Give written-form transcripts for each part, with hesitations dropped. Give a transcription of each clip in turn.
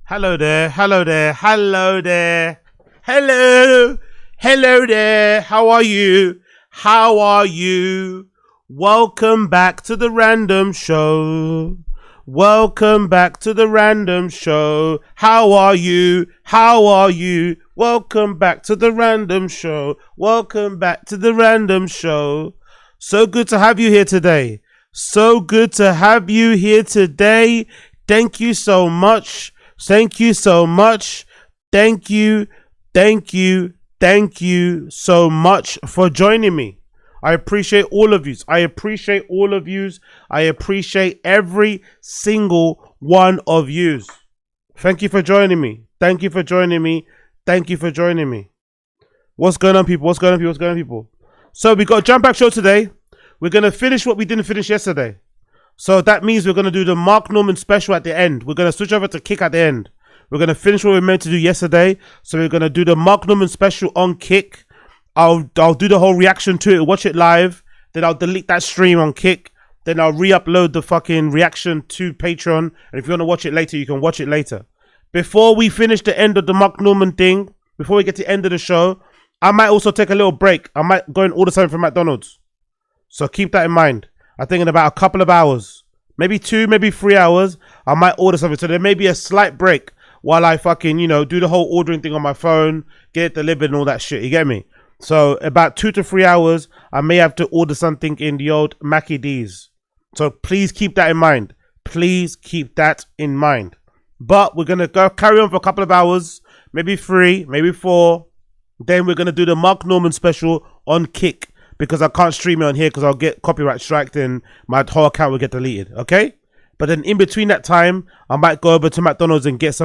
Hello there, hello there, hello there. Hello, hello there. How are you? How are you? Welcome back to the random show. Welcome back to the random show. How are you? How are you? Welcome back to the random show. Welcome back to the random show. So good to have you here today. So good to have you here today. Thank you so much. Thank you so much. Thank you. Thank you. Thank you so much for joining me. I appreciate all of you. I appreciate all of you. I appreciate every single one of you. Thank you for joining me. Thank you for joining me. Thank you for joining me. What's going on, people? What's going on, people? What's going on, people? So we got a jam-packed show today. We're going to finish what we didn't finish yesterday. So that means we're going to do the Mark Norman special at the end. We're going to switch over to Kick at the end. We're going to finish what we were meant to do yesterday. So we're going to do the Mark Norman special on Kick. I'll do the whole reaction to it, watch it live. Then I'll delete that stream on Kick. Then I'll re-upload the fucking reaction to Patreon. And if you want to watch it later, you can watch it later. Before we finish the end of the Mark Norman thing, before we get to the end of the show, I might also take a little break. I might go and order something from McDonald's. So keep that in mind. I think in about a couple of hours, maybe 2, maybe 3 hours, I might order something. So there may be a slight break while I fucking, you know, do the whole ordering thing on my phone, get it delivered and all that shit. You get me? So about 2 to 3 hours, I may have to order something in the old Mackie D's. So please keep that in mind. Please keep that in mind. But we're going to go carry on for a couple of hours, maybe 3, maybe 4. Then we're going to do the Mark Norman special on Kick. Because I can't stream it on here because I'll get copyright striked and my whole account will get deleted, okay? But then in between that time, I might go over to McDonald's and get a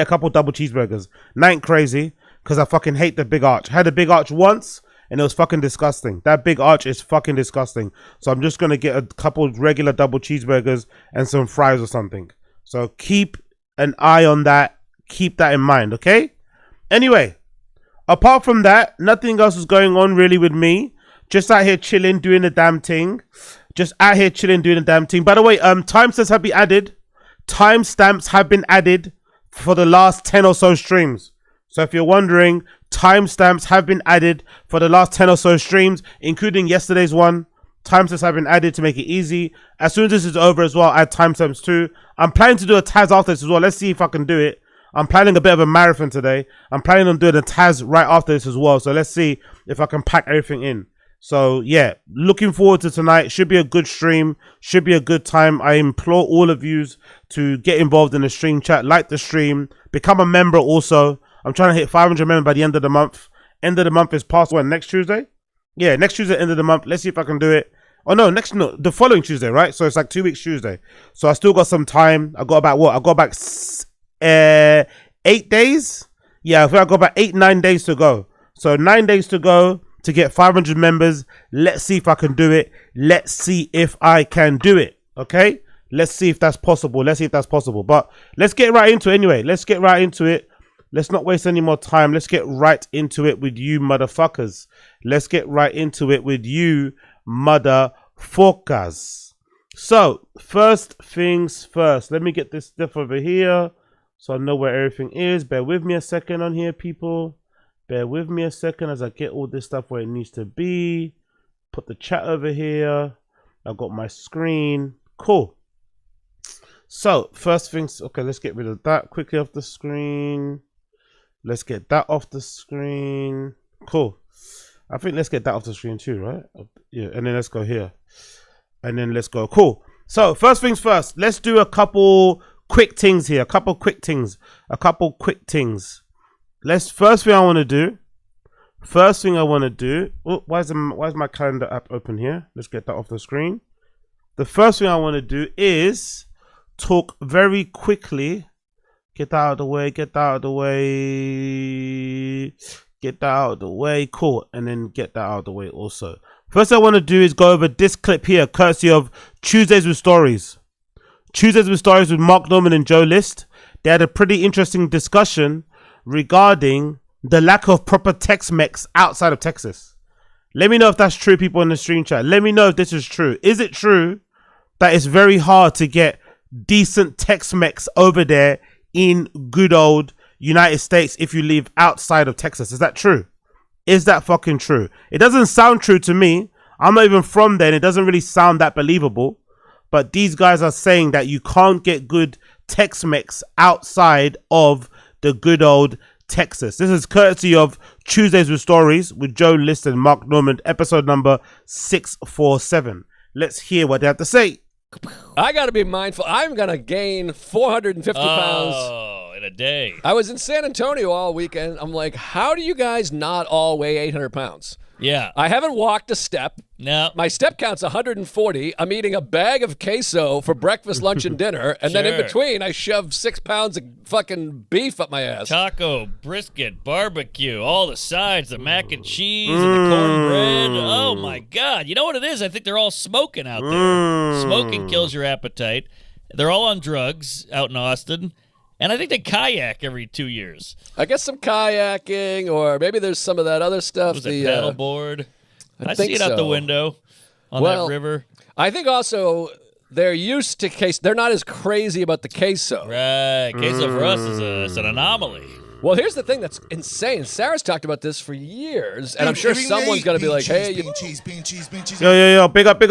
couple double cheeseburgers. That ain't crazy because I fucking hate the big arch. I had a big arch once and it was fucking disgusting. That big arch is fucking disgusting. So I'm just going to get a couple regular double cheeseburgers and some fries or something. So keep an eye on that. Keep that in mind, okay? Anyway. Apart from that, nothing else is going on really with me. Just out here chilling, doing the damn thing. Just out here chilling, doing the damn thing. By the way, timestamps have been added. Timestamps have been added for the last 10 or so streams. So if you're wondering, timestamps have been added for the last 10 or so streams, including yesterday's one. Timestamps have been added to make it easy. As soon as this is over as well, I'll add timestamps too. I'm planning to do a TAZ after this as well. Let's see if I can do it. I'm planning a bit of a marathon today. I'm planning on doing a TAZ right after this as well. So let's see if I can pack everything in. So yeah, looking forward to tonight. Should be a good stream. Should be a good time. I implore all of you to get involved in the stream chat. Like the stream. Become a member also. I'm trying to hit 500 members by the end of the month. End of the month is past when? Next Tuesday? Yeah, next Tuesday, end of the month. Let's see if I can do it. Oh no, the following Tuesday, right? So it's like 2 weeks Tuesday. So I still got some time. I got about what? I got about 8 days. Yeah, I think I got about 8-9 days to go. So 9 days to go to get 500 members. Let's see if I can do it. Let's see if I can do it. Okay, let's see if that's possible. Let's see if that's possible. But let's get right into it anyway. Let's get right into it. Let's not waste any more time. Let's get right into it with you motherfuckers. Let's get right into it with you motherfuckers. So first things first, let me get this stuff over here so I know where everything is. Bear with me a second on here, people. Bear with me a second as I get all this stuff where it needs to be. Put the chat over here. I've got my screen. Cool. So first things, okay, let's get rid of that quickly off the screen. Let's get that off the screen. Cool. I think let's get that off the screen too, right? Yeah, and then let's go here. And then let's go. Cool. So first things first, let's do a couple quick things here. A couple quick things. First thing I want to do. Oh, why is my calendar app open here? Let's get that off the screen. The first thing I want to do is talk very quickly. Get that out of the way. Get that out of the way. Get that out of the way. Cool. And then get that out of the way also. First thing I want to do is go over this clip here, courtesy of Tuesdays with Stories. Tuesdays with Stories with Mark Norman and Joe List. They had a pretty interesting discussion regarding the lack of proper TEX-MEX outside of Texas. Let me know if that's true, people in the stream chat. Let me know if this is true. Is it true that it's very hard to get decent Tex-Mex over there in good old United States if you live outside of Texas. Is that true? Is that fucking true? It doesn't sound true to me. I'm not even from there and it doesn't really sound that believable. But these guys are saying that you can't get good Tex-Mex outside of the good old Texas. This is courtesy of Tuesdays with Stories with Joe List and Mark Norman, episode number 647. Let's hear what they have to say. I got to be mindful. I'm going to gain 450 pounds. Oh, in a day. I was in San Antonio all weekend. I'm like, how do you guys not all weigh 800 pounds? Yeah. I haven't walked a step. No. My step count's 140. I'm eating a bag of queso for breakfast, lunch, and dinner. And then in Sure. between, I shove 6 pounds of fucking beef up my ass. Taco, brisket, barbecue, all the sides, the mac and cheese, and the cornbread. Oh, my God. You know what it is? I think they're all smoking out there. Smoking kills your appetite. They're all on drugs out in Austin. And I think they kayak every 2 years. I guess some kayaking, or maybe there's some of that other stuff. Was it paddleboard? I see think it out the so. window on Well, that river. I think also they're used to queso. They're not as crazy about the queso. Right. Queso for us is an anomaly. Well, here's the thing that's insane. Sarah's talked about this for years, and I'm sure someone's going to be like, hey, you... Yo, big up.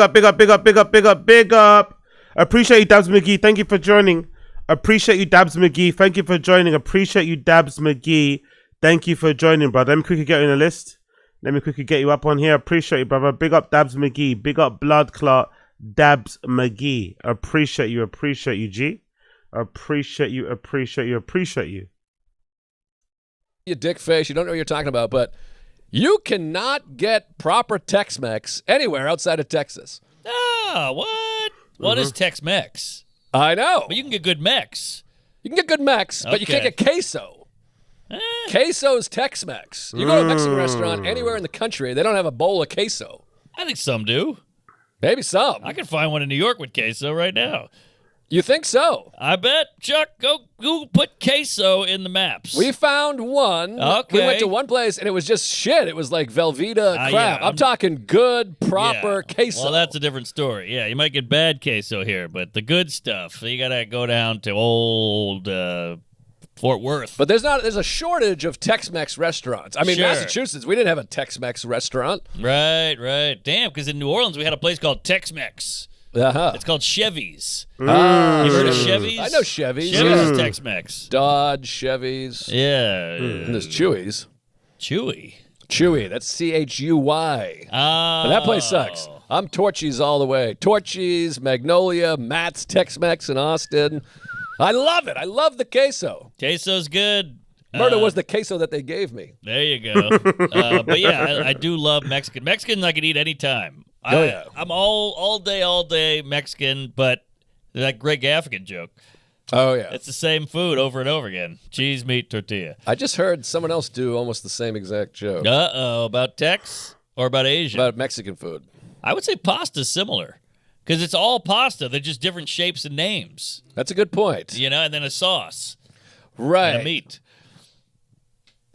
Appreciate you, Dabs McGee. Thank you for joining. Appreciate you, Dabs McGee. Thank you for joining. Appreciate you, Dabs McGee. Thank you for joining, brother. Let me quickly get you in the list. Let me quickly get you up on here. Appreciate you, brother. Big up, Dabs McGee. Big up, Blood Clot, Dabs McGee. Appreciate you, G. Appreciate you. You dick face, you don't know what you're talking about, but you cannot get proper Tex-Mex anywhere outside of Texas. Ah, what? What is Tex-Mex? I know. But you can get good Mex. You can get good Mex, but you can't Okay. get queso. Queso's Tex-Mex. You go to a Mexican restaurant anywhere in the country, they don't have a bowl of queso. I think some do. Maybe some. I can find one in New York with queso right now. You think so? I bet. Chuck, go Google, put queso in the maps. We found one. Okay. We went to one place, and it was just shit. It was like Velveeta crap. yeah, I'm talking good, proper Yeah. queso. Well, that's a different story. Yeah, you might get bad queso here, but the good stuff, you got to go down to old Fort Worth. But there's a shortage of Tex-Mex restaurants. I mean, Sure. Massachusetts, we didn't have a Tex-Mex restaurant. Right. Damn, because in New Orleans, we had a place called Tex-Mex. Uh-huh. It's called Chevy's. You You heard of Chevy's? I know Chevy's. Chevy's is Tex-Mex. Dodge, Chevys. Yeah. And there's Chewy's. Chewy. Chewy, that's C-H-U-Y. Oh. But that place sucks. I'm Torchy's all the way. Torchy's, Magnolia, Matt's Tex-Mex in Austin. I love it. I love the queso. Queso's good. Murder was the queso that they gave me. There you go. But yeah, I do love Mexican. Mexican I can eat anytime. Yeah. I'm all day Mexican, but that Greg Gaffigan joke. Oh, yeah. It's the same food over and over again. Cheese, meat, tortilla. I just heard someone else do almost the same exact joke Uh-oh. About Tex or about Asian? about Mexican food. I would say pasta's similar because it's all pasta. They're just different shapes and names, That's a good point. you know, and then a sauce Right. and a meat.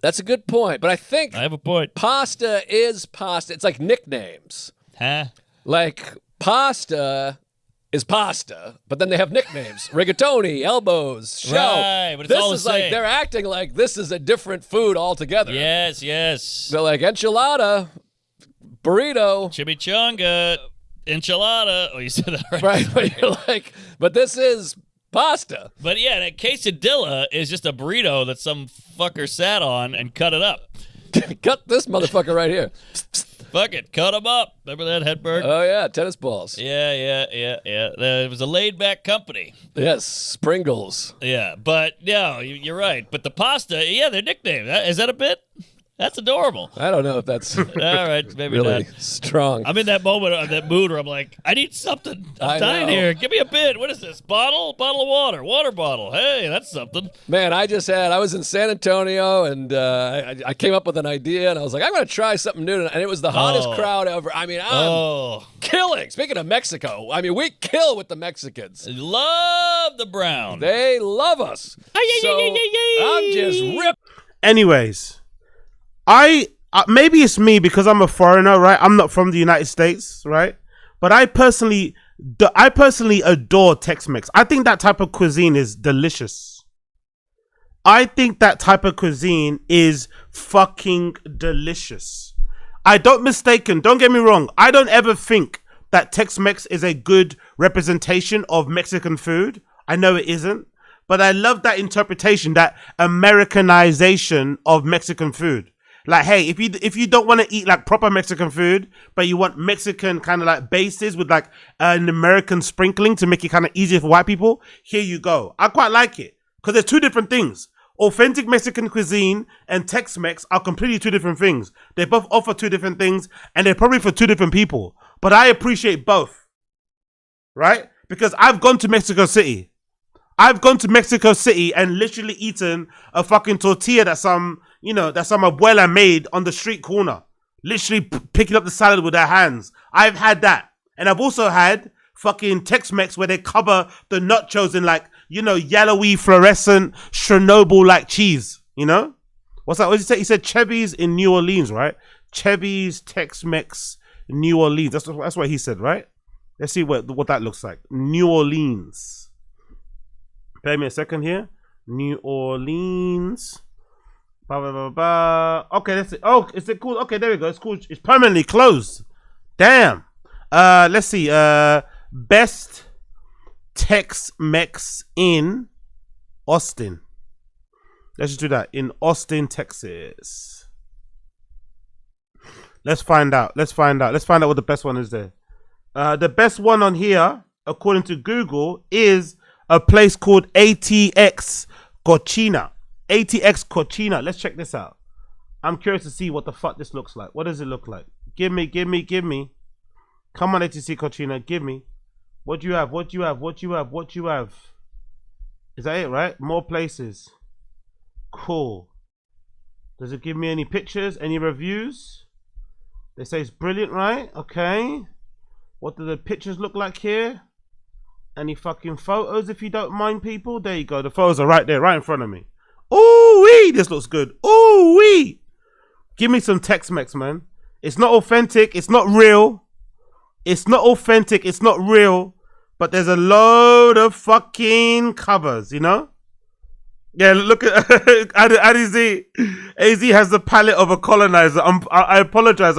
That's a good point. But I think I have a point. pasta is pasta. It's like nicknames. Huh? Like pasta is pasta, but then they have nicknames. Rigatoni, elbows, Schaub. Right, but it's this all the is like same. they're acting like this is a different food altogether. Yes. They're like enchilada, burrito. Chimichanga, enchilada. Oh, you said that right. Right, but you're like, but this is pasta. But yeah, that quesadilla is just a burrito that some fucker sat on and cut it up. Cut this motherfucker right here. Fuck it, cut them up. Remember that, Hedberg? Oh yeah, tennis balls. Yeah. It was a laid-back company. Yes, Springles. Yeah, but no, you're right. But the pasta, yeah, their nickname. Is that a bit? That's adorable. I don't know if that's All right, maybe really not. strong. I'm in that moment, that mood where I'm like, I need something. I I'm dying know. here. Give me a bit. What is this? Bottle of water bottle. Hey, that's something. Man, I was in San Antonio, and I came up with an idea, and I was like, I'm going to try something new, and it was the hottest crowd ever. I mean, I'm killing. Speaking of Mexico, I mean, we kill with the Mexicans. Love the brown. They love us. So I'm just ripped. Anyways, maybe it's me because I'm a foreigner, right? I'm not from the United States, right? But I personally I personally adore Tex-Mex. I think that type of cuisine is delicious. I think that type of cuisine is fucking delicious. Don't get me wrong. I don't ever think that Tex-Mex is a good representation of Mexican food. I know it isn't. But I love that interpretation, that Americanization of Mexican food. Like, hey, if you don't want to eat like proper Mexican food, but you want Mexican kind of like bases with like an American sprinkling to make it kind of easier for white people, here you go. I quite like it because there's two different things. Authentic Mexican cuisine and Tex-Mex are completely two different things. They both offer two different things and they're probably for two different people. But I appreciate both, right? Because I've gone to Mexico City. I've gone to Mexico City and literally eaten a fucking tortilla that some abuela made on the street corner. Literally picking up the salad with their hands. I've had that. And I've also had fucking Tex-Mex where they cover the nachos in like, yellowy fluorescent Chernobyl-like cheese, What's that? What did he say? He said Chevy's in New Orleans, right? Chevy's Tex-Mex New Orleans. That's what he said, right? Let's see what that looks like. New Orleans. Bear me a second here. New Orleans. Okay, that's it. Oh, is it cool? Okay, there we go. It's cool. It's permanently closed. Damn. Let's see. Best Tex-Mex in Austin. Let's just do that. In Austin, Texas. Let's find out. Let's find out what the best one is there. The best one on here, according to Google, is a place called ATX Cochina. ATX Cochina. Let's check this out. I'm curious to see what the fuck this looks like. What does it look like? Give me. Come on, ATX Cochina. Give me. What do you have? What do you have? What do you have? What do you have? Is that it, right? More places. Cool. Does it give me any pictures? Any reviews? They say it's brilliant, right? Okay. What do the pictures look like here? Any fucking photos, if you don't mind, people? There you go. The photos are right there, right in front of me. Ooh-wee! This looks good. Ooh-wee! Give me some Tex-Mex, man. It's not authentic. It's not real. It's not authentic. It's not real. But there's a load of fucking covers, Yeah, look at AZ. AZ has the palate of a colonizer. I apologize.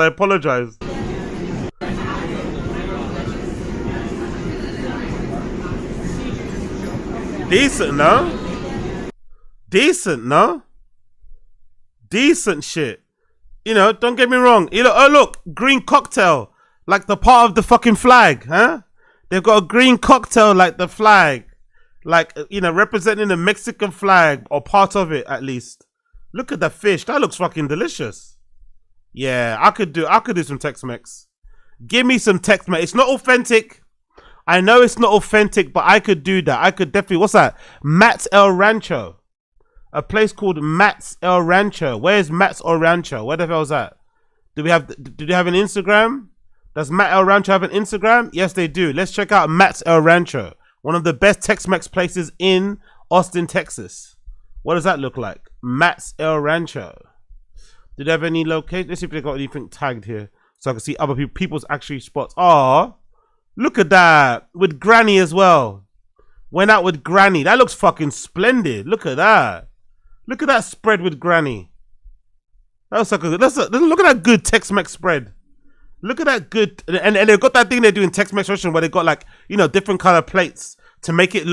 Decent, no? Decent shit. Don't get me wrong. Oh, look, green cocktail. Like the part of the fucking flag, huh? They've got a green cocktail like the flag. Like, representing the Mexican flag, or part of it at least. Look at the fish. That looks fucking delicious. Yeah, I could do some Tex-Mex. Give me some Tex-Mex. It's not authentic. I know it's not authentic, but I could do that. I could definitely. What's that? Matt's El Rancho. A place called Matt's El Rancho. Where's Matt's El Rancho? Where the hell is that? Do they have an Instagram? Does Matt El Rancho have an Instagram? Yes, they do. Let's check out Matt's El Rancho. One of the best Tex-Mex places in Austin, Texas. What does that look like? Matt's El Rancho. Do they have any location? Let's see if they got anything tagged here, so I can see other people's actually spots. Oh, look at that, with Granny as well. Went out with Granny. That looks fucking splendid. Look at that. Look at that spread with Granny. That looks like a good. Look at that good Tex-Mex spread. Look at that good, and they've got that thing they do in Tex-Mex restaurant where they got like, different color plates to make it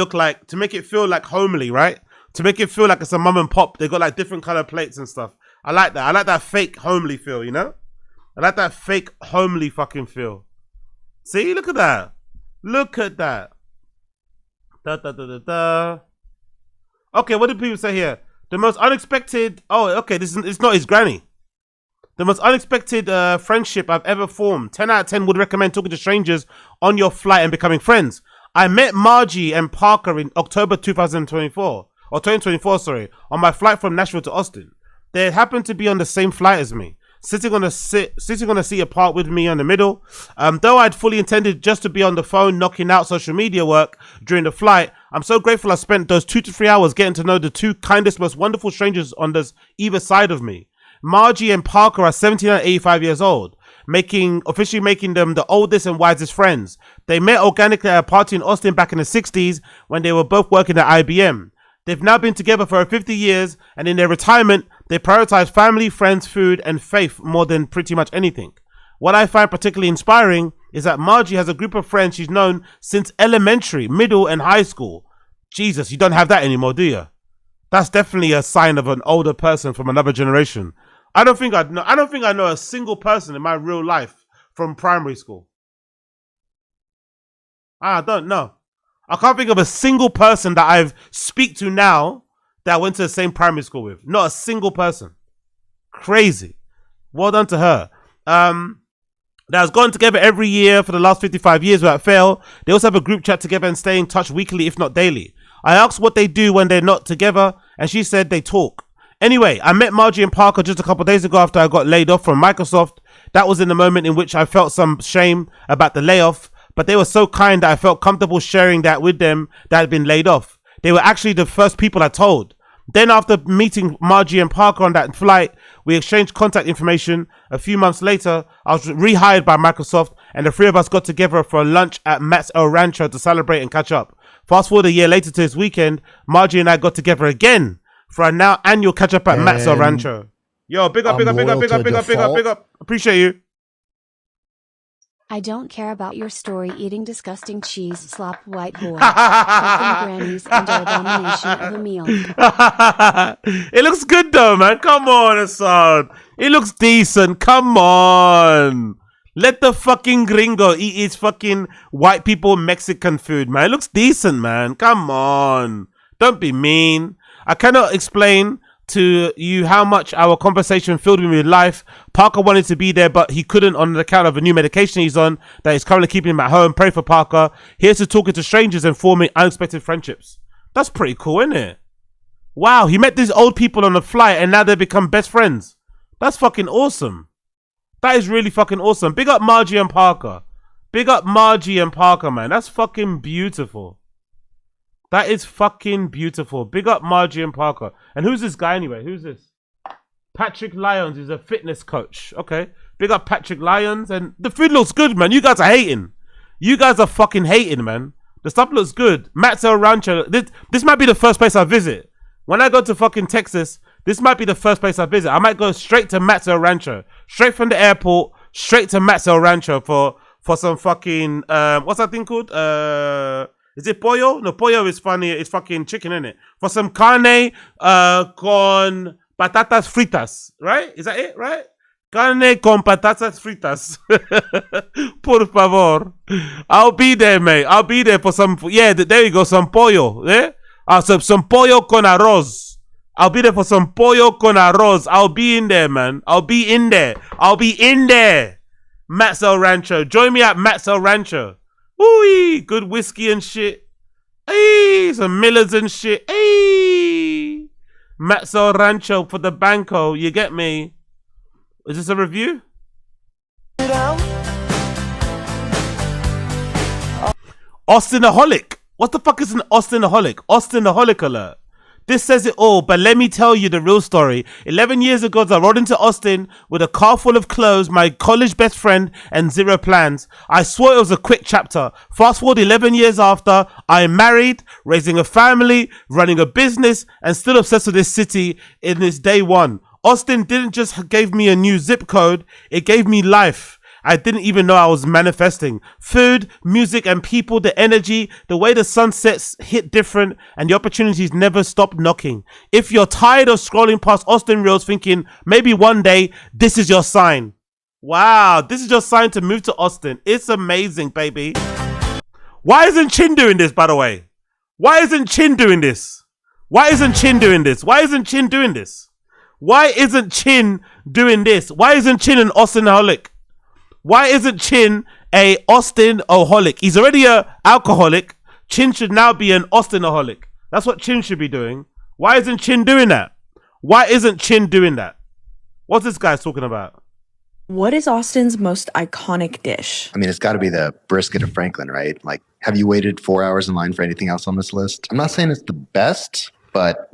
feel like homely, right? To make it feel like it's a mum and pop. They got like different color plates and stuff. I like that. I like that fake homely feel, I like that fake homely fucking feel. See, look at that. Look at that. Okay, what do people say here? The most unexpected. Oh, okay. It's not his granny. The most unexpected friendship I've ever formed. 10 out of 10 would recommend talking to strangers on your flight and becoming friends. I met Margie and Parker in October 2024. Or 2024, sorry. On my flight from Nashville to Austin. They happened to be on the same flight as me. Sitting on a seat apart with me on the middle. Though I'd fully intended just to be on the phone knocking out social media work during the flight, I'm so grateful I spent those 2 to 3 hours getting to know the two kindest, most wonderful strangers on either side of me. Margie and Parker are 17 and 85 years old. officially making them the oldest and wisest friends. They met organically at a party in Austin back in the 60s when they were both working at IBM. They've now been together for 50 years, and in their retirement, they prioritize family, friends, food, and faith more than pretty much anything. What I find particularly inspiring is that Margie has a group of friends she's known since elementary, middle, and high school. Jesus, you don't have that anymore, do you? That's definitely a sign of an older person from another generation. I don't think I know a single person in my real life from primary school. I don't know. I can't think of a single person that I've speak to now that I went to the same primary school with. Not a single person. Crazy. Well done to her. That has gone together every year for the last 55 years without fail. They also have a group chat together and stay in touch weekly, if not daily. I asked what they do when they're not together, and she said they talk. Anyway, I met Margie and Parker just a couple of days ago after I got laid off from Microsoft. That was in the moment in which I felt some shame about the layoff, but they were so kind that I felt comfortable sharing that with them that had been laid off. They were actually the first people I told. Then after meeting Margie and Parker on that flight, we exchanged contact information. A few months later, I was rehired by Microsoft, and the three of us got together for a lunch at Matt's El Rancho to celebrate and catch up. Fast forward a year later to this weekend, Margie and I got together again for our now annual catch up at Matt's El Rancho. Yo, big up. Appreciate you. I don't care about your story eating disgusting cheese slop white boy. Fucking grannies and your abomination of a meal. It looks good though, man. Come on, Assad. It looks decent. Come on. Let the fucking gringo eat his fucking white people Mexican food, man. It looks decent, man. Come on. Don't be mean. I cannot explain to you how much our conversation filled me with life. Parker wanted to be there, but he couldn't on account of a new medication he's on that is currently keeping him at home. Pray for Parker. Here's to talking to strangers and forming unexpected friendships. That's pretty cool, isn't it? Wow, he met these old people on the flight and now they become best friends. That's fucking awesome. That is really fucking awesome. Big up Margie and Parker. Big up Margie and Parker, man. That's fucking beautiful. That is fucking beautiful. Big up Margie and Parker. And who's this guy anyway? Who's this? Patrick Lyons is a fitness coach. Okay. Big up Patrick Lyons. And the food looks good, man. You guys are hating. You guys are fucking hating, man. The stuff looks good. Matt's El Rancho. This might be the first place I visit. When I go to fucking Texas, this might be the first place I visit. I might go straight to Matt's El Rancho. Straight from the airport, straight to Matt's El Rancho for some fucking, what's that thing called? Is it pollo? No, pollo is funny. It's fucking chicken, isn't it? For some carne con patatas fritas, right? Is that it, right? Carne con patatas fritas. Por favor. I'll be there, mate. I'll be there for some, yeah, there you go, some pollo, yeah? Some pollo con arroz. I'll be there for some pollo con arroz. I'll be in there, man. I'll be in there. Matt's El Rancho. Join me at Matt's El Rancho. Ooh, good whiskey and shit. Hey, some Millers and shit. Hey, Matt's El Rancho for the Banco. You get me? Is this a review? Austinaholic. What the fuck is an Austinaholic? Austinaholic alert. This says it all, but let me tell you the real story. 11 years ago, I rode into Austin with a car full of clothes, my college best friend, and zero plans. I swore it was a quick chapter. Fast forward 11 years after, I am married, raising a family, running a business, and still obsessed with this city in this day one. Austin didn't just give me a new zip code, it gave me life. I didn't even know I was manifesting. Food, music, and people, the energy, the way the sunsets hit different, and the opportunities never stop knocking. If you're tired of scrolling past Austin Reels thinking, maybe one day, this is your sign. Wow, this is your sign to move to Austin. It's amazing, baby. Why isn't Chin doing this, by the way? Why isn't Chin doing this? Why isn't Chin doing this? Why isn't Chin doing this? Why isn't Chin doing this? Why isn't Chin an Austinaholic? Why isn't Chin a Austin-aholic? He's already an alcoholic. Chin should now be an Austinaholic. That's what Chin should be doing. Why isn't Chin doing that? Why isn't Chin doing that? What's this guy talking about? What is Austin's most iconic dish? I mean, it's got to be the brisket of Franklin, right? Like, have you waited 4 hours in line for anything else on this list? I'm not saying it's the best, but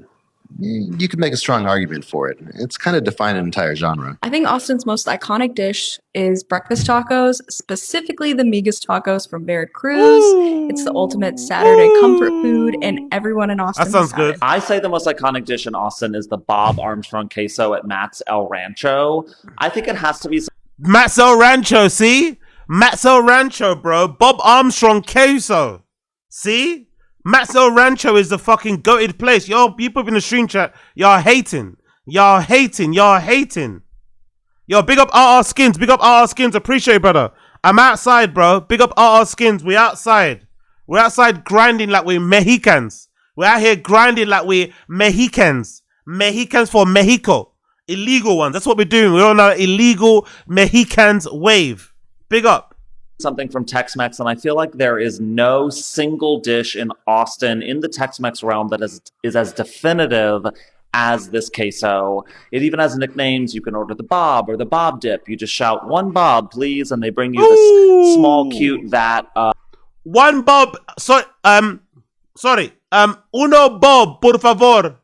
you could make a strong argument for it. It's kind of defined an entire genre. I think Austin's most iconic dish is breakfast tacos, specifically the Migas tacos from Veracruz. It's the ultimate Saturday comfort food, and everyone in Austin. That sounds good. It. I say the most iconic dish in Austin is the Bob Armstrong queso at Matt's El Rancho. I think it has to be Matt's El Rancho, see? Matt's El Rancho, bro. Bob Armstrong queso. See? Matt's El Rancho is the fucking goated place. Yo, people in the stream chat, y'all hating. Y'all hating. Y'all hating. Yo, big up RR Skins. Big up RR Skins. Appreciate it, brother. I'm outside, bro. Big up RR Skins. We outside. We're outside grinding like we're Mexicans. We're out here grinding like we're Mexicans. Mexicans for Mexico. Illegal ones. That's what we're doing. We're on an illegal Mexicans wave. Big up. something from Tex-Mex, and I feel like there is no single dish in Austin in the Tex-Mex realm that is as definitive as this queso. It even has nicknames. You can order the Bob or the Bob dip. You just shout, "One Bob, please," and they bring you this small, cute vat. One Bob. Sorry. Uno Bob, por favor.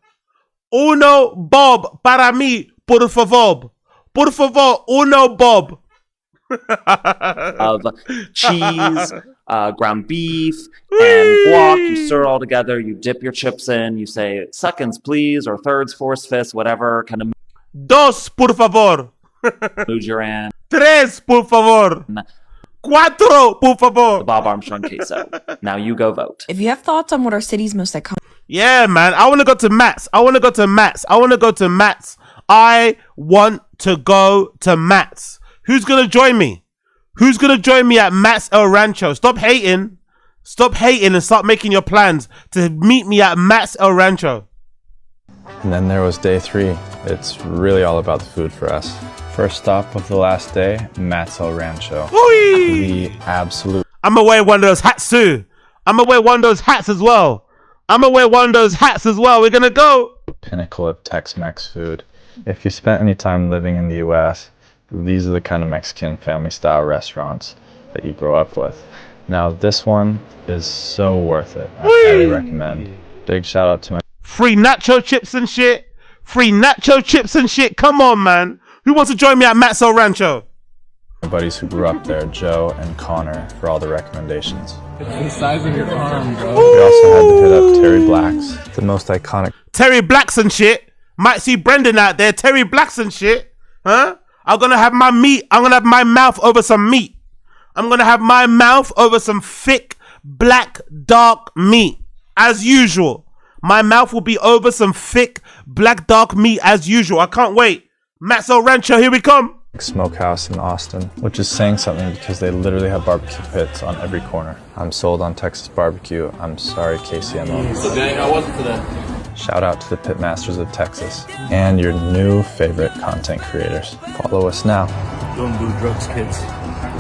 Uno Bob para mí, por favor. Por favor, uno Bob. Of cheese, ground beef, and guac. You stir it all together. You dip your chips in. You say seconds, please, or thirds, fourths, fifths, whatever kind of Dos, por favor. mood you're in. Tres, por favor. Cuatro, por favor. The Bob Armstrong queso. Now you go vote. If you have thoughts on what our city's most iconic... Yeah, man. I want to go to Matt's. I want to go to Matt's. I want to go to Matt's. I want to go to Matt's. Who's going to join me? Who's going to join me at Matt's El Rancho? Stop hating. Stop hating and start making your plans to meet me at Matt's El Rancho. And then there was day 3. It's really all about the food for us. First stop of the last day, Matt's El Rancho. The absolute... I'm going to wear one of those hats too. I'm going to wear one of those hats as well. I'm going to wear one of those hats as well. We're going to go. pinnacle of Tex-Mex food. If you spent any time living in the US, these are the kind of Mexican family-style restaurants that you grow up with. Now, this one is so worth it. I highly recommend. Big shout out to my... Free nacho chips and shit. Free nacho chips and shit. Come on, man. Who wants to join me at Matt's El Rancho? My buddies who grew up there, Joe and Connor, for all the recommendations. It's the size of your arm, bro. We also had to hit up Terry Black's, the most iconic... Terry Blacks and shit. Might see Brendan out there. Terry Blacks and shit. Huh? I'm gonna have my meat. I'm gonna have my mouth over some meat. I'm gonna have my mouth over some thick, black, dark meat. As usual. My mouth will be over some thick, black, dark meat as usual. I can't wait. Matt's El Rancho, here we come. Smokehouse in Austin, which is saying something because they literally have barbecue pits on every corner. I'm sold on Texas barbecue. I'm sorry, KCMO. So dang, how was it today? Shout out to the Pitmasters of Texas and your new favorite content creators. Follow us now. Don't do drugs, kids.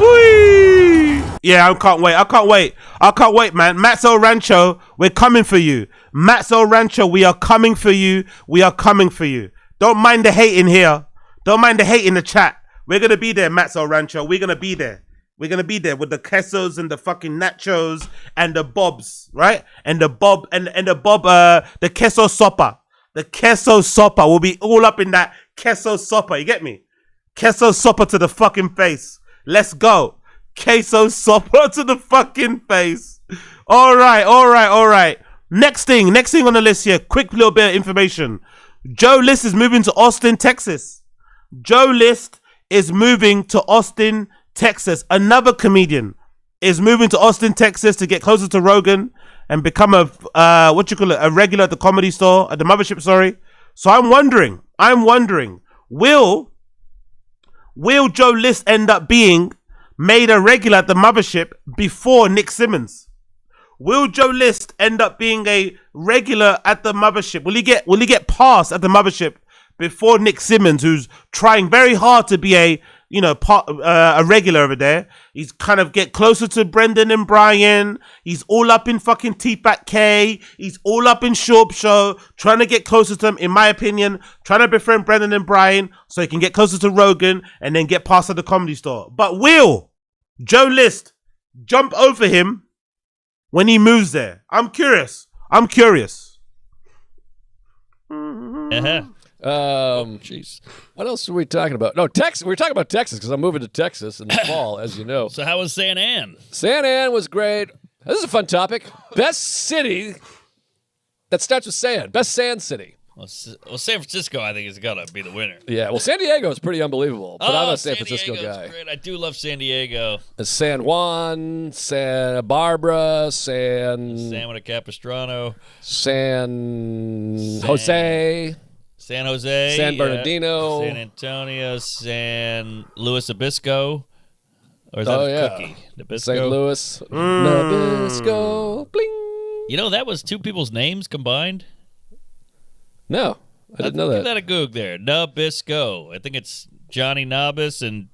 Whee! Yeah, I can't wait. I can't wait. I can't wait, man. Matt's El Rancho, we're coming for you. Matt's El Rancho, we are coming for you. We are coming for you. Don't mind the hate in here. Don't mind the hate in the chat. We're going to be there, Matt's El Rancho. We're going to be there. We're going to be there with the quesos and the fucking nachos and the bobs, right? And the bob, the queso sopa. The queso sopa will be all up in that queso sopa. You get me? Queso sopa to the fucking face. Let's go. Queso sopa to the fucking face. All right. Next thing on the list here. Quick little bit of information. Joe List is moving to Austin, Texas. Joe List is moving to Austin, Texas. Another comedian is moving to Austin, Texas to get closer to Rogan and become a a regular at the comedy store, at the mothership, sorry. So I'm wondering, will Joe List end up being made a regular at the mothership before Nick Simmons? Will Joe List end up being a regular at the mothership? Will he get passed at the mothership before Nick Simmons, who's trying very hard to be a regular over there? He's kind of get closer to Brendan and Brian. He's all up in fucking T-Pack K. He's all up in Schaub Show, trying to get closer to him, in my opinion, trying to befriend Brendan and Brian so he can get closer to Rogan and then get past at the comedy store. But will Joe List jump over him when he moves there? I'm curious. Jeez. What else were we talking about? No, Texas. We were talking about Texas because I'm moving to Texas in the fall, as you know. So how was San Ann? San Ann was great. This is a fun topic. Best city that starts with San. Best sand city. Well, San Francisco, I think, is going to be the winner. Yeah, well, San Diego is pretty unbelievable, but I'm a San Francisco Diego's guy. Great. I do love San Diego. San Juan, Santa Barbara, San Juan Capistrano, San Jose, San Jose, San Bernardino, San Antonio, San Luis Obispo. Or is that a cookie? Nabisco? St. Louis, Nabisco, bling. You know, that was two people's names combined? No, I didn't know that. Give that a goog there. Nabisco. I think it's Johnny Nabis and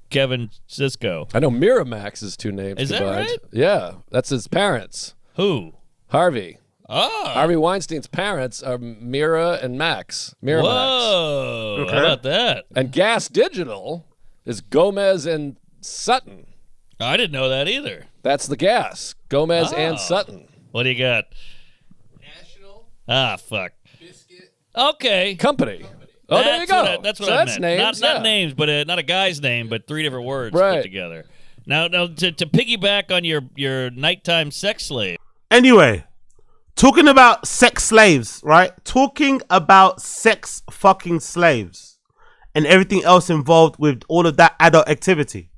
Kevin Cisco. I know Miramax's two names Is combined. that right? Yeah, that's his parents. Who? Harvey. Oh. Harvey Weinstein's parents are Mira and Max. Miramax. Whoa. Okay. How about that? And Gas Digital is Gomez and Sutton. I didn't know that either. That's the Gas. Gomez and Sutton. What do you got? National. Fuck. Biscuit. Okay. Company. Oh, there you go. That's what so I that's meant. names. Not names, but not a guy's name, but three different words Right. put together. Now to piggyback on your nighttime sex slave. Anyway, talking about sex slaves, right? Talking about sex fucking slaves and everything else involved with all of that adult activity.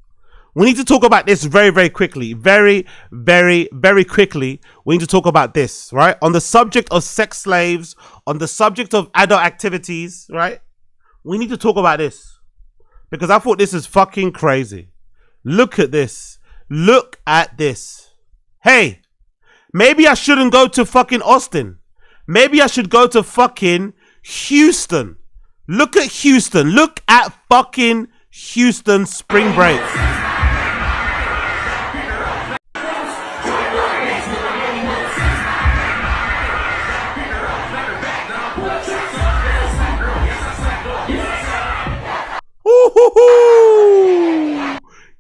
We need to talk about this very, very quickly. Very, very, very quickly. We need to talk about this, right? On the subject of sex slaves, on the subject of adult activities, right? We need to talk about this because I thought this is fucking crazy. Look at this. Look at this. Hey, maybe I shouldn't go to fucking Austin. Maybe I should go to fucking Houston. Look at Houston. Look at fucking Houston spring break.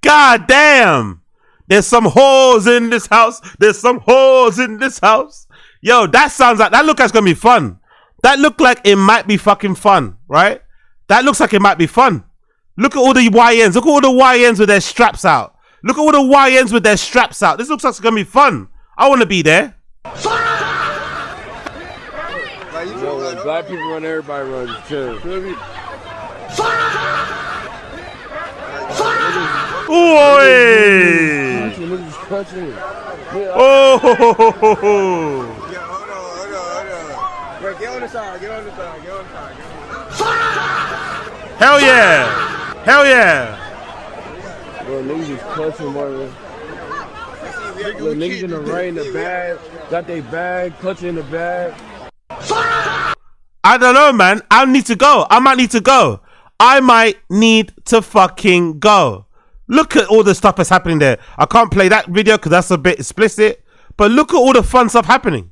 God damn. There's some whores in this house. There's some whores in this house. Yo, that sounds like, that look like it's gonna be fun. That look like it might be fucking fun, right? That looks like it might be fun. Look at all the YNs. Look at all the YNs with their straps out. Look at all the YNs with their straps out. This looks like it's gonna be fun. I wanna be there. When black people run, everybody runs too. Oi! Oh! Get on the side, get on the side, get on the side. Hell yeah! Hell yeah! Bro, niggas is clutching, bro. Little niggas in the rain, the bag, got their bag, clutching the bag. I don't know, man. I need to go. I might need to go. I might need to fucking go. Look at all the stuff that's happening there. I can't play that video because that's a bit explicit. But look at all the fun stuff happening.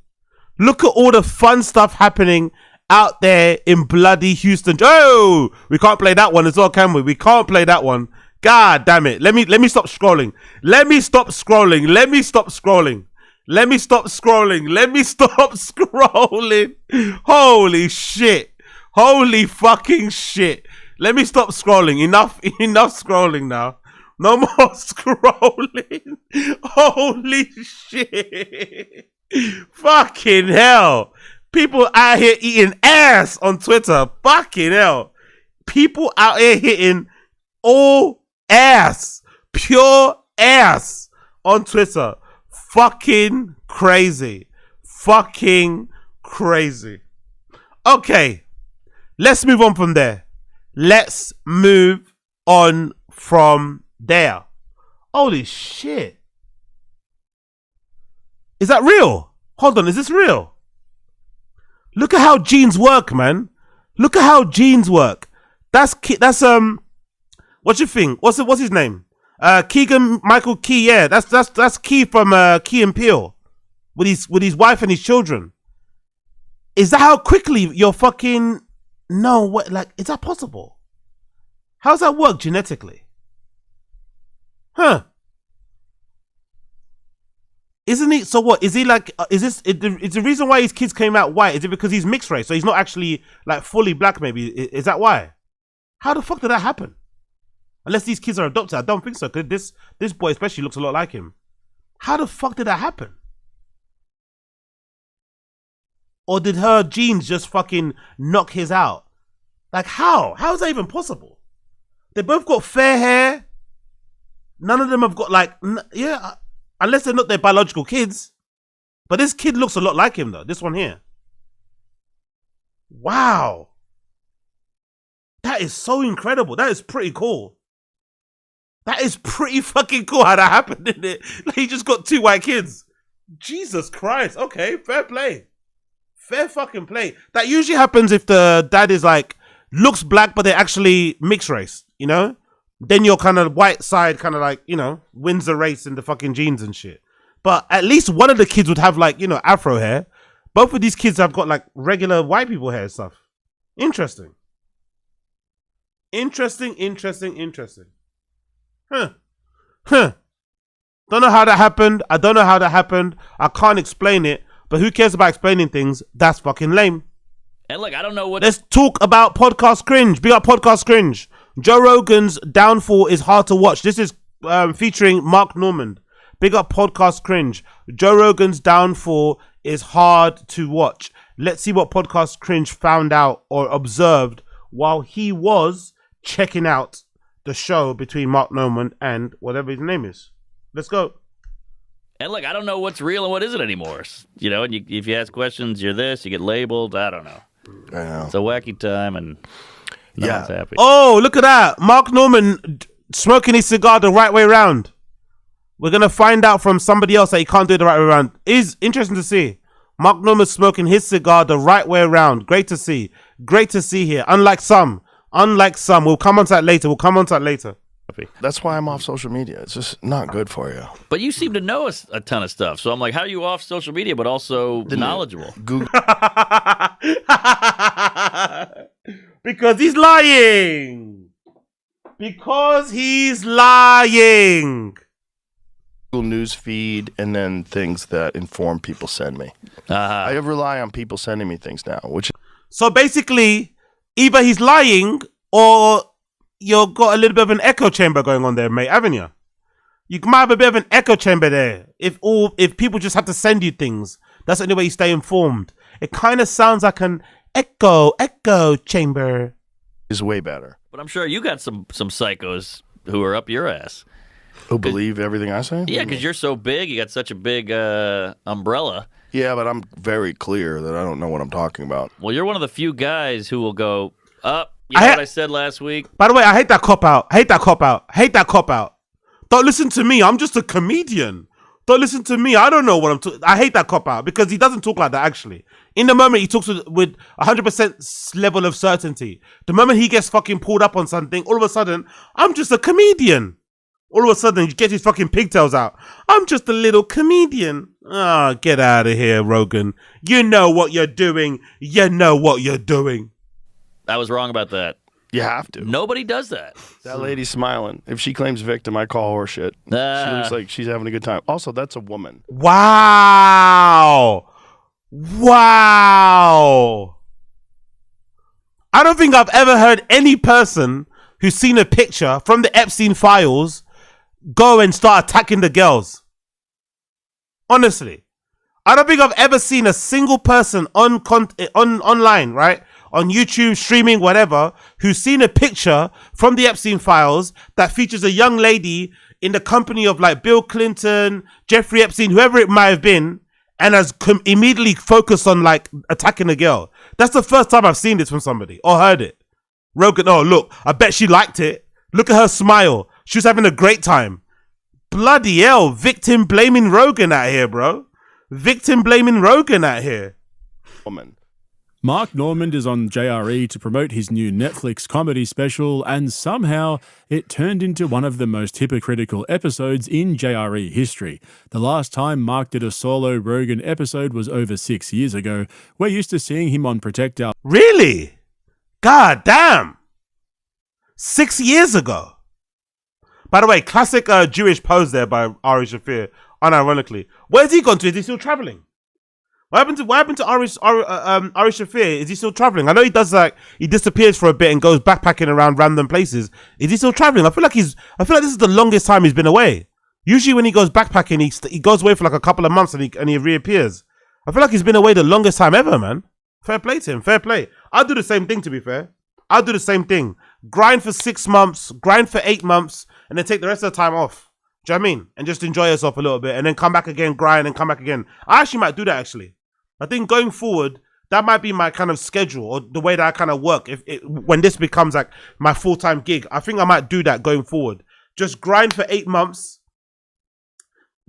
Look at all the fun stuff happening out there in bloody Houston. Oh, we can't play that one as well, can we? We can't play that one. God damn it. Let me stop scrolling. Let me stop scrolling. Let me stop scrolling. Let me stop scrolling. Let me stop scrolling. Holy shit. Holy fucking shit. Let me stop scrolling. Enough scrolling now. No more scrolling. Holy shit. Fucking hell. People out here eating ass on Twitter. Fucking hell. People out here hitting all ass. Pure ass on Twitter. Fucking crazy. Fucking crazy. Okay. Let's move on from there. Let's move on from there. Holy shit. Is that real? Hold on, is this real? Look at how jeans work, man. Look at how jeans work. That's what you think? What's his name? Keegan Michael Key. Yeah, that's Key from Key and Peele with his wife and his children. Is that how quickly you're fucking? No, what? Like, is that possible? How does that work genetically? Huh? Isn't he? So what? Is he like? Is the reason why his kids came out white? Is it because he's mixed race? So he's not actually like fully black? Maybe is that why? How the fuck did that happen? Unless these kids are adopted, I don't think so. Because this boy especially looks a lot like him. How the fuck did that happen? Or did her genes just fucking knock his out? Like how? How is that even possible? They both got fair hair. None of them have got like yeah. Unless they're not their biological kids. But this kid looks a lot like him though. This one here. Wow. That is so incredible. That is pretty cool. That is pretty fucking cool how that happened, isn't it? Like, he just got 2 white kids. Jesus Christ. Okay, fair play. Fair fucking play. That usually happens if the dad is like, looks black, but they're actually mixed race, you know? Then your kind of white side kind of like, you know, wins the race in the fucking genes and shit. But at least one of the kids would have like, you know, afro hair. Both of these kids have got like regular white people hair and stuff. Interesting. Interesting. Huh. Don't know how that happened. I don't know how that happened. I can't explain it. But who cares about explaining things? That's fucking lame. And look, I don't know what... Let's talk about Podcast Cringe. Big up Podcast Cringe. Joe Rogan's downfall is hard to watch. This is featuring Mark Normand. Big up Podcast Cringe. Joe Rogan's downfall is hard to watch. Let's see what Podcast Cringe found out or observed while he was checking out the show between Mark Normand and whatever his name is. Let's go. And look, I don't know what's real and what isn't anymore. You know, and if you ask questions, you're this, you get labeled. I don't know. It's a wacky time, and no one's happy. Oh, look at that. Mark Normand smoking his cigar the right way around. We're going to find out from somebody else that he can't do it the right way around. It's interesting to see. Mark Normand smoking his cigar the right way around. Great to see. Great to see here. Unlike some. We'll come on to that later. That's why I'm off social media. It's just not good for you. But you seem to know a ton of stuff. So I'm like, how are you off social media but also knowledgeable? Google. Because he's lying. News feed and then things that inform people send me. I rely on people sending me things now. So basically, either he's lying or you've got a little bit of an echo chamber going on there, mate, haven't you? You might have a bit of an echo chamber there. If people just have to send you things, that's the only way you stay informed. It kind of sounds like an echo chamber. Is way better. But I'm sure you got some psychos who are up your ass. Who believe everything I say? Yeah, because you're so big. You got such a big umbrella. Yeah, but I'm very clear that I don't know what I'm talking about. Well, you're one of the few guys who will go, you know what I said last week? By the way, I hate that cop-out. Don't listen to me. I'm just a comedian. Don't listen to me. I don't know what I'm talking. I hate that cop-out because he doesn't talk like that, actually. In the moment, he talks with 100% level of certainty. The moment he gets fucking pulled up on something, all of a sudden, I'm just a comedian. All of a sudden, he gets his fucking pigtails out. I'm just a little comedian. Ah, get out of here, Rogan. You know what you're doing. I was wrong about that. You have to. Nobody does that. That lady's smiling. If she claims victim, I call her shit. She looks like she's having a good time. Also, that's a woman. Wow. I don't think I've ever heard any person who's seen a picture from the Epstein files go and start attacking the girls. Honestly. I don't think I've ever seen a single person online, right? On YouTube, streaming, whatever, who's seen a picture from the Epstein files that features a young lady in the company of like Bill Clinton, Jeffrey Epstein, whoever it might have been, and has immediately focused on like attacking a girl. That's the first time I've seen this from somebody or heard it. Rogan, oh look, I bet she liked it. Look at her smile. She was having a great time. Bloody hell, victim blaming Rogan out here, bro. Woman. Mark Normand is on JRE to promote his new Netflix comedy special, and somehow it turned into one of the most hypocritical episodes in JRE history. The last time Mark did a solo Rogan episode was over 6 years ago. We're used to seeing him on Protect Our... Really? God damn. 6 years ago. By the way, classic Jewish pose there by Ari Shafir unironically. Where's he gone to? Is he still traveling? What happened to Ari Shaffir? Is he still traveling? I know he does he disappears for a bit and goes backpacking around random places. Is he still traveling? I feel like this is the longest time he's been away. Usually when he goes backpacking, he goes away for like a couple of months and he reappears. I feel like he's been away the longest time ever, man. Fair play to him. Fair play. I'll do the same thing, to be fair. I'll do the same thing. Grind for 6 months, grind for 8 months, and then take the rest of the time off. Do you know what I mean? And just enjoy yourself a little bit and then come back again, grind and come back again. I actually might do that, actually. I think going forward, that might be my kind of schedule or the way that I kind of work. When this becomes like my full-time gig, I think I might do that going forward. Just grind for 8 months.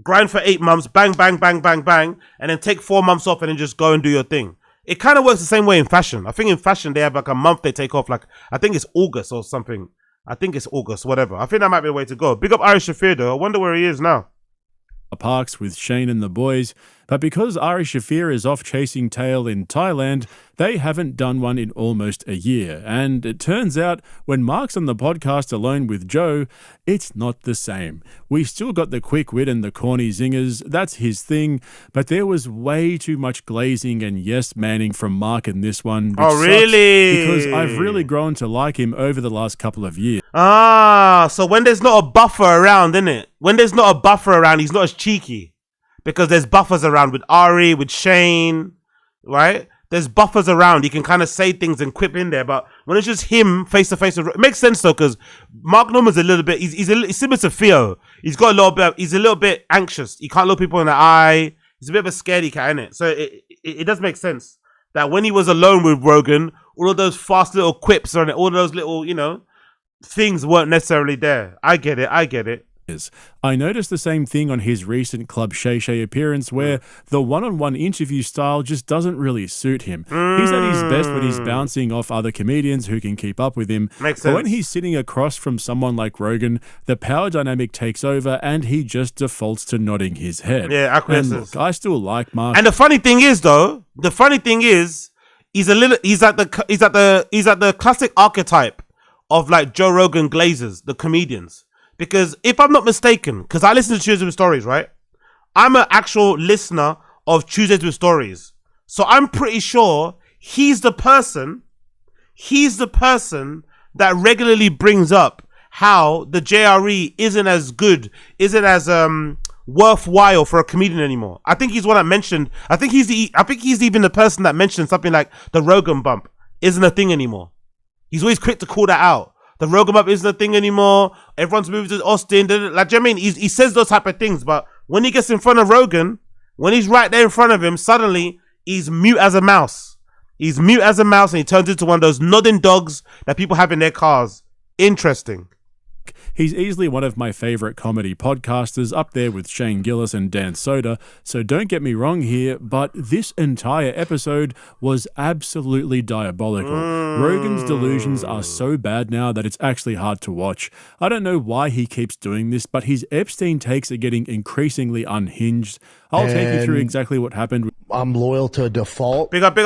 Grind for 8 months, bang, bang, bang, bang, bang, and then take 4 months off and then just go and do your thing. It kind of works the same way in fashion. I think in fashion, they have like a month they take off. Like, I think it's August or something. I think it's August, whatever. I think that might be the way to go. Big up Ari Shaffir, though. I wonder where he is now. Parks with Shane and the boys, but because Ari Shaffir is off chasing tail in Thailand, they haven't done one in almost a year. And it turns out when Mark's on the podcast alone with Joe, it's not the same. We still got the quick wit and the corny zingers, that's his thing, but there was way too much glazing and yes-manning from Mark in this one. Oh, really? Because I've really grown to like him over the last couple of years. Ah, so when there's not a buffer around, innit? When there's not a buffer around, he's not as cheeky. Because there's buffers around with Ari, with Shane, right? There's buffers around. He can kind of say things and quip in there. But when it's just him face to face, it makes sense though, because Mark Norman's a little bit, he's similar to Theo. He's got a little bit, he's a little bit anxious. He can't look people in the eye. He's a bit of a scaredy cat, innit? So it does make sense that when he was alone with Rogan, all of those fast little quips and all of those little, things weren't necessarily there. I get it. I noticed the same thing on his recent Club Shay Shay appearance where the one-on-one interview style just doesn't really suit him. He's at his best when he's bouncing off other comedians who can keep up with him. Makes sense. But when he's sitting across from someone like Rogan, the power dynamic takes over and he just defaults to nodding his head. Yeah, acquiescence. And look, I still like Mark. And the funny thing is, he's at the classic archetype of like Joe Rogan glazers, the comedians. Because if I'm not mistaken, because I listen to Tuesdays with Stories, right? I'm an actual listener of Tuesdays with Stories. So I'm pretty sure he's the person that regularly brings up how the JRE isn't as good, isn't as worthwhile for a comedian anymore. I think he's one that mentioned, I think he's even the person that mentioned something like the Rogan bump isn't a thing anymore. He's always quick to call that out. The Rogan bump isn't a thing anymore. Everyone's moving to Austin. Like, do you know what I mean? He says those type of things, but when he gets in front of Rogan, when he's right there in front of him, suddenly he's mute as a mouse. He's mute as a mouse and he turns into one of those nodding dogs that people have in their cars. Interesting. He's easily one of my favorite comedy podcasters, up there with Shane Gillis and Dan Soder, so don't get me wrong here, but this entire episode was absolutely diabolical. Rogan's delusions are so bad now that it's actually hard to watch. I don't know why he keeps doing this, but his Epstein takes are getting increasingly unhinged. I'll take you through exactly what happened. I'm loyal to default. Big up.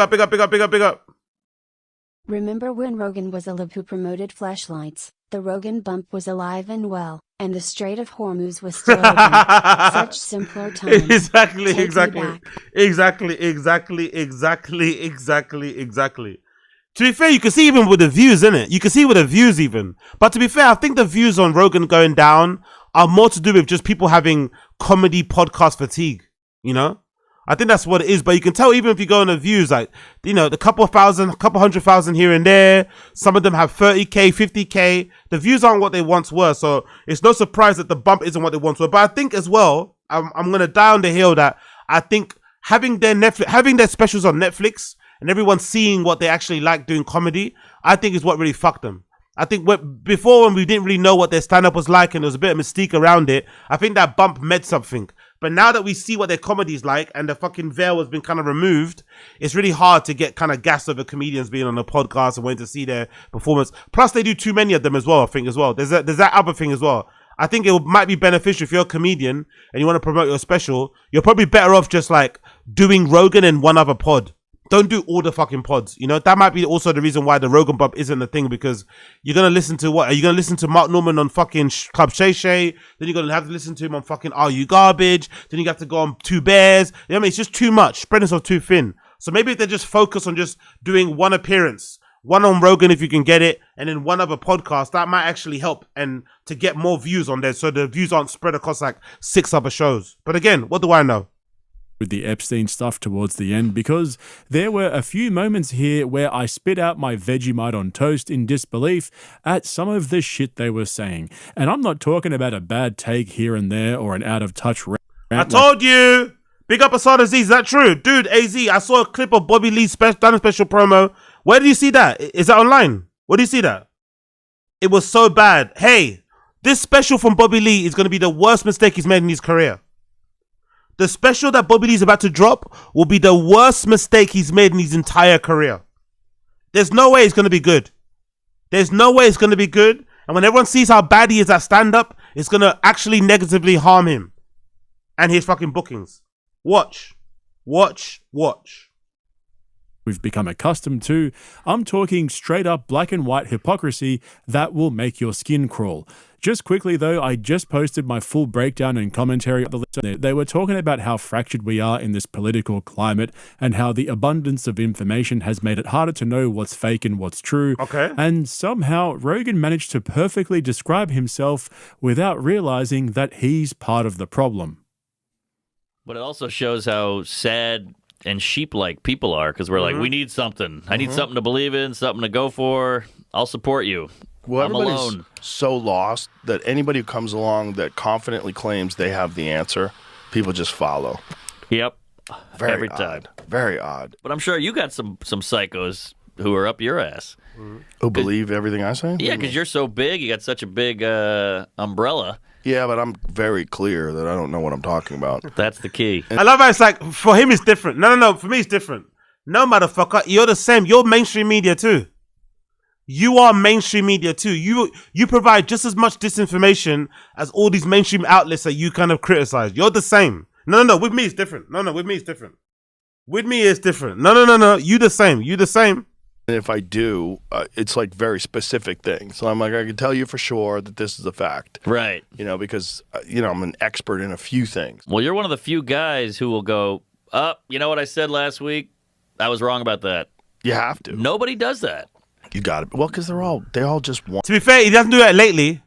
Remember when Rogan was a lib who promoted flashlights? The Rogan bump was alive and well, and the Strait of Hormuz was still open. Such simpler times. Exactly. To be fair, you can see even with the views, innit? You can see with the views even. But to be fair, I think the views on Rogan going down are more to do with just people having comedy podcast fatigue, I think that's what it is, but you can tell even if you go on the views, like, the couple hundred thousand here and there, some of them have 30K, 50K, the views aren't what they once were, so it's no surprise that the bump isn't what they once were. But I think as well, I'm going to die on the hill that I think having their specials on Netflix and everyone seeing what they actually like doing comedy, I think is what really fucked them. I think before when we didn't really know what their stand-up was like and there was a bit of mystique around it, I think that bump meant something. But now that we see what their comedy's like and the fucking veil has been kind of removed, it's really hard to get kind of gassed over comedians being on a podcast and waiting to see their performance. Plus, they do too many of them as well, I think, as well. There's that other thing as well. I think it might be beneficial if you're a comedian and you want to promote your special, you're probably better off just like doing Rogan and one other pod don't do all the fucking pods. You know, that might be also the reason why the Rogan bump isn't a thing, because you're going to listen to what? Are you going to listen to Mark Norman on fucking Club Shay Shay? Then you're going to have to listen to him on fucking Are You Garbage? Then you have to go on Two Bears. You know what I mean? It's just too much. Spreading yourself too thin. So maybe if they just focus on just doing one appearance, one on Rogan if you can get it, and then one other podcast, that might actually help and to get more views on there, so the views aren't spread across like 6 other shows. But again, what do I know? With the Epstein stuff towards the end, because there were a few moments here where I spit out my Vegemite on toast in disbelief at some of the shit they were saying. And I'm not talking about a bad take here and there or an out-of-touch rant. I told you! Big up Asad Aziz, is that true? Dude, AZ, I saw a clip of Bobby Lee's done a special promo. Where do you see that? Is that online? Where do you see that? It was so bad. Hey, this special from Bobby Lee is going to be the worst mistake he's made in his career. The special that Bobby Lee's about to drop will be the worst mistake he's made in his entire career. There's no way it's going to be good. There's no way it's going to be good. And when everyone sees how bad he is at stand-up, it's going to actually negatively harm him and his fucking bookings. Watch. Watch. Watch. We've become accustomed to. I'm talking straight up black and white hypocrisy that will make your skin crawl. Just quickly though, I just posted my full breakdown and commentary. They were talking about how fractured we are in this political climate and how the abundance of information has made it harder to know what's fake and what's true. Okay. And somehow Rogan managed to perfectly describe himself without realizing that he's part of the problem. But it also shows how sad and sheep-like people are, because we're like, we need something. I need something to believe in, something to go for. I'll support you. Well, I'm everybody's alone. so lost that anybody who comes along that confidently claims they have the answer, people just follow. Yep. Very Every odd. time. Very odd. But I'm sure you got some psychos who are up your ass. Who believe everything I say? Yeah, because you're so big. You got such a big umbrella. Yeah, but I'm very clear that I don't know what I'm talking about. That's the key. I love how it's like, for him it's different. No. For me it's different. No, motherfucker. You're the same. You're mainstream media too. You are mainstream media too. You provide just as much disinformation as all these mainstream outlets that you kind of criticize. You're the same. No. With me it's different. No. With me it's different. With me it's different. No. You the same. You the same. And if I do, it's like very specific things. So I'm like, I can tell you for sure that this is a fact. Right. You know, because, I'm an expert in a few things. Well, you're one of the few guys who will go, you know what I said last week? I was wrong about that. You have to. Nobody does that. You got it. Well, because they all just want. To be fair, he doesn't do that lately.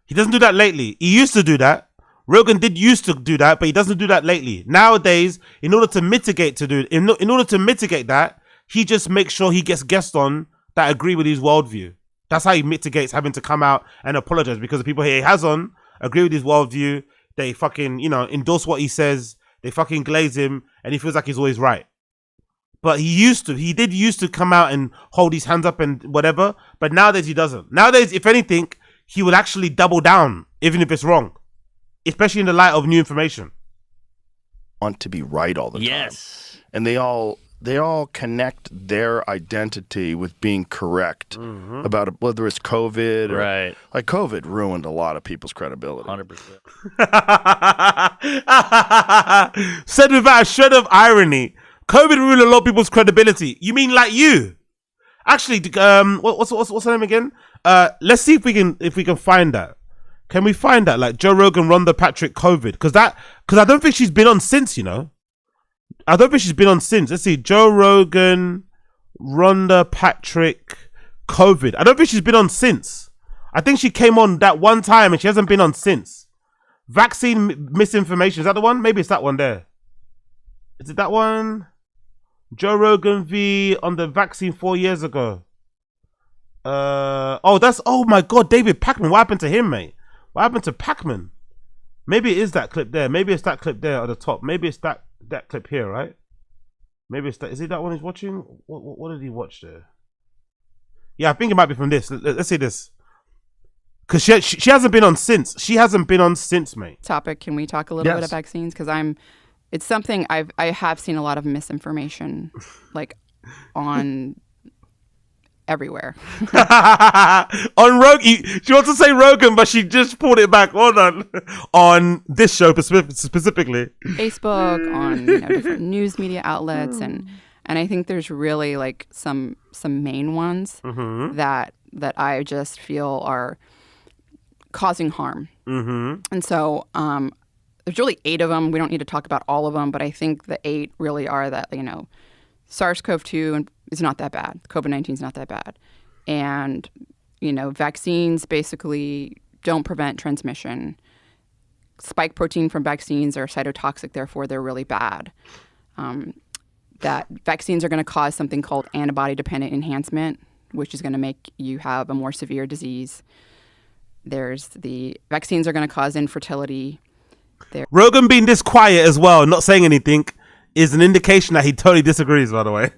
He used to do that. Rogan did used to do that, but he doesn't do that lately. Nowadays, in order to mitigate that, he just makes sure he gets guests on that agree with his worldview. That's how he mitigates having to come out and apologize, because the people he has on agree with his worldview. They fucking, endorse what he says. They fucking glaze him, and he feels like he's always right. But he did used to come out and hold his hands up and whatever. But nowadays he doesn't. Nowadays, if anything, he will actually double down, even if it's wrong, especially in the light of new information. Want to be right all the time. Yes. And they all connect their identity with being correct about whether it's COVID or right. Like COVID ruined a lot of people's credibility. 100%. Said without a shred of irony, COVID ruined a lot of people's credibility. You mean like you? Actually, what's her name again? Let's see if we can find that. Can we find that, like Joe Rogan, Rhonda, Patrick, COVID? Because I don't think she's been on since. I don't think she's been on since. Let's see. Joe Rogan, Rhonda, Patrick, COVID. I don't think she's been on since. I think she came on that one time and she hasn't been on since. Vaccine misinformation. Is that the one? Maybe it's that one there. Is it that one? Joe Rogan v on the vaccine 4 years ago. Oh my God, David Pacman. What happened to him, mate? What happened to Pacman? Maybe it is that clip there. Maybe it's that clip there at the top. Maybe it's that clip here, right? Maybe it's that. Is it that one he's watching? What did he watch there? Yeah, I think it might be from this. Let's see this. Because she hasn't been on since. She hasn't been on since, mate. Topic. Can we talk a little bit of vaccines? Because it's something I have seen a lot of misinformation, like on everywhere. On Rogan, she wants to say Rogan, but she just pulled it back. Hold on this show specifically. Facebook, on different news media outlets, and And I think there's really like some main ones that I just feel are causing harm. And so there's really 8 of them. We don't need to talk about all of them, but I think the 8 really are that, SARS-CoV-2 is not that bad. COVID-19 is not that bad. And, vaccines basically don't prevent transmission. Spike protein from vaccines are cytotoxic, therefore they're really bad. That vaccines are going to cause something called antibody-dependent enhancement, which is going to make you have a more severe disease. There's the vaccines are going to cause infertility. Rogan being this quiet as well, not saying anything, is an indication that he totally disagrees, by the way.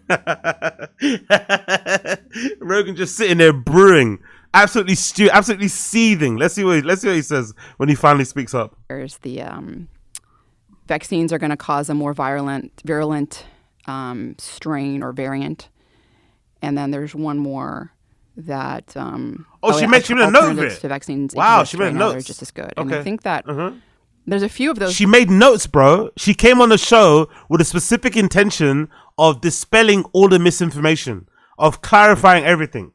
Rogan just sitting there brewing, absolutely seething. Let's see what he says when he finally speaks up. There's the vaccines are going to cause a more virulent strain or variant. And then there's one more that she mentioned a note of it. To vaccines She made notes. They're just as good. Okay. And I think that there's a few of those. She made notes, bro. She came on the show with a specific intention of dispelling all the misinformation, of clarifying everything.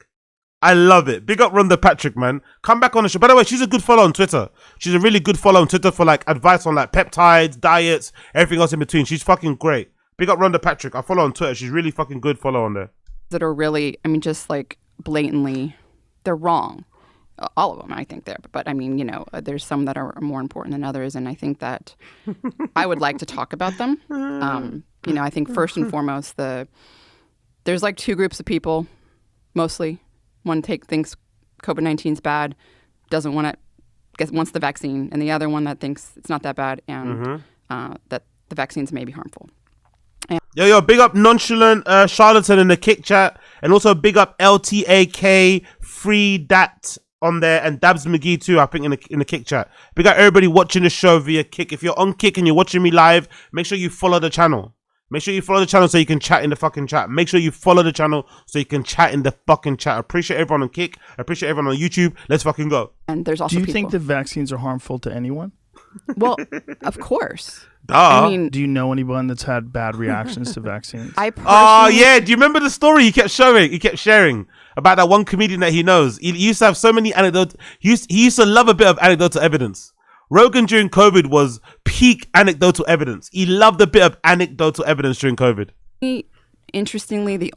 I love it. Big up Rhonda Patrick, man. Come back on the show. By the way, she's a good follow on Twitter. She's a really good follow on Twitter for like advice on like peptides, diets, everything else in between. She's fucking great. Big up Rhonda Patrick. I follow on Twitter. She's really fucking good follow on there. That are really, just like blatantly, they're wrong. All of them, I think, but there's some that are more important than others, and I think that I would like to talk about them. I think first and foremost, there's like 2 groups of people, mostly. One thinks COVID-19 is bad, doesn't want it, wants the vaccine, and the other one that thinks it's not that bad and that the vaccines may be harmful. Yo, big up Nonchalant Charlatan in the Kick chat, and also big up LTAK Free Dat on there, and Dabs McGee too, I think, in the Kick chat. Big up everybody watching the show via Kick. If you're on Kick and you're watching me live, make sure you follow the channel. Make sure you follow the channel so you can chat in the fucking chat. Make sure you follow the channel so you can chat in the fucking chat. I appreciate everyone on Kick. I appreciate everyone on YouTube. Let's fucking go. And there's also Do you think the vaccines are harmful to anyone? Well, of course. Duh. Do you know anyone that's had bad reactions to vaccines? Oh yeah, do you remember the story he kept sharing about that one comedian that he knows? He used to have so many anecdotes. He used to love a bit of anecdotal evidence. Rogan during COVID was peak anecdotal evidence. He loved a bit of anecdotal evidence during COVID. Interestingly,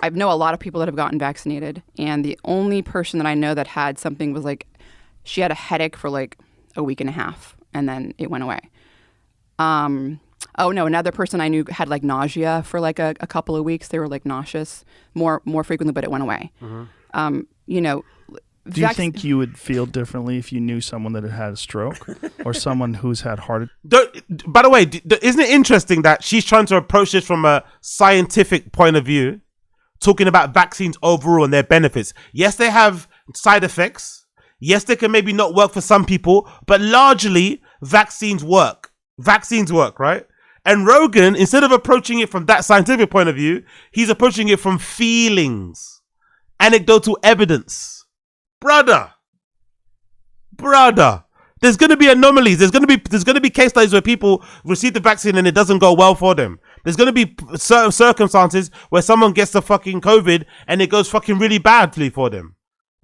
I know a lot of people that have gotten vaccinated, and the only person that I know that had something was like, she had a headache for like a week and a half, and then it went away. Another person I knew had like nausea for like a couple of weeks. They were like nauseous more frequently, but it went away. Do you think you would feel differently if you knew someone that had had a stroke or someone who's had heart attack? By the way, isn't it interesting that she's trying to approach this from a scientific point of view, talking about vaccines overall and their benefits? Yes, they have side effects. Yes, they can maybe not work for some people, but largely vaccines work. Vaccines work, right? And Rogan, instead of approaching it from that scientific point of view, he's approaching it from feelings, anecdotal evidence. Brother, there's going to be anomalies. There's going to be case studies where people receive the vaccine and it doesn't go well for them. There's going to be certain circumstances where someone gets the fucking COVID and it goes fucking really badly for them.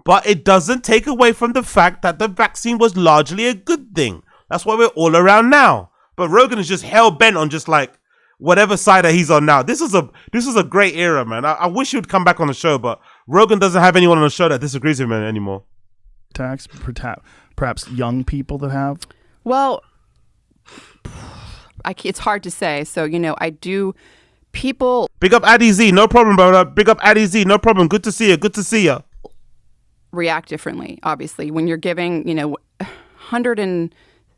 But it doesn't take away from the fact that the vaccine was largely a good thing. That's why we're all around now. But Rogan is just hell bent on just like whatever side that he's on now. This is a great era, man. I wish he would come back on the show, but Rogan doesn't have anyone on the show that disagrees with him anymore. Perhaps young people that have? Well, it's hard to say. So, I do. People. Big up Addy Z, no problem, brother. Big up Addy Z, no problem. Good to see you. Good to see you. React differently, obviously. When you're giving,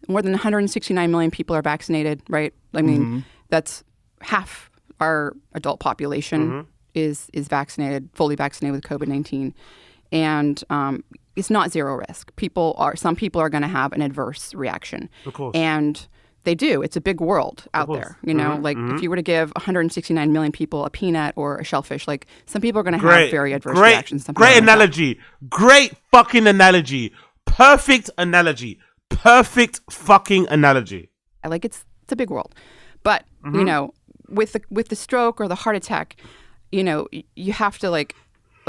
more than 169 million people are vaccinated, right? I mean, that's half our adult population is vaccinated, fully vaccinated with COVID-19. And it's not zero risk. Some people are going to have an adverse reaction. Of course. And they do. It's a big world out there. If you were to give 169 million people a peanut or a shellfish, like some people are going to have very adverse reactions. Great analogy. Great fucking analogy. Perfect analogy. Perfect fucking analogy. It's a big world. But, with the stroke or the heart attack, you have to like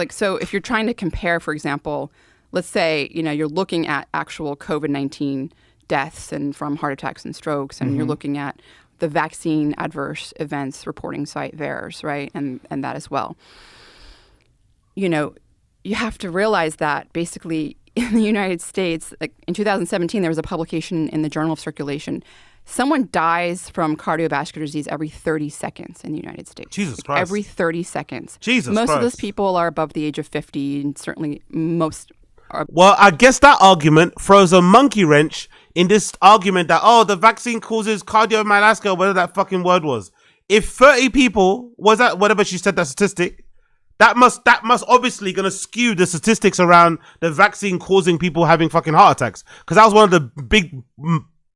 so if you're trying to compare, for example, let's say you're looking at actual COVID-19 deaths and from heart attacks and strokes, and you're looking at the vaccine adverse events reporting site VAERS, right, and that as well. You have to realize that basically in the United States, like in 2017, there was a publication in the Journal of Circulation. Someone dies from cardiovascular disease every 30 seconds in the United States. Jesus Christ. Every 30 seconds. Jesus Most Christ. of those people are above the age of 50, and certainly most are. Well, I guess that argument throws a monkey wrench in this argument that, the vaccine causes cardiomyopathy, whatever that fucking word was. If 30 people, was that whatever she said, that statistic, that must obviously going to skew the statistics around the vaccine causing people having fucking heart attacks. Because that was one of the big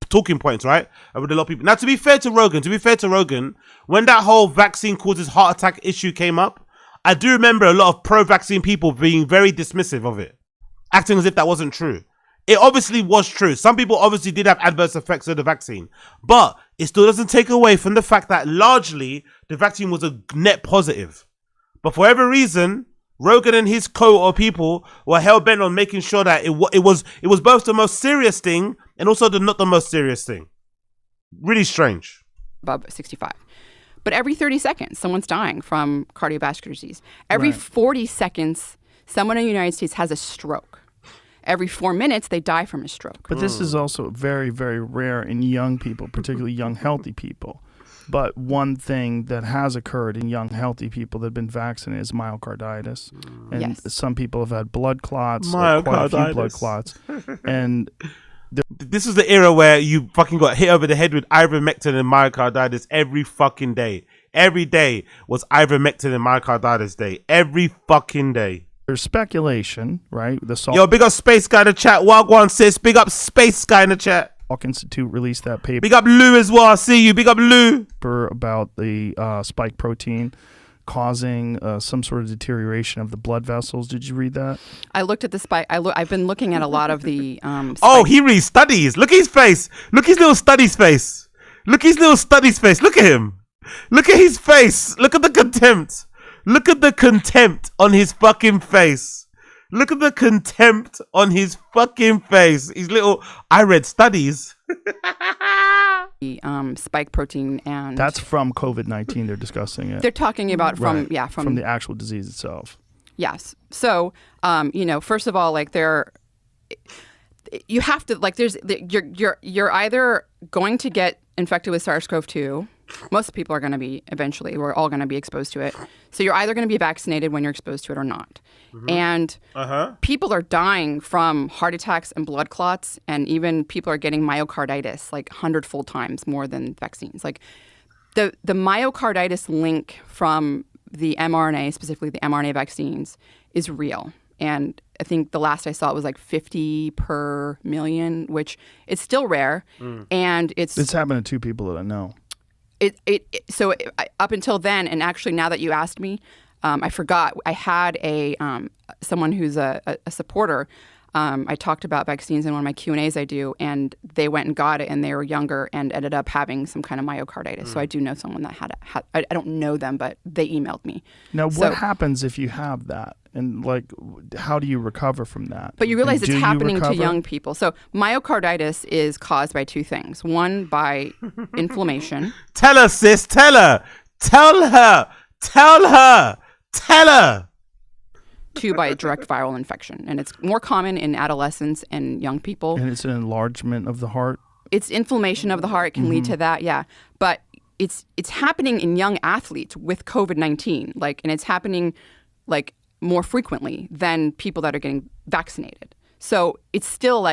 talking points, right? With a lot of people. Now, to be fair to Rogan, when that whole vaccine causes heart attack issue came up, I do remember a lot of pro-vaccine people being very dismissive of it, acting as if that wasn't true. It obviously was true. Some people obviously did have adverse effects of the vaccine, but it still doesn't take away from the fact that largely the vaccine was a net positive. But for whatever reason, Rogan and his cohort of people were hell-bent on making sure that it was both the most serious thing and also not the most serious thing. Really strange. Above 65. But every 30 seconds, someone's dying from cardiovascular disease. Every 40 seconds, someone in the United States has a stroke. Every 4 minutes, they die from a stroke. But this is also very, very rare in young people, particularly young, healthy people. But one thing that has occurred in young, healthy people that have been vaccinated is myocarditis. And some people have had blood clots, quite a few blood clots. And this is the era where you fucking got hit over the head with ivermectin and myocarditis every fucking day. Every day was ivermectin and myocarditis day. Every fucking day. There's speculation, right? Yo, big up Space Guy in the chat. Wagwan sis. Big up Space Guy in the chat. Salk Institute released that paper. Big up Lou as well. I see you. Big up Lou. About the spike protein causing some sort of deterioration of the blood vessels. Did you read that? I looked at the spike. I've been looking at a lot of the. He reads studies. Look at his face. Look at his little studies face. Look at his little studies face. Look at him. Look at his face. Look at the contempt. Look at the contempt on his fucking face. Look at the contempt on his fucking face. His little, I read studies. The spike protein, and that's from COVID-19. They're discussing it. They're talking about from the actual disease itself. Yes. So, first of all, you have to you're either going to get infected with SARS-CoV-2. Most people are going to be eventually. We're all going to be exposed to it. So you're either going to be vaccinated when you're exposed to it or not. And people are dying from heart attacks and blood clots, and even people are getting myocarditis 100-fold times more than vaccines. The myocarditis link from the mRNA, specifically the mRNA vaccines, is real. And I think the last I saw it was 50 per million, which is still rare. And it's happened to 2 people that I know. So up until then, and actually now that you asked me, I forgot. I had someone who's a supporter. I talked about vaccines in one of my Q&As I do, and they went and got it, and they were younger and ended up having some kind of myocarditis. So I do know someone that had I don't know them, but they emailed me. Now, what happens if you have that? And how do you recover from that? But you realize it's happening to young people. So myocarditis is caused by 2 things. One, by inflammation. Tell her, sis. Tell her. Tell her. Tell her. Tell her. 2, by direct viral infection. And it's more common in adolescents and young people. And it's an enlargement of the heart? It's inflammation of the heart. It can lead to that, yeah. But it's happening in young athletes with COVID-19. And it's happening more frequently than people that are getting vaccinated. So it's still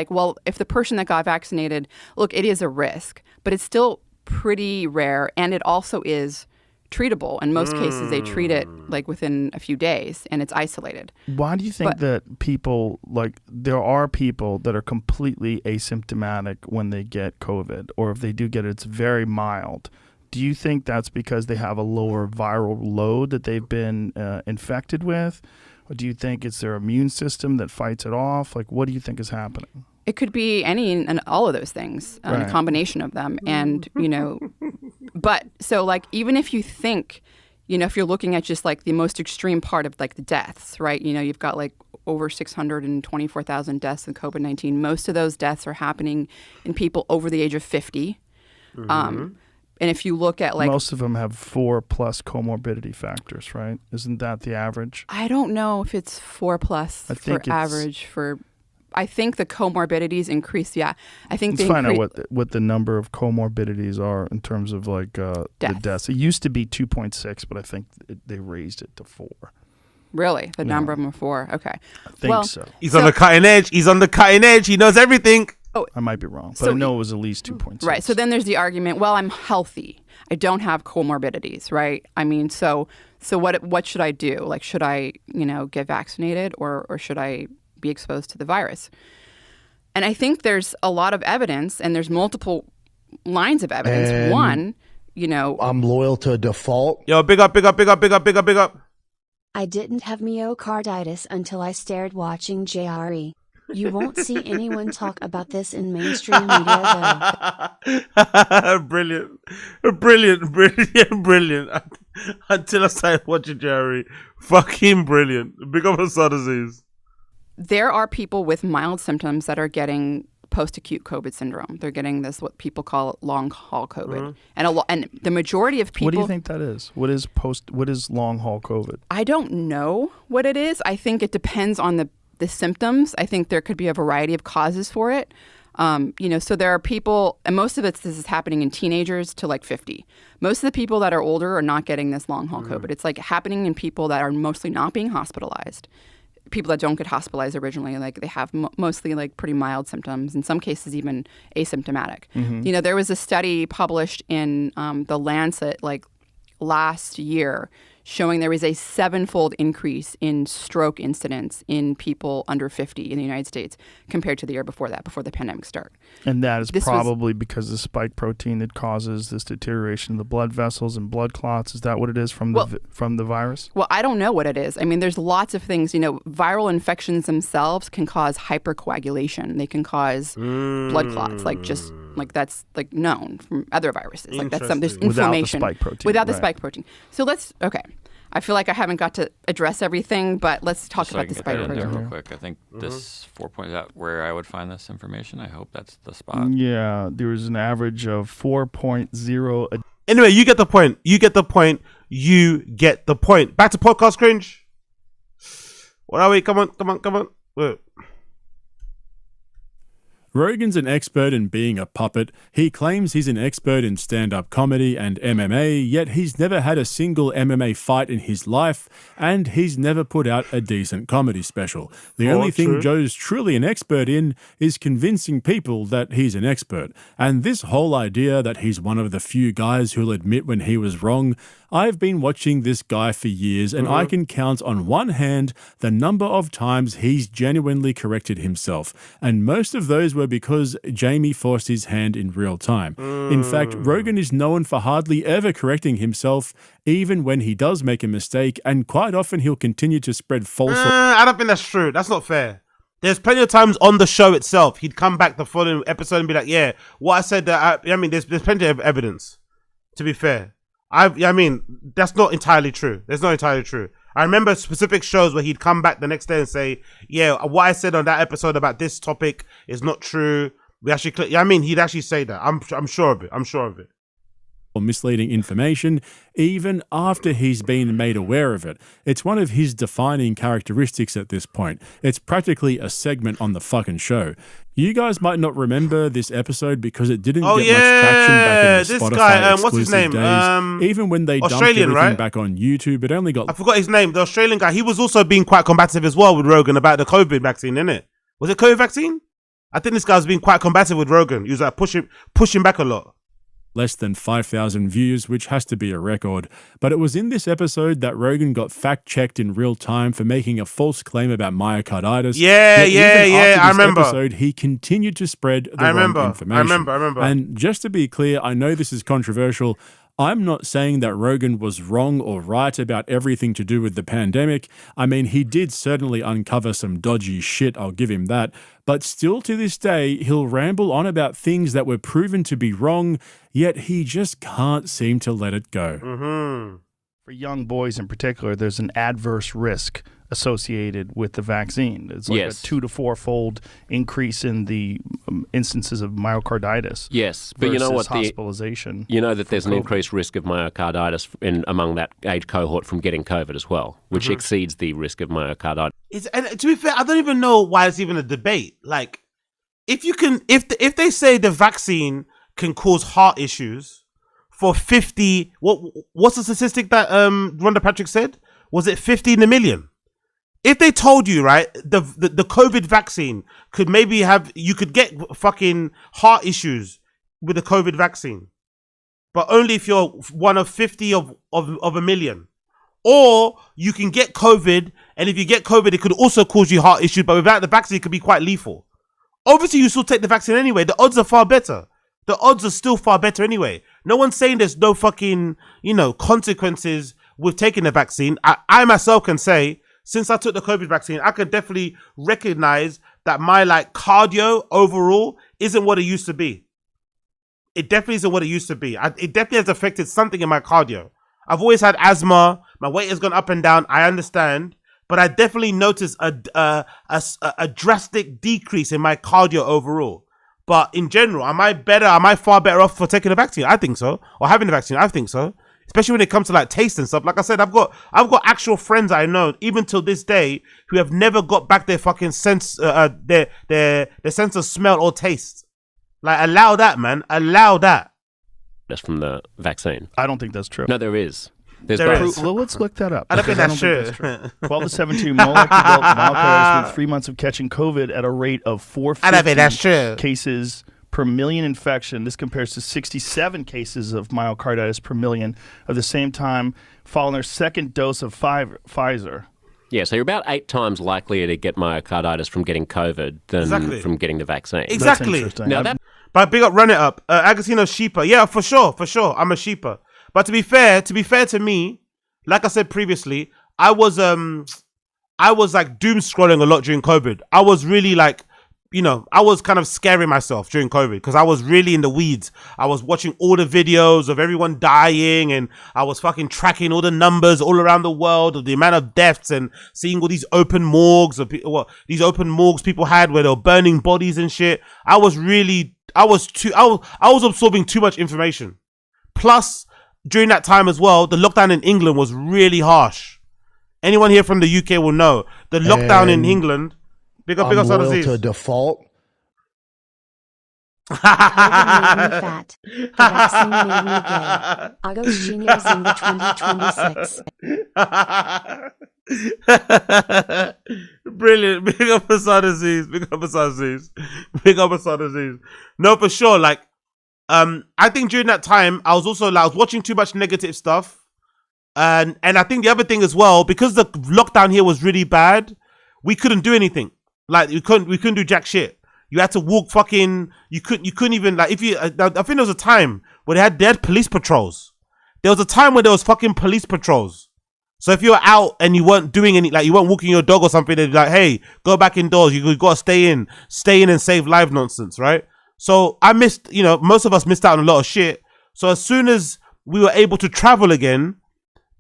if the person that got vaccinated, look, it is a risk, but it's still pretty rare, and it also is treatable. In most cases, they treat it within a few days, and it's isolated. Why do you think that people, there are people that are completely asymptomatic when they get COVID, or if they do get it, it's very mild? Do you think that's because they have a lower viral load that they've been infected with? Or do you think it's their immune system that fights it off? What do you think is happening? It could be any and all of those things, a combination of them. And, but so like, even if you think, if you're looking at just like the most extreme part of like the deaths, right? You've got like over 624,000 deaths in COVID-19. Most of those deaths are happening in people over the age of 50. And if you look at like... Most of them have 4+ comorbidity factors, right? Isn't that the average? I don't know if it's 4+ for average for... I think the comorbidities increase. Yeah, I think let's find out what the number of comorbidities are in terms of like the deaths. It used to be 2.6, but I think they raised it to 4. Really, the number of them are 4. Okay, I think so. He's on the cutting edge. He's on the cutting edge. He knows everything. Oh, I might be wrong, but I know it was at least 2.6. Right. So then there's the argument. Well, I'm healthy. I don't have comorbidities. Right. I mean, so what should I do? Like, should I get vaccinated or should I be exposed to the virus? And I think there's a lot of evidence, and there's multiple lines of evidence. And one, I'm loyal to default. Yo, big up. I didn't have myocarditis until I started watching JRE. You won't see anyone talk about this in mainstream media, though. Brilliant. Until I started watching JRE. Fucking brilliant. Big up Assad disease. There are people with mild symptoms that are getting post-acute COVID syndrome. They're getting this, what people call long haul COVID. And the majority of people... What do you think that is? What is long haul COVID? I don't know what it is. I think it depends on the symptoms. I think there could be a variety of causes for it. So there are people, and most of this is happening in teenagers to like 50. Most of the people that are older are not getting this long haul COVID. It's like happening in people that are mostly not being hospitalized. People that don't get hospitalized originally, like they have mostly like pretty mild symptoms, in some cases even asymptomatic. There was a study published in the Lancet like last year showing there was a 7-fold increase in stroke incidence in people under 50 in the United States compared to the year before that, before the pandemic started. And that is probably because the spike protein that causes this deterioration of the blood vessels and blood clots. Is that what it is from the virus? Well, I don't know what it is. I mean, there's lots of things. Viral infections themselves can cause hypercoagulation. They can cause blood clots, that's like known from other viruses. Like that's there's inflammation without the spike protein. So I feel like I haven't got to address everything, but let's talk about the spike protein real quick. I think this 4 points out where I would find this information. I hope that's the spot. Yeah, there was an average of 4.0. Anyway, you get the point. Back to podcast cringe. What are we? Come on. Wait. Rogan's an expert in being a puppet. He claims he's an expert in stand-up comedy and MMA, yet he's never had a single MMA fight in his life, and he's never put out a decent comedy special. The only thing Joe's truly an expert in is convincing people that he's an expert. And this whole idea that he's one of the few guys who'll admit when he was wrong, I've been watching this guy for years, and I can count on one hand the number of times he's genuinely corrected himself, and most of those were because Jamie forced his hand in real time. In fact, Rogan is known for hardly ever correcting himself, even when he does make a mistake, and quite often he'll continue to spread false... I don't think that's true. That's not fair. There's plenty of times on the show itself, he'd come back the following episode and be like, yeah, what I said, there's plenty of evidence, to be fair. That's not entirely true. That's not entirely true. I remember specific shows where he'd come back the next day and say, yeah, what I said on that episode about this topic is not true. He'd actually say that. I'm sure of it. Or misleading information, even after he's been made aware of it. It's one of his defining characteristics at this point. It's practically a segment on the fucking show. You guys might not remember this episode because it didn't get much traction back in the Spotify exclusive what's his name? days. Even when they dumped everything back on YouTube, it only got... I forgot his name. The Australian guy. He was also being quite combative as well with Rogan about the COVID vaccine, innit? Was it COVID vaccine? I think this guy's been quite combative with Rogan. He was like pushing back a lot. Less than 5,000 views, which has to be a record. But it was in this episode that Rogan got fact-checked in real time for making a false claim about myocarditis. I remember. Episode, he continued to spread the wrong information. I remember. And just to be clear, I know this is controversial. I'm not saying that Rogan was wrong or right about everything to do with the pandemic. I mean, he did certainly uncover some dodgy shit, I'll give him that. But still to this day, he'll ramble on about things that were proven to be wrong, yet he just can't seem to let it go. For young boys in particular, there's an adverse risk associated with the vaccine. It's like a 2 to 4-fold increase in the instances of myocarditis. Yes, but you know what? Hospitalization. You know that there's an increased risk of myocarditis among that age cohort from getting COVID as well, which exceeds the risk of myocarditis. And to be fair, I don't even know why it's even a debate. Like, if they say the vaccine can cause heart issues for 50, what's the statistic that Rhonda Patrick said? Was it 50 in a million? If they told you, right, the COVID vaccine could maybe you could get fucking heart issues with the COVID vaccine, but only if you're one of 50 of a million. Or you can get COVID, and if you get COVID, it could also cause you heart issues, but without the vaccine, it could be quite lethal. Obviously, you still take the vaccine anyway. The odds are far better. The odds are still far better anyway. No one's saying there's no fucking, consequences with taking the vaccine. I myself can say, since I took the COVID vaccine, I can definitely recognize that my cardio overall isn't what it used to be. It definitely isn't what it used to be. It definitely has affected something in my cardio. I've always had asthma. My weight has gone up and down. I understand. But I definitely noticed a drastic decrease in my cardio overall. But in general, am I far better off for taking the vaccine? I think so. Or having the vaccine? I think so. Especially when it comes to taste and stuff. Like I said, I've got actual friends I know, even till this day, who have never got back their fucking sense, their sense of smell or taste. Allow that, man. Allow that. That's from the vaccine. I don't think that's true. No, there is. There is. Well, let's look that up. I don't think that's true. 12 to 17 molecular myocarditis with 3 months of catching COVID at a rate of 450 I don't think that's true. cases per million infection. This compares to 67 cases of myocarditis per million of the same time following their second dose of Pfizer. Yeah, so you're about 8 times likelier to get myocarditis from getting COVID than from getting the vaccine. Exactly. Now but big up, run it up. Agostino Sheepa. Yeah, for sure. I'm a Sheepa. But to be fair to me, like I said previously, I was doom scrolling a lot during COVID. I was really I was kind of scaring myself during COVID because I was really in the weeds. I was watching all the videos of everyone dying, and I was fucking tracking all the numbers all around the world of the amount of deaths and seeing all these open morgues people had where they were burning bodies and shit. I was absorbing too much information. Plus, during that time as well, the lockdown in England was really harsh. Anyone here from the UK will know the lockdown in England. Big up, loyal to default. COVID made me fat. The vaccine made me gay. Agos Genius in the 2026. Brilliant. Big up Assad Aziz. No, for sure. I think during that time, I was watching too much negative stuff. And I think the other thing as well, because the lockdown here was really bad, we couldn't do anything. We couldn't do jack shit. You had to walk you couldn't even I think there was a time where they had police patrols. There was a time where there was fucking police patrols. So if you were out and you weren't doing any, you weren't walking your dog or something, they'd be like, hey, go back indoors. You got to stay in and save life nonsense, right? So I missed, most of us missed out on a lot of shit. So as soon as we were able to travel again,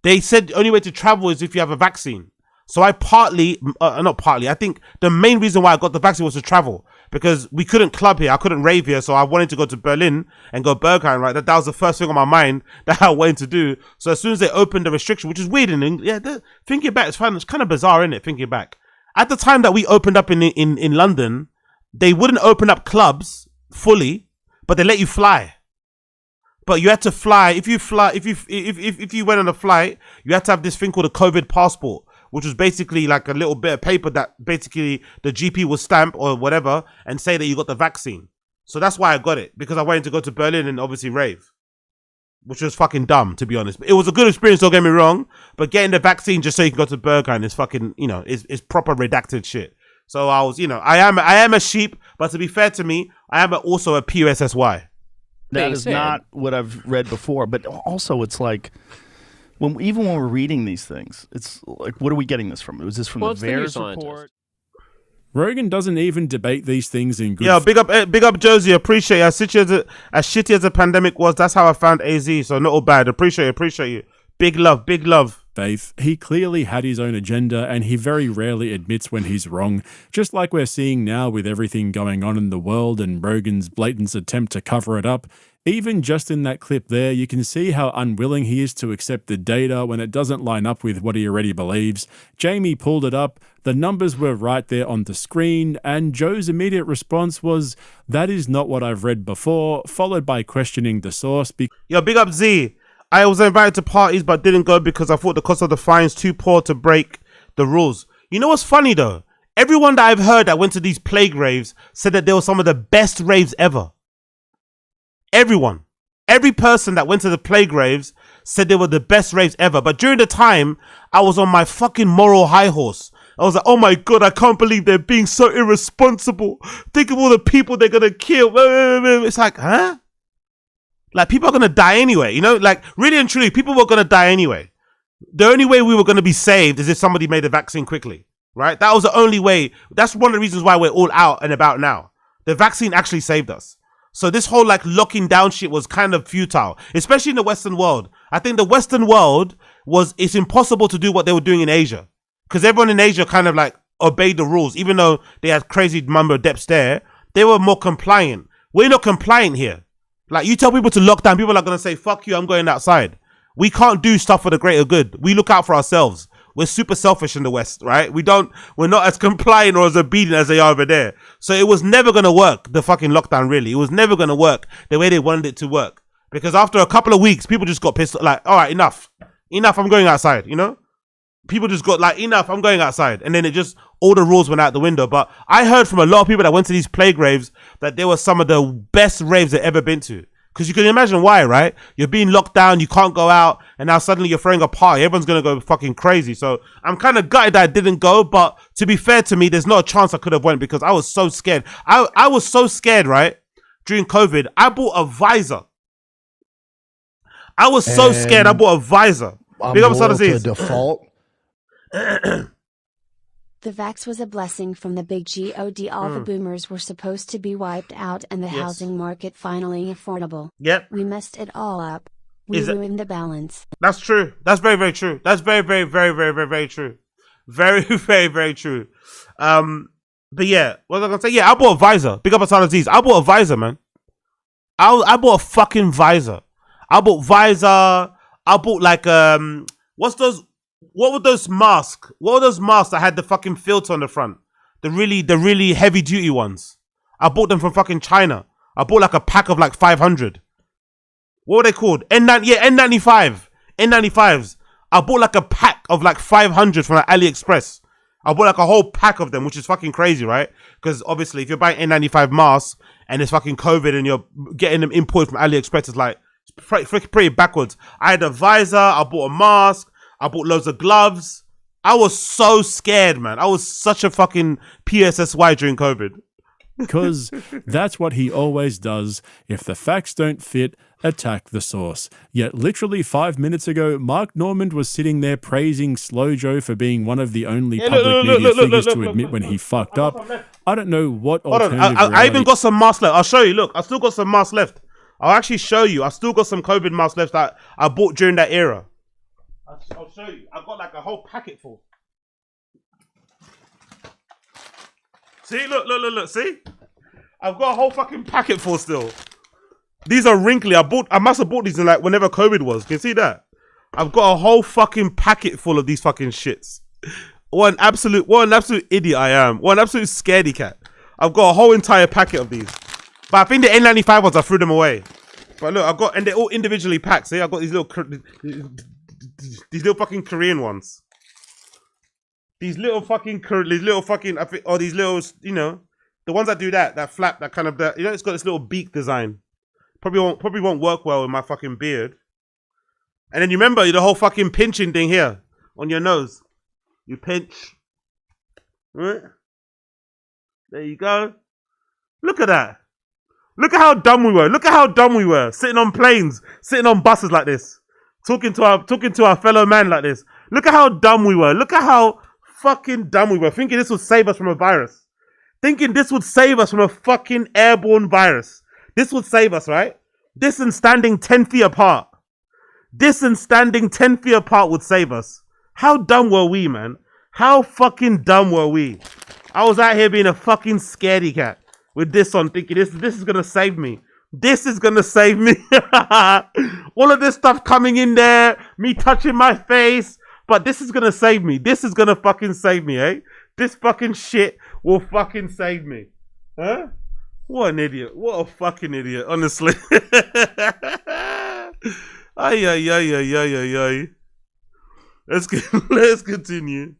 they said the only way to travel is if you have a vaccine. So I I think the main reason why I got the vaccine was to travel, because we couldn't club here. I couldn't rave here. So I wanted to go to Berlin and go Berghain, right? That was the first thing on my mind that I wanted to do. So as soon as they opened the restriction, which is weird in England, thinking back, it's kind of bizarre, isn't it? Thinking back. At the time that we opened up in London, they wouldn't open up clubs fully, but they let you fly. But you had to fly. If you went on a flight, you had to have this thing called a COVID passport, which was basically like a little bit of paper that basically the GP will stamp or whatever and say that you got the vaccine. So that's why I got it, because I wanted to go to Berlin and obviously rave, which was fucking dumb, to be honest. But it was a good experience, don't get me wrong, but getting the vaccine just so you can go to Berghain is fucking, is proper redacted shit. So I was, I am a sheep, but to be fair to me, I am also a PUSSY. That being is said. not what I've read before. But also, it's like, even when we're reading these things, it's like, what are we getting this from? Was this from the VAERS report? Rogan doesn't even debate these things in good. Yeah, big up Josie. Appreciate it. As shitty as the pandemic was, that's how I found AZ. So not all bad. Appreciate you. Big love. Faith. He clearly had his own agenda, and he very rarely admits when he's wrong, just like we're seeing now with everything going on in the world and Rogan's blatant attempt to cover it up. Even just in that clip there, you can see how unwilling he is to accept the data when it doesn't line up with what he already believes. Jamie pulled it up, the numbers were right there on the screen, and Joe's immediate response was, "That is not what I've read before," followed by questioning the source. Yo, big up Z. I was invited to parties but didn't go because I thought the cost of the fines too poor to break the rules. You know what's funny though? Everyone that I've heard that went to these plague raves said that they were some of the best raves ever. Everyone. Every person that went to the plague raves said they were the best raves ever. But during the time, I was on my fucking moral high horse. I was like, oh my God, I can't believe they're being so irresponsible. Think of all the people they're going to kill. It's like, huh? Like, people are going to die anyway, you know? Like, really and truly, people were going to die anyway. The only way we were going to be saved is if somebody made a vaccine quickly, right? That was the only way. That's one of the reasons why we're all out and about now. The vaccine actually saved us. So this whole, like, locking down shit was kind of futile, especially in the Western world. I think the Western world it's impossible to do what they were doing in Asia. Because everyone in Asia kind of, like, obeyed the rules. Even though they had crazy mumbo depths there, they were more compliant. We're not compliant here. Like, you tell people to lock down, people are going to say, fuck you, I'm going outside. We can't do stuff for the greater good. We look out for ourselves. We're super selfish in the West, right? We're not as compliant or as obedient as they are over there. So it was never going to work, the fucking lockdown, really. It was never going to work the way they wanted it to work. Because after a couple of weeks, people just got pissed, like, all right, enough, I'm going outside, you know? People just got like, enough, I'm going outside. And then all the rules went out the window. But I heard from a lot of people that went to these plague raves that they were some of the best raves they've ever been to. Because you can imagine why, right? You're being locked down, you can't go out, and now suddenly you're throwing a party. Everyone's going to go fucking crazy. So I'm kind of gutted that I didn't go. But to be fair to me, there's not a chance I could have went because I was so scared. I was so scared, right? During COVID, I bought a visor. I was so scared, I bought a visor. I'm Big up loyal to Sadaziz. default. The vax was a blessing from the big God. All the boomers were supposed to be wiped out and the housing market finally affordable. Yep. We messed it all up. We ruined the balance. That's true. That's very, very true. That's very, very, very, very, very, very true. Very, very, very true. But yeah, what was I gonna say? Yeah, I bought a visor. Big up Asana Aziz. I bought a visor, man. I bought a fucking visor. I bought visor. I bought like what were those masks? What were those masks that had the fucking filter on the front? The really heavy duty ones. I bought them from fucking China. I bought like a pack of like 500. What were they called? N95. N95s. I bought like a pack of like 500 from like AliExpress. I bought like a whole pack of them, which is fucking crazy, right? Because obviously if you're buying N95 masks and it's fucking COVID and you're getting them imported from AliExpress, it's like pretty backwards. I had a visor. I bought a mask. I bought loads of gloves. I was so scared, man. I was such a fucking PSSY during COVID. Because that's what he always does. If the facts don't fit, attack the source. Yet literally 5 minutes ago, Mark Normand was sitting there praising Slow Joe for being one of the only public media figures to admit when he fucked up. I don't know what alternative I even got some masks left. I'll show you. Look, I still got some masks left. I'll actually show you. I still got some COVID masks left that I bought during that era. I'll show you. I've got like a whole packet full. See, look. See, I've got a whole fucking packet full still. These are wrinkly. I must have bought these in like whenever COVID was. Can you see that? I've got a whole fucking packet full of these fucking shits. What an absolute idiot I am. What an absolute scaredy cat. I've got a whole entire packet of these. But I think the N95 ones, I threw them away. But look, and they're all individually packed. See, I've got these little fucking Korean ones. These little fucking, or these little, you know, the ones that do that flap, that kind of, you know, it's got this little beak design. Probably won't work well with my fucking beard. And then you remember the whole fucking pinching thing here on your nose. You pinch. Right? There you go. Look at that. Look at how dumb we were. Look at how dumb we were. Sitting on planes, sitting on buses like this, talking to our fellow man like this. Look at how dumb we were. Look at how fucking dumb we were. Thinking this would save us from a virus. Thinking this would save us from a fucking airborne virus. This would save us, right? This and standing 10 feet apart. This and standing 10 feet apart would save us. How dumb were we, man? How fucking dumb were we? I was out here being a fucking scaredy cat with this on, thinking this is gonna save me. This is gonna save me. All of this stuff coming in there, me touching my face, but this is gonna save me. This is gonna fucking save me, eh? This fucking shit will fucking save me. Huh? What an idiot. What a fucking idiot, honestly. Ay, ay, ay, ay, ay, ay, ay. Let's continue.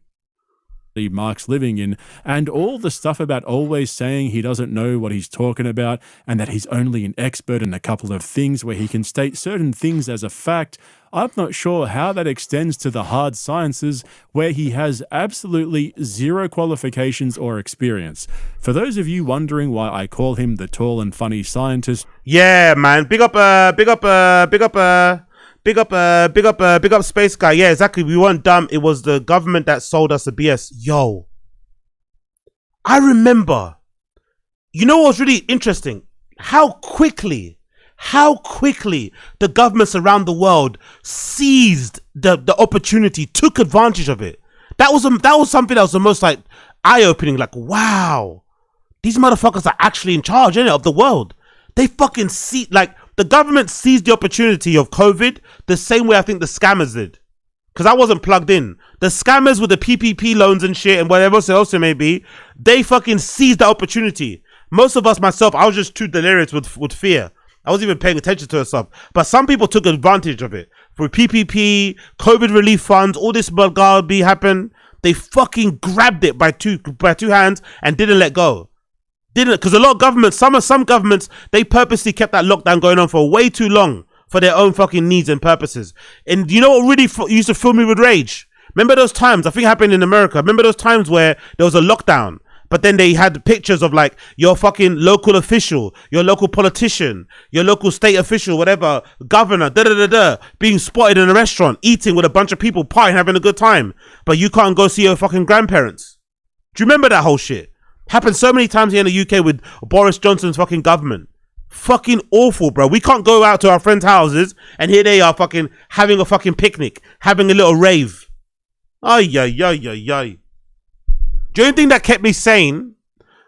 Mark's living in, and all the stuff about always saying he doesn't know what he's talking about and that he's only an expert in a couple of things where he can state certain things as a fact. I'm not sure how that extends to the hard sciences where he has absolutely zero qualifications or experience. For those of you wondering why I call him the tall and funny scientist. Yeah, man. Big up Space Guy. Yeah, exactly. We weren't dumb. It was the government that sold us the BS. Yo, I remember. You know what's really interesting? How quickly the governments around the world seized the opportunity, took advantage of it. That was something that was the most like eye-opening. Like, wow, these motherfuckers are actually in charge, innit, of the world. They fucking see, like, the government seized the opportunity of COVID the same way I think the scammers did. Because I wasn't plugged in. The scammers with the PPP loans and shit and whatever else it may be, they fucking seized the opportunity. Most of us, myself, I was just too delirious with fear. I wasn't even paying attention to stuff. But some people took advantage of it. For PPP, COVID relief funds, all this be happen. They fucking grabbed it by two hands and didn't let go. Because a lot of governments, some governments, they purposely kept that lockdown going on for way too long for their own fucking needs and purposes. And you know what really used to fill me with rage? Remember those times, I think it happened in America, remember those times where there was a lockdown, but then they had pictures of like your fucking local official, your local politician, your local state official, whatever, governor, being spotted in a restaurant, eating with a bunch of people, partying, having a good time, but you can't go see your fucking grandparents. Do you remember that whole shit? Happened so many times here in the UK with Boris Johnson's fucking government. Fucking awful, bro. We can't go out to our friends' houses and here they are fucking having a fucking picnic, having a little rave. Ay, ay, ay, ay, ay. The only thing that kept me sane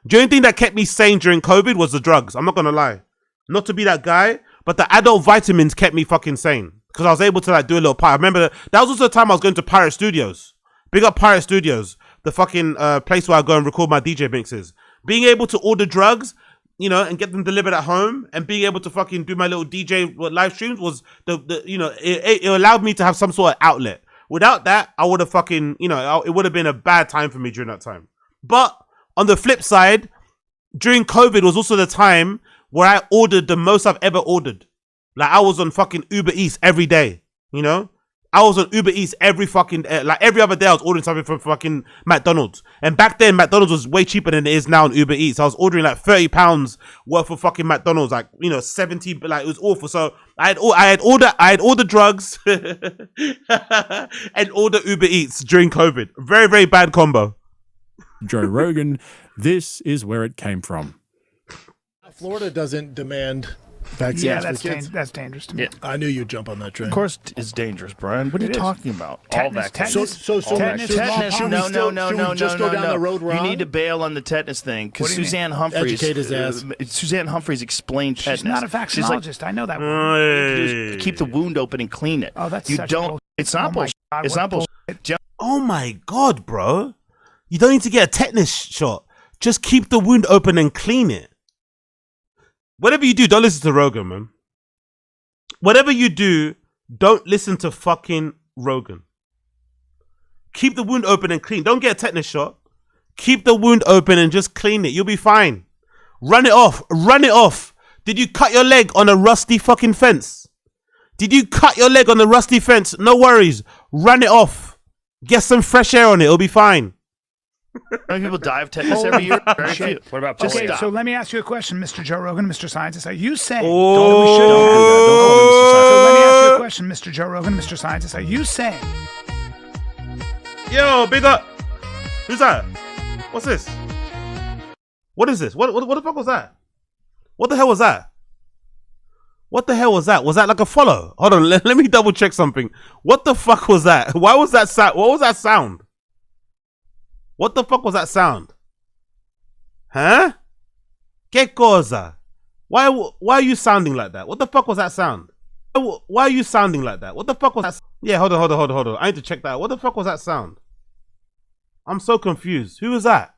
during COVID was the drugs. I'm not gonna lie. Not to be that guy, but the adult vitamins kept me fucking sane. Because I was able to like do a little party. I remember that was also the time I was going to Pirate Studios. Big up Pirate Studios. The fucking place where I go and record my DJ mixes. Being able to order drugs, you know, and get them delivered at home, and being able to fucking do my little DJ live streams was it allowed me to have some sort of outlet. Without that, I would have fucking, you know, it would have been a bad time for me during that time. But on the flip side, during COVID was also the time where I ordered the most I've ever ordered. Like I was on fucking Uber Eats every day, you know? I was on Uber Eats every fucking, like every other day I was ordering something from fucking McDonald's. And back then, McDonald's was way cheaper than it is now on Uber Eats. I was ordering like £30 worth of fucking McDonald's, like, you know, 70, like it was awful. So I had ordered drugs and ordered Uber Eats during COVID. Very, very bad combo. Joe Rogan, this is where it came from. Florida doesn't demand vaccines. Yeah, for kids. that's dangerous to me. Yeah. I knew you'd jump on that train. Of course, it's dangerous, Brian. What are you talking about? All vaccines. No. Just go down the road, Ron? You need to bail on the tetanus thing because Suzanne Humphreys. Educate his ass. Suzanne Humphreys explained tetanus. She's not a vaccinologist. I know that one. Keep the wound open and clean it. Oh, that's you such don't. bullshit. It's not bullshit. It's not bullshit. Oh my God, bro. You don't need to get a tetanus shot. Just keep the wound open and clean it. Whatever you do, don't listen to Rogan, man. Whatever you do, don't listen to fucking Rogan. Keep the wound open and clean. Don't get a tetanus shot. Keep the wound open and just clean it. You'll be fine. Run it off. Run it off. Did you cut your leg on a rusty fucking fence? Did you cut your leg on the rusty fence? No worries. Run it off. Get some fresh air on it. It'll be fine. How many people die of tetanus every year? Very few. What about Just Okay, stop. so let me ask you a question, Mr. Joe Rogan, Mr. Scientist. Are you saying Oh. that we should Don't do that. Don't call me Mr. Scientist. So let me ask you a question, Mr. Joe Rogan, Mr. Scientist. Are you saying Yo, big up. Who's that? What's this? What is this? What the fuck was that? What the hell was that? What the hell was that? Was that like a follow? Hold on, let me double check something. What the fuck was that? Why was that sound? What was that sound? What the fuck was that sound? Huh? Que cosa? Why are you sounding like that? What the fuck was that sound? Why are you sounding like that? What the fuck was that? Yeah, hold on. I need to check that out. What the fuck was that sound? I'm so confused. Who was that?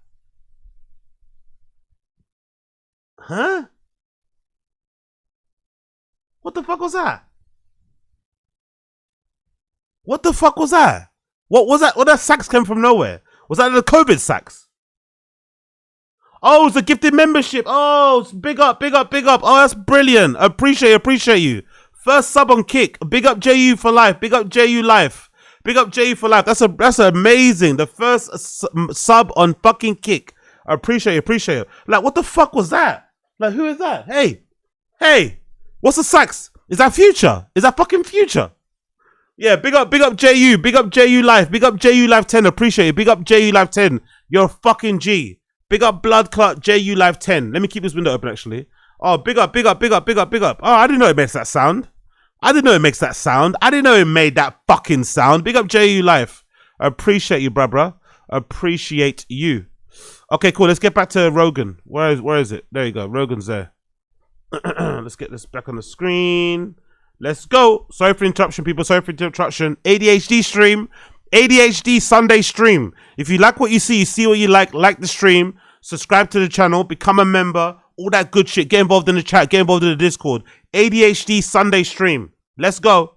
Huh? What the fuck was that? What the fuck was that? What was that? What that sax came from nowhere? Was that the COVID sax? Oh, it's a gifted membership. Oh, big up. Oh, that's brilliant. Appreciate you. First sub on Kick. Big up JU for life. Big up JU life. Big up JU for life. That's amazing. The first sub on fucking Kick. Appreciate it. Like, what the fuck was that? Like, who is that? Hey. What's the sax? Is that Future? Is that fucking Future? Yeah, big up JU. Big up JU life. Big up JU life 10. Appreciate it. Big up JU life 10. You're a fucking G. Big up Blood Clot JU life 10. Let me keep this window open actually. Oh, big up. Oh, I didn't know it makes that sound. I didn't know it made that fucking sound. Big up JU life. Appreciate you, bruh. Appreciate you. Okay, cool. Let's get back to Rogan. Where is it? There you go. Rogan's there. Let's get this back on the screen. Let's go. Sorry for interruption, people. ADHD stream. ADHD Sunday stream. If you like what you see what you like the stream, subscribe to the channel, become a member, all that good shit. Get involved in the chat, get involved in the Discord. ADHD Sunday stream. Let's go.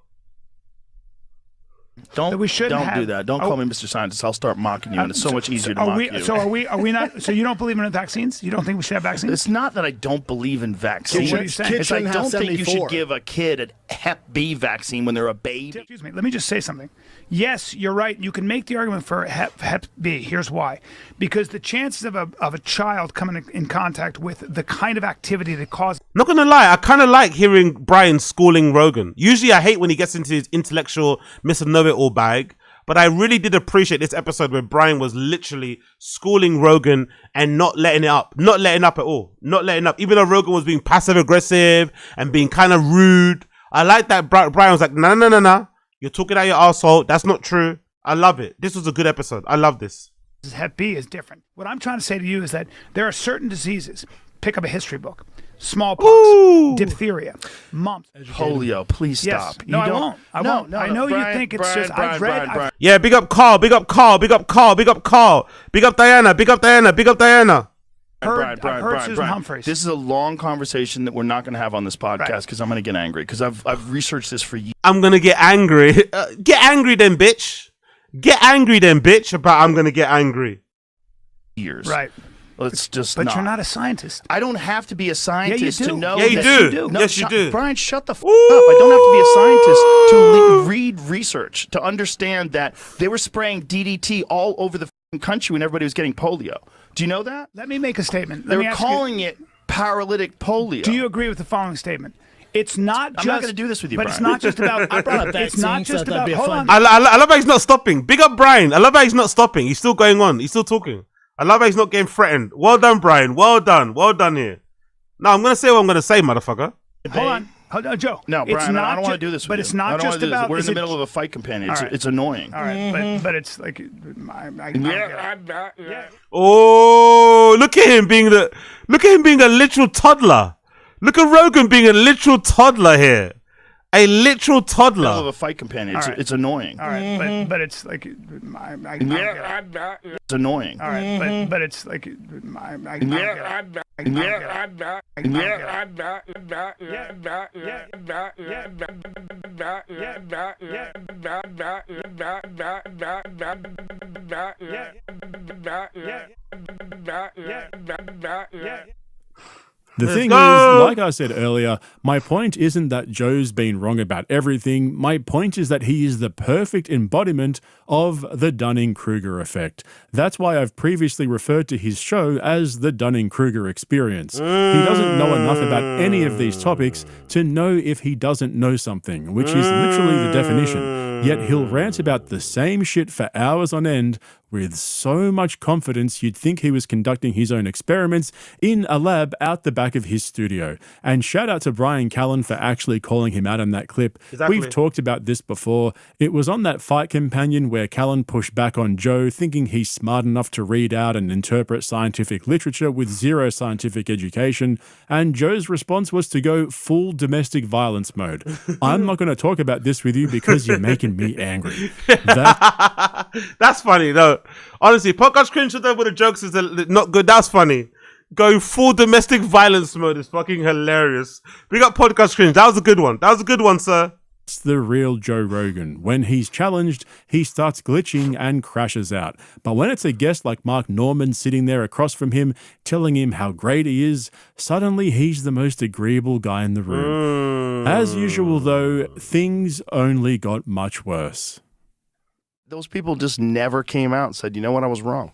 Don't do that. Don't Oh. call me Mr. Scientist. I'll start mocking you, and it's so much easier to mock you. So are we not? So you don't believe in vaccines? You don't think we should have vaccines? It's not that I don't believe in vaccines. What are you saying? It's I don't think you should give a kid a Hep B vaccine when they're a baby. Excuse me. Let me just say something. Yes, you're right. You can make the argument for Hep B. Here's why: because the chances of a child coming in contact with the kind of activity that causes. Not gonna lie, I kind of like hearing Brian schooling Rogan. Usually I hate when he gets into his intellectual Mr. Know-It-All bag, but I really did appreciate this episode where Brian was literally schooling Rogan and not letting up at all. Even though Rogan was being passive aggressive and being kind of rude. I like that Brian was like, no. You're talking out your asshole. That's not true. I love it. This was a good episode. I love this. Hep B is different. What I'm trying to say to you is that there are certain diseases. Pick up a history book. Smallpox, diphtheria, mumps, polio. Please stop. Yes. No, I won't. I won't. I know you think it's just. I've read. Yeah, big up Carl. Big up Diana. Big up Diana. I've heard Susan Humphreys. This is a long conversation that we're not going to have on this podcast because I'm going to get angry because I've researched this for years. I'm going to get angry. Get angry then, bitch. About I'm going to get angry. Years. Right. Let's just But you're not a scientist. I don't have to be a scientist do. to know. Yeah, you do. No, yes, you do. Brian, shut the f up. I don't have to be a scientist to read research to understand that they were spraying DDT all over the country when everybody was getting polio. Do you know that? Let me make a statement. They were calling it paralytic polio. Do you agree with the following statement? It's not just. I'm not going to do this with you, but Brian. it's not just about. I brought up It's not just about. Hold on. I love how he's not stopping. Big up Brian. I love how he's not stopping. He's still going on. He's still talking. I love how he's not getting threatened. Well done, Brian. Well done here. Now I'm going to say what I'm going to say, motherfucker. Hold on, Joe. No, Brian, I don't want to do this with you. But it's not just about. We're in the middle of a fight companion. It's annoying. All right, but it's like. Oh, look at him being a literal toddler. Look at Rogan being a literal toddler here. A literal toddler. Middle of a fight companion. It's annoying. All right, but it's like. It's annoying. All right, but it's like. The Let's thing go. is, like I said earlier, my point isn't that Joe's been wrong about everything. My point is that he is the perfect embodiment of the Dunning-Kruger effect. That's why I've previously referred to his show as the Dunning-Kruger experience. He doesn't know enough about any of these topics to know if he doesn't know something, which is literally the definition. Yet he'll rant about the same shit for hours on end with so much confidence you'd think he was conducting his own experiments in a lab out the back of his studio. And shout out to Brian Callen for actually calling him out on that clip. Exactly. We've talked about this before. It was on that Fight Companion where Callen pushed back on Joe, thinking he's smart enough to read out and interpret scientific literature with zero scientific education, and Joe's response was to go full domestic violence mode. I'm not going to talk about this with you because you're making me angry. That's funny, though. Honestly, podcast cringe with the jokes is not good. That's funny. Going full domestic violence mode is fucking hilarious. We got podcast cringe. That was a good one. That was a good one, sir. It's the real Joe Rogan. When he's challenged, he starts glitching and crashes out. But when it's a guest like Mark Norman sitting there across from him, telling him how great he is, suddenly he's the most agreeable guy in the room. As usual, though, things only got much worse. Those people just never came out and said, you know what, I was wrong.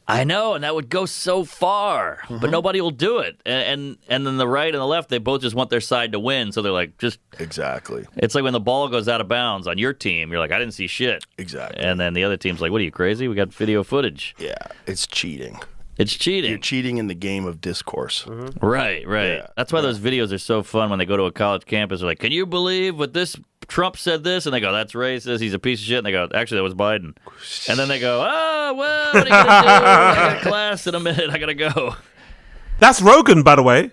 I know, and that would go so far, but nobody will do it. And then the right and the left, they both just want their side to win, so they're like, just... Exactly. It's like when the ball goes out of bounds on your team, you're like, I didn't see shit. Exactly. And then the other team's like, what are you, crazy? We got video footage. Yeah, it's cheating. It's cheating. You're cheating in the game of discourse. Right. Yeah. That's why those videos are so fun when they go to a college campus. They're like, can you believe what this Trump said this? And they go, that's racist. He's a piece of shit. And they go, actually, that was Biden. And then they go, oh, well, what are you going to do? I got class in a minute. I got to go. That's Rogan, by the way.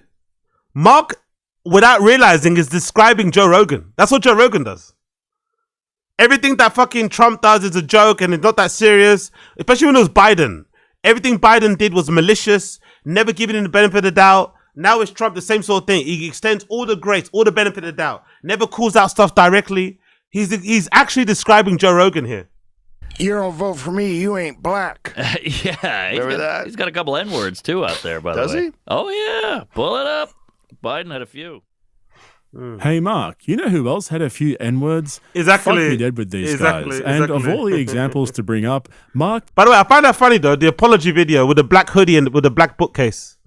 Mark, without realizing, is describing Joe Rogan. That's what Joe Rogan does. Everything that fucking Trump does is a joke and it's not that serious, especially when it was Biden. Everything Biden did was malicious, never giving him the benefit of the doubt. Now it's Trump, the same sort of thing. He extends all the grace, all the benefit of the doubt. Never calls out stuff directly. He's actually describing Joe Rogan here. You don't vote for me, you ain't black. Yeah. Remember that? He's got a couple N-words, too, out there, by Does the way. he? Oh, yeah. Pull it up. Biden had a few. Hey, Mark, you know who else had a few N-words? Exactly. Fuck me dead with these guys. And of all the examples to bring up, Mark... By the way, I find that funny, though, the apology video with the black hoodie and with the black bookcase.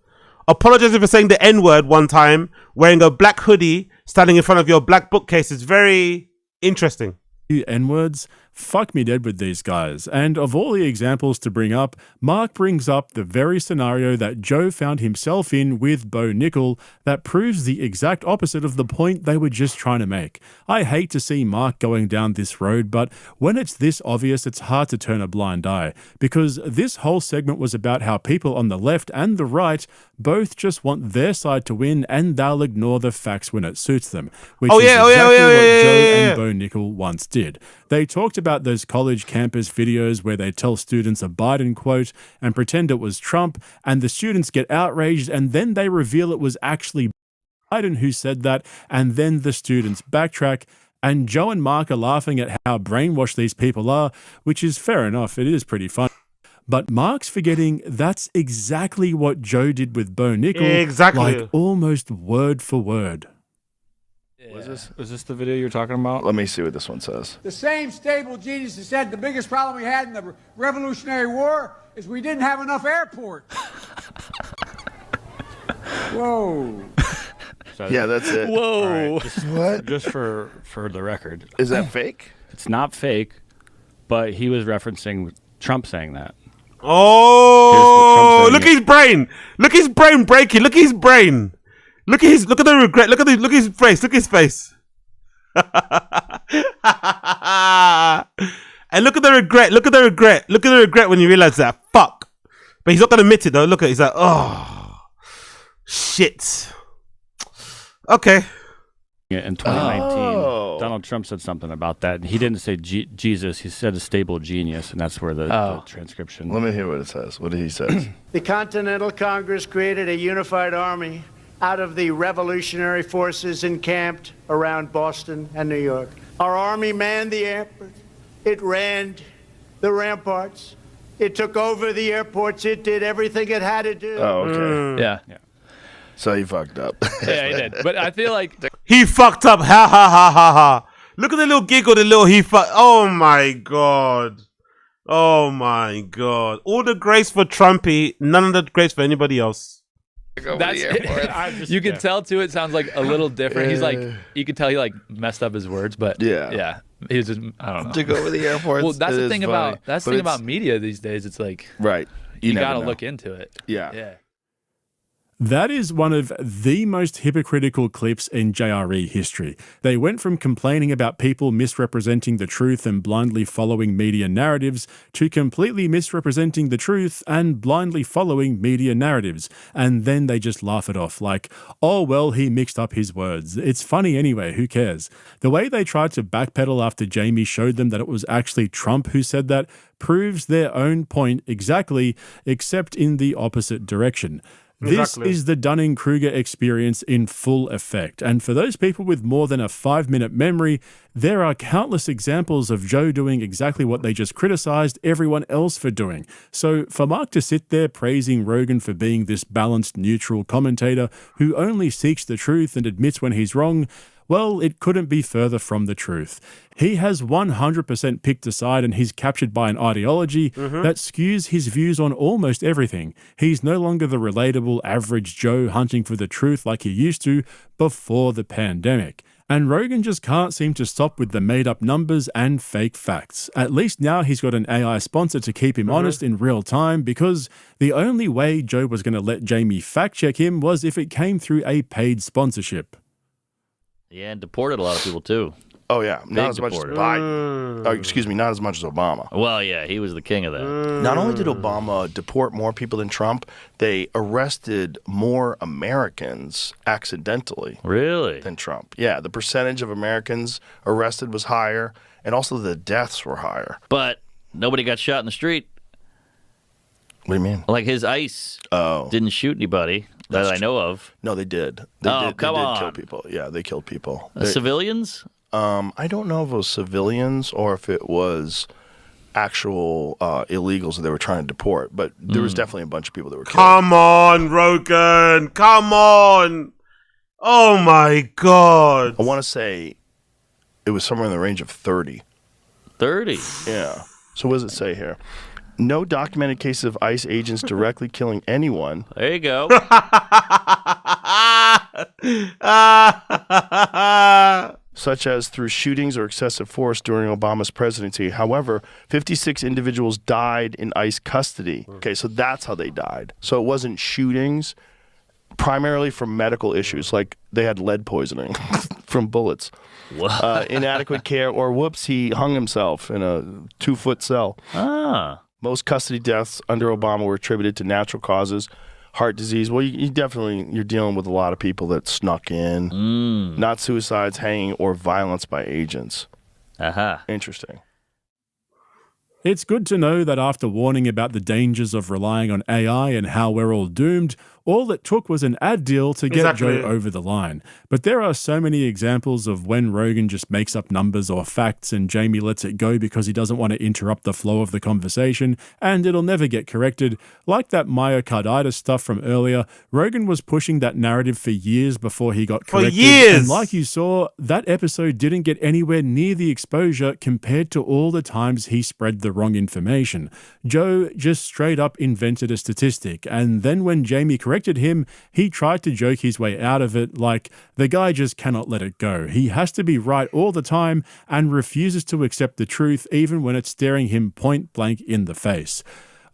Apologizing for saying the N-word one time, wearing a black hoodie, standing in front of your black bookcase is very interesting. N-words, fuck me dead with these guys. And of all the examples to bring up, Mark brings up the very scenario that Joe found himself in with Bo Nickel that proves the exact opposite of the point they were just trying to make. I hate to see Mark going down this road, but when it's this obvious, it's hard to turn a blind eye, because this whole segment was about how people on the left and the right both just want their side to win, and they'll ignore the facts when it suits them, which is exactly what Joe and Bo Nickel once did. They talked about those college campus videos where they tell students a Biden quote and pretend it was Trump, and the students get outraged, and then they reveal it was actually Biden who said that, and then the students backtrack, and Joe and Mark are laughing at how brainwashed these people are, which is fair enough. It is pretty fun. But Mark's forgetting that's exactly what Joe did with Bo Nickel, like almost word for word. Was this the video you're talking about? Let me see what this one says. The same stable genius that said the biggest problem we had in the Revolutionary War is we didn't have enough airports. Whoa. Yeah, that's it. Whoa. What? Just for the record. Is that fake? It's not fake, but he was referencing Trump saying that. Oh, look at his brain. Look at his brain breaking. Look at his brain. Look at the regret. Look at his face. Look at his face. And look at the regret. Look at the regret. Look at the regret when you realize that. Fuck. But he's not gonna admit it though. Look at it. He's like, oh shit. Okay. In 2019, Donald Trump said something about that. And he didn't say Jesus. He said a stable genius, and that's where the transcription. Let me hear what it says. What did he say? The Continental Congress created a unified army out of the revolutionary forces encamped around Boston and New York. Our army manned the airport. It ran the ramparts. It took over the airports. It did everything it had to do. Oh, okay. Yeah. So he fucked up. Yeah, he did. But I feel like He fucked up. Ha ha ha ha ha. Look at the little giggle, the little he fuck. Oh my God. Oh my God. All the grace for Trumpy, none of the grace for anybody else. You can tell too. It sounds like a little different. He's like, you can tell he like messed up his words, but yeah. He was just, I don't know. To go over the airports. Well, that's the is thing funny. about But it's- media these days. It's like Right. You never got to know. look into it. Yeah. That is one of the most hypocritical clips in JRE history. They went from complaining about people misrepresenting the truth and blindly following media narratives to completely misrepresenting the truth and blindly following media narratives. And then they just laugh it off like, oh, well, he mixed up his words. It's funny anyway, who cares? The way they tried to backpedal after Jamie showed them that it was actually Trump who said that proves their own point exactly, except in the opposite direction. This Exactly. is the Dunning-Kruger experience in full effect. And for those people with more than a 5-minute memory, there are countless examples of Joe doing exactly what they just criticized everyone else for doing. So for Mark to sit there praising Rogan for being this balanced, neutral commentator who only seeks the truth and admits when he's wrong, well, it couldn't be further from the truth. He has 100% picked a side and he's captured by an ideology that skews his views on almost everything. He's no longer the relatable average Joe hunting for the truth like he used to before the pandemic. And Rogan just can't seem to stop with the made-up numbers and fake facts. At least now he's got an AI sponsor to keep him honest in real time, because the only way Joe was going to let Jamie fact-check him was if it came through a paid sponsorship. Yeah, and deported a lot of people too. Oh, yeah. Not Big as much as deported. Biden. Oh, excuse me, not as much as Obama. Well, yeah, he was the king of that. Not only did Obama deport more people than Trump, they arrested more Americans accidentally. Really? Than Trump. Yeah, the percentage of Americans arrested was higher, and also the deaths were higher. But nobody got shot in the street. What do you mean? Like his ICE didn't shoot anybody that I know of. No, they did. They did come on. kill people. Yeah, they killed people. Civilians? I don't know if it was civilians or if it was actual illegals that they were trying to deport, but there was definitely a bunch of people that were killed. Come on, Rogan. Come on. Oh my God. I want to say it was somewhere in the range of 30. 30? Yeah. So what does it say here? No documented cases of ICE agents directly killing anyone. There you go. Such as through shootings or excessive force during Obama's presidency. However, 56 individuals died in ICE custody. Okay, so that's how they died. So it wasn't shootings, primarily from medical issues, like they had lead poisoning from bullets. Inadequate care, or whoops, he hung himself in a 2-foot cell. Most custody deaths under Obama were attributed to natural causes. Heart disease. Well, you're dealing with a lot of people that snuck in. Not suicides, hanging, or violence by agents. Interesting. It's good to know that after warning about the dangers of relying on AI and how we're all doomed, all it took was an ad deal to get Joe over the line. But there are so many examples of when Rogan just makes up numbers or facts and Jamie lets it go because he doesn't want to interrupt the flow of the conversation, and it'll never get corrected. Like that myocarditis stuff from earlier, Rogan was pushing that narrative for years before he got corrected. For years! And like you saw, that episode didn't get anywhere near the exposure compared to all the times he spread the wrong information. Joe just straight up invented a statistic, and then when Jamie corrected him, he tried to joke his way out of it, like, the guy just cannot let it go. He has to be right all the time and refuses to accept the truth even when it's staring him point blank in the face.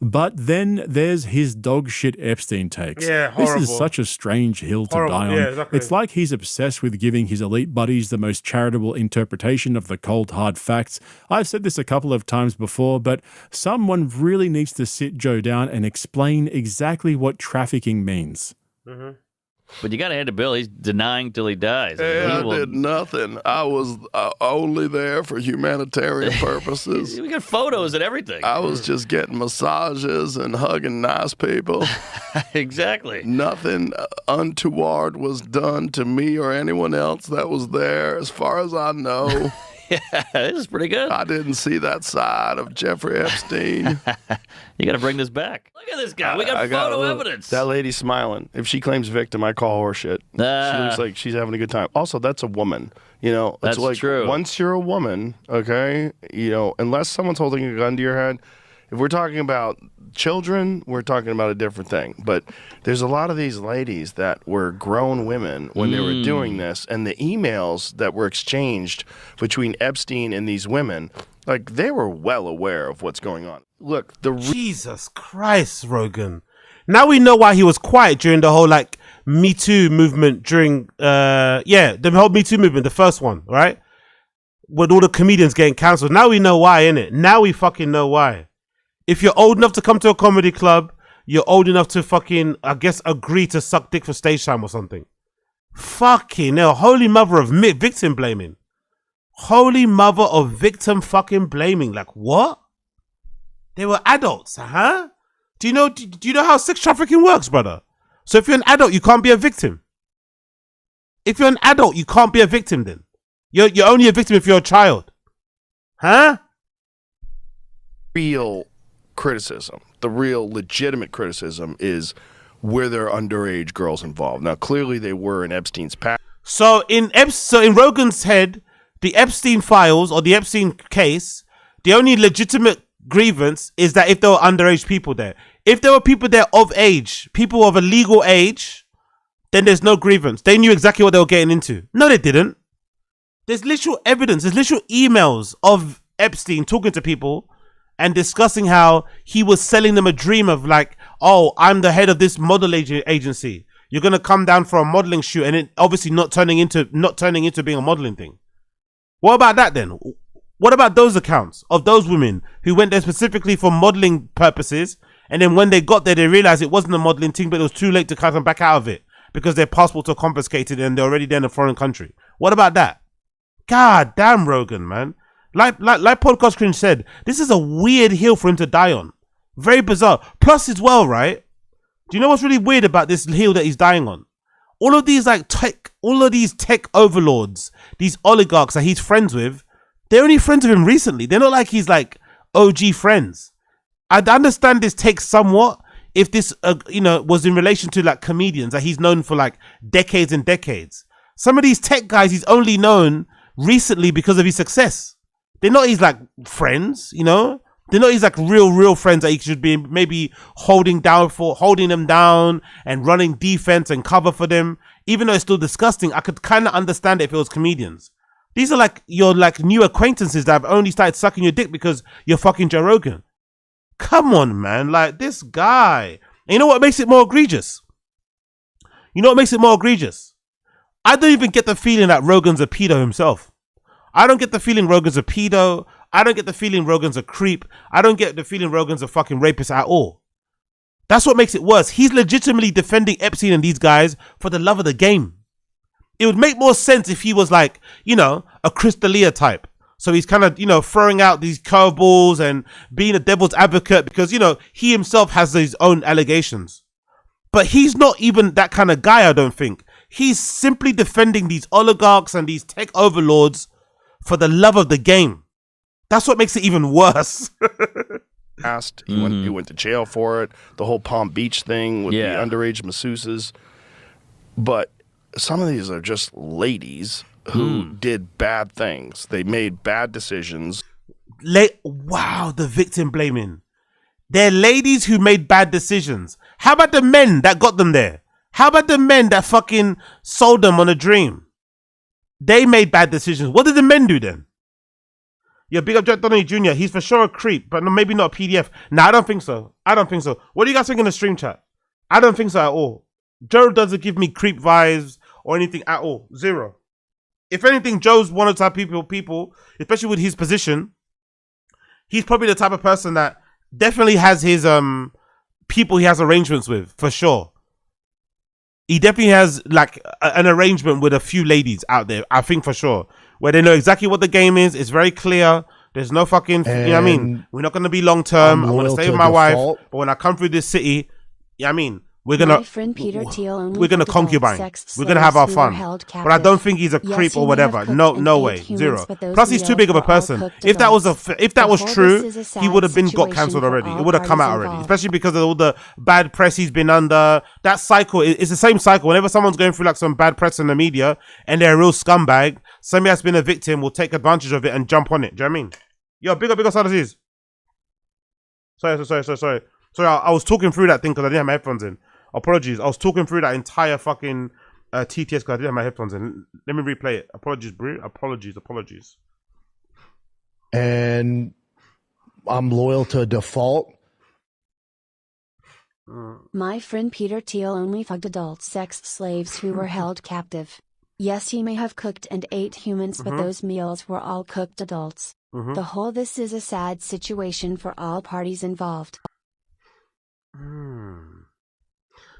But then there's his dog shit Epstein takes. Yeah, horrible. This is such a strange hill to Horrible. die on. Yeah, exactly. It's like he's obsessed with giving his elite buddies the most charitable interpretation of the cold, hard facts. I've said this a couple of times before, but someone really needs to sit Joe down and explain exactly what trafficking means. But you got to hand to Bill. He's denying till he dies. I did nothing. I was only there for humanitarian purposes. We got photos and everything. I was just getting massages and hugging nice people. Exactly. Nothing untoward was done to me or anyone else that was there, as far as I know. Yeah, this is pretty good. I didn't see that side of Jeffrey Epstein. You got to bring this back. Look at this guy. We got photo evidence. That lady's smiling. If she claims victim, I call horseshit. She looks like she's having a good time. Also, that's a woman. You know, it's That's like true. Once you're a woman, okay, you know, unless someone's holding a gun to your head, if we're talking about children, we're talking about a different thing. But there's a lot of these ladies that were grown women when they were doing this, and the emails that were exchanged between Epstein and these women, like they were well aware of what's going on. Look, Jesus Christ, Rogan. Now we know why he was quiet during the whole like Me Too movement during the whole Me Too movement, the first one, right? With all the comedians getting cancelled. Now we know why, innit? Now we fucking know why. If you're old enough to come to a comedy club, you're old enough to fucking, I guess, agree to suck dick for stage time or something. Fucking hell. Holy mother of victim blaming. Holy mother of victim fucking blaming. Like, what? They were adults, huh? Do you know how sex trafficking works, brother? So if you're an adult, you can't be a victim. If you're an adult, you can't be a victim then. You're only a victim if you're a child. Huh? Real criticism, the real legitimate criticism is were there underage girls involved? Now, clearly they were in Epstein's past. So in Rogan's head, the Epstein files or the Epstein case, the only legitimate grievance is that if there were underage people there. If there were people there of age, people of a legal age, then there's no grievance. They knew exactly what they were getting into. No, they didn't. There's literal evidence. There's literal emails of Epstein talking to people and discussing how he was selling them a dream of like, oh, I'm the head of this model agency. You're going to come down for a modeling shoot, and it obviously not turning into being a modeling thing. What about that then? What about those accounts of those women who went there specifically for modeling purposes, and then when they got there, they realized it wasn't a modeling thing, but it was too late to cut them back out of it because their passports are confiscated and they're already there in a foreign country? What about that? God damn, Rogan, man. Like Podcast Cringe said, this is a weird hill for him to die on. Very bizarre. Plus as well, right? Do you know what's really weird about this hill that he's dying on? All of these tech overlords, these oligarchs that he's friends with, they're only friends with him recently. They're not like he's like OG friends. I'd understand this takes somewhat if this, was in relation to like comedians that he's known for like decades and decades. Some of these tech guys he's only known recently because of his success. They're not his like friends, you know? They're not his like real friends that he should be maybe holding them down and running defense and cover for them. Even though it's still disgusting, I could kind of understand it if it was comedians. These are like your like new acquaintances that have only started sucking your dick because you're fucking Joe Rogan. Come on, man. Like this guy. And you know what makes it more egregious? I don't even get the feeling that Rogan's a pedo himself. I don't get the feeling Rogan's a pedo. I don't get the feeling Rogan's a creep. I don't get the feeling Rogan's a fucking rapist at all. That's what makes it worse. He's legitimately defending Epstein and these guys for the love of the game. It would make more sense if he was like, a Chris D'Elia type. So he's kind of, throwing out these curveballs and being a devil's advocate because, he himself has his own allegations. But he's not even that kind of guy, I don't think. He's simply defending these oligarchs and these tech overlords for the love of the game. That's what makes it even worse. He went to jail for it. The whole Palm Beach thing with the underage masseuses. But some of these are just ladies who did bad things. They made bad decisions. Wow, the victim blaming. They're ladies who made bad decisions. How about the men that got them there? How about the men that fucking sold them on a dream? They made bad decisions. What did the men do then? Yeah, big up Jack Donnelly Jr. He's for sure a creep, but maybe not a PDF. No, I don't think so. What do you guys think in the stream chat? I don't think so at all. Joe doesn't give me creep vibes or anything at all. Zero. If anything, Joe's one of the type of people, especially with his position, he's probably the type of person that definitely has his people he has arrangements with, for sure. He definitely has like an arrangement with a few ladies out there, I think for sure, where they know exactly what the game is. It's very clear. There's no fucking, you know what I mean? We're not going to be long term. I'm going to stay with my wife. But when I come through this city, you know what I mean? We're gonna My friend Peter Thiel only we're gonna fucked adult concubine. sex We're gonna have our slaves who were fun. held But I don't captive. think he's a Yes, creep he or may have whatever. cooked No, and no ate way, humans, zero. but those Plus, he's too meals big of a were all person. cooked If that was adults. if that The was whole true, this is a he would have sad been got situation cancelled for already. It all would have come parties out already, involved. especially because of all the bad press he's been under. That cycle it's the same cycle. Whenever someone's going through like some bad press in the media and they're a real scumbag, somebody that's been a victim will take advantage of it and jump on it. Do you know what I mean? Yo, big up, Sadasies. Sorry. I was talking through that thing because I didn't have my headphones in. Apologies. I was talking through that entire fucking TTS because I didn't have my headphones in. Let me replay it. Apologies, bro. Apologies. And I'm loyal to default. My friend Peter Thiel only fucked adult sex slaves who were held captive. Yes, he may have cooked and ate humans, but those meals were all cooked adults. The whole this is a sad situation for all parties involved.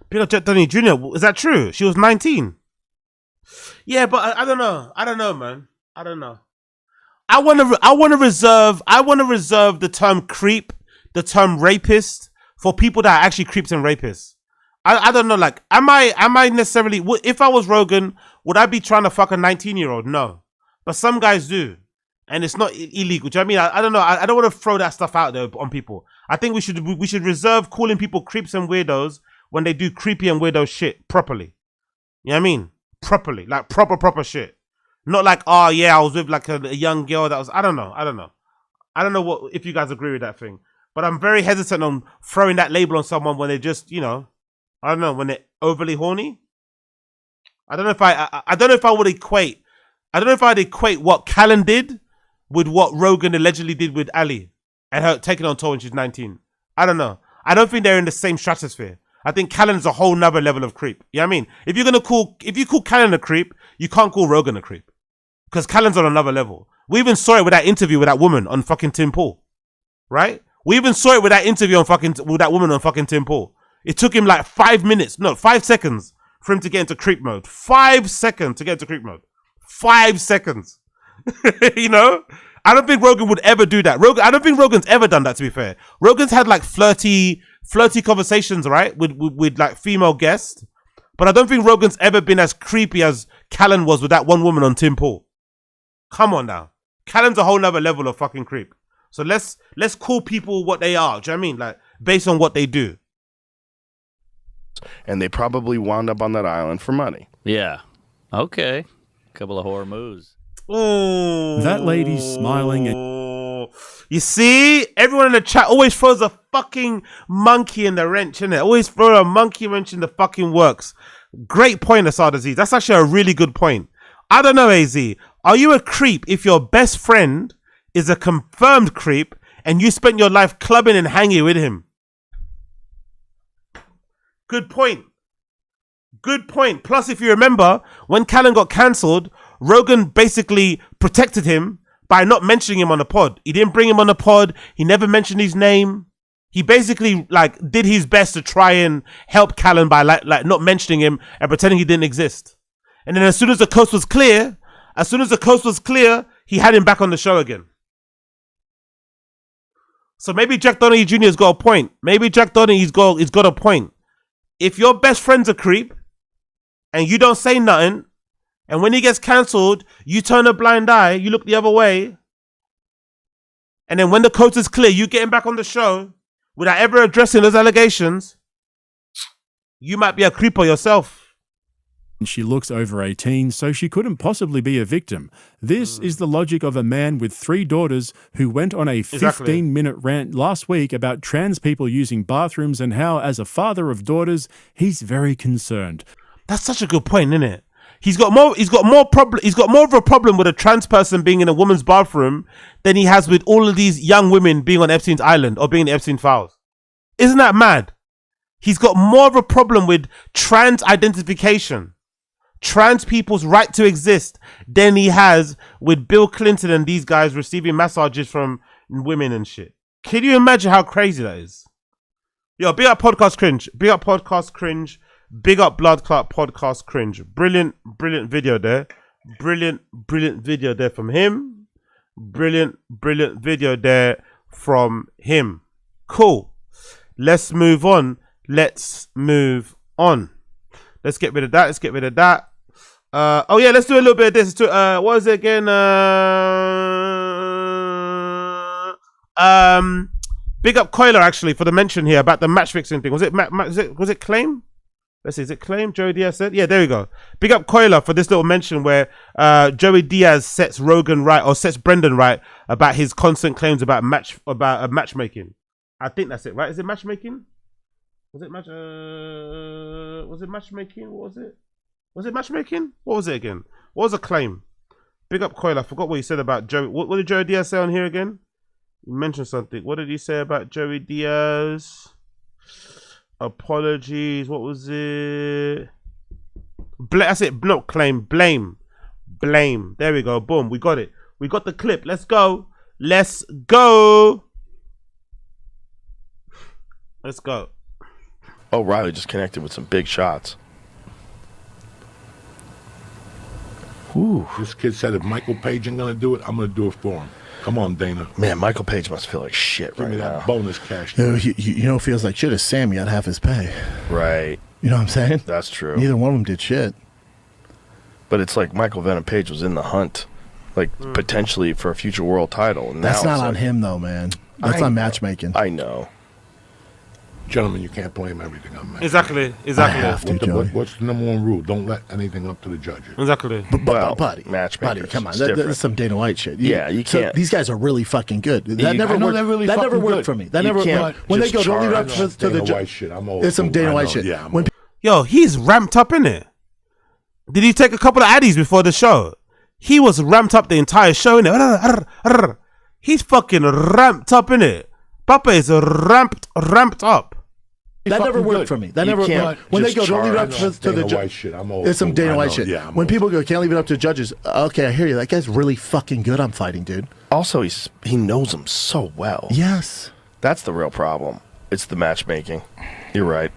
Peter Jack Downey Jr. Is that true? She was 19. Yeah, but I don't know. I don't know, man. I don't know. I want to reserve the term creep, the term rapist for people that are actually creeps and rapists. I don't know. Like, am I necessarily? If I was Rogan, would I be trying to fuck a 19-year-old? No, but some guys do, and it's not illegal. Do you know what I mean? I don't know. I don't want to throw that stuff out there on people. I think we should reserve calling people creeps and weirdos when they do creepy and weirdo shit properly. You know what I mean? Properly, like proper shit. Not like, oh yeah, I was with like a young girl that was. I don't know. I don't know what if you guys agree with that thing. But I'm very hesitant on throwing that label on someone when they just, you know, I don't know, when they're overly horny. I don't know if I don't know if I would equate. I don't know if I'd equate what Callan did with what Rogan allegedly did with Ali and her taking on tour when she's 19. I don't know. I don't think they're in the same stratosphere. I think Callan's a whole nother level of creep. You know what I mean? If you call Callan a creep, you can't call Rogan a creep. Because Callan's on another level. We even saw it with that interview with that woman on fucking Tim Pool. Right? We even saw it with that interview with that woman on fucking Tim Pool. It took him like 5 seconds for him to get into creep mode. 5 seconds to get into creep mode. 5 seconds. You know? I don't think Rogan would ever do that. I don't think Rogan's ever done that, to be fair. Rogan's had like flirty conversations, right? With like female guests. But I don't think Rogan's ever been as creepy as Callan was with that one woman on Tim Pool. Come on now. Callan's a whole nother level of fucking creep. So let's call people what they are. Do you know what I mean? Like, based on what they do. And they probably wound up on that island for money. Yeah. Okay. Couple of horror moves. Oh, that lady's smiling at you see, everyone in the chat always throws a fucking monkey in the wrench, innit? Always throw a monkey wrench in the fucking works. Great point, Asad Aziz. That's actually a really good point. I don't know, AZ. Are you a creep if your best friend is a confirmed creep and you spent your life clubbing and hanging with him? Good point. Good point. Plus, if you remember, when Callan got cancelled, Rogan basically protected him by not mentioning him on the pod. He didn't bring him on the pod. He never mentioned his name. He basically like did his best to try and help Callan by like not mentioning him and pretending he didn't exist. And then as soon as the coast was clear, he had him back on the show again. So maybe Jack Donaghy Jr. has got a point. Maybe Jack Donaghy's got a point. If your best friend's a creep and you don't say nothing, and when he gets cancelled, you turn a blind eye, you look the other way, and then when the coast is clear, you get him back on the show without ever addressing those allegations, you might be a creeper yourself. She looks over 18, so she couldn't possibly be a victim. This is the logic of a man with 3 daughters who went on a 15-minute rant last week about trans people using bathrooms and how, as a father of daughters, he's very concerned. That's such a good point, isn't it? He's got more of a problem with a trans person being in a woman's bathroom than he has with all of these young women being on Epstein's island or being in the Epstein files. Isn't that mad? He's got more of a problem with trans identification, trans people's right to exist, than he has with Bill Clinton and these guys receiving massages from women and shit. Can you imagine how crazy that is? Yo, big up Podcast Cringe. Big up Podcast Cringe. Big up Blood Clot Podcast Cringe. Brilliant video there. Brilliant video there from him. Brilliant video there from him. Cool. Let's move on. let's move on. Let's get rid of that. Let's get rid of that. Oh yeah, let's do a little bit of this. What was it again? Big up Coiler actually for the mention here about the match fixing thing. Was it was it Claim? Let's see, is it Claim? Joey Diaz said, yeah, there we go. Big up Coiler for this little mention where Joey Diaz sets Rogan right, or sets Brendan right about his constant claims about matchmaking. I think that's it, right? Is it matchmaking? Was it matchmaking? What was it? Was it matchmaking? What was it again? What was a claim? Big up Coil. I forgot what he said about Joey. What did Joey Diaz say on here again? You mentioned something. What did he say about Joey Diaz? Apologies. What was it? That's it. Not claim. Blame. Blame. There we go. Boom. We got it. We got the clip. Let's go. Let's go. Let's go. Oh, Riley just connected with some big shots. Ooh. This kid said if Michael Page ain't gonna do it, I'm gonna do it for him. Come on, Dana. Man, Michael Page must feel like shit Give right me now. that bonus cash. You know, it feels like shit is Sam. You got half his pay. Right. You know what I'm saying? That's true. Neither one of them did shit. But it's like Michael Venom Page was in the hunt, like potentially for a future world title. And That's now not it's on like, him, though, man. That's on matchmaking. I know. Gentlemen, you can't blame everything on matchmaking. Exactly. Exactly. I have to, Joey. What's the number one rule? Don't let anything up to the judges. Exactly. But buddy, matchmakers, come on, it's that's different. some Dana White shit. Yeah, you can't. These guys are really fucking good. That I never know worked. they're really that never fucking worked good. for me. That You never. can't When they just go, don't leave it up charge. to the Dana White judge. shit. I'm old It's some school. Dana I White know. shit. Yeah, I'm When old. Yo, he's ramped up in it. Did he take a couple of addies before the show? He was ramped up the entire show in it. He's fucking ramped up in it. Papa is ramped up. That never worked for me. That never. When they go, don't leave it up to the Dana White judge. shit. I'm old It's some school. Dana I White know. shit. Yeah, I'm When old people go, can't leave it up to judges. Okay, I hear you. That guy's really fucking good. I'm fighting, dude. Also, he knows him so well. Yes. That's the real problem. It's the matchmaking. You're right.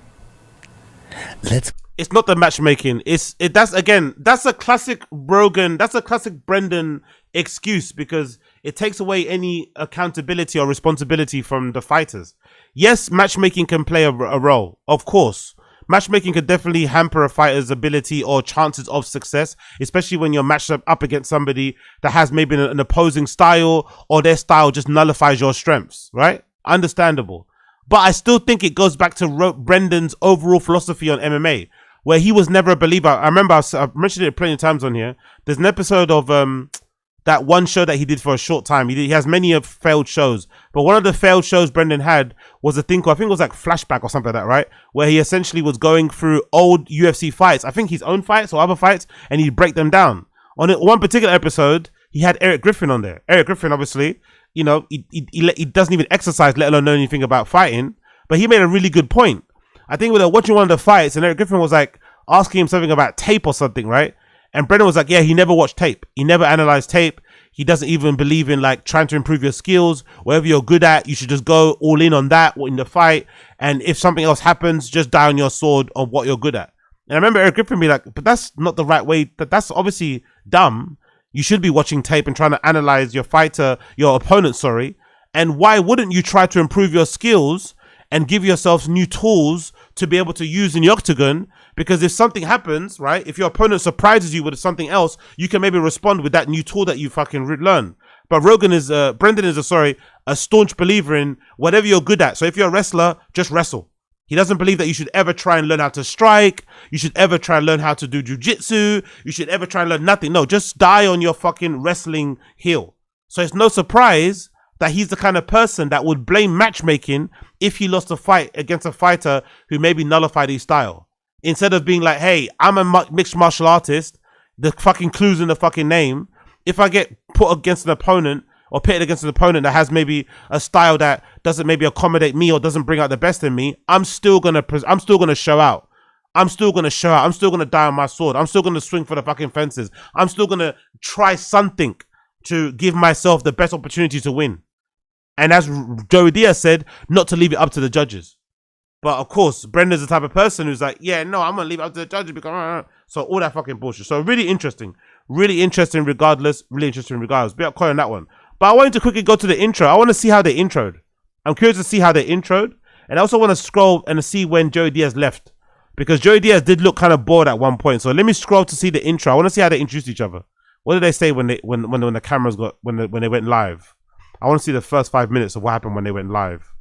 It's not the matchmaking. That's a classic Rogan. That's a classic Brendan excuse because it takes away any accountability or responsibility from the fighters. Yes, matchmaking can play a role, of course. Matchmaking could definitely hamper a fighter's ability or chances of success, especially when you're matched up against somebody that has maybe an opposing style or their style just nullifies your strengths, right? Understandable. But I still think it goes back to Brendan's overall philosophy on MMA, where he was never a believer. I remember I've mentioned it plenty of times on here. There's an episode of that one show that he did for a short time. He has many of failed shows, but one of the failed shows Brendan had was a thing called, I think it was like Flashback or something like that, right? Where he essentially was going through old UFC fights, I think his own fights or other fights, and he'd break them down. On one particular episode, he had Eric Griffin on there. Eric Griffin, obviously, you know, he doesn't even exercise, let alone know anything about fighting, but he made a really good point. I think we were watching one of the fights, and Eric Griffin was like asking him something about tape or something, right? And Brendan was like, yeah, he never watched tape. He never analyzed tape. He doesn't even believe in like trying to improve your skills. Whatever you're good at, you should just go all in on that in the fight. And if something else happens, just die on your sword on what you're good at. And I remember Eric Griffin be like, but that's not the right way. That's obviously dumb. You should be watching tape and trying to analyze your opponent, sorry. And why wouldn't you try to improve your skills and give yourselves new tools to be able to use in the octagon? Because if something happens, right, if your opponent surprises you with something else, you can maybe respond with that new tool that you fucking learn. But Brendan is a staunch believer in whatever you're good at. So if you're a wrestler, just wrestle. He doesn't believe that you should ever try and learn how to strike. You should ever try and learn how to do jujitsu. You should ever try and learn nothing. No, just die on your fucking wrestling heel. So it's no surprise that he's the kind of person that would blame matchmaking if he lost a fight against a fighter who maybe nullified his style. Instead of being like, hey, I'm a mixed martial artist, the fucking clue's in the fucking name. If I get put against an opponent or pitted against an opponent that has maybe a style that doesn't maybe accommodate me or doesn't bring out the best in me, I'm still gonna show out. I'm still gonna die on my sword. I'm still gonna swing for the fucking fences. I'm still gonna try something to give myself the best opportunity to win. And as Joey Diaz said, not to leave it up to the judges. But of course, Brendan's the type of person who's like, yeah, no, I'm gonna leave it up to the judges because so all that fucking bullshit. So really interesting regardless. Be up on that one. But I wanted to quickly go to the intro. I want to see how they introed. I'm curious to see how they introed, And I also want to scroll and see when Joey Diaz left, because Joey Diaz did look kind of bored at one point. So let me scroll to see the intro. I want to see how they introduced each other. What did they say when the cameras got when they went live? I want to see the first 5 minutes of what happened when they went live.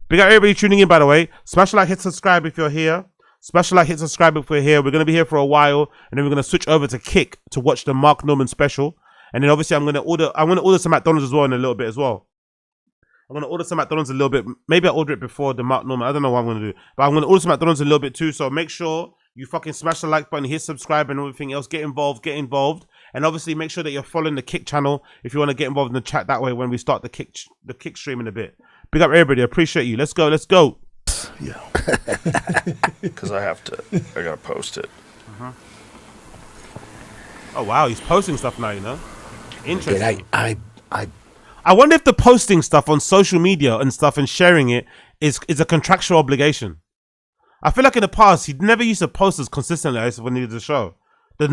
Big up everybody tuning in, by the way. Smash a like, hit subscribe if you're here. Smash a like, hit subscribe if we're here. We're going to be here for a while, and then we're going to switch over to Kick to watch the Mark Norman special. And then obviously I'm going to order some McDonald's as well in a little bit as well. I'm going to order some McDonald's a little bit. Maybe I'll order it before the Mark Norman. I don't know what I'm going to do. But I'm going to order some McDonald's a little bit too. So make sure you fucking smash the like button, hit subscribe and everything else. Get involved. And obviously make sure that you're following the Kick channel if you want to get involved in the chat that way when we start the Kick stream in a bit. Big up everybody. I appreciate you. Let's go. Yeah. Because I gotta post it. Oh wow, he's posting stuff now, you know. Interesting. I wonder if the posting stuff on social media and stuff and sharing it is a contractual obligation. I feel like in the past he never used to post as consistently as when he did the show. The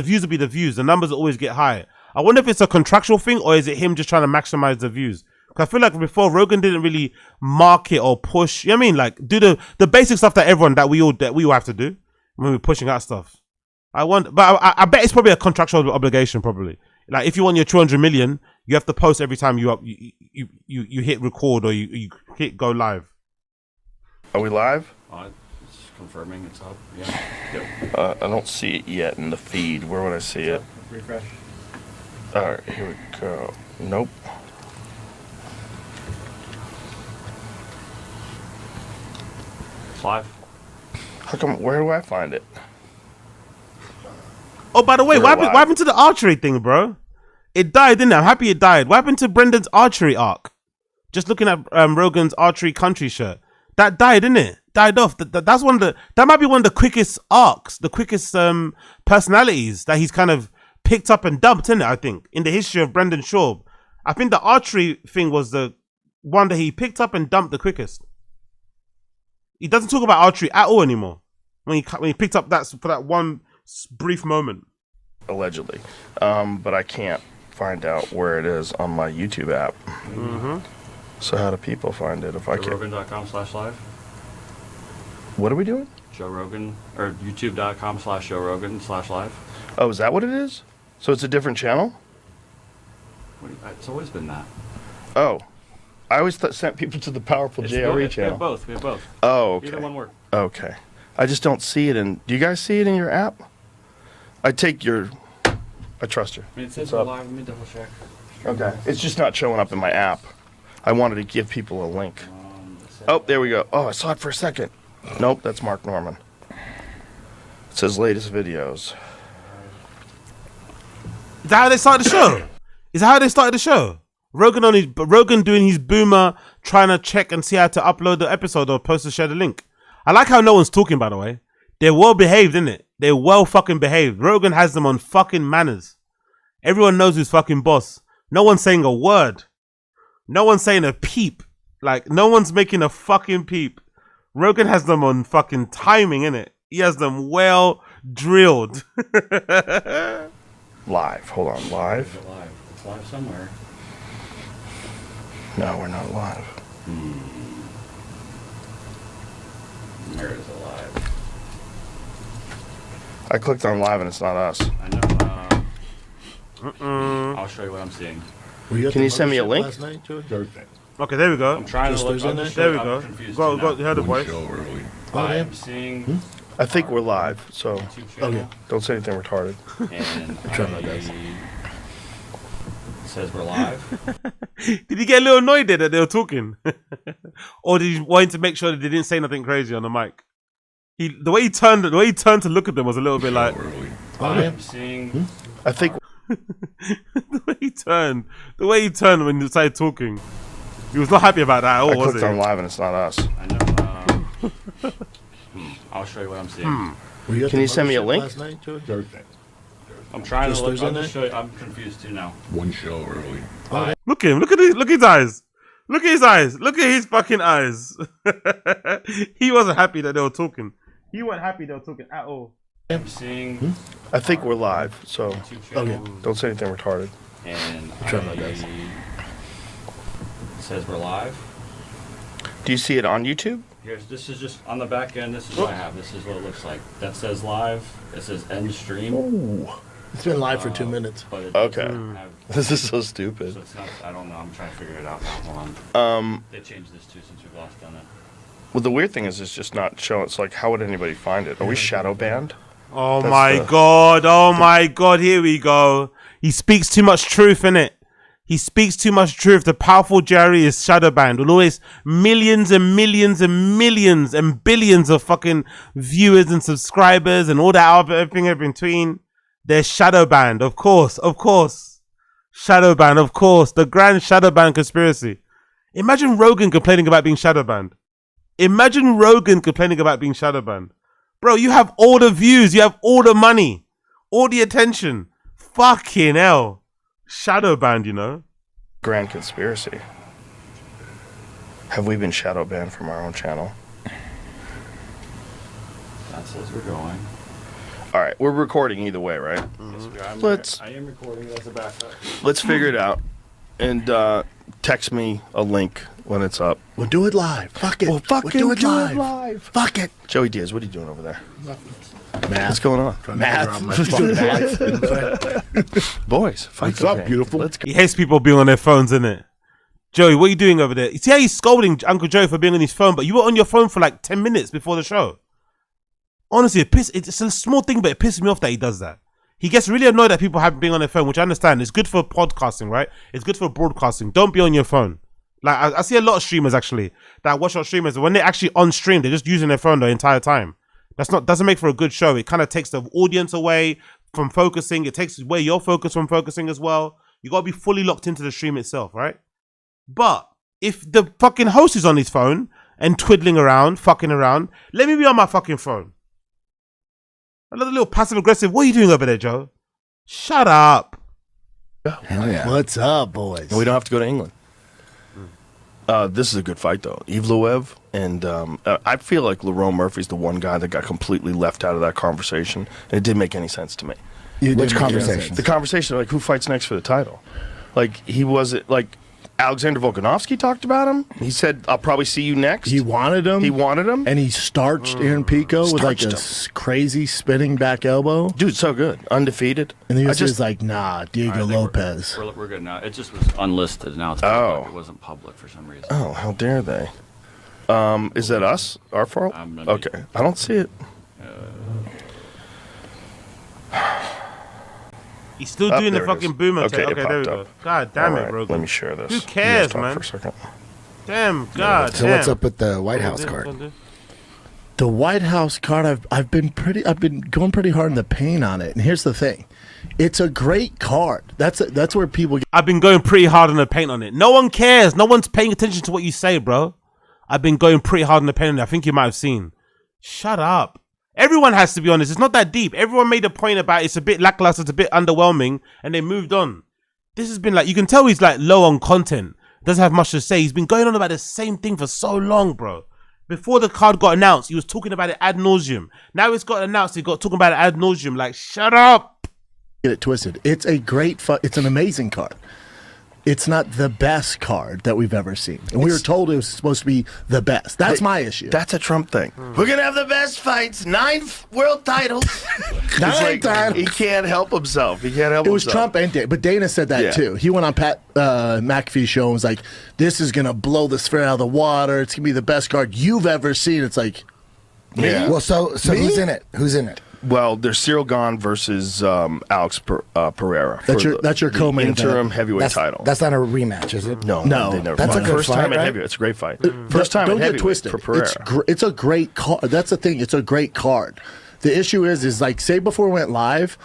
views would be the views. The numbers always get high. I wonder if it's a contractual thing or is it him just trying to maximize the views? Because I feel like before Rogan didn't really market or push. You know what I mean? Like do the basic stuff that we all have to do when we're pushing out stuff. But I bet it's probably a contractual obligation. Probably like if you want your 200 million, you have to post every time you hit record or you hit go live. Are we live? It's confirming it's up. Yeah. Yep. I don't see it yet in the feed. Where would I see it? Refresh. All right, here we go. Nope. It's live. How come? Where do I find it? Oh, by the way, what happened to the archery thing, bro? It died, didn't it? I'm happy it died. What happened to Brendan's archery arc? Just looking at Rogan's archery country shirt. That died, didn't it? Died off. That's that might be one of the quickest arcs, the quickest personalities that he's kind of picked up and dumped, isn't it? I think in the history of Brendan Schaub, I think the archery thing was the one that he picked up and dumped the quickest. He doesn't talk about archery at all anymore. When he picked up for that one brief moment. Allegedly, but I can't find out where it is on my YouTube app. So how do people find it if I can? JoeRogan.com/live. What are we doing? Joe Rogan or YouTube.com/Joe Rogan/live. Oh, is that what it is? So it's a different channel? It's always been that. Oh, I always sent people to the powerful JRE channel. We have both. Oh, okay. Either one work. Okay. I just don't see it in. Do you guys see it in your app? I trust you. I mean, it says we're live. Let me double check. Okay. It's just not showing up in my app. I wanted to give people a link. Oh, there we go. Oh, I saw it for a second. Nope, that's Mark Norman. It says latest videos. Is that how they started the show? Rogan doing his boomer, trying to check and see how to upload the episode or post to share the link. I like how no one's talking, by the way. They're well behaved, isn't it? They're well fucking behaved. Rogan has them on fucking manners. Everyone knows who's fucking boss. No one's saying a word. No one's saying a peep. Like, no one's making a fucking peep. Rogan has them on fucking timing, innit? He has them well drilled. Live. Hold on. Live? It's live somewhere. No, we're not live. Where is it live? I clicked on live and it's not us. I know. I'll show you what I'm seeing. Can you send me a link? Okay, there we go. I'm trying to look. There we go. Go, hear the voice. I'm seeing. I think we're live, so don't say anything retarded. And it says we're live. Did he get a little annoyed there that they were talking? Or did he want to make sure that they didn't say nothing crazy on the mic? The way he turned to look at them was a little bit like. I'm seeing. I think. the way he turned when he started talking, he was not happy about that at all, was he? I clicked on live and it's not us. I know. I'll show you what I'm seeing. Can you send me a link? I'm trying to look. I'll just show you. I'm confused too now. One show early. Look at him. Look at his eyes. Look at his eyes. Look at his fucking eyes. He wasn't happy that they were talking. He wasn't happy they were talking at all. I'm seeing. I think we're live, so don't say anything retarded. And it says we're live. Do you see it on YouTube? This is just on the back end. This is what I have. This is what it looks like. That says live. It says end stream. Ooh. It's been live for 2 minutes. But it Okay. doesn't have- This is so stupid. So it's not, I don't know. I'm trying to figure it out now. Hold on. They changed this too since we've last done it. Well, the weird thing is it's just not showing. It's like, how would anybody find it? Are we shadow banned? Oh my god! Oh my god! Here we go. He speaks too much truth, innit? He speaks too much truth. The powerful Jerry is shadow banned with always millions and millions and millions and billions of fucking viewers and subscribers and all that other everything in between. They're shadow banned, of course, shadow banned, of course. The grand shadow ban conspiracy. Imagine Rogan complaining about being shadow banned. Imagine Rogan complaining about being shadow banned. Bro, you have all the views, you have all the money, all the attention. Fucking hell. Shadow banned, you know? Grand conspiracy. Have we been shadow banned from our own channel? That says we're going. All right, we're recording either way, right? I am recording it as a backup. Let's figure it out, and text me a link when it's up. We'll do it live. Fuck it. We'll fucking do it do live. it live. Fuck it. Joey Diaz, what are you doing over there? Math. What's going on? Math. Boys, fight. What's up, beautiful? Let's go. He hates people being on their phones, innit? Joey, what are you doing over there? You see how he's scolding Uncle Joe for being on his phone, but you were on your phone for like 10 minutes before the show. Honestly, it's a small thing, but it pisses me off that he does that. He gets really annoyed that people have been on their phone, which I understand. It's good for podcasting, right? It's good for broadcasting. Don't be on your phone. Like, I see a lot of streamers, actually, that watch our streamers, when they're actually on stream, they're just using their phone the entire time. Doesn't make for a good show. It kind of takes the audience away from focusing. It takes away your focus from focusing as well. You got to be fully locked into the stream itself, right? But if the fucking host is on his phone and twiddling around, fucking around, let me be on my fucking phone. Another little passive aggressive. What are you doing over there, Joe? Shut up. Hell yeah. What's up, boys? We don't have to go to England. This is a good fight, though. Evloev and I feel like Lerone Murphy's the one guy that got completely left out of that conversation. And it didn't make any sense to me. Which conversation? The conversation, like, who fights next for the title? Like, he wasn't, like, Alexander Volkanovski talked about him. He said, I'll probably see you next. He wanted him. He wanted him. And he starched Aaron Pico with like a crazy spinning back elbow. Dude, so good. Undefeated. And he was just like, nah, Diego Lopez. We're good now. It just was unlisted. Now it's public. It wasn't public for some reason. Oh, how dare they? Is that us? Our fault? Okay. I don't see it. He's still doing the fucking boomer. Okay, Okay, there we go. God damn it, Rogan. Let me share this. Who cares, man? For a second. Damn, God. So what's up with the White House card? The White House card, I've been going pretty hard in the paint on it. And here's the thing. It's a great card. That's where people I've been going pretty hard in the paint on it. No one cares. No one's paying attention to what you say, bro. I've been going pretty hard in the paint on it. I think you might have seen. Shut up. Everyone has to be honest. It's not that deep. Everyone made a point about it's a bit lackluster, it's a bit underwhelming, and they moved on. This has been like, you can tell he's like low on content. Doesn't have much to say. He's been going on about the same thing for so long, bro. Before the card got announced, he was talking about it ad nauseum. Now it's got announced, he got talking about it ad nauseum. Like, shut up. get it twisted. It's a great, it's an amazing card. It's not the best card that we've ever seen. And we were told it was supposed to be the best. That's my issue. That's a Trump thing. We're going to have the best fights. 9 world titles. 9 titles. He can't help himself. He can't help himself. It was Trump and Dana. But Dana said that too. He went on Pat McAfee's show and was like, this is going to blow the sphere out of the water. It's going to be the best card you've ever seen. It's like, yeah. Well, so who's in it? Who's in it? Well, there's Cyril Gahn versus Alex Pereira. That's your co-main interim heavyweight title. That's not a rematch, is it? No, they never that's fought. a good first fight, time right? at heavyweight. It's a great fight. First time Don't at get heavyweight twisted. for Pereira. It's a great card. That's the thing. It's a great card. The issue is like, say before we went live,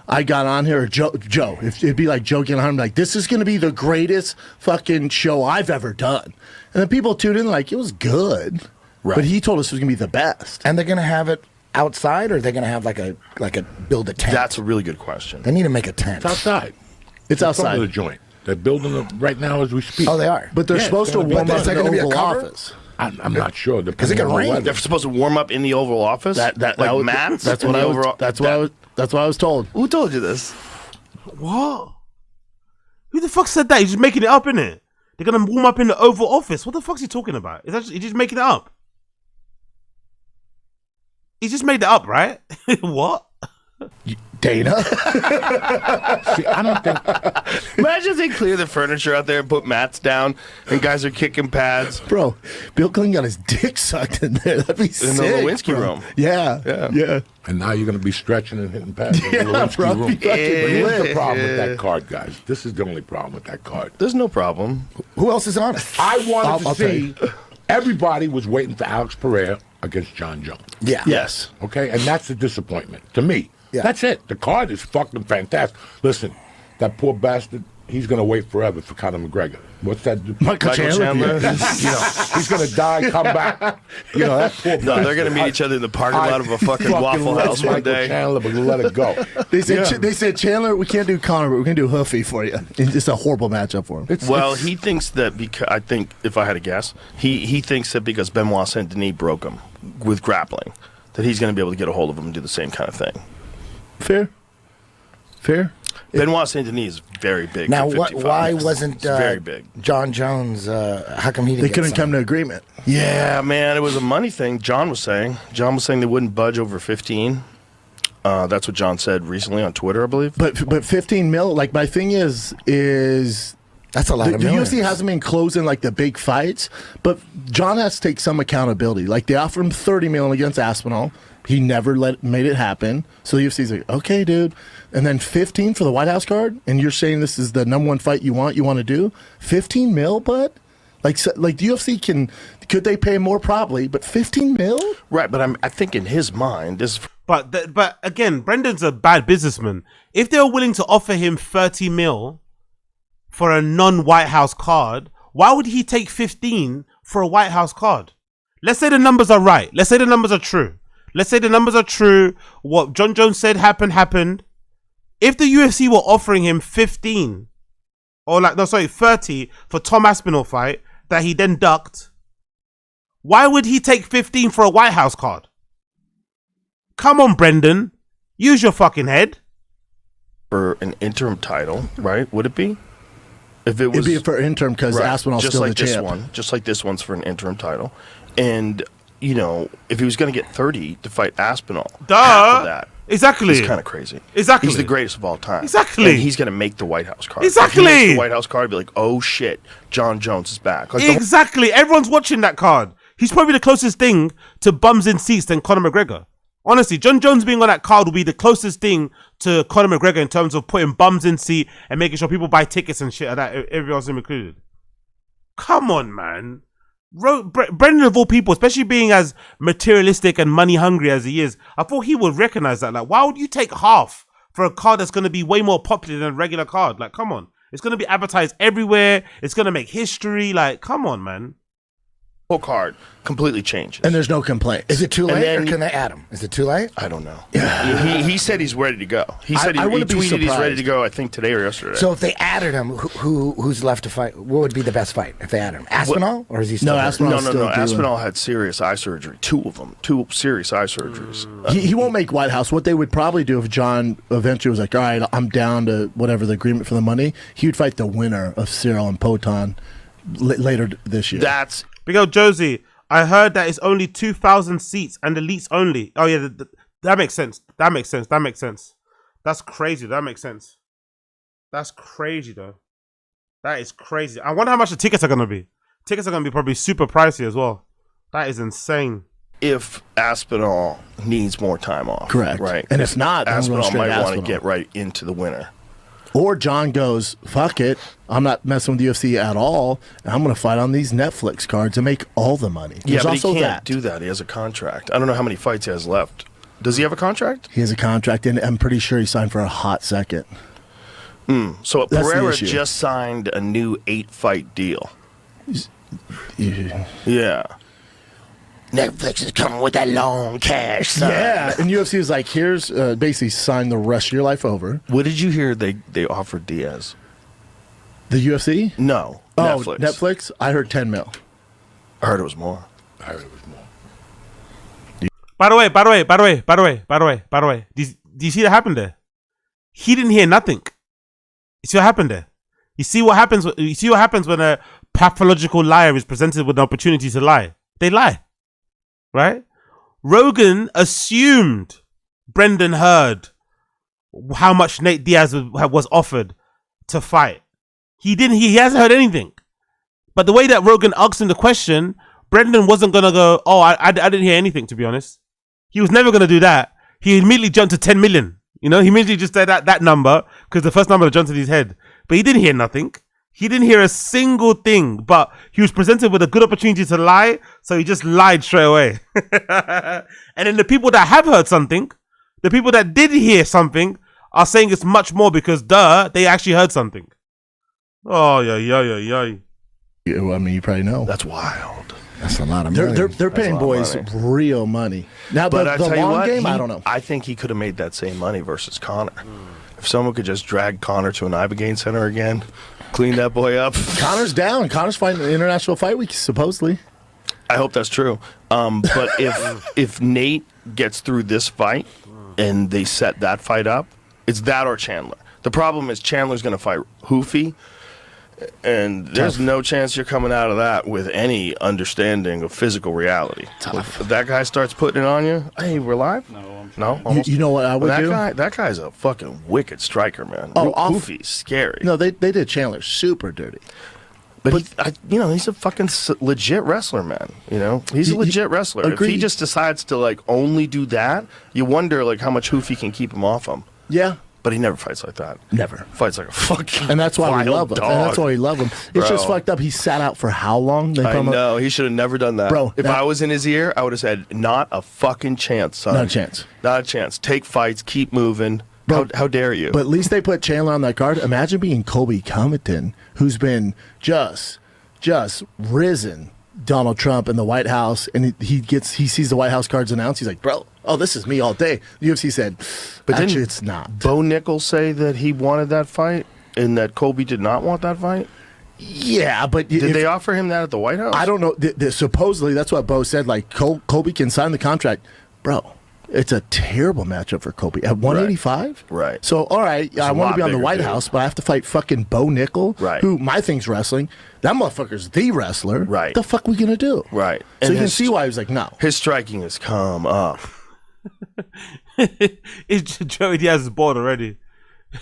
I got on here, or Joe, if it'd be like Joe getting on, like, this is going to be the greatest fucking show I've ever done. And then people tuned in like, it was good. Right. But he told us it was going to be the best. And they're going to have it outside, or are they going to have like a build a tent? That's a really good question. They need to make a tent. It's outside. It's outside of the joint. They're building it right now as we speak. Oh, they are. But they're supposed to warm up in the Oval Office. I'm not sure because it can rain. They're supposed to warm up in the Oval Office. Like mats. That's what I was. That's what I was told. Who told you this? What? Who the fuck said that? He's just making it up, innit? They're gonna warm up in the Oval Office. What the fuck's he talking about? He's just making it up. He just made it up, right? What? Dana. See, I don't think. Imagine if they clear the furniture out there and put mats down, and guys are kicking pads. Bro, Bill Clinton got his dick sucked in there. That'd be sick. In the Lewinsky room. Yeah. And now you're going to be stretching and hitting pads in the Lewinsky bro, room. be fucking But here's the lit. problem with that card, guys. This is the only problem with that card. There's no problem. Who else is on it? I wanted I'll to tell see. you. Everybody was waiting for Alex Pereira against John Jones. Yeah. Yes. Okay, and that's a disappointment to me. Yeah. That's it. The card is fucking fantastic. Listen, that poor bastard, he's going to wait forever for Conor McGregor. What's that? Michael Chandler? He's going to die, come back. That poor bastard. No, they're going to meet each other in the parking lot of a fucking Waffle House one Michael day. Chandler, but let it go. They said Chandler, we can't do Conor, but we can do Hoofy for you. It's just a horrible matchup for him. Well, he thinks that because I think, if I had to guess, he thinks that because Benoit Saint Denis broke him with grappling, that he's going to be able to get a hold of him and do the same kind of thing. Fair. Benoit Saint Denis is very big. Now, for 55. why wasn't It's very big. John Jones? How come he didn't? They couldn't come to agreement. Yeah, man, it was a money thing. John was saying they wouldn't budge over 15. That's what John said recently on Twitter, I believe. But 15 mil. Like my thing is that's a lot of the millions. UFC hasn't been closing like the big fights, but John has to take some accountability. Like they offered him 30 million against Aspinall. He never made it happen. So the UFC's like, okay, dude. And then 15 for the White House card, and you're saying this is the number one fight you want to do? 15 mil, bud? Like the UFC could they pay more? Probably, but 15 mil? Right, but I think in his mind, this. But again, Brendan's a bad businessman. If they were willing to offer him 30 mil for a non-White House card, why would he take 15 for a White House card? Let's say the numbers are right. Let's say the numbers are true. Let's say the numbers are true. What John Jones said happened. If the UFC were offering him 30 for Tom Aspinall fight that he then ducked, why would he take 15 for a White House card? Come on, Brendan. Use your fucking head. For an interim title, right? Would it be? If it was, it'd be for interim because Aspinall's just still like the this champ. one, just like this one's for an interim title, and if he was going to get 30 to fight Aspinall, half of that exactly is kind of crazy. Exactly, he's the greatest of all time. Exactly, and he's going to make the White House card. Exactly, if he makes the White House card, be like, oh shit, John Jones is back. Like exactly, everyone's watching that card. He's probably the closest thing to bums in seats than Conor McGregor. Honestly, John Jones being on that card will be the closest thing to Conor McGregor in terms of putting bums in seat and making sure people buy tickets and shit like that, everyone else included. Come on, man. Brendan, of all people, especially being as materialistic and money hungry as he is, I thought he would recognize that. Like, why would you take half for a card that's going to be way more popular than a regular card? Like, come on. It's going to be advertised everywhere. It's going to make history. Like, come on, man. whole card completely changes. And there's no complaint. Is it too late, or can they add him? Is it too late? I don't know. He said he's ready to go. He said he tweeted he's ready to go, I think, today or yesterday. So if they added him, who's left to fight? What would be the best fight if they added him? Aspinall? Or is he still No. Aspinall had serious eye surgery. Two serious eye surgeries. He won't make White House. What they would probably do if John eventually was like, all right, I'm down to whatever the agreement for the money, he would fight the winner of Cyril and Poton later this year. That's Big old Josie. I heard that it's only 2,000 seats and elites only. Oh yeah, that makes sense. That makes sense. That's crazy. That makes sense. That's crazy though. That is crazy. I wonder how much the tickets are gonna be. Tickets are gonna be probably super pricey as well. That is insane. If Aspinall needs more time off, correct, right? And if not, then we're going Aspinall straight might want to Aspinall. get right into the winner. Or John goes, fuck it, I'm not messing with the UFC at all, and I'm going to fight on these Netflix cards and make all the money. Yeah, There's but also he can't that. do that. He has a contract. I don't know how many fights he has left. Does he have a contract? He has a contract, and I'm pretty sure he signed for a hot second. So That's the Pereira issue. just signed a new 8-fight deal. Yeah. Netflix is coming with that long cash, son. Yeah, and UFC is like, here's basically sign the rest of your life over. What did you hear they offered DIAZ? The UFC? No. Oh, Netflix. Netflix? I heard 10 mil. I heard it was more. By the way, do you see what happened there? He didn't hear nothing. You see what happened there? You see what happens when a pathological liar is presented with an opportunity to lie? They lie. Right? Rogan assumed Brendan heard how much Nate Diaz was offered to fight. He didn't. He hasn't heard anything. But the way that Rogan asked him the question, Brendan wasn't gonna go, "Oh, I didn't hear anything." To be honest, he was never gonna do that. He immediately jumped to 10 million. You know, he immediately just said that number because the first number that jumped in his head. But he didn't hear nothing. He didn't hear a single thing. But he was presented with a good opportunity to lie, so he just lied straight away. And then the people that have heard something, the people that did hear something, are saying it's much more because they actually heard something. Oh yeah. Yeah, I mean, you probably know. That's wild. That's a lot of money. They're paying boys real money. Now, but the long game, I don't know. I think he could have made that same money versus Connor. If someone could just drag Connor to an Ibogaine Center again, clean that boy up. Connor's down. Connor's fighting the International Fight Week, supposedly. I hope that's true. But if Nate gets through this fight and they set that fight up, it's that or Chandler. The problem is Chandler's going to fight Hoofy, and there's no chance you're coming out of that with any understanding of physical reality. If that guy starts putting it on you, hey, we're live? No? You know what I would do? That guy's a fucking wicked striker, man. Oh, Hoofy's scary. No, they did Chandler super dirty. But he's a fucking legit wrestler, man. You know, he's a legit wrestler. Agreed. If he just decides to like only do that, you wonder like how much Hoofy can keep him off him. Yeah. But he never fights like that. Never. Fights like a fucking And that's why we love him. dog. And that's why we love him. It's just fucked up. He sat out for how long? I know. He should have never done that. Bro, if I was in his ear, I would have said, not a fucking chance, son. Not a chance. Not a chance. Take fights. Keep moving. Bro, how dare you? But at least they put Chandler on that card. Imagine being Colby Covington, who's been just risen Donald Trump in the White House, and he sees the White House cards announced. He's like, bro, this is me all day. The UFC said, but actually it's not. Bo Nichols say that he wanted that fight and that Colby did not want that fight? Yeah, but did they offer him that at the White House? I don't know. Supposedly, that's what Bo said. Like, Colby can sign the contract. Bro, it's a terrible matchup for Colby at 185. Right. So, all right, I want to be on the White House, but I have to fight fucking Bo Nickel, who my thing's wrestling. That motherfucker's the wrestler. Right. The fuck we gonna do? Right. So you can see why he was like, no. His striking has come up. Joey Diaz is bored already.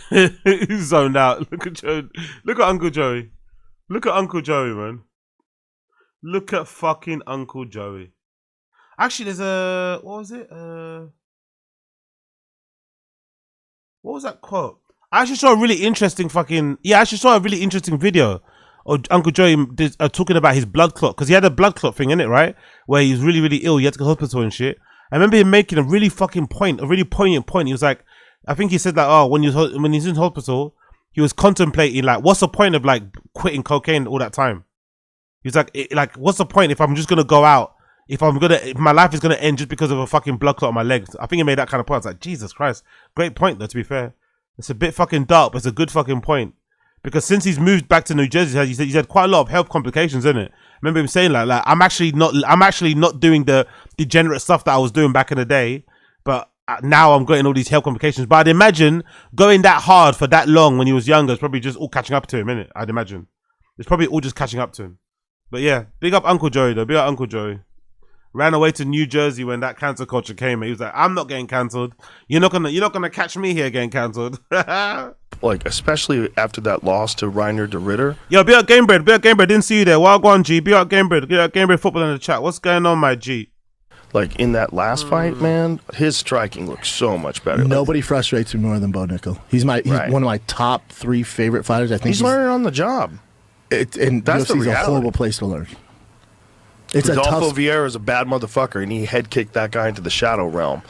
He's zoned out. Look at Joey. Look at Uncle Joey. Look at Uncle Joey, man. Look at fucking Uncle Joey. Actually, there's a what was it? What was that quote? I actually saw a really interesting video of Uncle Joey talking about his blood clot, because he had a blood clot thing in it, right? Where he was really, really ill. He had to go to hospital and shit. I remember him making a really fucking point, a really poignant point. He was like, I think he said that, oh, when he's in hospital, he was contemplating like, what's the point of like quitting cocaine all that time? He was like, what's the point if I'm just gonna go out? If my life is gonna end just because of a fucking blood clot on my legs? I think he made that kind of point. I was like, Jesus Christ, great point though. To be fair, it's a bit fucking dark, but it's a good fucking point. Because since he's moved back to New Jersey, he's had quite a lot of health complications, isn't it? I remember him saying like I'm actually not doing the degenerate stuff that I was doing back in the day, but now I'm getting all these health complications. But I'd imagine going that hard for that long when he was younger is probably just all catching up to him, innit? I'd imagine it's probably all just catching up to him. But yeah, big up Uncle Joey though. Big up Uncle Joey. Ran away to New Jersey when that cancel culture came. He was like, I'm not getting cancelled. You're not gonna catch me here getting cancelled. Like, especially after that loss to Reiner de Ritter. Yo, be out Gamebred. Didn't see you there. Wild one, G. Be out Gamebred. Be out Gamebred football in the chat. What's going on, my G? Like, in that last fight, man, his striking looks so much better. Nobody frustrates me more than Bo Nickel. He's one of my top 3 favorite fighters. I think he's learning on the job. And that's UFC's a horrible place to learn. It's Rodolfo Vieira is a bad motherfucker, and he head kicked that guy into the shadow realm.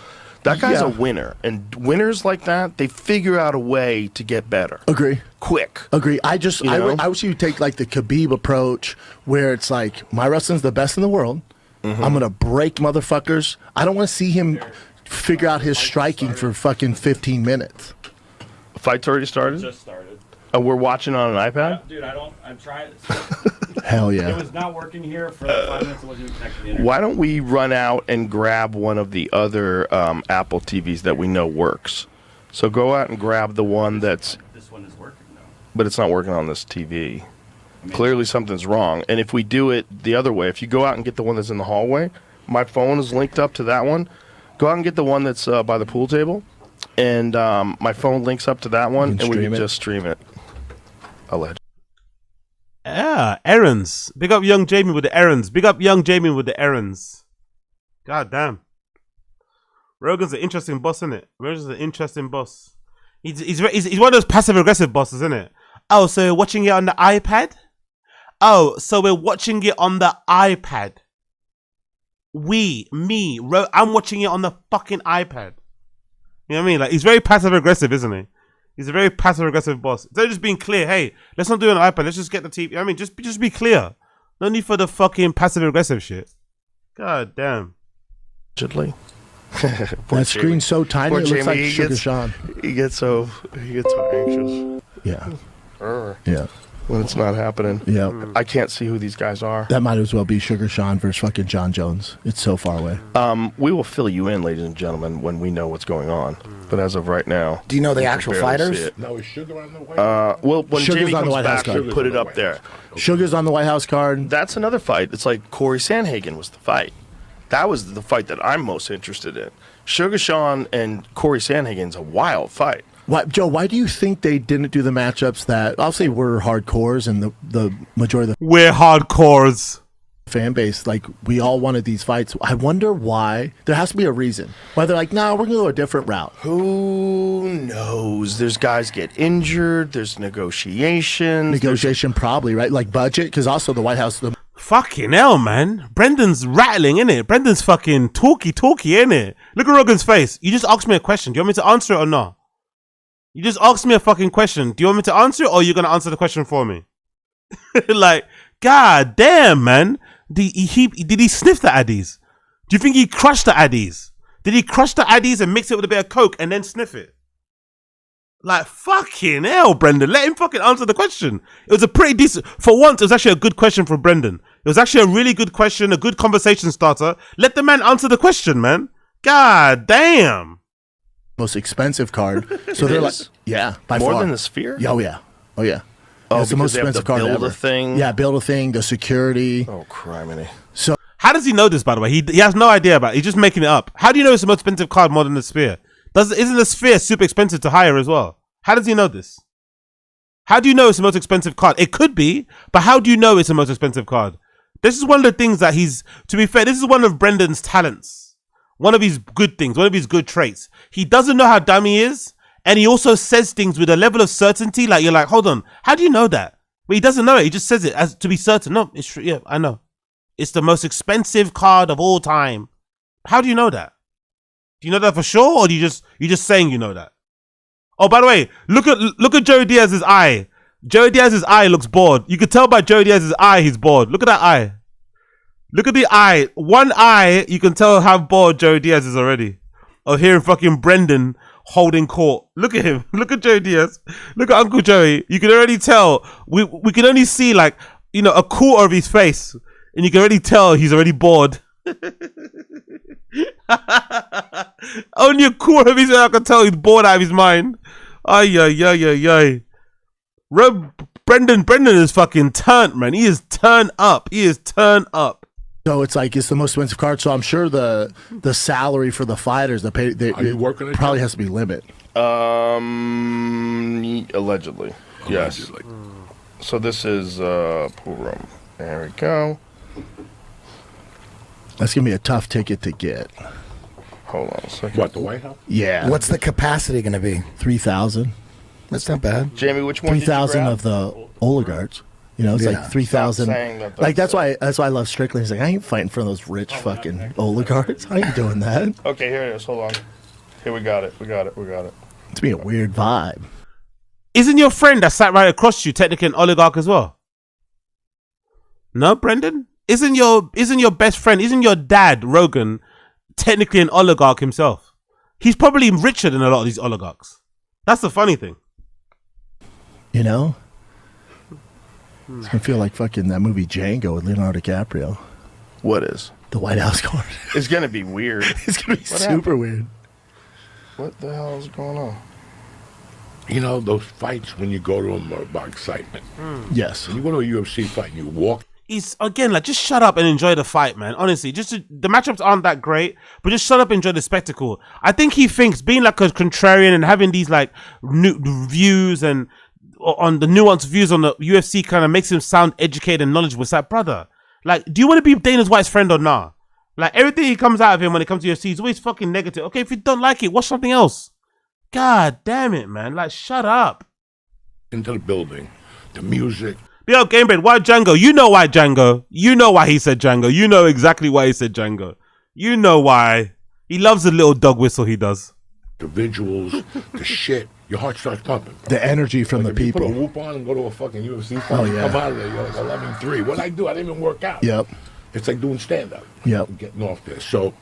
That guy's a winner, and winners like that, they figure out a way to get better. Agree. Quick. Agree. I wish you would take like the Khabib approach, where it's like, my wrestling's the best in the world. I'm gonna break motherfuckers. I don't want to see him figure out his striking for fucking 15 minutes. The fight's already started? Just started. We're watching on an iPad? Dude, I'm trying. Hell yeah. It was not working here for 5 minutes. It wasn't even connected to the internet. Why don't we run out and grab one of the other Apple TVs that we know works? So go out and grab the one that's... This one is working, though. But it's not working on this TV. Clearly something's wrong. And if we do it the other way, if you go out and get the one that's in the hallway, My phone is linked up to that one. Go out and get the one that's by the pool table, and my phone links up to that one, and we can just stream it. Alleged. Yeah, errands. Big up young Jamie with the errands. Big up young Jamie with the errands. God damn. Rogan's an interesting boss, isn't it? Rogan's an interesting boss. He's one of those passive aggressive bosses, isn't it? Oh, so we're watching it on the iPad? Oh, so we're watching it on the iPad. I'm watching it on the fucking iPad. You know what I mean? Like, he's very passive aggressive, isn't he? He's a very passive aggressive boss. They're just being clear. Hey, let's not do it on iPad. Let's just get the TV. You know what I mean, just be clear. No need for the fucking passive aggressive shit. God damn. Allegedly. That screen's so tiny, Poor it looks Jamie, like Sugar Sean. He gets so anxious. Yeah. Yeah. When it's not happening. Yeah. I can't see who these guys are. That might as well be Sugar Sean versus fucking John Jones. It's so far away. We will fill you in, ladies and gentlemen, when we know what's going on. But as of right now, do you know the can actual barely fighters? see it. No, is Sugar on the White Well, when Sugar's Jamie on the comes White House back, card. we'll put it up there. Sugar's on the White House card. That's another fight. It's like Corey Sandhagen was the fight. That was the fight that I'm most interested in. Sugar Sean and Corey Sandhagen's a wild fight. Joe, why do you think they didn't do the matchups that obviously we're hardcores and the majority of the we're hardcores fan base, like we all wanted these fights. I wonder why. There has to be a reason. Why they're like, no, we're gonna go a different route. Who knows? There's guys get injured. There's negotiations. Negotiation probably, right? Like budget, because also the White House. Fucking hell, man. Brendan's rattling, innit? Brendan's fucking talky, innit? Look at Rogan's face. You just asked me a question. Do you want me to answer it or not? You just asked me a fucking question. Do you want me to answer it or are you going to answer the question for me? Like, god damn, man. Did he sniff the Addies? Do you think he crushed the Addies? Did he crush the Addies and mix it with a bit of Coke and then sniff it? Like, fucking hell, Brendan. Let him fucking answer the question. It was a pretty decent... For once, it was actually a good question from Brendan. It was actually a really good question, a good conversation starter. Let the man answer the question, man. God damn. Most expensive card. So they're like, yeah, by more far. than the Sphere. Oh yeah. Oh, It's the most they have expensive to card build ever. a thing. Yeah, build a thing. The security. Oh, criminy. So how does he know this? By the way, he has no idea about it. He's just making it up. How do you know it's the most expensive card more than the Sphere? Isn't the Sphere super expensive to hire as well? How does he know this? How do you know it's the most expensive card? It could be, but how do you know it's the most expensive card? This is one of the things that to be fair, this is one of Brendan's talents. One of his good things, one of his good traits. He doesn't know how dumb he is, and he also says things with a level of certainty, like you're like, hold on, how do you know that? But he doesn't know it, he just says it as to be certain. No, it's true, yeah, I know. It's the most expensive card of all time. How do you know that? Do you know that for sure, or you're just saying you know that? Oh, by the way, look at Joey Diaz's eye. Joey Diaz's eye looks bored. You could tell by Joey Diaz's eye he's bored. Look at that eye. Look at the eye. One eye, you can tell how bored Joey Diaz is already. Of hearing fucking Brendan holding court. Look at him. Look at Joey Diaz. Look at Uncle Joey. You can already tell. We can only see like, you know, a quarter of his face. And you can already tell he's already bored. Only a quarter of his face, I can tell he's bored out of his mind. Ay. Brendan is fucking turned, man. He is turned up. So it's like it's the most expensive card. So I'm sure the salary for the fighters that pay probably has to be limit. Allegedly. Yes. So this is pool room. There we go. That's gonna be a tough ticket to get. Hold on a second. What, the White House? Yeah. What's the capacity going to be? 3,000. That's not bad. Jamie, which one? 3,000 of the oligarchs. You know, it's like 3,000. Like that's why I love Strickland. He's like, I ain't fighting for those rich fucking oligarchs. I ain't doing that. Okay, here it is. Hold on. Here we got it. It's be a weird vibe. Isn't your friend that sat right across you technically an oligarch as well? No, Brendan? Isn't your best friend, isn't your dad, Rogan, technically an oligarch himself? He's probably richer than a lot of these oligarchs. That's the funny thing. You know? It's gonna feel like fucking that movie Django with Leonardo DiCaprio. What is? The White House card. It's gonna be weird. It's gonna be super weird. What the hell is going on? You know, those fights when you go to them are about excitement. Yes. When you go to a UFC fight and you walk. he's again like, just shut up and enjoy the fight, man. Honestly, the matchups aren't that great, but just shut up and enjoy the spectacle. I think he thinks being like a contrarian and having these like new views and on the nuanced views on the UFC kind of makes him sound educated and knowledgeable. It's like, brother, like, do you want to be Dana's White's friend or not? Like, everything he comes out of him when it comes to UFC, he's always fucking negative. Okay, if you don't like it, watch something else. God damn it, man. Like, shut up. Into the building, the music. Yo, Gamebred, why Django? You know why Django. You know why he said Django. You know exactly why he said Django. You know why. He loves the little dog whistle he does. The visuals, the shit. Your heart starts pumping. The energy from the people. You put a whoop on and go to a fucking UFC fight. Oh, yeah. Come out of there, you're like 11-3. What'd I do? I didn't even work out. Yep. It's like doing stand-up. Yep. Getting off there. So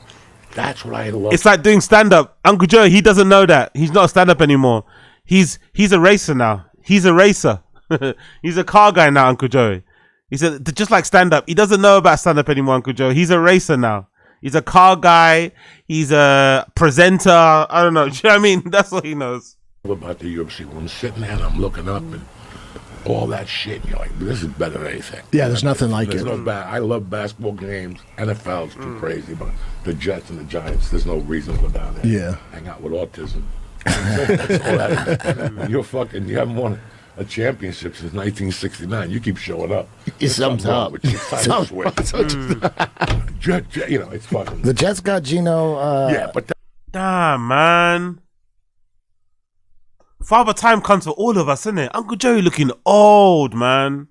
that's what I love. It's like doing stand-up. Uncle Joe, he doesn't know that. He's not a stand-up anymore. He's a racer now. He's a racer. He's a car guy now, Uncle Joe. He said, just like stand-up. He doesn't know about stand-up anymore, Uncle Joe. He's a racer now. He's a car guy. He's a presenter. I don't know. Do you know what I mean? That's what he knows. About the UFC. When I'm sitting there and I'm looking up and all that shit, and you're like, this is better than anything. Yeah, there's nothing like there's it. No I love basketball games. NFL's too crazy, but the Jets and the Giants, there's no reason to go down there. Yeah. Hang out with autism. That's all that is. You haven't won a championship since 1969. You keep showing up. It sums up. You know, it's fucking. The Jets got Gino. Yeah, but. Damn, man. Father Time comes for all of us, isn't it? Uncle Joey looking old, man.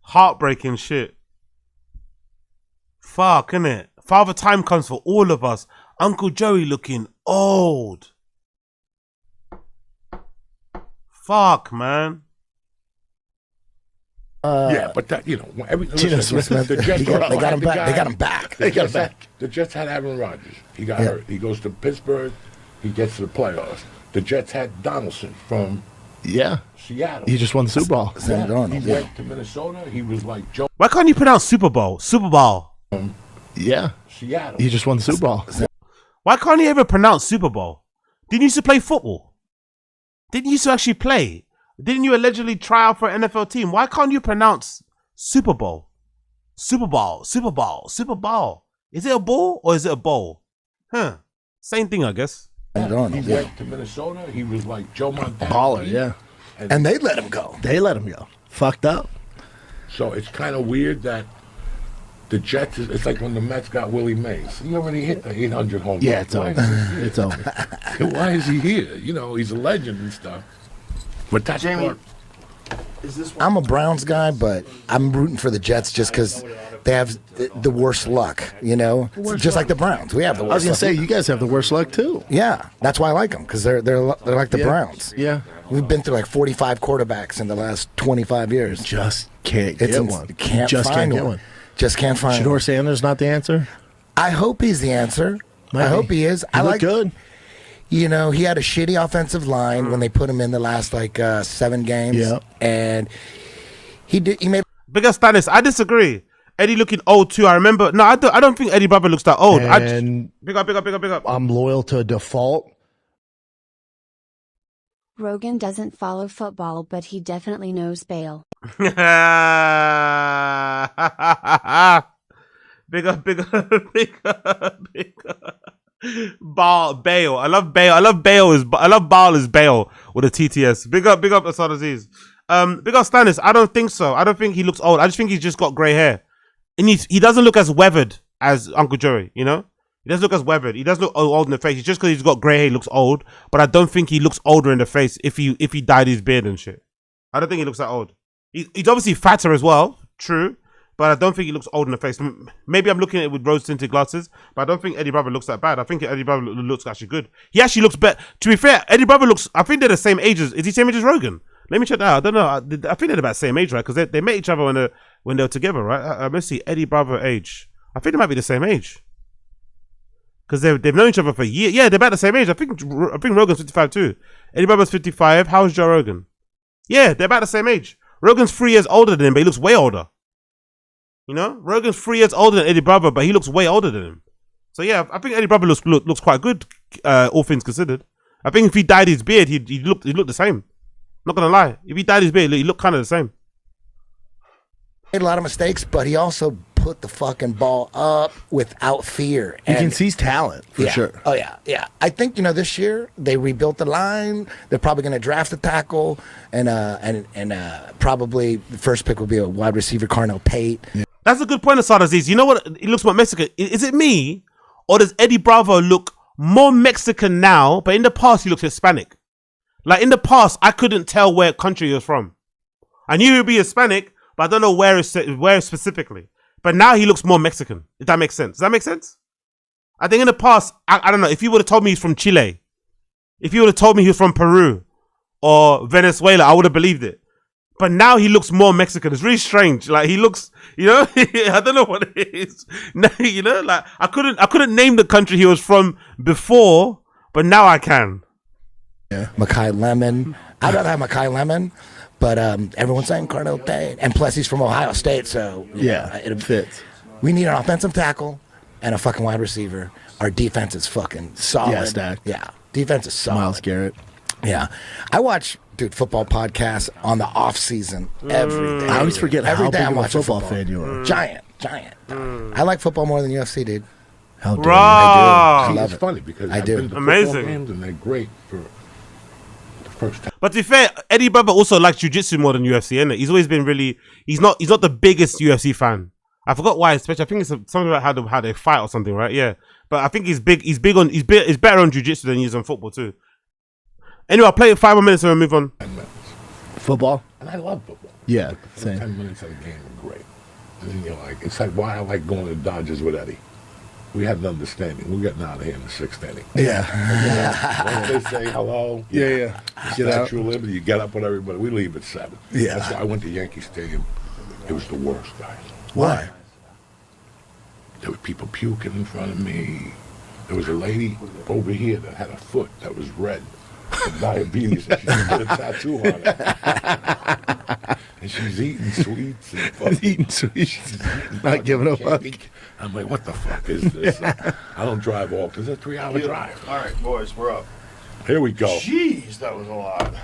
Heartbreaking shit. Fuck, innit? Father Time comes for all of us. Uncle Joey looking old. Fuck, man. Yeah, but that, you know, Gino Smith, they got him back. They got him back. They got him back. The Jets had Aaron Rodgers. He got hurt. He goes to Pittsburgh. He gets to the playoffs. The Jets had Donaldson from Seattle. He just won the Super Bowl. Yeah. He went to Minnesota. He was like Joe. Why can't you pronounce Super Bowl? Super Bowl. Seattle. He just won the Super Bowl. Why can't he ever pronounce Super Bowl? Didn't you used to play football? Didn't you used to actually play? Didn't you allegedly try out for an NFL team? Why can't you pronounce Super Bowl? Super Bowl, Super Bowl, Super Bowl. Is it a ball or is it a bowl? Huh. Same thing, I guess. He went to Minnesota. He was like Joe Montana. Baller, yeah. And they let him go. They let him go. Fucked up. So it's kind of weird that the Jets, it's like when the Mets got Willie Mays. He already hit the 800 home run. Yeah, it's over. It's over. Why is he here? You know, he's a legend and stuff. But that's Jamie, I'm a Browns guy, but I'm rooting for the Jets just because they have the worst luck, you know? Just like the Browns. We have the worst luck. I was going to say, you guys have the worst luck, too. Yeah, that's why I like them, because they're like the Browns. Yeah. We've been through like 45 quarterbacks in the last 25 years. Just can't get one. Can't Just find can't get one. one. Just can't find Shador one. Sanders not the answer? I hope he's the answer. I hope he is. He looked good. You know, he had a shitty offensive line when they put him in the last 7 games. Yeah. And he made. Big up Stannis. I disagree. Eddie looking old too. I remember. No, I don't think Eddie Brother looks that old. And big up. I'm loyal to default. Rogan doesn't follow football, but he definitely knows Bale. Big up. Bale. I love Bale. I love Bale as Bale with a TTS. Big up Asad Aziz. Big up Stannis. I don't think so. I don't think he looks old. I just think he's just got grey hair. And he doesn't look as weathered as Uncle Joey, you know? He doesn't look as weathered. He does look old in the face. It's just because he's got grey hair, he looks old. But I don't think he looks older in the face if he dyed his beard and shit. I don't think he looks that old. He's obviously fatter as well, true. But I don't think he looks old in the face. Maybe I'm looking at it with rose-tinted glasses, but I don't think Eddie Brother looks that bad. I think Eddie Brother looks actually good. He actually looks better. To be fair, Eddie Brother looks, I think they're the same age as, is he same age as Rogan? Let me check that out. I don't know. I think they're about the same age, right? Because they met each other when they were together, right? Let's see, Eddie Brother age. I think they might be the same age. Because they've known each other for years. Yeah, they're about the same age. I think Rogan's 55 too. Eddie Brother's 55. How's Joe Rogan? Yeah, they're about the same age. Rogan's 3 years older than him, but he looks way older. You know? Rogan's 3 years older than Eddie Brother, but he looks way older than him. So yeah, I think Eddie Brother looks quite good, all things considered. I think if he dyed his beard, he'd look the same. Not gonna lie. If he dyed his beard, he looked kind of the same. Made a lot of mistakes, but he also put the fucking ball up without fear. You can see his talent for Yeah. sure. Oh yeah, yeah. I think this year they rebuilt the line. They're probably going to draft a tackle, and probably the first pick will be a wide receiver, Carnell Pate. That's a good point, Asad Aziz. You know what? It looks more Mexican. Is it me, or does Eddie Bravo look more Mexican now? But in the past, he looks Hispanic. Like in the past, I couldn't tell where country he was from. I knew he'd be Hispanic, but I don't know where specifically. But now he looks more Mexican, if that makes sense. Does that make sense? I think in the past, I don't know, if you would have told me he's from Chile, if you would have told me he was from Peru or Venezuela, I would have believed it. But now he looks more Mexican. It's really strange. Like he looks, I don't know what it is. No, like I couldn't name the country he was from before, but now I can. Yeah. Makai Lemon. I'd rather have Makai Lemon. But everyone's saying Carnell Pate. And plus, he's from Ohio State, so... Yeah, it fits. We need an offensive tackle and a fucking wide receiver. Our defense is fucking solid. Yeah, stacked. Yeah, defense is solid. Myles Garrett. Yeah. I watch, football podcasts on the off-season every day. I always forget every how day big I'm of a watching football fan you are. Giant. I like football more than UFC, dude. How dare you? I do. I love It's it. funny because I I've do. been to Amazing. football games and they're great for the first time. But to be fair, Eddie Bravo also likes jiu-jitsu more than UFC, innit? He's always been really... He's not the biggest UFC fan. I forgot why, especially. I think it's something about how they fight or something, right? Yeah. But I think he's better on jiu-jitsu than he is on football too. Anyway, I'll play it 5 more minutes and we'll move on. Football? And I love football. Yeah, But the first same. 10 minutes of the game were great. And then it's like why I like going to the Dodgers with Eddie. We had an understanding. We're getting out of here in the 6th inning. Yeah. Once they say hello, Yeah. the Get out. Statue of Liberty, you get up with everybody. We leave at 7. Yeah. That's why I went to Yankee Stadium. It was the worst, guys. Why? There were people puking in front of me. There was a lady over here that had a foot that was red with diabetes, and she put a tattoo on it. And she's eating sweets. And Eating sweets. Not giving a fuck. I'm like, what the fuck is this? I don't drive all, because it's a 3-hour drive. All right, boys, we're up. Here we go. Jeez, that was a lot.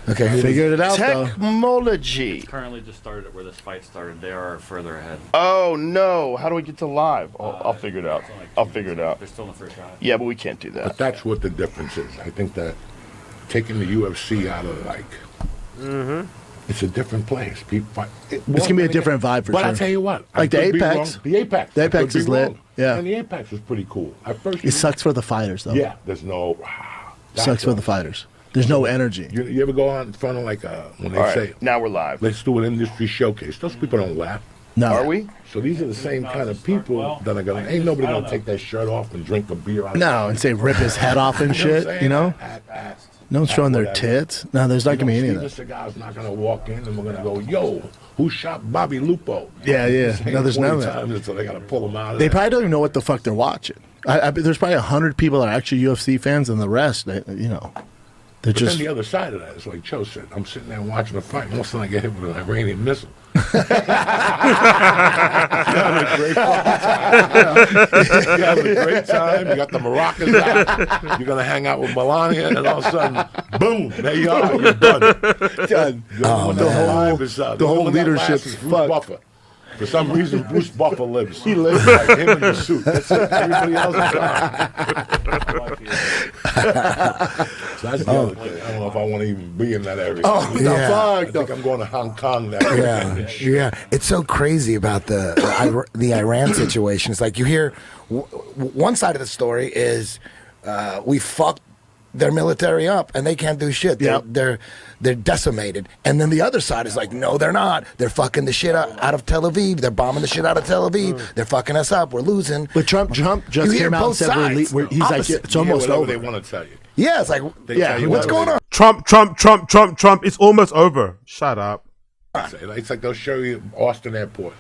Okay, figured it out, though. Technology. Currently just started it where this fight started. They are further ahead. Oh, no. How do we get to live? I'll figure it out. I'll figure it out. They're still in the first round. Yeah, but we can't do that. But that's what the difference is. I think that taking the UFC out of it's a different place. People fight. It's going to be a different vibe for but sure. I tell you what. I Like the could be Apex. wrong. The Apex. The I could Apex be is lit. wrong. Yeah. And the Apex was pretty cool. At first, It sucks for the fighters, though. Yeah, there's no. Sucks for the fighters. There's no energy. You ever go out in front of when they All right, say, now we're live. let's do an industry showcase? Those people don't laugh. No. Are we? So these are the same kind of people that are going to, ain't nobody going to take their shirt off and drink a beer out No, and say rip his head off and You know what I'm shit, saying? you know? No one's showing their whatever. tits. No, there's not going to be any of Steven that. Cigar's not going to walk in and we're going to go, yo, who shot Bobby Lupo? Yeah. Saying No, there's 20 none of that. times, so they got to pull him out of They there. probably don't even know what the fuck they're watching. There's probably 100 people that are actually UFC fans, and the rest, they're But just. then the other side of that is like Cho said, I'm sitting there watching a fight, and all of a sudden I get hit with an Iranian missile. You have a great time. You have a great time. You got the maracas out. You're going to hang out with Melania, and all of a sudden, boom, there you are. You're done. Done. The whole leadership's fucked. Buffer. For some reason, Bruce Buffer lives. He lives like him in the suit. That's it. Everybody else is gone. So that's the other thing. I don't know if I want to even be in that area. Oh, yeah. I think I'm going to Hong Kong now. Yeah. It's so crazy about the Iran situation. It's like you hear one side of the story is we fucked their military up and they can't do shit. They're decimated. And then the other side is like, no, they're not. They're fucking the shit out of Tel Aviv. They're bombing the shit out of Tel Aviv. They're fucking us up. We're losing. But Trump just You hear came out and both said sides. he's like, Opposite. it's almost whatever over. they want to tell you. Yeah, it's like, what's going on? Trump. It's almost over. Shut up. It's like they'll show you Austin Airport.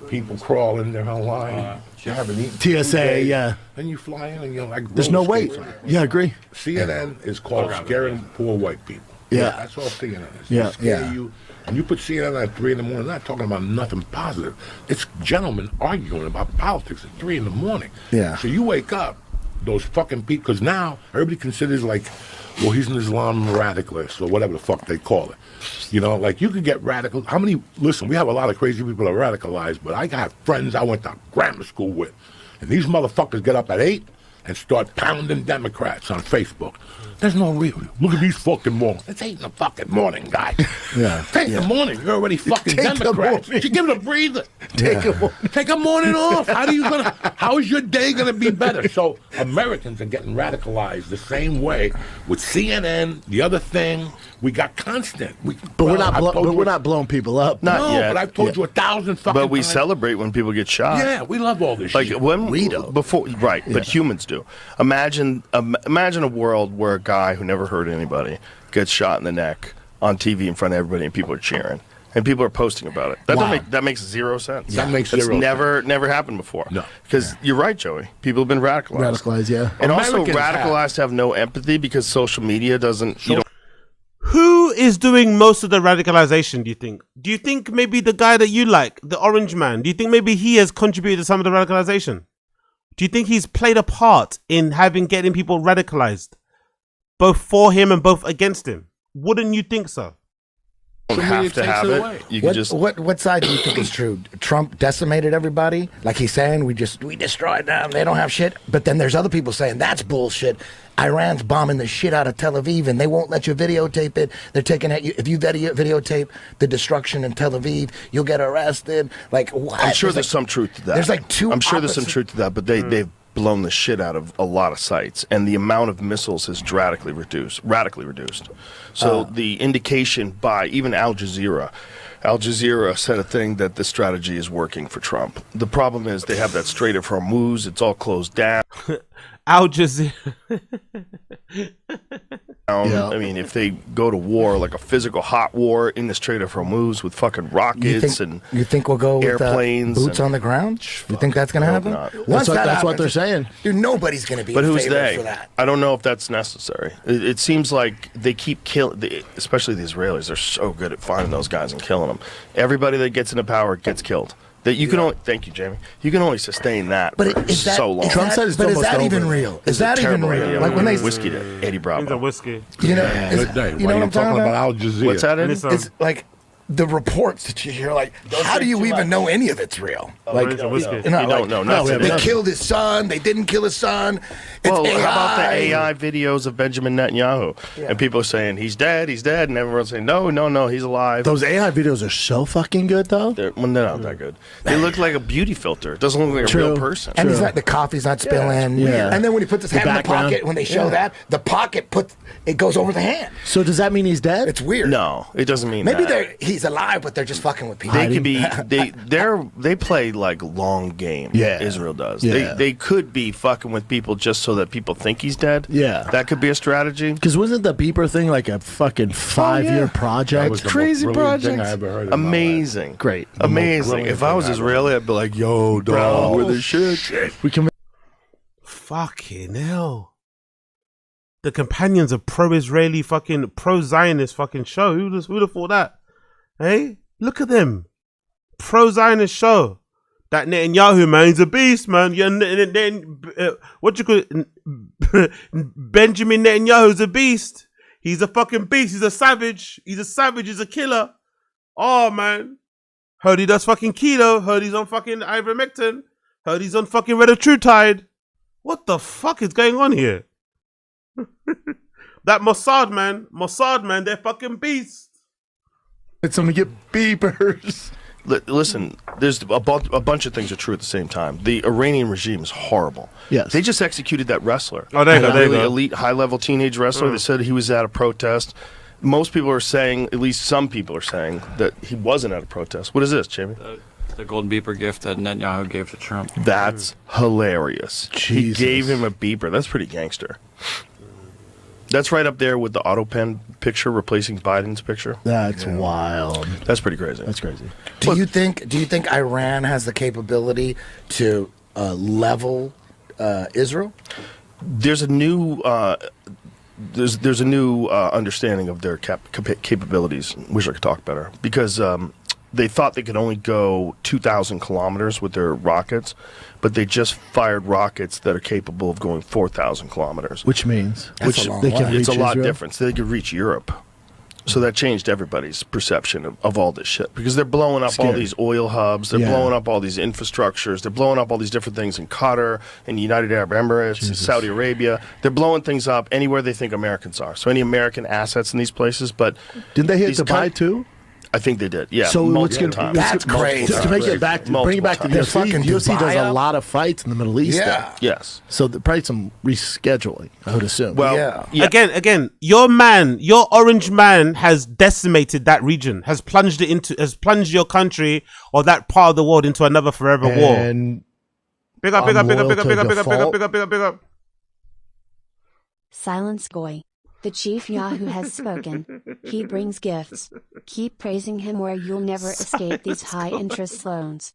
People crawling there online. You haven't eaten. TSA, food days. yeah. Then you fly in and you're like, There's no wait. roller skates on. Yeah, I agree. CNN is called scaring poor white people. Yeah. That's all CNN is. Yeah. They scare you. And you put CNN at 3 in the morning, they're not talking about nothing positive. It's gentlemen arguing about politics at 3 in the morning. Yeah. So you wake up, those fucking people, because now everybody considers like well, he's an Islam radicalist or whatever the fuck they call it. You know, like you could get radical. How many? Listen, we have a lot of crazy people that are radicalized, but I got friends I went to grammar school with, and these motherfuckers get up at 8 and start pounding Democrats on Facebook. There's no real. Look at these fucking morons. It's 8 in the fucking morning, guys. Yeah. 8 in the morning. You're already fucking Take the Democrats. morning. You give it a breather. Yeah. Take a morning off. How is your day gonna be better? So Americans are getting radicalized the same way with CNN, the other thing. We got constant. But we're not blowing people up. Not yet. But I've told you 1,000 fucking But we times. celebrate when people get shot. Yeah, we love all this like shit. when we don't. Before, right? But humans do. Imagine a world where a guy who never hurt anybody gets shot in the neck on TV in front of everybody, and people are cheering, and people are posting about it. That makes zero sense. That makes That's zero never happened before. No, because you're right, Joey. People have been radicalized. Radicalized, yeah. And also Americans radicalized have no empathy because social media doesn't. You don't. Who is doing most of the radicalization, do you think? Do you think maybe the guy that you like, the orange man, do you think maybe he has contributed to some of the radicalization? Do you think he's played a part in getting people radicalized? Both for him and both against him? Wouldn't you think so? Don't have to have it. You can just. What side do you think is true? Trump decimated everybody, like he's saying we destroyed them. They don't have shit. But then there's other people saying that's bullshit. Iran's bombing the shit out of Tel Aviv, and they won't let you videotape it. They're taking at you if you videotape the destruction in Tel Aviv, you'll get arrested. Like what? I'm sure there's some truth to that. There's like two. I'm sure there's some opposite- truth to that, but they've blown the shit out of a lot of sites, and the amount of missiles has radically reduced. So the indication by even Al Jazeera said a thing that the strategy is working for Trump. The problem is they have that Strait of Hormuz. It's all closed down. Al Jazeera. I mean, if they go to war, like a physical hot war in the Strait of Hormuz with fucking rockets you think we'll go airplanes, with boots on the ground? You think that's going to happen? That's what they're saying. Dude, nobody's going to be But in who's favor they? for that. I don't know if that's necessary. It seems like they keep killing, especially the Israelis. They're so good at finding those guys and killing them. Everybody that gets into power gets killed. That you can only. Thank you, Jamie. You can only sustain that for so long. Trump said it's almost is that over. even real? Is It's a that even terrible real? idea. Like when they whiskey to Eddie Bravo. It's a whiskey. You know, Good day. you know what I'm talking about? Al Jazeera. What's that? Eddie? It's like the reports that you hear. Like, how do you even know any of it's real? Like, it's a whiskey. you know, You don't know no, nothing. they killed his son. They didn't kill his son. It's Well, AI. how about the AI videos of Benjamin Netanyahu? And people are saying he's dead, and everyone's saying no, he's alive. Those AI videos are so fucking good, though. They're not that good. They look like a beauty filter. It doesn't look like a real person. And he's not, the coffee's not spilling. Yeah. And then when he puts his hand in the background. pocket, when they show that, the pocket it goes over the hand. So does that mean he's dead? It's weird. No, it doesn't mean Maybe that. he's alive, but they're just fucking with people. They could be. They play like long game. Yeah. Israel does. Yeah. They could be fucking with people just so that people think he's dead. Yeah. That could be a strategy. Because wasn't the beeper thing like a fucking 5-year project? was the most Crazy brilliant thing project. I ever heard in my life. Amazing. Great. Amazing. brilliant If I was thing I ever Israeli, I'd be like, yo, dog, we're the shit. We can. Fucking hell. The companions of pro-Israeli fucking pro-Zionist fucking show. Who'd have thought that? Hey, look at them. Pro-Zionist show. That Netanyahu, man, he's a beast, man. What you call it? Benjamin Netanyahu's a beast. He's a fucking beast. He's a savage. He's a killer. Oh, man. Heard he does fucking keto. Heard he's on fucking ivermectin. Heard he's on fucking retatrutide. What the fuck is going on here? That Mossad man, they're fucking beasts. It's only get beepers. Listen, there's a bunch of things are true at the same time. The Iranian regime is horrible. Yes. They just executed that wrestler. Oh, there you go, there you Really go. elite, high-level teenage wrestler. They said he was at a protest. Most people are saying, at least some people are saying, that he wasn't at a protest. What is this, Jamie? The golden beeper gift that Netanyahu gave to Trump. That's hilarious. Jesus. He gave him a beeper. That's pretty gangster. That's right up there with the auto pen picture replacing Biden's picture. That's wild. That's pretty crazy. That's crazy. Do you think Iran has the capability to level Israel? There's a new there's a new understanding of their capabilities. Wish I could talk better because they thought they could only go 2,000 kilometers with their rockets, but they just fired rockets that are capable of going 4,000 kilometers. Which means Which they can reach it's a lot Israel? different. They could reach Europe. So that changed everybody's perception of all this shit, because they're blowing up all Scary. these oil hubs, they're Yeah. blowing up all these infrastructures, they're blowing up all these different things in Qatar, in the United Arab Emirates, in Saudi Arabia. They're blowing things up anywhere they think Americans are. So any American assets in these places, but Didn't they hit these Dubai too? I think they did. Yeah. So let's multiple get times. that's crazy. Just to make it back, bring it back to the UFC. fucking UFC does Dubai a up. lot of fights in the Middle East. Yeah. now. Yes. So probably some rescheduling, I would assume. Well, Again, your orange man has decimated that region, has plunged your country or that part of the world into another forever war. And Big up, big up, big up, big up, big up, big up, big up, big up, big up, big up. Silence Goy. The chief Yahoo has spoken. He brings gifts. Keep praising him or you'll never escape these high interest loans.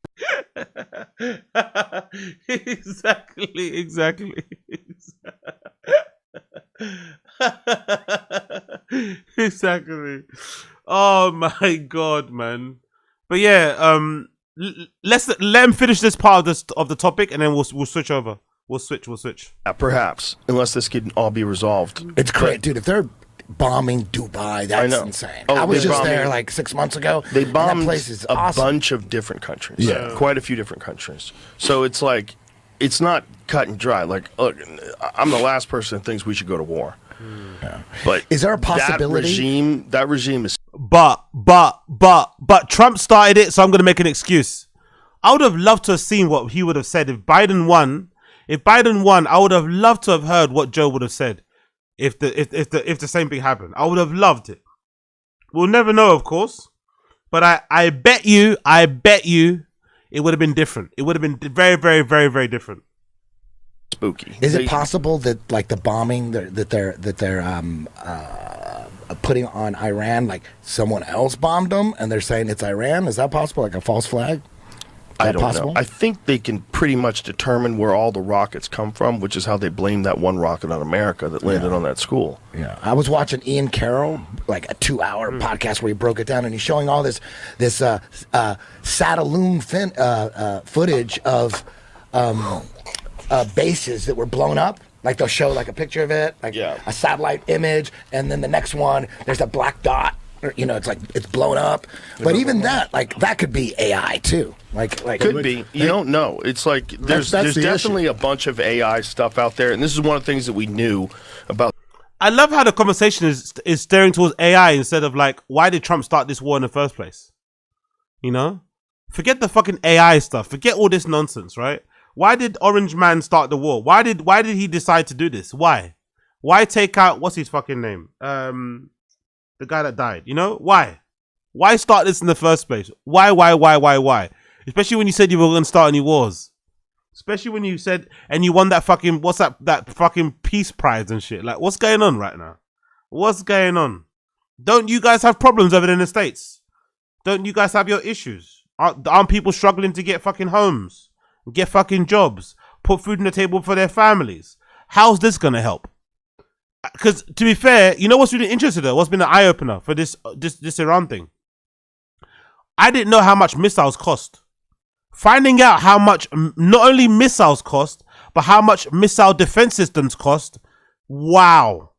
Exactly. Exactly. Oh my god, man. But yeah, let him finish this part of the topic, and then we'll switch over. We'll switch. perhaps, unless this can all be resolved. It's great, dude. If they're bombing Dubai, that's know. insane. Oh, I was they're just there bombing- like 6 months ago. They and bombed that place is a awesome. bunch of different countries. Yeah. Quite a few different countries. So it's like, it's not cut and dry. Like, look, I'm the last person that thinks we should go to war. But is there a possibility? That regime is. But Trump started it, so I'm going to make an excuse. I would have loved to have seen what he would have said if Biden won. If Biden won, I would have loved to have heard what Joe would have said if the same thing happened. I would have loved it. We'll never know, of course, but I bet you it would have been different. It would have been very, very, very, very different. Spooky. Is it possible that like the bombing that they're putting on Iran, like someone else bombed them and they're saying it's Iran? Is that possible? Like a false flag? I don't possible? know. I think they can pretty much determine where all the rockets come from, which is how they blame that one rocket on America that landed on that school. Yeah, I was watching Ian Carroll, like a 2-hour podcast where he broke it down, and he's showing all this Sataloon footage of bases that were blown up. Like they'll show like a picture of it, like a satellite image, and then the next one there's a black dot. You know, it's like it's blown up. But even that, like that could be AI too. Like could be. You don't know. It's like there's that's the definitely issue. a bunch of AI stuff out there, and this is one of the things that we knew about. I love how the conversation is steering towards AI instead of like, why did Trump start this war in the first place? You know, forget the fucking AI stuff. Forget all this nonsense, right? Why did Orange Man start the war? Why did he decide to do this? Why take out what's his fucking name? The guy that died, you know? Why start this in the first place? Why? Especially when you said you were going to start any wars. Especially when you said, and you won that fucking, what's that fucking peace prize and shit. Like, what's going on right now? What's going on? Don't you guys have problems over there in the States? Don't you guys have your issues? Aren't people struggling to get fucking homes? Get fucking jobs? Put food on the table for their families? How's this going to help? Because to be fair, you know what's really interesting though? What's been an eye opener for this Iran thing? I didn't know how much missiles cost. Finding out how much not only missiles cost, but how much missile defense systems cost. Wow,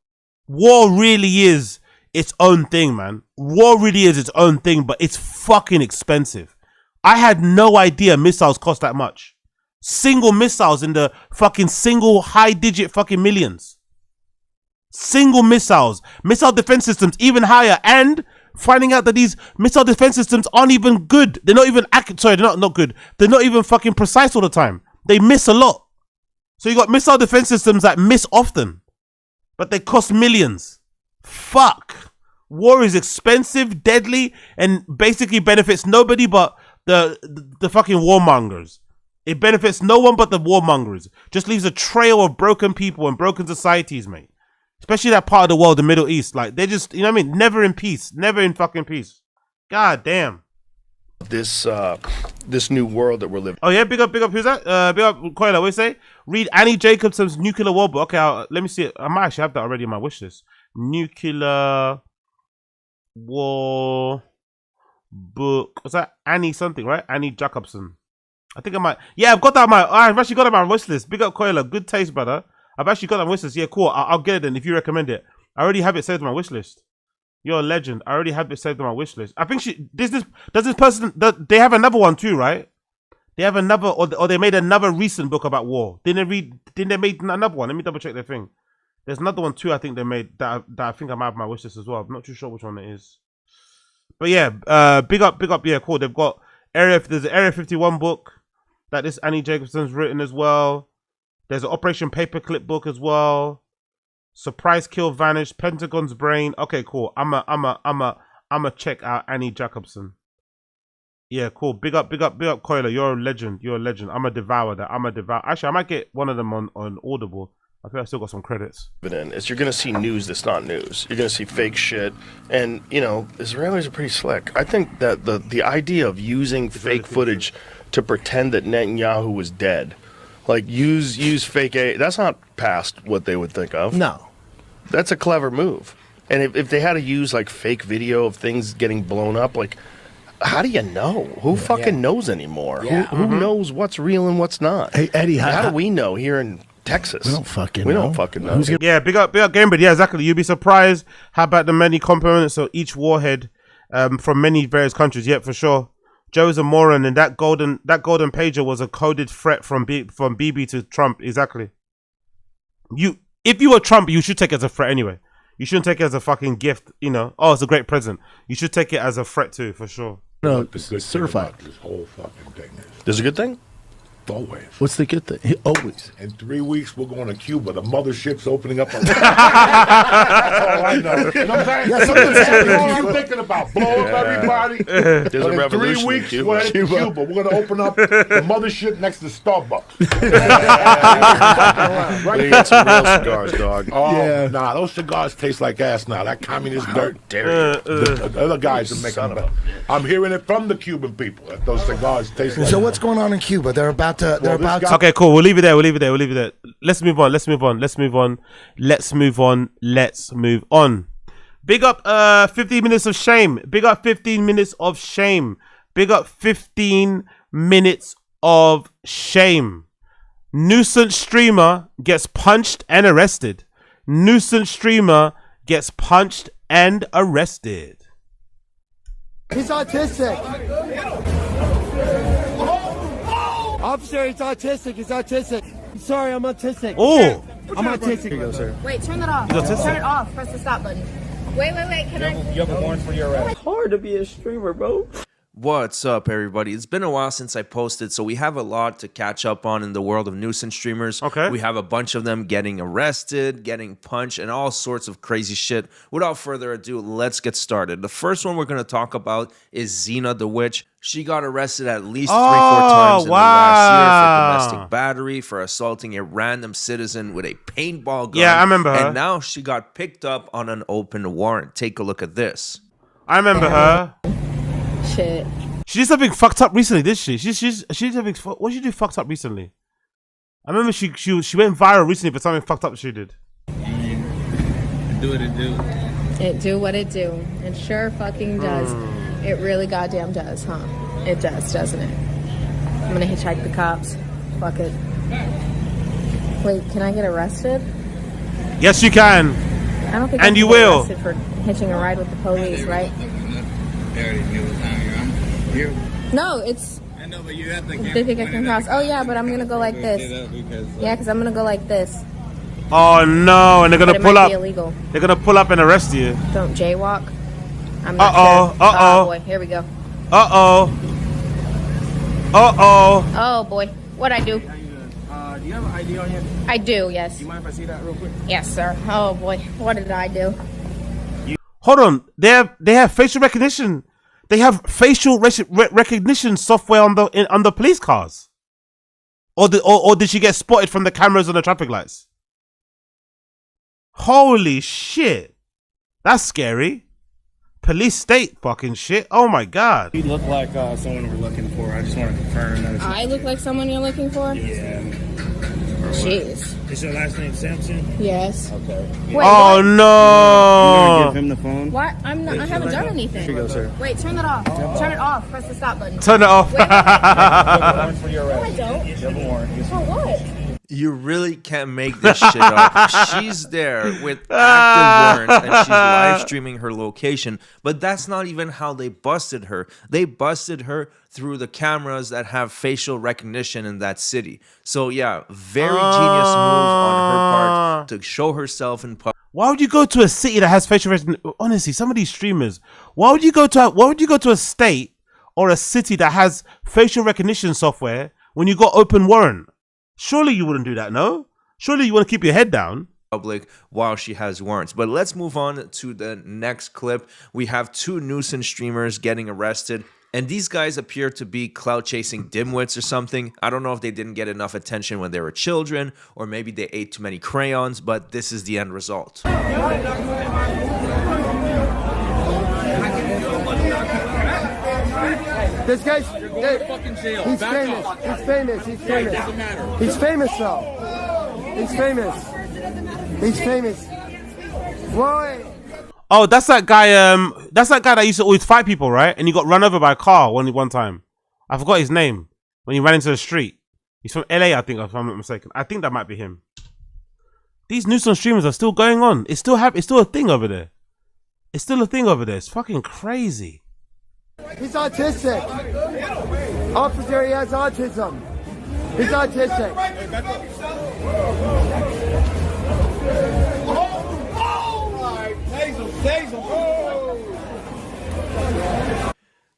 war really is its own thing, man. War really is its own thing, but it's fucking expensive. I had no idea missiles cost that much. Single missiles in the fucking single high digit fucking millions. Single missiles, missile defense systems even higher, and finding out that these missile defense systems aren't even good. They're not even accurate. Sorry, they're not good. They're not even fucking precise all the time. They miss a lot. So you got missile defense systems that miss often, but they cost millions. Fuck. War is expensive, deadly, and basically benefits nobody but the fucking warmongers. It benefits no one but the warmongers. Just leaves a trail of broken people and broken societies, mate. Especially that part of the world, the Middle East. Like, they're just, you know what I mean? Never in peace. Never in fucking peace. God damn. This new world that we're living. Oh, yeah? Big up. Who's that? Big up, Koila. What do you say? Read Annie Jacobson's Nuclear War Book. Okay, let me see it. I might actually have that already in my wish list. Nuclear War book. What's that? Annie something, right? Annie Jacobson. I think I might. Yeah, I've got that on my. I've actually got that on my wish list. Big up Coiler. Good taste, brother. I've actually got that on my wish list. Yeah, cool. I'll get it then if you recommend it. I already have it saved on my wish list. You're a legend. I already have it saved on my wish list. I think does this person, they have another one too, right? They have another, or they made another recent book about war. Didn't they make another one? Let me double check their thing. There's another one too I think they made that I think I might have on my wish list as well. I'm not too sure which one it is. But yeah, big up, yeah, cool. They've got there's an Area 51 book that this Annie Jacobson's written as well. There's an Operation Paperclip book as well. Surprise Kill Vanish, Pentagon's Brain. Okay, cool. I'm a check out Annie Jacobson. Yeah, cool. Big up, Coiler. You're a legend. I'm a devour that. Actually, I might get one of them on Audible. I think I still got some credits. Is you're gonna see news that's not news. You're gonna see fake shit, and Israelis are pretty slick. I think that the idea of using fake footage to pretend that Netanyahu was dead, like use fake that's not past what they would think of. No, that's a clever move. And if they had to use like fake video of things getting blown up, like. How do you know? Who fucking knows anymore? Yeah. Who knows what's real and what's not? Hey, Eddie, how do we know here in Texas? We don't fucking know. Yeah, big up Gamebird. Yeah, exactly. You'd be surprised how about the many components of each warhead from many various countries. Yeah, for sure. Joe's a moron, and that golden pager was a coded threat from BB to Trump. Exactly. If you were Trump, you should take it as a threat anyway. You shouldn't take it as a fucking gift, Oh, it's a great present. You should take it as a threat too, for sure. No, certified. This whole fucking thing is. There's a good thing? Always. What's the good thing? Always. In 3 weeks, we're going to Cuba. The mothership's opening up. That's all I know. You know what I'm saying? Yeah, something's happening. All I'm thinking about. Blow up everybody. There's but a in revolution 3 weeks, in we're heading to Cuba. We're going to open up the mothership next to Starbucks. Right? You got some real cigars, dog. Oh, yeah. Nah, those cigars taste like ass now. That communist dirt. The other guys are making them. I'm hearing it from the Cuban people that those cigars taste like. So what's going on in Cuba? They're about to. Okay, cool. We'll leave it there. Let's move on. Big up 15 minutes of shame. Big up 15 minutes of shame. Big up 15 minutes of shame. Nuisance streamer gets punched and arrested. Nuisance streamer gets punched and arrested. He's autistic. Officer, he's autistic. I'm sorry, I'm autistic. Oh. I'm autistic. Here you go, sir. Wait, turn that off. He's autistic. Turn it off. Press the stop button. Wait. Can I? You have a warrant for your arrest. It's hard to be a streamer, bro. What's up, everybody? It's been a while since I posted, so we have a lot to catch up on in the world of nuisance streamers. Okay. We have a bunch of them getting arrested, getting punched, and all sorts of crazy shit. Without further ado, let's get started. The first one we're going to talk about is Xena the Witch. She got arrested at least 3-4 times in the last year for domestic battery, for assaulting a random citizen with a paintball gun. Yeah, I remember her. And now she got picked up on an open warrant. Take a look at this. I remember her. Shit. She did something fucked up recently, did she? She did something. What did she do fucked up recently? I remember she went viral recently for something fucked up she did. Do what it do. It do what it do. It sure fucking does. It really goddamn does, huh? It does, doesn't it? I'm gonna hitchhike the cops. Fuck it. Wait, can I get arrested? Yes, you can. I don't think And I you can get will. arrested for hitching a ride with the police, right? No, it's. I know, but you have the They think I can cross. Oh yeah, but I'm gonna go like this. Yeah, because I'm gonna go like this. Oh no! And they're gonna But it pull might up. be illegal. They're gonna pull up and arrest you. Don't jaywalk. I'm not Uh-oh, sure. uh-oh. Oh boy, here we go. Oh boy, what'd I do? Do you have an ID on you? I do, yes. Do you mind if I see that real quick? Yes, sir. Oh boy, what did I do? Hold on. They have facial recognition. They have facial recognition software on the police cars. Or did she get spotted from the cameras on the traffic lights? Holy shit. That's scary. Police state fucking shit. Oh my god. You look like someone we're looking for. I just want to confirm that. I look like someone you're looking for? Yeah. Shit, Jeez. Is your last name Sampson? Yes. Okay. Wait, Oh what? no! Give him the phone. What? I'm not. I haven't done anything. Here you go, sir. Wait, turn that off. Turn it off. Press the stop button. Turn it off. Wait, wait. You have a warrant for your No, I arrest. don't. You have a warrant. For what? You really can't make this shit up. She's there with active warrants and she's live streaming her location. But that's not even how they busted her. They busted her through the cameras that have facial recognition in that city. So yeah, very genius move on her part to show herself in public. Why would you go to a city that has facial recognition? Honestly, some of these streamers. Why would you go to a state or a city that has facial recognition software when you got open warrant? Surely you wouldn't do that, no? Surely you want to keep your head down. Public while she has warrants. But let's move on to the next clip. We have 2 nuisance streamers getting arrested. And these guys appear to be clout chasing dimwits or something. I don't know if they didn't get enough attention when they were children, or maybe they ate too many crayons, but this is the end result. This guy's fucking jail. He's famous. He's famous. He's famous. Doesn't matter. He's famous though. He's famous. He's famous. Roy. Oh, that's that guy. That's that guy that used to always fight people, right? And he got run over by a car one time. I forgot his name when he ran into the street. He's from LA, I think, if I'm not mistaken. I think that might be him. These nuisance streamers are still going on. It's still a thing over there. It's still a thing over there. It's fucking crazy. He's autistic. Officer, he has autism. He's autistic.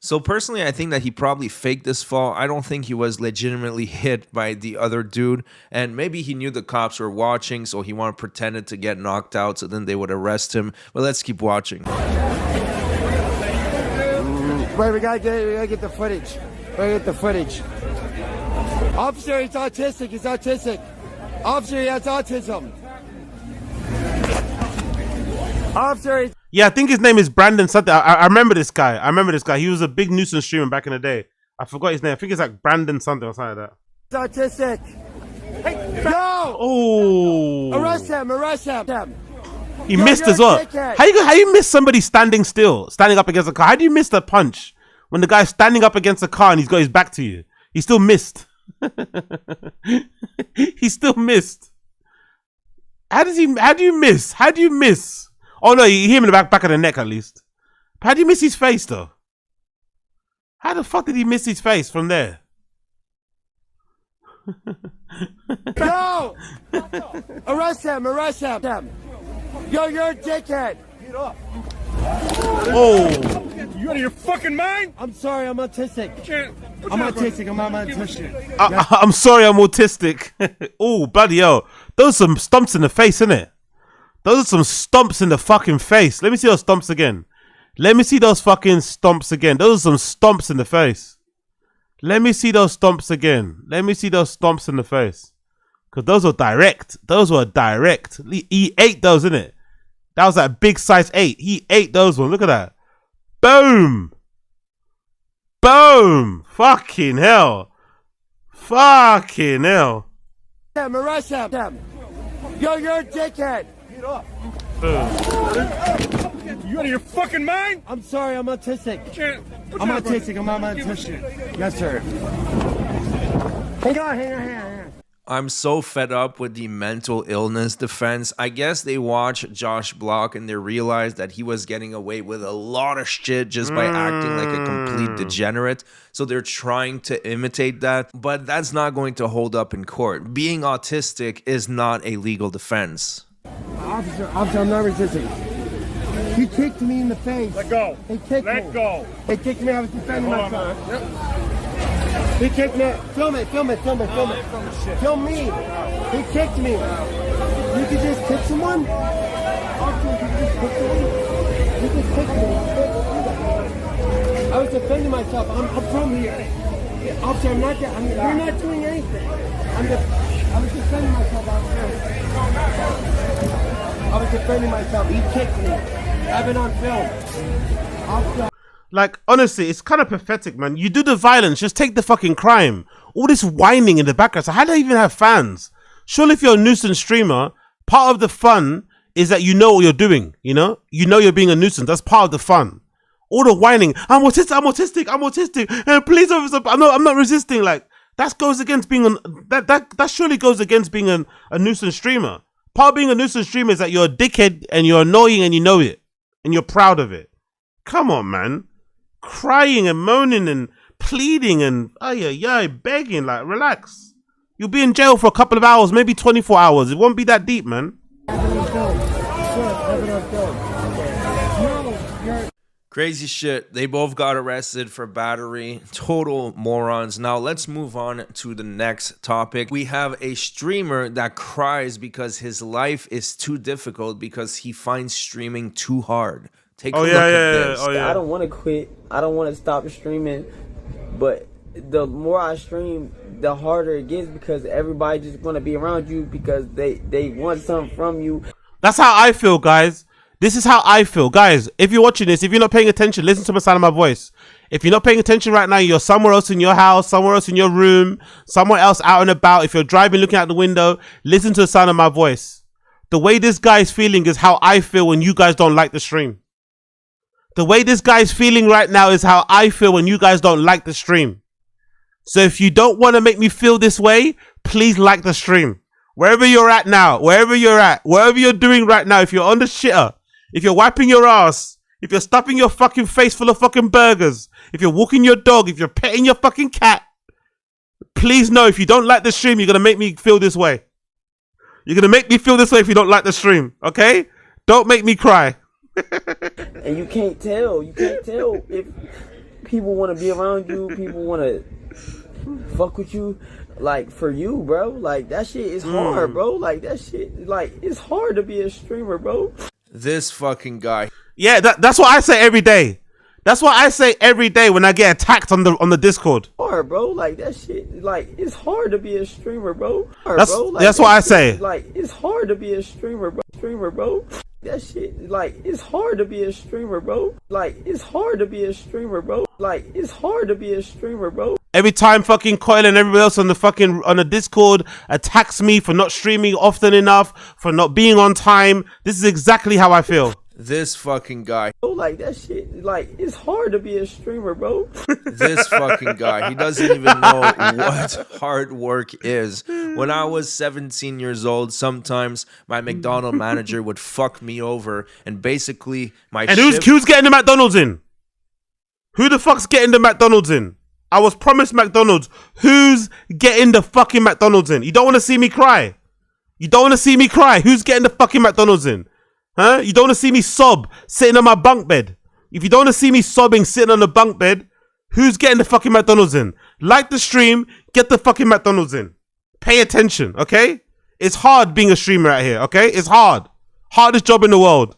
So personally, I think that he probably faked this fall. I don't think he was legitimately hit by the other dude. And maybe he knew the cops were watching, so he wanted to pretend to get knocked out, so then they would arrest him. But let's keep watching. Wait, we gotta get the footage. We gotta get the footage. Officer, he's autistic. He's autistic. Officer, he has autism. Officer, Yeah, I think his name is Brandon something. I remember this guy. He was a big nuisance streamer back in the day. I forgot his name. I think it's like Brandon something or something like that. he's autistic. Hey, go! Oh. Arrest him. Arrest him. He missed as well. How you miss somebody standing up against a car? How do you miss the punch when the guy's standing up against a car and he's got his back to you? He still missed. He still missed. How do you miss? How do you miss? Oh no, you hit him in the back of the neck at least. How do you miss his face though? How the fuck did he miss his face from there? No! Arrest him. Yo, you're a dickhead. Get up. Oh. You out of your fucking mind? I'm sorry, I'm autistic. I'm autistic. I'm sorry, I'm autistic. Oh, bloody hell. Those are some stumps in the face, innit? Those are some stumps in the fucking face. Let me see those stumps again. Let me see those fucking stumps again. Those are some stumps in the face. Let me see those stumps again. Let me see those stumps in the face. Because those were direct. Those were direct. He ate those, innit? That was like big size 8. He ate those ones. Look at that. Boom. Boom. Fucking hell. Fucking hell. Arrest him. Yo, you're a dickhead. Get up. You out of your fucking mind? I'm sorry, I'm autistic. I'm autistic. Yes, sir. Hang on. I'm so fed up with the mental illness defense. I guess they watched Josh Block and they realized that he was getting away with a lot of shit just by acting like a complete degenerate. So they're trying to imitate that, but that's not going to hold up in court. Being autistic is not a legal defense. Officer, I'm not resisting. He kicked me in the face. Let go. He kicked me. Let go. He kicked me. I was defending myself. He kicked me. Film it. Film me. He kicked me. You could just kick someone? Officer, you just kicked me. I was defending myself. I'm from here. Officer, you're not doing anything. I was defending myself. I was defending myself. He kicked me. I have it on film. Officer. Like, honestly, it's kind of pathetic, man. You do the violence, just take the fucking crime. All this whining in the background. So how do they even have fans? Surely if you're a nuisance streamer, part of the fun is that you know what you're doing, you know? You know you're being a nuisance. That's part of the fun. All the whining, I'm autistic, please officer, I'm not resisting. Like, that goes against being that surely goes against being a nuisance streamer. Part of being a nuisance streamer is that you're a dickhead and you're annoying and you know it. And you're proud of it. Come on, man. Crying and moaning and pleading and begging, like, relax. You'll be in jail for a couple of hours, maybe 24 hours. It won't be that deep, man. Crazy shit. They both got arrested for battery. Total morons. Now let's move on to the next topic. We have a streamer that cries because his life is too difficult because he finds streaming too hard. Take a look at this. I don't want to quit. I don't want to stop streaming. But the more I stream, the harder it gets because everybody just want to be around you because they want something from you. That's how I feel, guys. This is how I feel. Guys, if you're watching this, if you're not paying attention, listen to the sound of my voice. If you're not paying attention right now, you're somewhere else in your house, somewhere else in your room, somewhere else out and about. If you're driving, looking out the window, listen to the sound of my voice. The way this guy is feeling is how I feel when you guys don't like the stream. The way this guy is feeling right now is how I feel when you guys don't like the stream. So if you don't want to make me feel this way, please like the stream. Wherever you're at now, wherever you're at, whatever you're doing right now, if you're on the shitter, if you're wiping your ass, if you're stuffing your fucking face full of fucking burgers, if you're walking your dog, if you're petting your fucking cat, please know if you don't like the stream, you're going to make me feel this way. You're going to make me feel this way if you don't like the stream, okay? Don't make me cry. And you can't tell if people want to be around you, people want to fuck with you. Like, for you, bro, like, that shit is hard, bro. Like, that shit, like, it's hard to be a streamer, bro. This fucking guy. Yeah, that's what I say every day. That's what I say every day when I get attacked on the Discord. Hard, bro. Like, that shit, like, it's hard to be a streamer, bro. That's what I say. Like, it's hard to be a streamer, bro. That shit, like, it's hard to be a streamer, bro. Like, it's hard to be a streamer, bro. Like, it's hard to be a streamer, bro. Every time fucking Coil and everybody else on the Discord attacks me for not streaming often enough, for not being on time, this is exactly how I feel. This fucking guy. Bro, like, that shit, like, it's hard to be a streamer, bro. This fucking guy. He doesn't even know what hard work is. When I was 17 years old, sometimes my McDonald's manager would fuck me over and basically my And who's getting the McDonald's in? Who the fuck's getting the McDonald's in? I was promised McDonald's. Who's getting the fucking McDonald's in? You don't want to see me cry. You don't want to see me cry. Who's getting the fucking McDonald's in? Huh? You don't want to see me sob sitting on my bunk bed. If you don't want to see me sobbing sitting on the bunk bed, who's getting the fucking McDonald's in? Like the stream, get the fucking McDonald's in. Pay attention, okay? It's hard being a streamer out here, okay? It's hard. Hardest job in the world.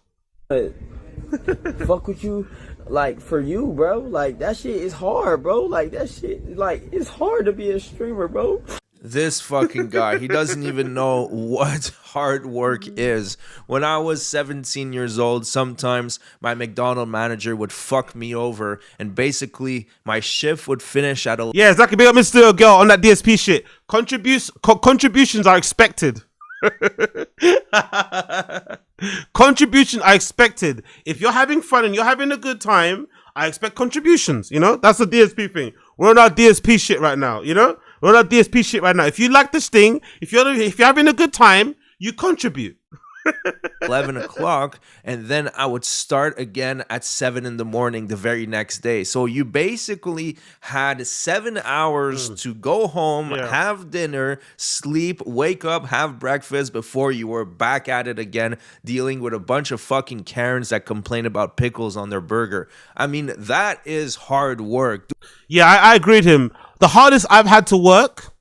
Fuck with you. Like, for you, bro, like, that shit is hard, bro. Like, that shit, like, it's hard to be a streamer, bro. This fucking guy. He doesn't even know what hard work is. When I was 17 years old, sometimes my McDonald's manager would fuck me over and basically my shift would finish at 11. Yeah, exactly. Big up Mr. Girl on that DSP shit. Contributions are expected. Contributions are expected. If you're having fun and you're having a good time, I expect contributions. You know, that's the DSP thing. We're on our DSP shit right now. You know, we're on our DSP shit right now. If you like this thing, if you're having a good time, you contribute. 11 o'clock, and then I would start again at 7 in the morning the very next day. So you basically had 7 hours to go home, have dinner, sleep, wake up, have breakfast before you were back at it again, dealing with a bunch of fucking Karens that complain about pickles on their burger. I mean, that is hard work. Yeah, I agree with him. The hardest I've had to work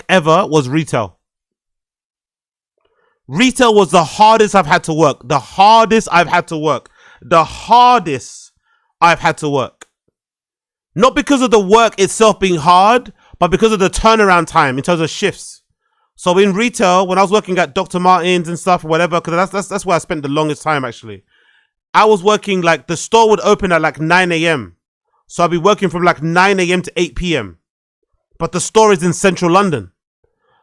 ever was retail. Retail was the hardest I've had to work. The hardest I've had to work. Not because of the work itself being hard, but because of the turnaround time in terms of shifts. So in retail, when I was working at Dr. Martens and stuff, or whatever, because that's where I spent the longest time actually. I was working, like, the store would open at like 9 a.m. So I'd be working from like 9 a.m. to 8 p.m. but the store is in central London.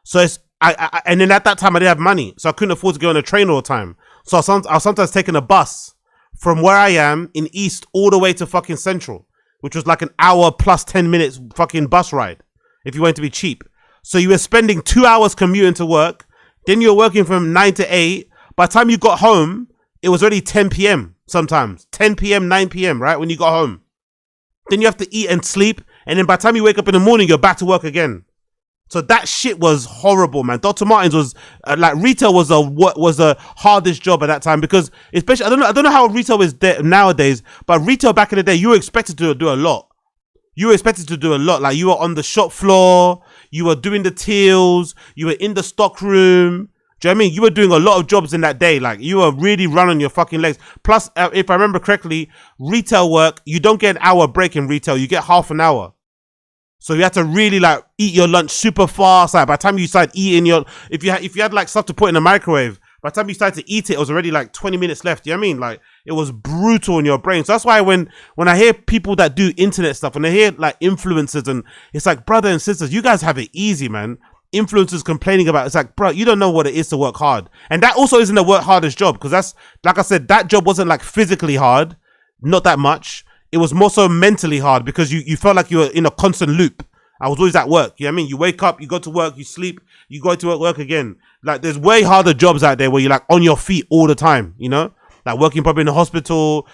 So it's and then at that time I didn't have money, so I couldn't afford to go on a train all the time. So I was sometimes taking a bus from where I am in East all the way to fucking Central, which was like an hour plus 10 minutes fucking bus ride if you wanted to be cheap. So you were spending 2 hours commuting to work, then you were working from 9 to 8. By the time you got home, it was already 10 p.m. sometimes. 10 p.m., 9 p.m., right? When you got home. Then you have to eat and sleep, and then by the time you wake up in the morning, you're back to work again. So that shit was horrible, man. Dr. Martens was like retail was the hardest job at that time, because especially I don't know how retail is nowadays, but retail back in the day, you were expected to do a lot. You were expected to do a lot. Like you were on the shop floor, you were doing the tills, you were in the stock room. Do you know what I mean? You were doing a lot of jobs in that day. Like you were really running your fucking legs. Plus, if I remember correctly, retail work, you don't get an hour break in retail. You get half an hour. So you had to really like eat your lunch super fast. Like by the time you started eating if you had like stuff to put in the microwave, by the time you started to eat it, it was already like 20 minutes left. You know what I mean? Like it was brutal in your brain. So that's why when I hear people that do internet stuff, and I hear like influencers, and it's like, brother and sisters, you guys have it easy, man. Influencers complaining about it's like, bro, you don't know what it is to work hard. And that also isn't the work hardest job, because that's, like I said, that job wasn't like physically hard, not that much. It was more so mentally hard, because you felt like you were in a constant loop. I was always at work. You know what I mean? You wake up, you go to work, you sleep, you go to work again. Like there's way harder jobs out there where you're like on your feet all the time, you know? Like working probably in a hospital,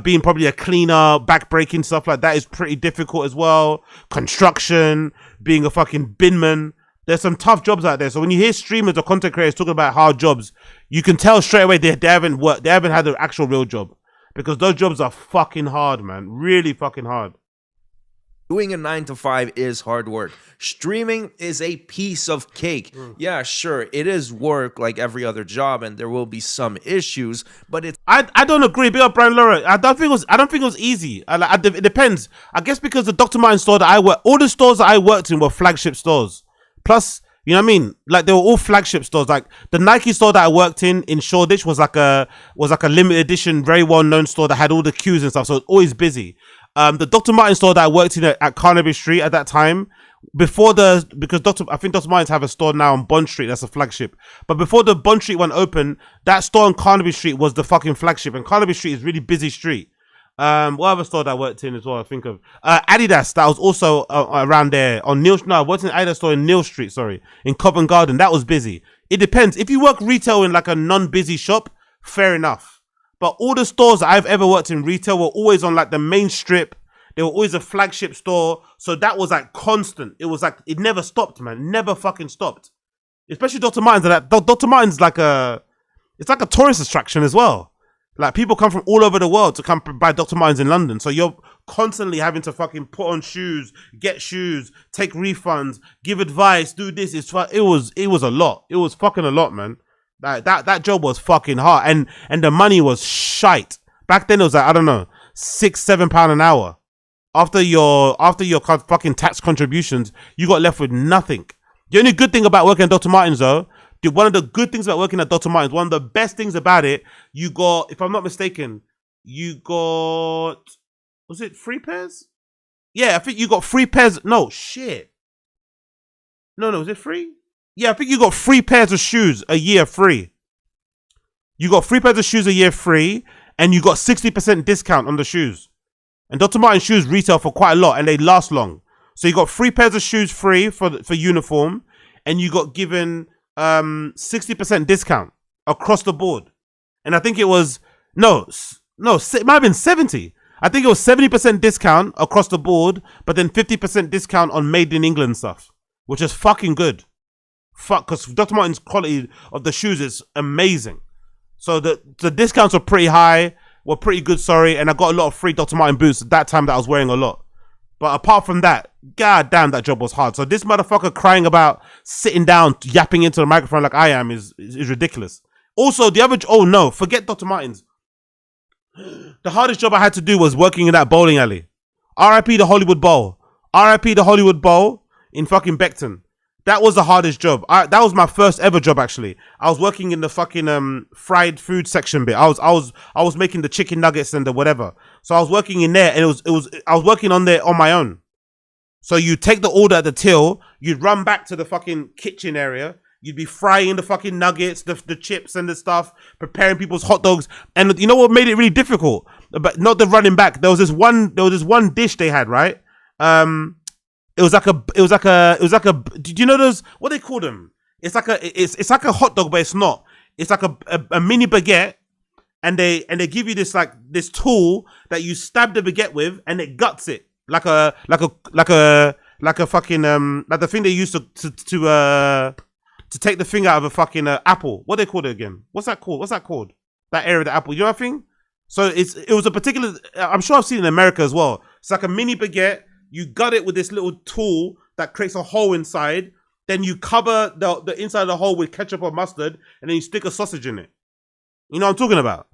being probably a cleaner, back-breaking, stuff like that is pretty difficult as well. Construction, being a fucking binman. There's some tough jobs out there. So when you hear streamers or content creators talking about hard jobs, you can tell straight away they haven't worked. They haven't had an actual real job. Because those jobs are fucking hard, man. Really fucking hard. Doing a 9 to 5 is hard work. Streaming is a piece of cake. Yeah, sure, it is work like every other job, and there will be some issues, but it's... I don't agree. Big up Brian Laura. I don't think it was easy. It depends. I guess because the Dr. Martens store that I worked, all the stores that I worked in were flagship stores. Plus, you know what I mean? Like they were all flagship stores. Like the Nike store that I worked in Shoreditch was like a limited edition, very well known store that had all the queues and stuff. So it's always busy. The Dr. Martens store that I worked in at Carnaby Street at that time, because I think Dr. Martens have a store now on Bond Street that's a flagship. But before the Bond Street one opened, that store on Carnaby Street was the fucking flagship. And Carnaby Street is a really busy street. What other store that I worked in as well, I think of? Adidas, that was also around there. I worked in Adidas store in Neil Street, in Covent Garden. That was busy. It depends. If you work retail in like a non-busy shop, fair enough. But all the stores that I've ever worked in retail were always on like the main strip. They were always a flagship store. So that was like constant. It was like, it never stopped, man. Never fucking stopped. Especially Dr. Martens. Dr. Martens it's like a tourist attraction as well. Like people come from all over the world to come buy Dr. Martens in London. So you're constantly having to fucking put on shoes, get shoes, take refunds, give advice, do this. It was a lot. It was fucking a lot, man. That job was fucking hard, and the money was shite. Back then it was like, I don't know, £6-7 an hour. After your fucking tax contributions, you got left with nothing. The only good thing about working at Dr. Martens though, one of the good things about working at Dr. Martens, one of the best things about it, you got, if I'm not mistaken, was it 3 pairs? Yeah, I think you got 3 pairs. No, shit. No, was it 3? Yeah, I think you got 3 pairs of shoes a year free. You got 3 pairs of shoes a year free, and you got 60% discount on the shoes. And Dr. Martens shoes retail for quite a lot, and they last long. So you got 3 pairs of shoes free for uniform, and you got given 60% discount across the board. And I think it was it might have been 70. I think it was 70% discount across the board, but then 50% discount on made in England stuff, which is fucking good. Because Dr. Martens' quality of the shoes is amazing. So the discounts were pretty high, were pretty good, and I got a lot of free Dr. Martens boots at that time that I was wearing a lot. But apart from that, god damn, that job was hard. So this motherfucker crying about sitting down, yapping into the microphone like I am is ridiculous. Also, forget Dr. Martens. The hardest job I had to do was working in that bowling alley. RIP the Hollywood Bowl. RIP the Hollywood Bowl in fucking Beckton. That was the hardest job. That was my first ever job, actually. I was working in the fucking fried food section bit. I was making the chicken nuggets and the whatever. So I was working in there, and I was working on there on my own. So you take the order at the till, you'd run back to the fucking kitchen area, you'd be frying the fucking nuggets, the chips and the stuff, preparing people's hot dogs. And you know what made it really difficult? But not the running back. There was this one dish they had, right? It was like a did you know those, what they call them? It's like a hot dog, but it's not. It's like a mini baguette, and they give you this this tool that you stab the baguette with, and it guts it like a fucking like the thing they used to take the thing out of a fucking apple. What they called it again? What's that called? That area of the apple. You know what I think? So it was a particular. I'm sure I've seen it in America as well. It's like a mini baguette. You gut it with this little tool that creates a hole inside. Then you cover the inside of the hole with ketchup or mustard, and then you stick a sausage in it. You know what I'm talking about?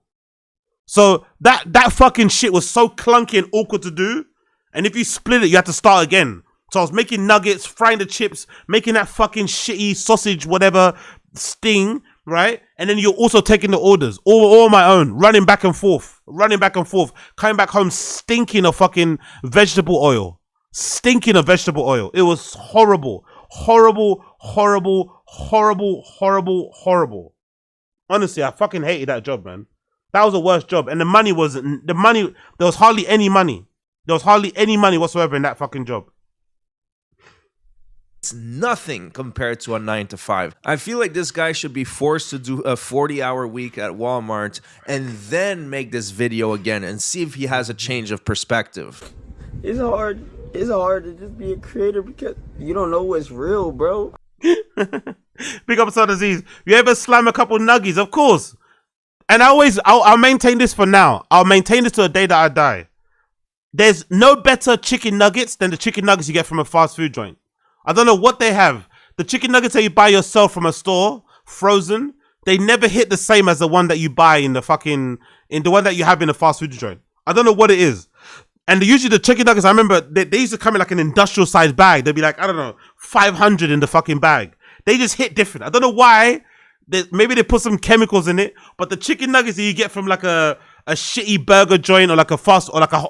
So that fucking shit was so clunky and awkward to do. And if you split it, you had to start again. So I was making nuggets, frying the chips, making that fucking shitty sausage, whatever, sting, right? And then you're also taking the orders, all on my own, running back and forth, coming back home stinking of fucking vegetable oil. It was horrible. Honestly, I fucking hated that job, man. That was the worst job. And there was hardly any money. There was hardly any money whatsoever in that fucking job. It's nothing compared to a 9 to 5. I feel like this guy should be forced to do a 40-hour week at Walmart and then make this video again and see if he has a change of perspective. It's hard to just be a creator because you don't know what's real, bro. Big up Son Aziz. You ever slam a couple nuggies? Of course. And I'll maintain this for now. I'll maintain this to the day that I die. There's no better chicken nuggets than the chicken nuggets you get from a fast food joint. I don't know what they have. The chicken nuggets that you buy yourself from a store, frozen, they never hit the same as the one that you buy in the one that you have in a fast food joint. I don't know what it is. And usually the chicken nuggets, I remember, they used to come in like an industrial sized bag. They'd be like, I don't know, 500 in the fucking bag. They just hit different. I don't know why. Maybe they put some chemicals in it. But the chicken nuggets that you get from like a shitty burger joint or like a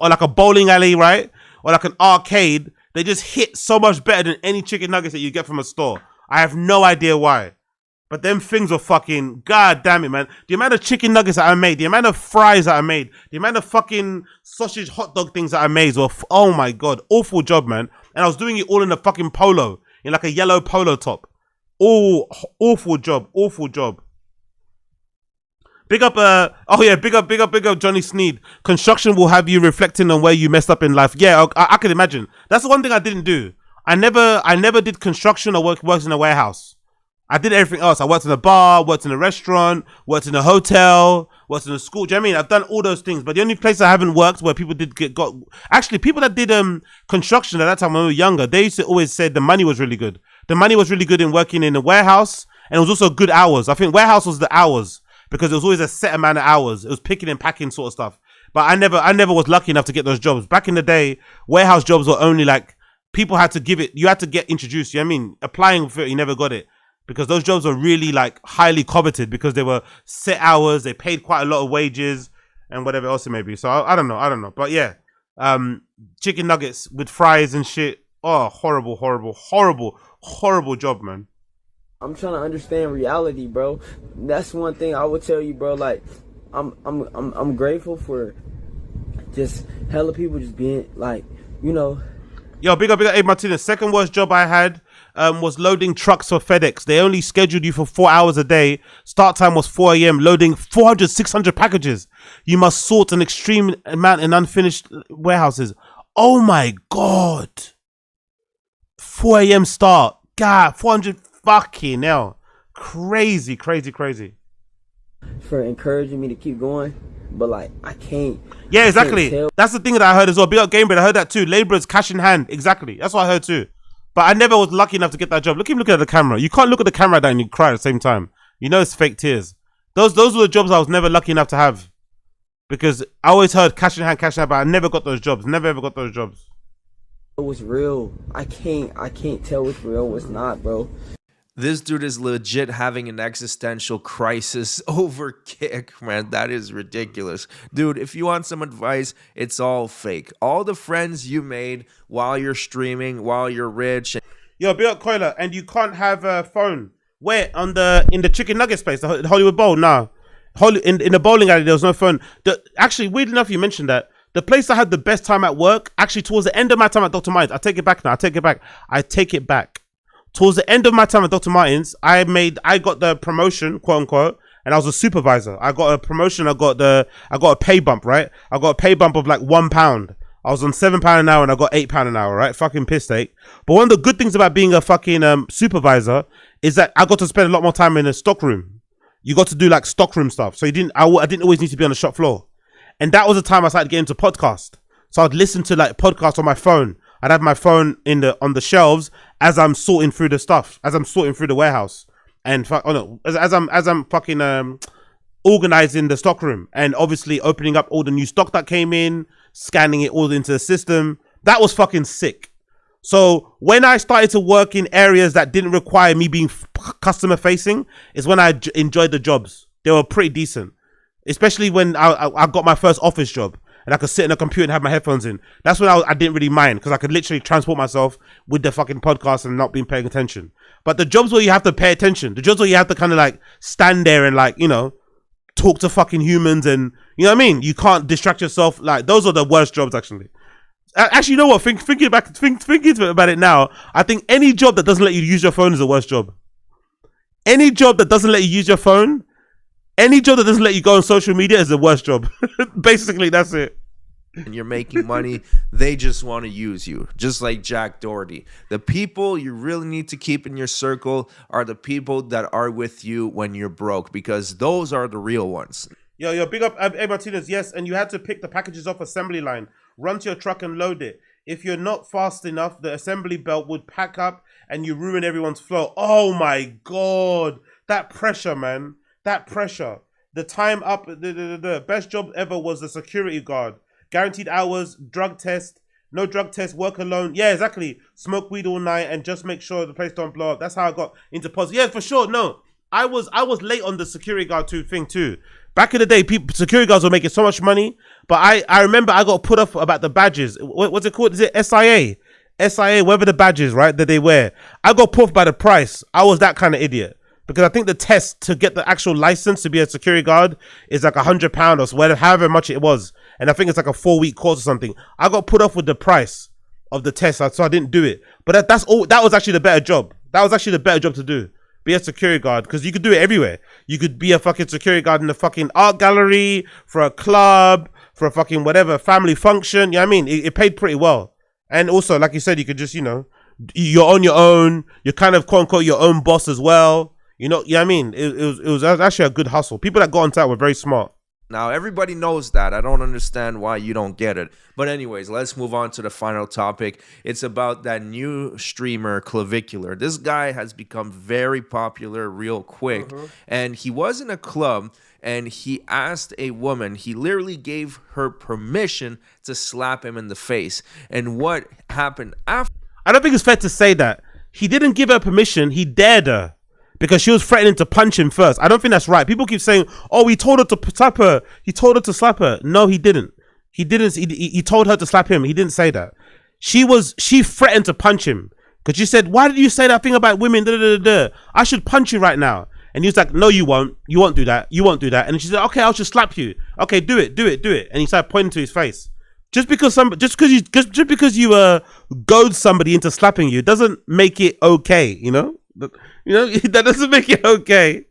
like a bowling alley, right? Or like an arcade, they just hit so much better than any chicken nuggets that you get from a store. I have no idea why. But them things were fucking, god damn it, man. The amount of chicken nuggets that I made, the amount of fries that I made, the amount of fucking sausage hot dog things that I made were, oh my god, awful job, man. And I was doing it all in a fucking polo, in like a yellow polo top. Oh, awful job. Big up, big up Johnny Sneed. Construction will have you reflecting on where you messed up in life. Yeah, I can imagine. That's the one thing I didn't do. I never did construction or worked in a warehouse. I did everything else. I worked in a bar, worked in a restaurant, worked in a hotel, worked in a school. Do you know what I mean? I've done all those things, but the only place I haven't worked where people actually people that did construction at that time when we were younger, they used to always say the money was really good. The money was really good in working in a warehouse, and it was also good hours. I think warehouse was the hours because it was always a set amount of hours. It was picking and packing sort of stuff. But I never was lucky enough to get those jobs. Back in the day, warehouse jobs were only like people had to give it. You had to get introduced. You know what I mean? Applying for it, you never got it. Because those jobs were really like highly coveted because they were set hours, they paid quite a lot of wages and whatever else it may be. So I don't know. But yeah, chicken nuggets with fries and shit. Oh, horrible job, man. I'm trying to understand reality, bro. That's one thing I would tell you, bro. Like, I'm grateful for just hella people just being like, you know. Yo, big up, Abe Martinez. Second worst job I had was loading trucks for FedEx. They only scheduled you for 4 hours a day. Start time was 4 a.m. Loading 400, 600 packages. You must sort an extreme amount in unfinished warehouses. Oh my God. 4 a.m. start. God, 400 fucking hell. Crazy. For encouraging me to keep going. But like, I can't. Yeah, exactly. That's the thing that I heard as well. Big up Gamebred, I heard that too. Laborers cash in hand. Exactly. That's what I heard too. But I never was lucky enough to get that job. Look at him looking at the camera. You can't look at the camera and you cry at the same time. You know it's fake tears. Those were the jobs I was never lucky enough to have. Because I always heard cash in hand, but I never got those jobs. Never ever got those jobs. It was real. I can't tell what's real, what's not, bro. This dude is legit having an existential crisis over Kick, man. That is ridiculous. Dude, if you want some advice, it's all fake. All the friends you made while you're streaming, while you're rich. Yo, Bill Coiler, and you can't have a phone. Where? In the chicken nugget place, the Hollywood Bowl? Nah. In the bowling alley, there was no phone. Actually, weird enough you mentioned that. The place I had the best time at work, actually towards the end of my time at Dr. Martens, I take it back now. I take it back. Towards the end of my time at Dr. Martens, I got the promotion, quote unquote, and I was a supervisor. I got a promotion. I got a pay bump, right? I got a pay bump of like £1. I was on £7 an hour and I got £8 an hour, right? Fucking piss take. But one of the good things about being a fucking supervisor is that I got to spend a lot more time in the stockroom. You got to do like stockroom stuff. So I didn't always need to be on the shop floor. And that was the time I started getting into podcast. So I'd listen to like podcasts on my phone. I'd have my phone on the shelves as I'm sorting through the stuff, as I'm sorting through the warehouse, and as I'm fucking organizing the stockroom, and obviously opening up all the new stock that came in, scanning it all into the system. That was fucking sick. So when I started to work in areas that didn't require me being customer facing, is when I enjoyed the jobs. They were pretty decent, especially when I got my first office job. And I could sit in a computer and have my headphones in. That's when I didn't really mind, because I could literally transport myself with the fucking podcast and not being paying attention. But the jobs where you have to pay attention, the jobs where you have to kind of like stand there and like, you know, talk to fucking humans and, you know what I mean? You can't distract yourself. Like, those are the worst jobs, actually. Actually, you know what? Thinking about it now, I think any job that doesn't let you use your phone is the worst job. Any job that doesn't let you use your phone, any job that doesn't let you go on social media is the worst job. Basically, that's it. And you're making money, they just want to use you, just like Jack Doherty. The people you really need to keep in your circle are the people that are with you when you're broke, because those are the real ones. Yo, big up A Martinez. Yes, and you had to pick the packages off assembly line, run to your truck and load it. If you're not fast enough, the assembly belt would pack up and you ruin everyone's flow. Oh my God, that pressure, man. That pressure. The time up, the best job ever was the security guard. Guaranteed hours, drug test, no drug test, work alone. Yeah, exactly. Smoke weed all night and just make sure the place don't blow up. That's how I got into positive. Yeah, for sure. No, I was late on the security guard thing too. Back in the day, security guards were making so much money. But I remember I got put off about the badges. What's it called? Is it SIA? SIA, whatever the badges, right, that they wear. I got put off by the price. I was that kind of idiot. Because I think the test to get the actual license to be a security guard is like £100 or so, however much it was. And I think it's like a 4-week course or something. I got put off with the price of the test, so I didn't do it. But that was actually the better job. That was actually the better job to do. Be a security guard, because you could do it everywhere. You could be a fucking security guard in the fucking art gallery, for a club, for a fucking whatever, family function. You know what I mean? It paid pretty well. And also, like you said, you could just, you know, you're on your own. You're kind of, quote unquote, your own boss as well. You know, yeah, I mean, it was actually a good hustle. People that got on that were very smart. Now, everybody knows that. I don't understand why you don't get it. But anyways, let's move on to the final topic. It's about that new streamer, CLAVICULAR. This guy has become very popular real quick. And he was in a club and he asked a woman, he literally gave her permission to slap him in the face. And what happened after? I don't think it's fair to say that. He didn't give her permission, he dared her. Because she was threatening to punch him first. I don't think that's right. People keep saying, oh, he told her to slap her. He told her to slap her. No, he didn't. He didn't. He told her to slap him. He didn't say that. She threatened to punch him. Because she said, why did you say that thing about women? I should punch you right now. And he was like, no, you won't. You won't do that. You won't do that. And she said, okay, I'll just slap you. Okay, do it. And he started pointing to his face. Just because you goad somebody into slapping you doesn't make it okay, you know? You know, that doesn't make it okay.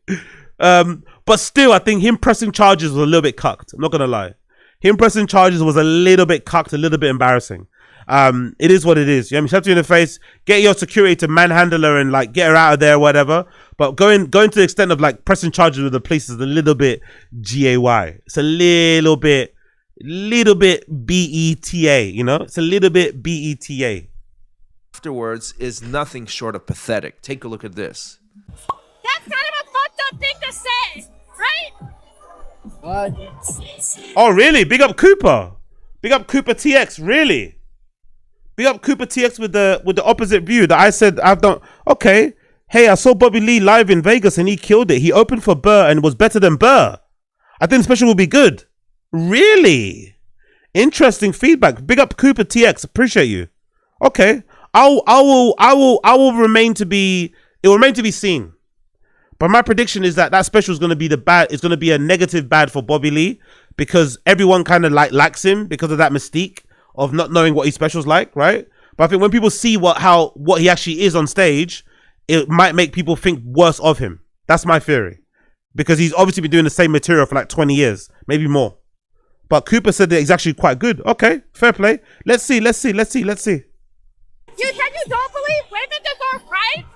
But still, I think him pressing charges was a little bit cucked. I'm not gonna lie. Him pressing charges was a little bit cucked, a little bit embarrassing. It is what it is. You know, slap you in the face, get your security to manhandle her and like get her out of there or whatever. But going to the extent of like pressing charges with the police is a little bit GAY. It's a little bit BETA, you know? It's a little bit BETA. Afterwards is nothing short of pathetic. Take a look at this. That's kind of a fucked up thing to say, right? What? Oh, really? Big up Cooper. Big up Cooper TX, really? Big up Cooper TX with the opposite view that I said I've done. Okay. Hey, I saw Bobby Lee live in Vegas and he killed it. He opened for Burr and was better than Burr. I think the special will be good. Really? Interesting feedback. Big up Cooper TX. Appreciate you. Okay. I will remain to be, it will remain to be seen. But my prediction is that that special is going to be it's going to be a negative bad for Bobby Lee because everyone kind of likes him because of that mystique of not knowing what his special's like, right? But I think when people see what he actually is on stage, it might make people think worse of him. That's my theory. Because he's obviously been doing the same material for like 20 years, maybe more. But Cooper said that he's actually quite good. Okay, fair play. Let's see. You said you don't believe women deserve rights?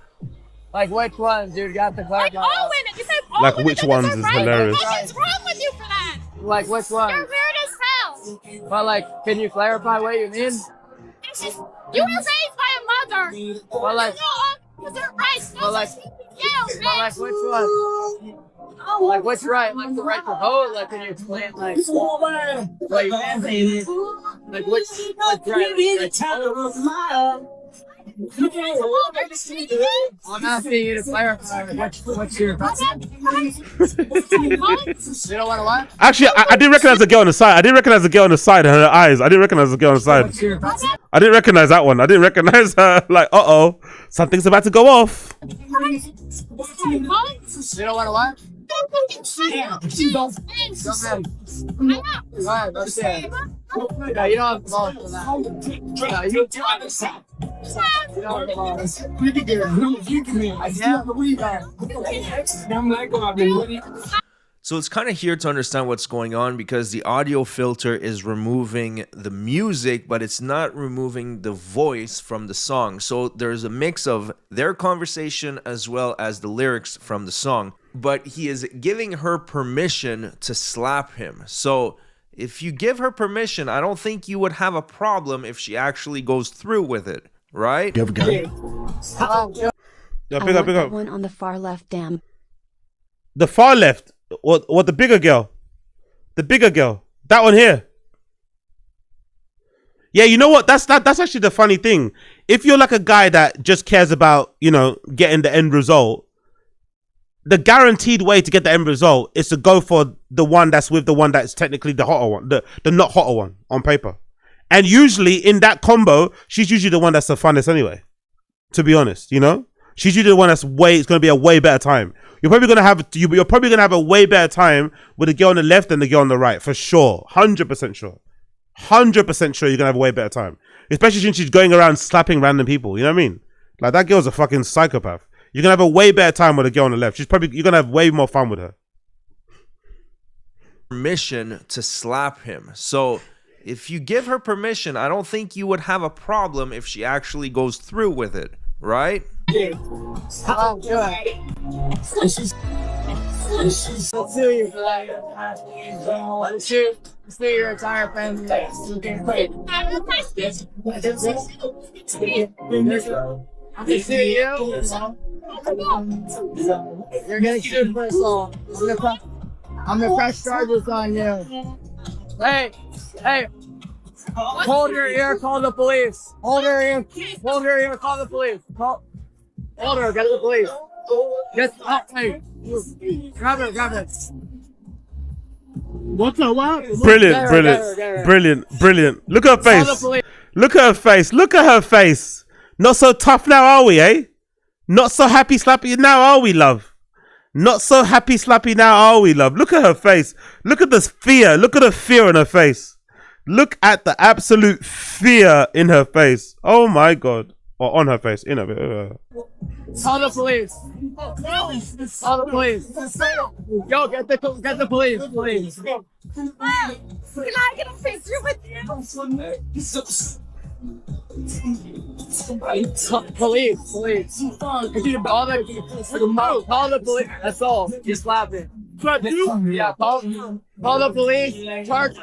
Like which ones, dude? Got the Like all women. You said all Like women which ones is rights. hilarious. What's wrong with you for that? Like which ones? You're weird as hell. But like, can you clarify what you mean? It's just, you were raised by a mother. But like, you know, deserve rights. but like, You, like which one? Like which right? Like the right to vote? Like can you explain like what you mean? Like which right? I'm asking you to clarify what's your. You don't want to what? Actually, I didn't recognize the girl on the side. I didn't recognize the girl on the side. Her eyes. I didn't recognize the girl on the side. I didn't recognize that one. I didn't recognize her. Like, uh-oh, something's about to go off. You don't want to what? No, you don't have to vote for that. No, you don't understand. You don't have to vote. So it's kind of here to understand what's going on because the audio filter is removing the music, but it's not removing the voice from the song. So there's a mix of their conversation as well as the lyrics from the song. But he is giving her permission to slap him. So if you give her permission, I don't think you would have a problem if she actually goes through with it, right? Yeah, big up. One on the far left, damn. The far left. What the bigger girl? The bigger girl. That one here. Yeah, you know what? That's actually the funny thing. If you're like a guy that just cares about, you know, getting the end result, the guaranteed way to get the end result is to go for the one that's with the one that's technically the hotter one, the not hotter one on paper. And usually in that combo, she's usually the one that's the funnest anyway. To be honest, you know? She's usually the one that's it's gonna be a way better time. You're probably gonna have a way better time with the girl on the left than the girl on the right, for sure. 100% sure. 100% sure you're gonna have a way better time. Especially since she's going around slapping random people. You know what I mean? Like, that girl's a fucking psychopath. You're gonna have a way better time with the girl on the left. You're gonna have way more fun with her. Permission to slap him. So if you give her permission, I don't think you would have a problem if she actually goes through with it, right? I'll do it. Let's sue you for that. Let's sue your entire family. They sue you. You're getting sued for assault. I'm gonna press charges on you. Hey, hold your ear, call the police. Hold her ear, call the police. Hold her, get the police. Hey, grab it. What's up? What? Brilliant. Look at her face. Look at her face. Not so tough now, are we, eh? Not so happy slappy now, are we, love? Not so happy slappy now, are we, love? Look at her face. Look at this fear. Look at the fear in her face. Look at the absolute fear in her face. Oh my God. Or on her face. In her. Call the police. Call the police. Yo, get the police, please. Can I get a picture with you? Police. Call the police. That's all. Just slap it. Yeah, call the police. Charge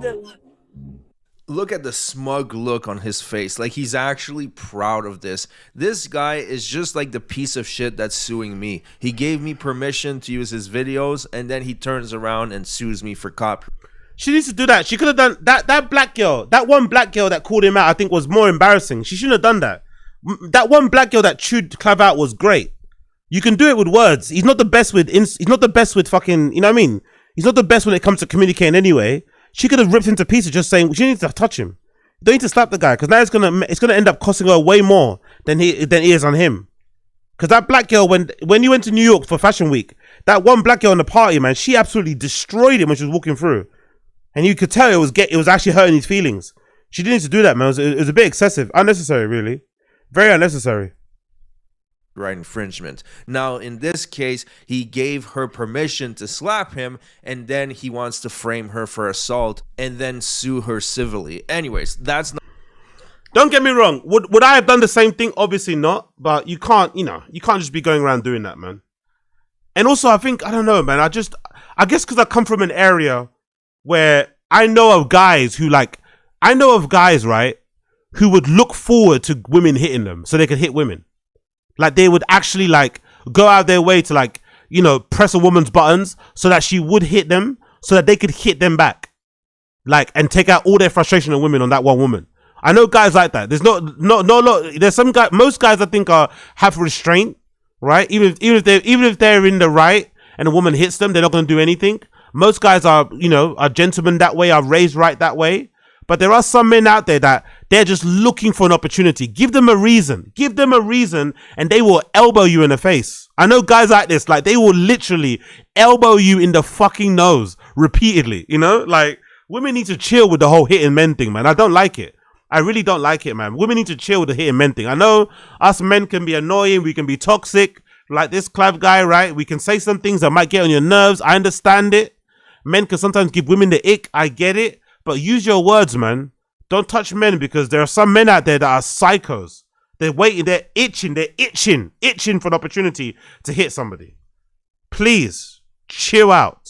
it. Look at the smug look on his face. Like, he's actually proud of this. This guy is just like the piece of shit that's suing me. He gave me permission to use his videos, and then he turns around and sues me for copyright. She needs to do that. She could have done that. That black girl, that one black girl that called him out, I think was more embarrassing. She shouldn't have done that. That one black girl that chewed Clav out was great. You can do it with words. He's not the best with he's not the best with fucking, you know what I mean? He's not the best when it comes to communicating anyway. She could have ripped him to pieces just saying she needs to touch him. You don't need to slap the guy because now it's gonna end up costing her way more than he is on him. Because that black girl, when you went to New York for Fashion Week, that one black girl in the party, man, she absolutely destroyed him when she was walking through, and you could tell it was actually hurting his feelings. She didn't need to do that, man. It was a bit excessive, unnecessary, really, very unnecessary. Right infringement. Now, in this case, he gave her permission to slap him, and then he wants to frame her for assault and then sue her civilly. Anyways, that's not. Don't get me wrong. Would I have done the same thing? Obviously not. But you can't just be going around doing that, man. And also, I don't know, man. I guess because I come from an area where I know of guys, right, who would look forward to women hitting them so they could hit women. Like they would actually like go out their way to like, press a woman's buttons so that she would hit them so that they could hit them back. Like, and take out all their frustration on women on that one woman. I know guys like that. There's there's some guys, most guys I think have restraint, right? Even if they're in the right and a woman hits them, they're not going to do anything. Most guys are gentlemen that way, are raised right that way. But there are some men out there that they're just looking for an opportunity. Give them a reason, and they will elbow you in the face. I know guys like this, like they will literally elbow you in the fucking nose repeatedly. Like women need to chill with the whole hitting men thing, man. I don't like it. I really don't like it, man. Women need to chill with the hitting men thing. I know us men can be annoying. We can be toxic, like this Clav guy, right? We can say some things that might get on your nerves. I understand it. Men can sometimes give women the ick. I get it. But use your words, man. Don't touch men because there are some men out there that are psychos. They're waiting. They're itching for an opportunity to hit somebody. Please, chill out.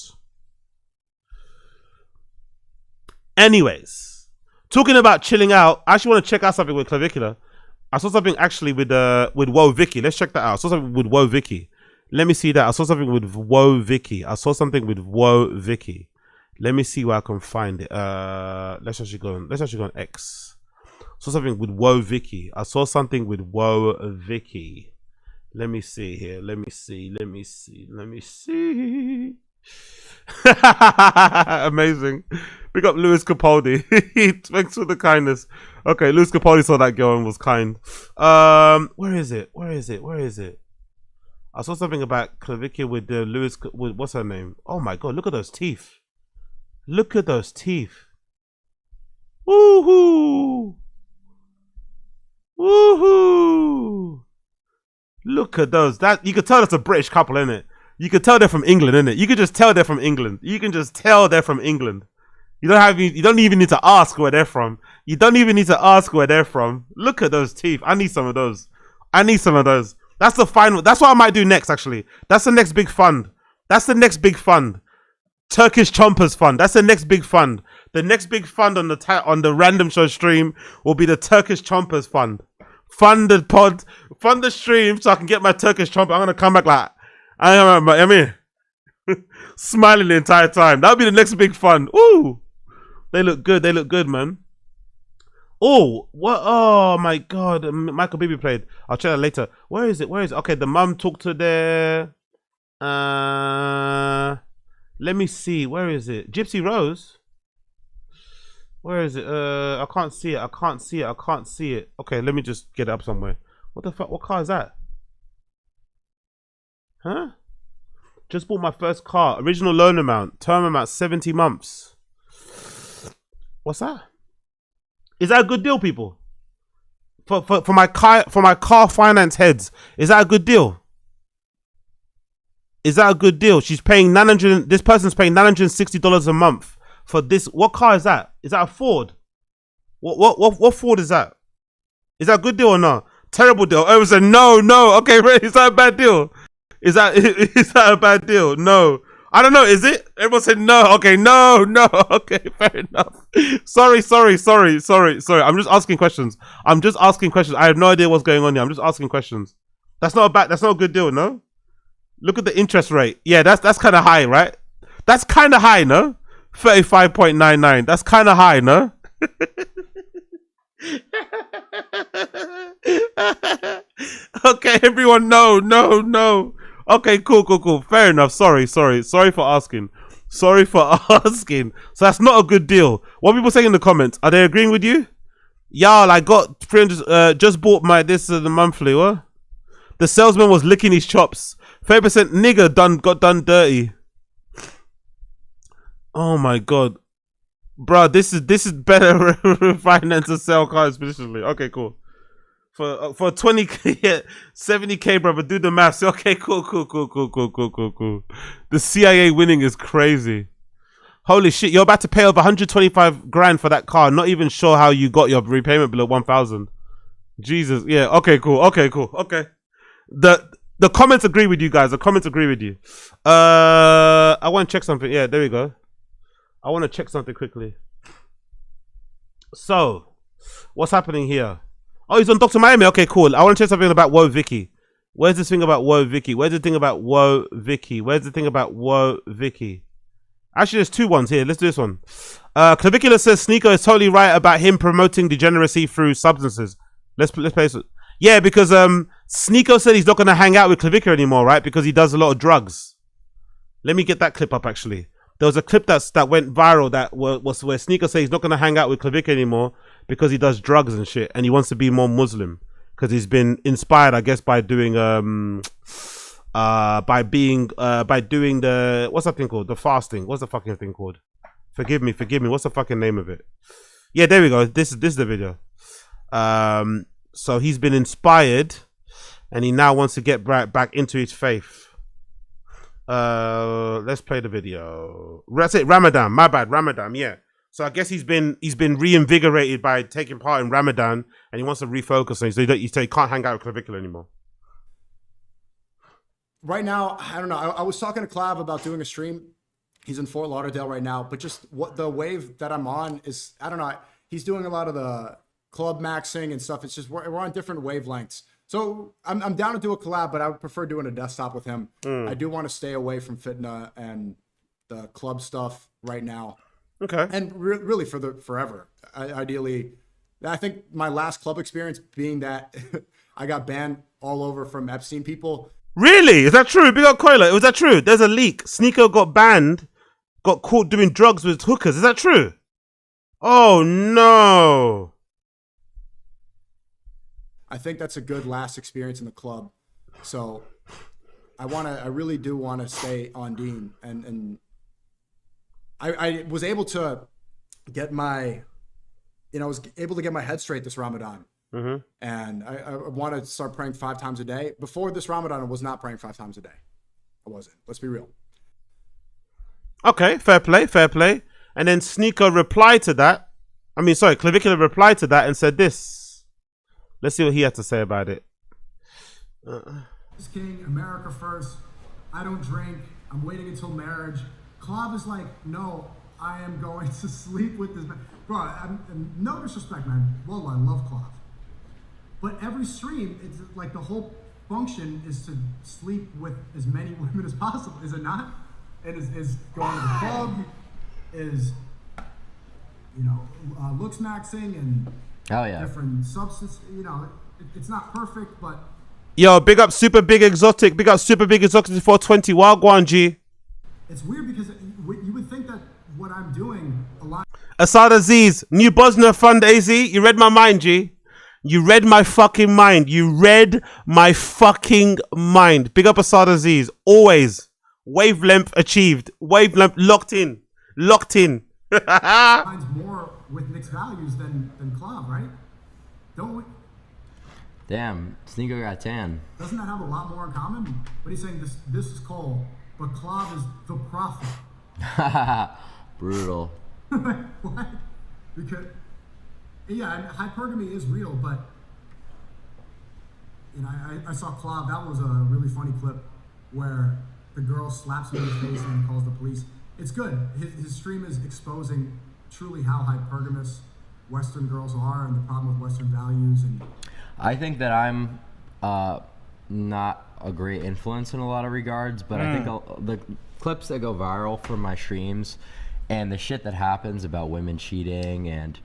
Anyways. Talking about chilling out, I actually want to check out something with Clavicular. I saw something actually with Whoa Vicky. Let's check that out. I saw something with Whoa Vicky. Let me see that. I saw something with Whoa Vicky. Let me see where I can find it. Let's actually go on X. I saw something with Whoa Vicky. Let me see here. Let me see. Amazing. Big up Louis Capaldi. Thanks for the kindness. Okay, Louis Capaldi saw that girl and was kind. Where is it? I saw something about clavicular with Louis. What's her name? Oh my god! Look at those teeth. Woohoo! Look at those. That you could tell that's a British couple, innit? You could tell they're from England, innit? You can just tell they're from England. You don't even need to ask where they're from. Look at those teeth. I need some of those. That's the final. That's what I might do next, actually. That's the next big fund. Turkish Chompers Fund. That's the next big fund. The next big fund on the Random Show stream will be the Turkish Chompers Fund. Fund the pod, fund the stream so I can get my Turkish chomper. I'm gonna come back like I mean smiling the entire time. That'll be the next big fund. Ooh, they look good, man. Oh, what? Oh my god, Michael Bibi played. I'll check that later. Where is it? Okay, the mum talked to their let me see. Where is it? Gypsy Rose. Where is it? I can't see it. Okay, let me just get it up somewhere. What the fuck? What car is that? Huh? Just bought my first car. Original loan amount. Term amount 70 months. What's that? Is that a good deal, people? For my car finance heads, is that a good deal? She's paying this person's paying $960 a month for this. What car is that? Is that a Ford? What Ford is that? Is that a good deal or no? Terrible deal. Oh, it was a no. Okay, is that a bad deal? Is that a bad deal? No. I don't know. Is it? Everyone said no. Okay, no. Okay, fair enough. Sorry. I'm just asking questions. I have no idea what's going on here. I'm just asking questions. That's not a good deal, no? Look at the interest rate. Yeah, that's kind of high, right? That's kind of high, no? 35.99. That's kind of high, no? Okay, everyone, no. Okay, cool. Fair enough. Sorry for asking. Sorry for asking. So that's not a good deal. What people saying in the comments? Are they agreeing with you? Y'all, I got 300. Just bought my the monthly. What? The salesman was licking his chops. 30% nigga got done dirty. Oh my god, bro, this is better finance to sell cars positionally. Okay, cool. For 20k, 70k, brother. Do the maths. Okay, cool. The CIA winning is crazy. Holy shit, you're about to pay over 125 grand for that car. Not even sure how you got your repayment bill of 1,000. Jesus, yeah. Okay, cool. Okay. The comments agree with you guys. The comments agree with you. I want to check something. Yeah, there we go. I want to check something quickly. So, what's happening here? Oh, he's on Dr. Miami. Okay, cool. I want to check something about Whoa Vicky. Where's this thing about Whoa Vicky? Where's the thing about Whoa Vicky? Actually, there's two ones here. Let's do this one. Clavicular says SNEAKO is totally right about him promoting degeneracy through substances. Let's play this. Yeah, because SNEAKO said he's not going to hang out with Clavicular anymore, right? Because he does a lot of drugs. Let me get that clip up, actually. There was a clip that went viral that was where SNEAKO said he's not going to hang out with Clavicular anymore because he does drugs and shit, and he wants to be more Muslim because he's been inspired, I guess, by doing by doing the, what's that thing called? The fasting. What's the fucking thing called? Forgive me. What's the fucking name of it? Yeah, there we go. This is the video. So he's been inspired, and he now wants to get back into his faith. Let's play the video. That's it. Ramadan. My bad. Ramadan. Yeah. So I guess he's been reinvigorated by taking part in Ramadan, and he wants to refocus on it. So he can't hang out with Clavicular anymore. Right now, I don't know. I was talking to Clav about doing a stream. He's in Fort Lauderdale right now, but just what the wave that I'm on is, I don't know. He's doing a lot of the club maxing and stuff. It's just we're on different wavelengths. So I'm down to do a collab, but I would prefer doing a desktop with him. I do want to stay away from fitna and the club stuff right now. Okay. And really forever. Ideally, I think my last club experience being that I got banned all over from Epstein people. Really? Is that true? Big up Coiler. Was that true? There's a leak. SNEAKO got banned, got caught doing drugs with hookers. Is that true? Oh no. I think that's a good last experience in the club. So I really do want to stay on Dean. And I was able to get my head straight this Ramadan. Mm-hmm. And I want to start praying 5 times a day. Before this Ramadan, I was not praying 5 times a day. I wasn't. Let's be real. Okay, fair play. And then SNEAKO replied to that. Clavicular replied to that and said this. Let's see what he had to say about it. King, America first. I don't drink. I'm waiting until marriage. CLAV is like, no, I am going to sleep with this man. Bro, no disrespect, man. Well, I love CLAV. But every stream, it's like the whole function is to sleep with as many women as possible, is it not? It is going to the club, is, looks maxing and different substances. It's not perfect, but. Yo, big up Super Big Exotic. Big up Super Big Exotic 420. Wagwan G. It's weird because you would think that what I'm doing a lot. Asad Aziz, New Bosnia Fund AZ. You read my mind, G. You read my fucking mind. Big up Asad Aziz. Always. Wavelength achieved. Wavelength locked in. Mine's more with mixed values than CLAV, right? Don't we? Damn, SNEAKO got tan. Doesn't that have a lot more in common? But he's saying this is Cole, but CLAV is the prophet. Brutal. What? Because hypergamy is real, but I saw CLAV. That was a really funny clip where the girl slaps him in the face and calls the police. It's good. His stream is exposing truly how hypergamous Western girls are and the problem with Western values. And I think that I'm not a great influence in a lot of regards, but I think the clips that go viral from my streams and the shit that happens about women cheating and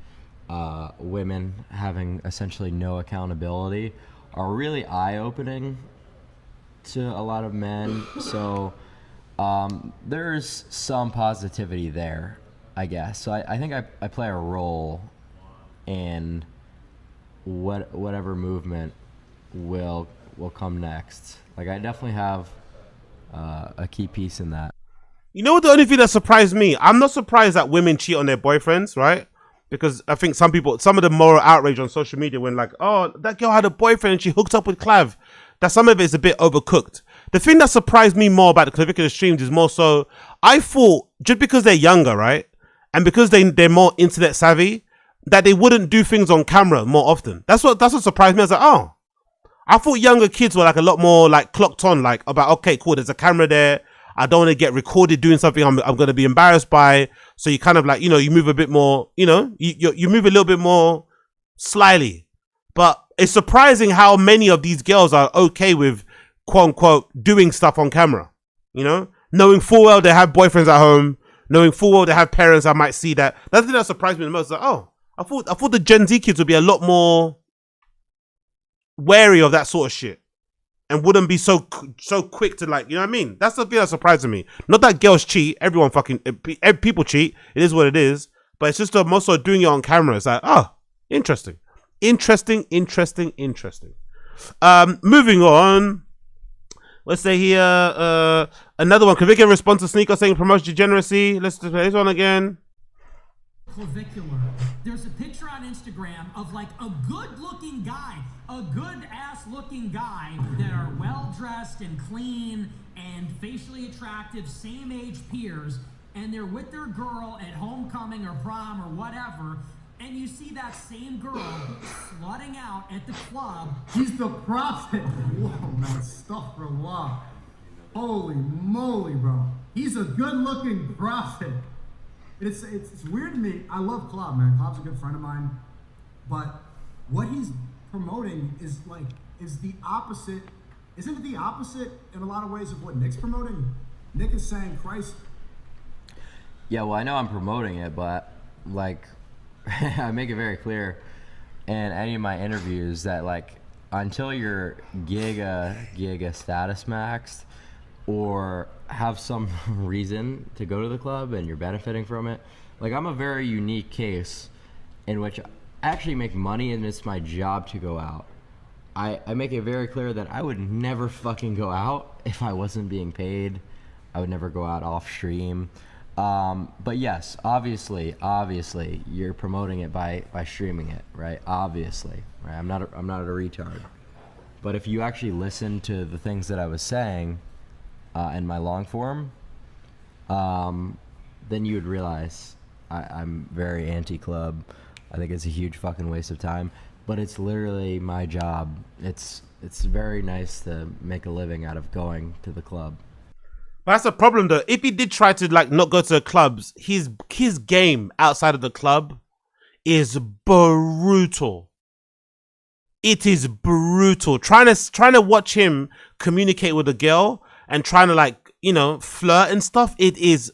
women having essentially no accountability are really eye-opening to a lot of men. So there's some positivity there, I guess. So I think I play a role in whatever movement will come next. Like, I definitely have a key piece in that. You know what, the only thing that surprised me, I'm not surprised that women cheat on their boyfriends, right? Because I think some of the moral outrage on social media when like, oh, that girl had a boyfriend and she hooked up with Clav, that some of it is a bit overcooked. The thing that surprised me more about the clavicular streams is more so, I thought just because they're younger, right? And because they're more internet savvy, that they wouldn't do things on camera more often. That's what surprised me. I was like, oh, I thought younger kids were like a lot more like clocked on, like about, okay, cool, there's a camera there. I don't want to get recorded doing something I'm going to be embarrassed by. So you kind of like, you know, you move a bit more, you know, you move a little bit more slyly. But it's surprising how many of these girls are okay with, quote unquote, doing stuff on camera, you know, knowing full well they have boyfriends at home, knowing full well they have parents. I might see that. That's the thing that surprised me the most. Like, oh, I thought the Gen Z kids would be a lot more wary of that sort of shit and wouldn't be so quick to, like, you know what I mean? That's the thing that surprised me. Not that girls cheat. Everyone fucking, people cheat. It is what it is. But it's just more so doing it on camera. It's like, oh, interesting. Interesting. Moving on. Let's say here, another one. Clavicular response to SNEAKO saying promotes degeneracy. Let's play this one again. Clavicular. There's a picture on Instagram of like a good-looking guy, a good-ass-looking guy that are well-dressed and clean and facially attractive, same-age peers, and they're with their girl at homecoming or prom or whatever, and you see that same girl slutting out at the club. He's the prophet. Whoa, man, astaghfirullah. Holy moly, bro. He's a good-looking prophet. It's weird to me. I love CLAVICULAR, man. CLAVICULAR's a good friend of mine. But what he's promoting is the opposite. Isn't it the opposite in a lot of ways of what Nick's promoting? Nick is saying Christ. Yeah, well, I know I'm promoting it, but like, I make it very clear in any of my interviews that like, until you're giga status maxed or have some reason to go to the club and you're benefiting from it, like, I'm a very unique case in which I actually make money and it's my job to go out. I make it very clear that I would never fucking go out if I wasn't being paid. I would never go out off stream. But yes, obviously, you're promoting it by streaming it, right? Obviously, right? I'm not a retard. But if you actually listen to the things that I was saying in my long form, then you would realize I'm very anti-club. I think it's a huge fucking waste of time. But it's literally my job. It's very nice to make a living out of going to the club. But that's a problem though. If he did try to like not go to the clubs, his game outside of the club is brutal. It is brutal. Trying to watch him communicate with a girl and trying to, like, you know, flirt and stuff. It is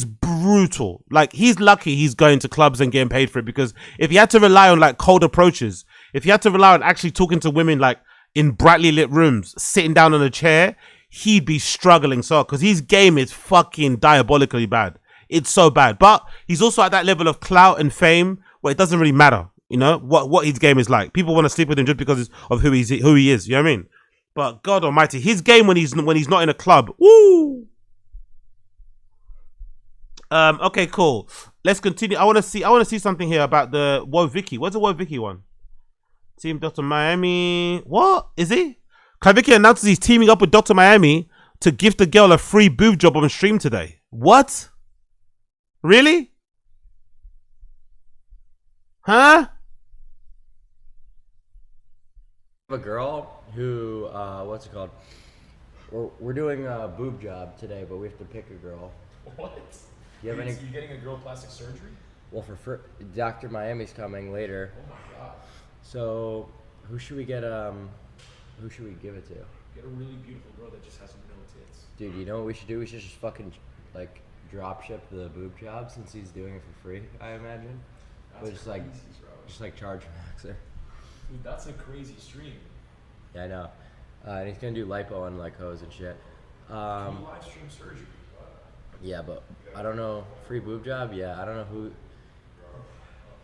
brutal. Like, he's lucky he's going to clubs and getting paid for it, because if he had to rely on like cold approaches, if he had to rely on actually talking to women like in brightly lit rooms, sitting down on a chair, he'd be struggling so, because his game is fucking diabolically bad. It's so bad. But he's also at that level of clout and fame where it doesn't really matter, you know, what his game is like. People want to sleep with him just because of who he is, you know what I mean? But God almighty, his game when he's not in a club, woo! Okay, cool. Let's continue. I want to see something here about the Woe Vicky. What's the Woe Vicky one? Team Dr. Miami. What is he? Clavicular announces he's teaming up with Dr. Miami to gift the girl a free boob job on stream today. What? Really? Huh? A girl who, what's it called? We're doing a boob job today, but we have to pick a girl. What? Do you have any? You getting a girl plastic surgery? Well, for Dr. Miami's coming later. Oh my god. So, who should we get? Who should we give it to? Get a really beautiful girl that just has no tits. Dude, you know what we should do? We should just fucking like drop ship the boob job since he's doing it for free, I imagine. But just like charge maxer. Dude, that's a crazy stream. Yeah, I know. And he's gonna do lipo on like hose and shit. Can you live stream surgery? Yeah, but I don't know. Free boob job? Yeah, I don't know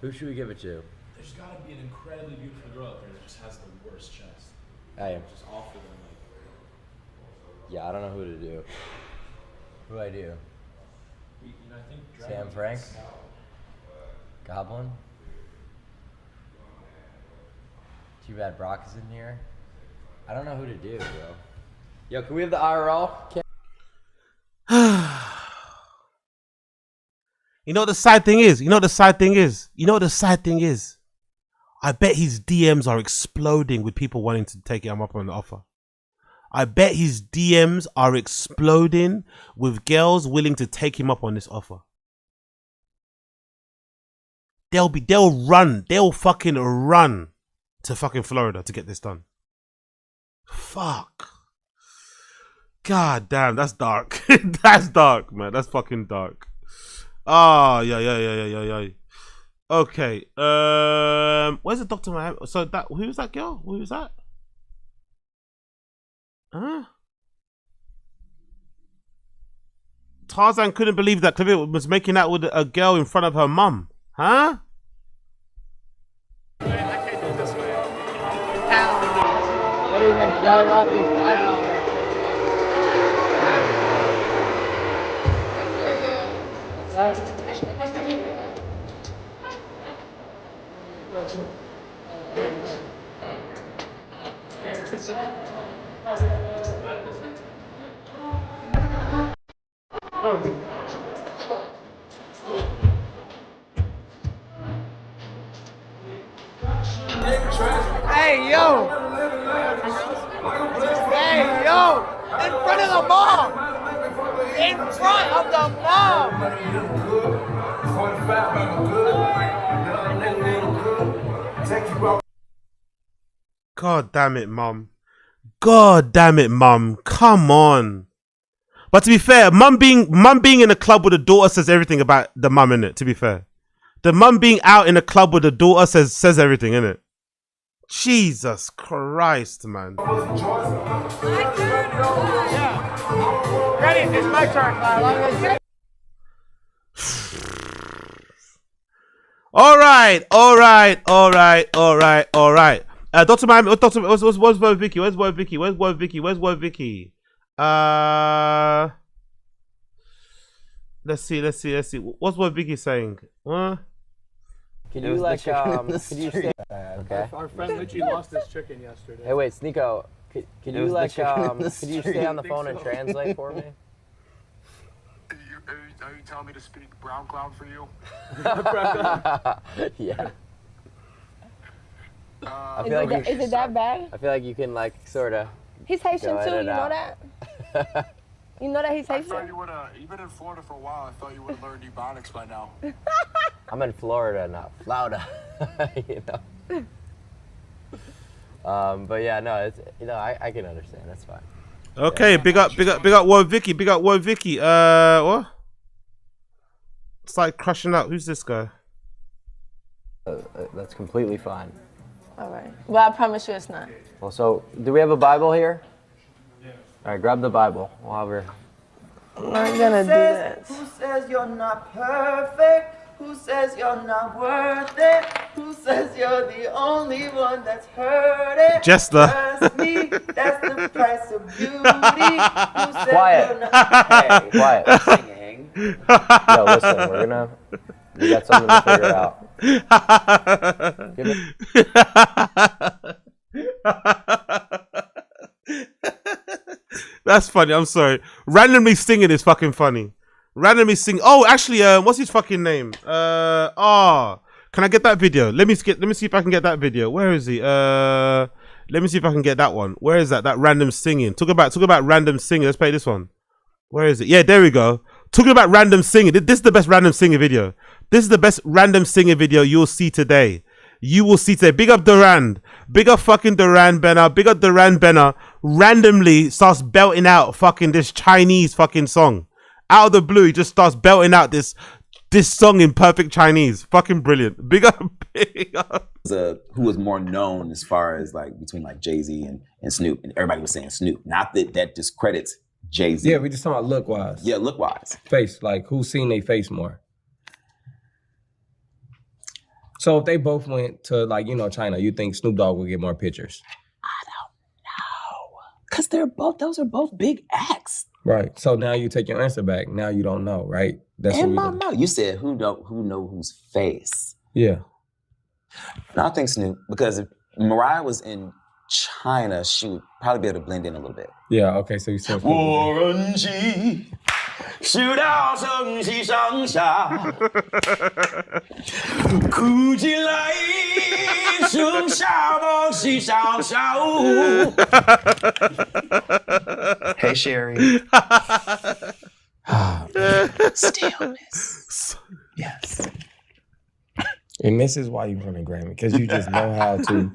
who should we give it to? There's gotta be an incredibly beautiful girl out there that just has the worst chest. Hey. Just offer them like. Yeah, I don't know who to do. Who do I do? You know, I think Sam Frank? Goblin? Too bad Brock is in here. I don't know who to do, bro. Yo, can we have the IRL? You know what the sad thing is? You know what the sad thing is? You know what the sad thing is? I bet his DMs are exploding with people wanting to take him up on the offer. I bet his DMs are exploding with girls willing to take him up on this offer. They'll fucking run to fucking Florida to get this done. Fuck. God damn, that's dark. That's dark, man. That's fucking dark. Ah, yeah. Okay. Where's the Dr. Miami? So that who was that girl? Who was that? Huh? Tarzan couldn't believe that Clavic was making out with a girl in front of her mum. Huh? Hey, yo! Hey, yo! In front of the mom! In front of the mom! God damn it, mum. God damn it, mum. Come on. But to be fair, mum being in a club with a daughter says everything about the mum, innit? To be fair. The mum being out in a club with a daughter says everything, innit? Jesus Christ, man. Ready? It's my turn. All right. Dr. Miami, Dr. Where's boy Vicky? Where's boy Vicky? Let's see. What's boy Vicky saying? Huh? Can you like can you stay? Okay. Our friend literally lost his chicken yesterday. Hey, wait, SNEAKO, can you like could you stay on the phone and translate for me? Are you telling me to speak brown cloud for you? Yeah. Is it that bad? I feel like you can like sorta. He's Haitian too, you know that? You know that he's I Haitian? thought you would have. You've been in Florida for a while. I thought you would have learned Ebonics by now. I'm in Florida, not Florida. You know. But yeah, no, it's I can understand. That's fine. Okay, yeah. big up Woe Vicky. What? It's like crushing up. Who's this guy? That's completely fine. All right. Well, I promise you it's not. Well, so do we have a Bible here? Yeah. All right, grab the Bible. We'll have her. I'm not gonna do this. Who says you're not perfect? Who says you're not worth it? Who says you're the only one that's hurting? Jester. Trust me, that's the price of beauty. Who says Quiet. you're not Quiet. singing? Yo, listen, we got something to figure out. That's funny. I'm sorry. Randomly singing is fucking funny. Randomly sing. Oh, actually, what's his fucking name? Can I get that video? Let me see if I can get that video. Where is he? Let me see if I can get that one. Where is that? That random singing. Talk about random singing. Let's play this one. Where is it? Yeah, there we go. Talking about random singing. This is the best random singing video. This is the best random singing video you'll see today. You will see today. Big up Durand. Big up fucking Durand Benner. Big up Durand Benner. Randomly starts belting out fucking this Chinese fucking song. Out of the blue, he just starts belting out this this song in perfect Chinese. Fucking brilliant. Big up, big up. Who was more known as far as like between like Jay-Z and Snoop, and everybody was saying Snoop. Not that that discredits Jay-Z. Yeah, we just talking about look wise. Yeah, look wise. Face, like who's seen their face more? So if they both went to like, you know, China, you think Snoop Dogg would get more pictures? Cause those are both big acts. Right. So now you take your answer back. Now you don't know, right? That's In my mouth. You said who know whose face. Yeah. No, I think Snoop, because if Mariah was in China, she would probably be able to blend in a little bit. Yeah, okay, so you said Warren G. 直到城西上下，哭起来，剩下梦西上下。Hey Sherry. Stillness. Yes. And this is why you won a Grammy, because you just know how to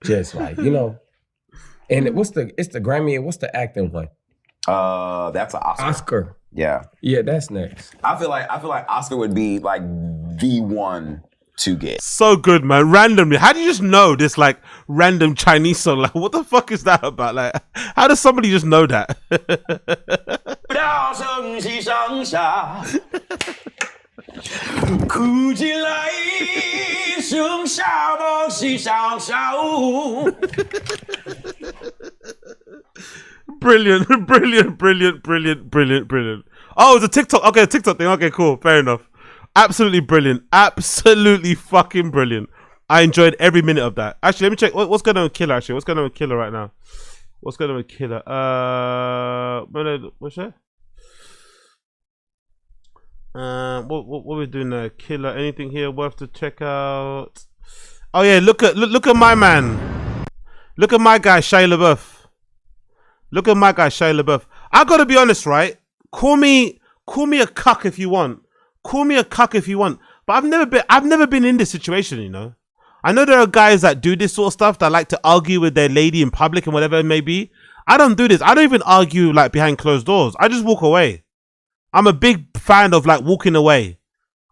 just like, you know. And it's the Grammy, and what's the acting one? That's an Oscar. Oscar. Yeah. Yeah, that's next. I feel like Oscar would be like the one to get. So good, man. Randomly. How do you just know this like random Chinese song? Like, what the fuck is that about? Like, how does somebody just know that? Brilliant, brilliant, brilliant, brilliant, brilliant, brilliant. Oh, it's a TikTok. Okay, a TikTok thing. Okay, cool. Fair enough. Absolutely brilliant. Absolutely fucking brilliant. I enjoyed every minute of that. Actually, let me check. What's going on with Killer, actually? What's going on with Killer right now? What's going on with Killer? What's that? What are we doing there? Killer, anything here worth to check out? Oh yeah, look at my man. Look at my guy, Shia LaBeouf. Look at my guy, Shia LaBeouf. I gotta be honest, right? Call me a cuck if you want. Call me a cuck if you want. But I've never been in this situation, you know. I know there are guys that do this sort of stuff that like to argue with their lady in public and whatever it may be. I don't do this. I don't even argue like behind closed doors. I just walk away. I'm a big fan of like walking away.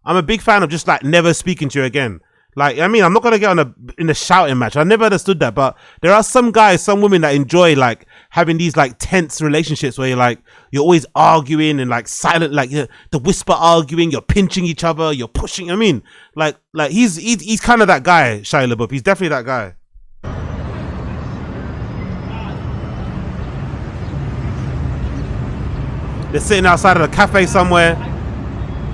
I'm a big fan of just like never speaking to you again. Like, I mean, I'm not gonna get in a shouting match. I never understood that, but there are some guys, some women that enjoy like having these like tense relationships where you're always arguing and like silent, like the whisper arguing. You're pinching each other. You're pushing. I mean, like he's kind of that guy, Shia LaBeouf. He's definitely that guy. They're sitting outside of a cafe somewhere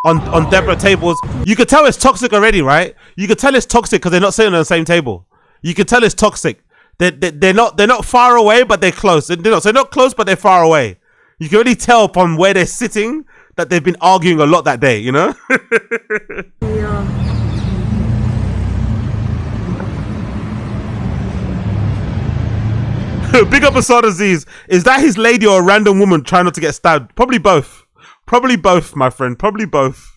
on Deborah tables. You could tell it's toxic already, right? You could tell it's toxic because they're not sitting on the same table. You could tell it's toxic. They're not far away, but they're close. So they're not close, but they're far away. You can really tell from where they're sitting that they've been arguing a lot that day, you know? Big up Assad Aziz. Is that his lady or a random woman trying not to get stabbed? Probably both. Probably both, my friend. Probably both.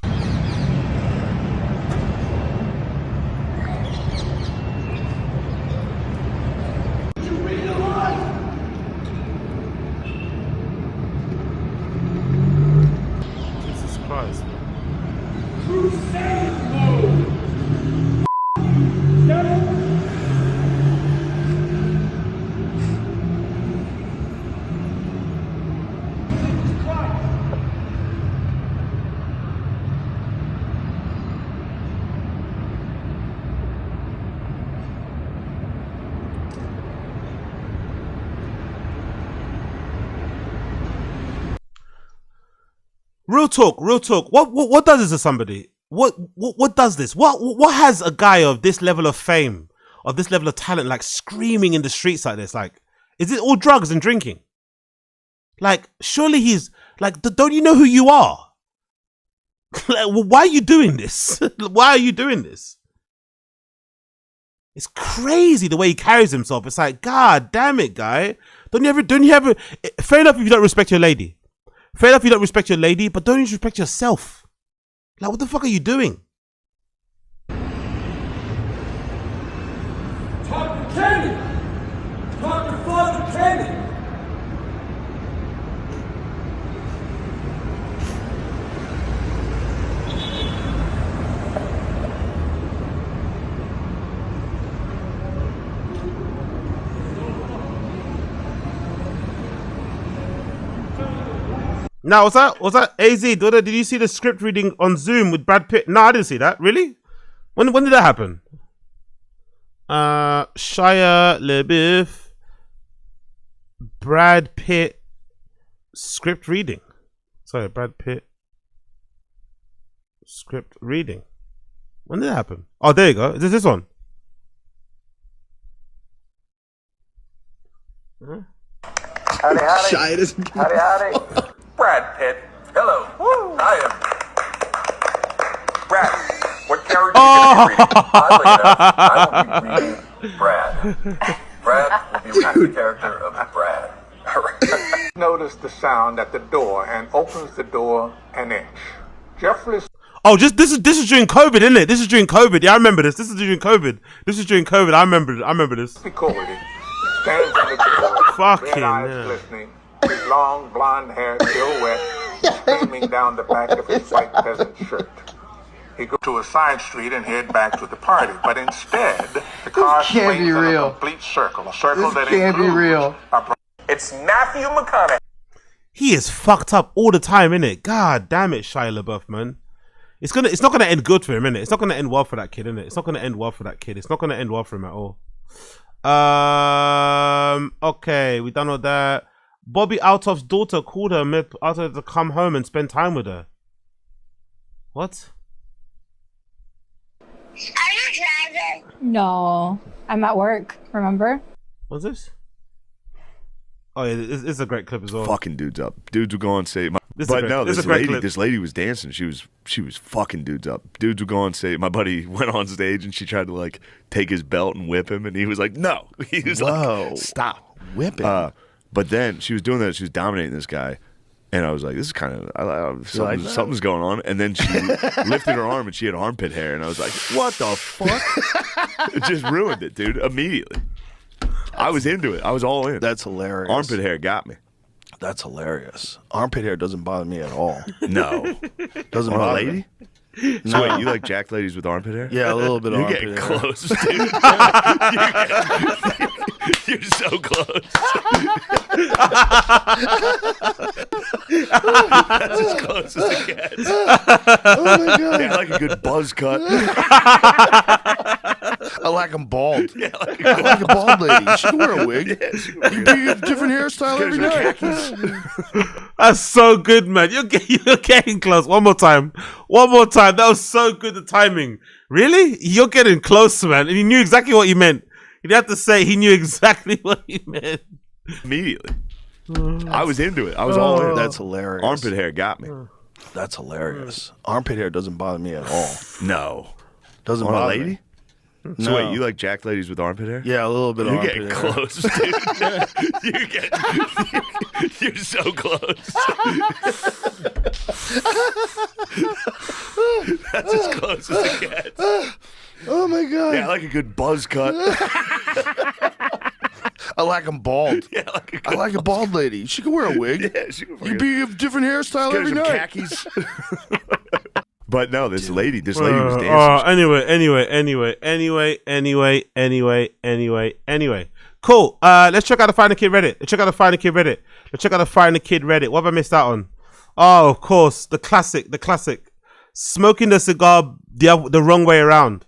Jesus Christ. Real talk, real talk. What does this to somebody? What does this? What has a guy of this level of fame, of this level of talent, like screaming in the streets like this? Like, is it all drugs and drinking? Like, surely he's like, don't you know who you are? Like, why are you doing this? Why are you doing this? It's crazy the way he carries himself. It's like, God damn it, guy. Don't you ever? Fair enough if you don't respect your lady. Fair enough, you don't respect your lady, but don't you respect yourself? Like, what the fuck are you doing? Talk to Kenny! Talk to Father Kenny! Now, was that AZ? Did you see the script reading on Zoom with Brad Pitt? No, I didn't see that. Really? When did that happen? Shia LeBeouf, Brad Pitt script reading. Sorry, Brad Pitt script reading. When did that happen? Oh, there you go. Is this one? Howdy, howdy. Howdy, howdy. Brad Pitt. Hello. I am Brad. What character are you reading? Oddly enough, I will be reading Brad. Brad will be reading the character of Brad. Notice the sound at the door and opens the door an inch. Jeffrey. Oh, this is during COVID, isn't it? This is during COVID. Yeah, I remember this. This is during COVID. I remember this. Cordy stands on the door, Fucking red eyes hell. glistening, his long blonde hair still wet, streaming down the back of his white peasant shirt. He goes to a side street and head back to the party, but instead, the car can't swings be in real. a complete circle, a circle This that can't be includes real. It's Matthew McConaughey. He is fucked up all the time, innit? God damn it, Shia LaBeouf, man. It's not gonna end good for him, innit? It's not gonna end well for that kid, innit? It's not gonna end well for that kid. It's not gonna end well for him at all. Okay, we done all that. Bobby Altoff's daughter called her, asked her to come home and spend time with her. What? No, I'm at work, remember? What's this? Oh yeah, this is a great clip as well. Fucking dudes up. Dudes would go on stage. This is a But great- no, this is this a great lady, clip. this lady was dancing. She was fucking dudes up. Dudes would go on stage. My buddy went on stage and she tried to like take his belt and whip him, and he was like, "No." He was like, "Stop whipping." But then she was doing that. She was dominating this guy, and I was like, "This is kind of something's going on." And then she lifted her arm and she had armpit hair, and I was like, "What the fuck?" It just ruined it, dude. Immediately. I was into it. I was all in. That's hilarious. Armpit hair got me. That's hilarious. Armpit hair doesn't bother me at all. No. Doesn't On a bother lady? me. So No. wait, you like jacked ladies with armpit hair? Yeah, a little bit of You're armpit getting hair. close, dude. You're so close. That's as close as it gets. Oh my God. Yeah, I like a good buzz cut. I like them bald. Yeah, I like I like a bald lady. She can wear a wig. Yeah, she can You do a different hairstyle every night. That's so good, man. You're getting close. One more time. That was so good, the timing. Really? You're getting close, man. And he knew exactly what you meant. You didn't have to say he knew exactly what you meant. Immediately. I was into it. I was all in. That's hilarious. Armpit hair got me. That's hilarious. Armpit hair doesn't bother me at all. No. Doesn't On a bother lady? me. So No. wait, you like jacked ladies with armpit hair? Yeah, a little bit of You're armpit getting hair. close, dude. You're so close. That's as close as it gets. Oh my God. Yeah, I like a good buzz cut. I like them bald. Yeah, I like a bald lady. She can wear a wig. Yeah, she can You be a different hairstyle every night. Khakis. But no, this lady was dancing. Anyway. Cool. Let's check out the Find a Kid Reddit. Let's check out the Find a Kid Reddit. What have I missed out on? Oh, of course, the classic. Smoking the cigar the wrong way around.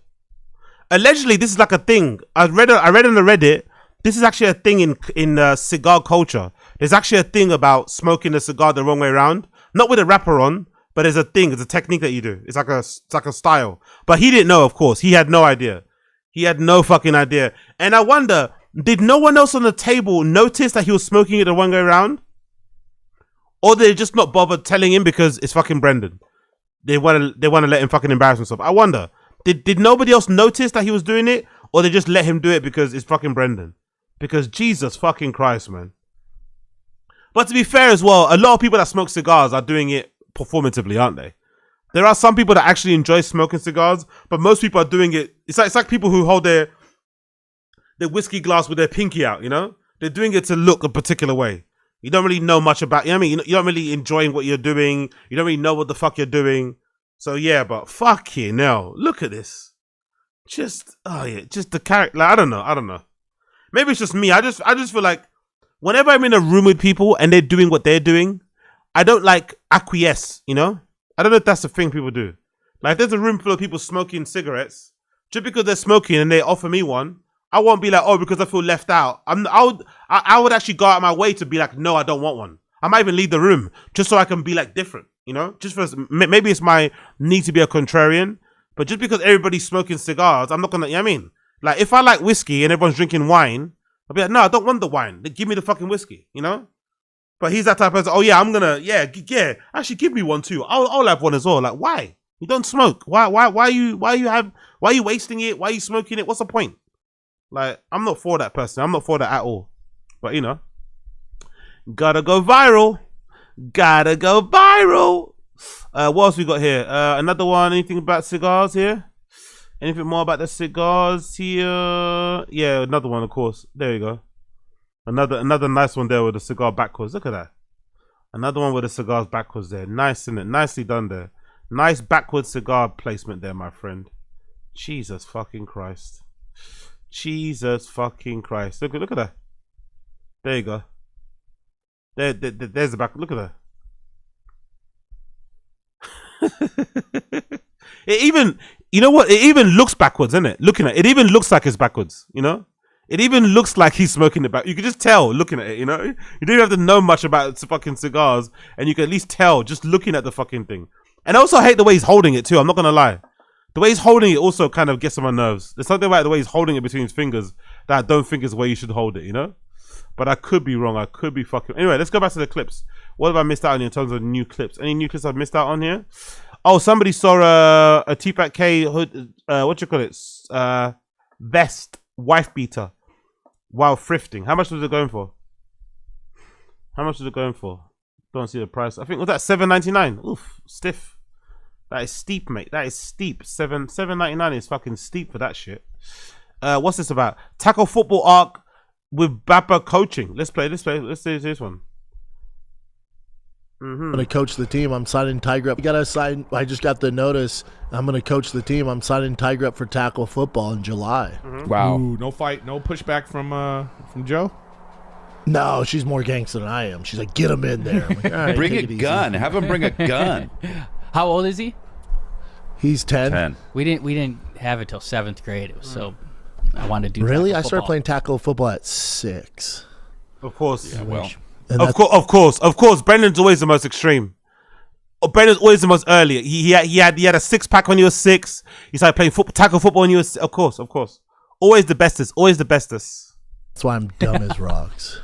Allegedly, this is like a thing. I read on the Reddit. This is actually a thing in cigar culture. There's actually a thing about smoking the cigar the wrong way around. Not with a wrapper on, but there's a thing. It's a technique that you do. It's like a style. But he didn't know, of course. He had no idea. He had no fucking idea. And I wonder, did no one else on the table notice that he was smoking it the wrong way around? Or they just not bothered telling him because it's fucking Brendan? They want to let him fucking embarrass himself. I wonder, did nobody else notice that he was doing it, or they just let him do it because it's fucking Brendan? Because Jesus fucking Christ, man. But to be fair as well, a lot of people that smoke cigars are doing it performatively, aren't they? There are some people that actually enjoy smoking cigars, but most people are doing it. It's like people who hold their whiskey glass with their pinky out, you know? They're doing it to look a particular way. You don't really know much about, you know what I mean? You're not really enjoying what you're doing. You don't really know what the fuck you're doing. So yeah, but fucking hell, look at this. Just the character. Like, I don't know. Maybe it's just me. I just feel like whenever I'm in a room with people and they're doing what they're doing, I don't like acquiesce, you know? I don't know if that's the thing people do. Like, if there's a room full of people smoking cigarettes, just because they're smoking and they offer me one, I won't be like, oh, because I feel left out. I would actually go out of my way to be like, no, I don't want one. I might even leave the room just so I can be like different, you know? Just for, maybe it's my need to be a contrarian, but just because everybody's smoking cigars, I'm not gonna, you know what I mean? Like, if I like whiskey and everyone's drinking wine, I'll be like, no, I don't want the wine. Give me the fucking whiskey, you know? But he's that type of person, oh yeah, I'm gonna, yeah, actually give me one too. I'll have one as well. Like, why? You don't smoke. Why are you wasting it? Why are you smoking it? What's the point? Like, I'm not for that person. I'm not for that at all. But, you know, gotta go viral. Gotta go viral. What else we got here? Another one. Anything about cigars here? Anything more about the cigars here? Yeah, another one, of course. There you go. Another nice one there with the cigar backwards. Look at that. Another one with the cigars backwards there. Nice, isn't it? Nicely done there. Nice backwards cigar placement there, my friend. Jesus fucking Christ. Jesus fucking Christ. Look at that. There you go. There's the back. Look at that. It even, you know what? It even looks backwards, isn't it? Looking at it, it even looks like it's backwards, you know? It even looks like he's smoking it back. You can just tell looking at it, you know? You don't have to know much about fucking cigars, and you can at least tell just looking at the fucking thing. And I also hate the way he's holding it too, I'm not gonna lie. The way he's holding it also kind of gets on my nerves. There's something about the way he's holding it between his fingers that I don't think is the way you should hold it, you know? But I could be wrong. I could be fucking... Anyway, let's go back to the clips. What have I missed out on in terms of new clips? Any new clips I've missed out on here? Oh, somebody saw a T-Pack K hood... what you call it? Vest. Wife beater. While thrifting. How much was it going for? How much was it going for? Don't see the price. I think, was that $7.99? Oof. Stiff. That is steep, mate. That is steep. $7.99 is fucking steep for that shit. What's this about? Tackle football arc with Bapper coaching. Let's play. Let's do this one. I'm gonna coach the team. I'm signing Tiger up. I just got the notice. I'm gonna coach the team. I'm signing Tiger up for tackle football in July. Wow. Ooh, no fight, no pushback from Joe. No, she's more gangster than I am. She's like, get him in there. I'm like, all right, bring a gun. Have him bring a gun. How old is he? He's 10. We didn't have it till 7th grade. It was so I wanted to do. Really, I started playing tackle football at 6. Of course. Yeah, well. Of course. Brendan's always the most extreme. Brendan's always the most early. He had a 6-pack when he was 6. He started playing tackle football when he was. Of course. Always the bestest. That's why I'm dumb as rocks.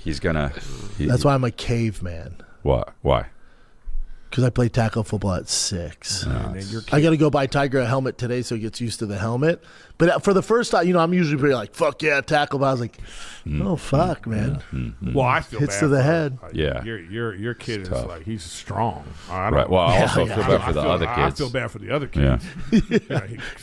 That's why I'm a caveman. What? Why? Because I play tackle football at 6. No, I got to go buy Tiger a helmet today so he gets used to the helmet. But for the first time, you know, I'm usually pretty like, fuck yeah, tackle. But I was like, oh, fuck, man. Well, I feel hits bad to the for head. Yeah. Your kid is like, he's strong. Right. Well, I also feel bad for the other kids. I feel bad for the other kids.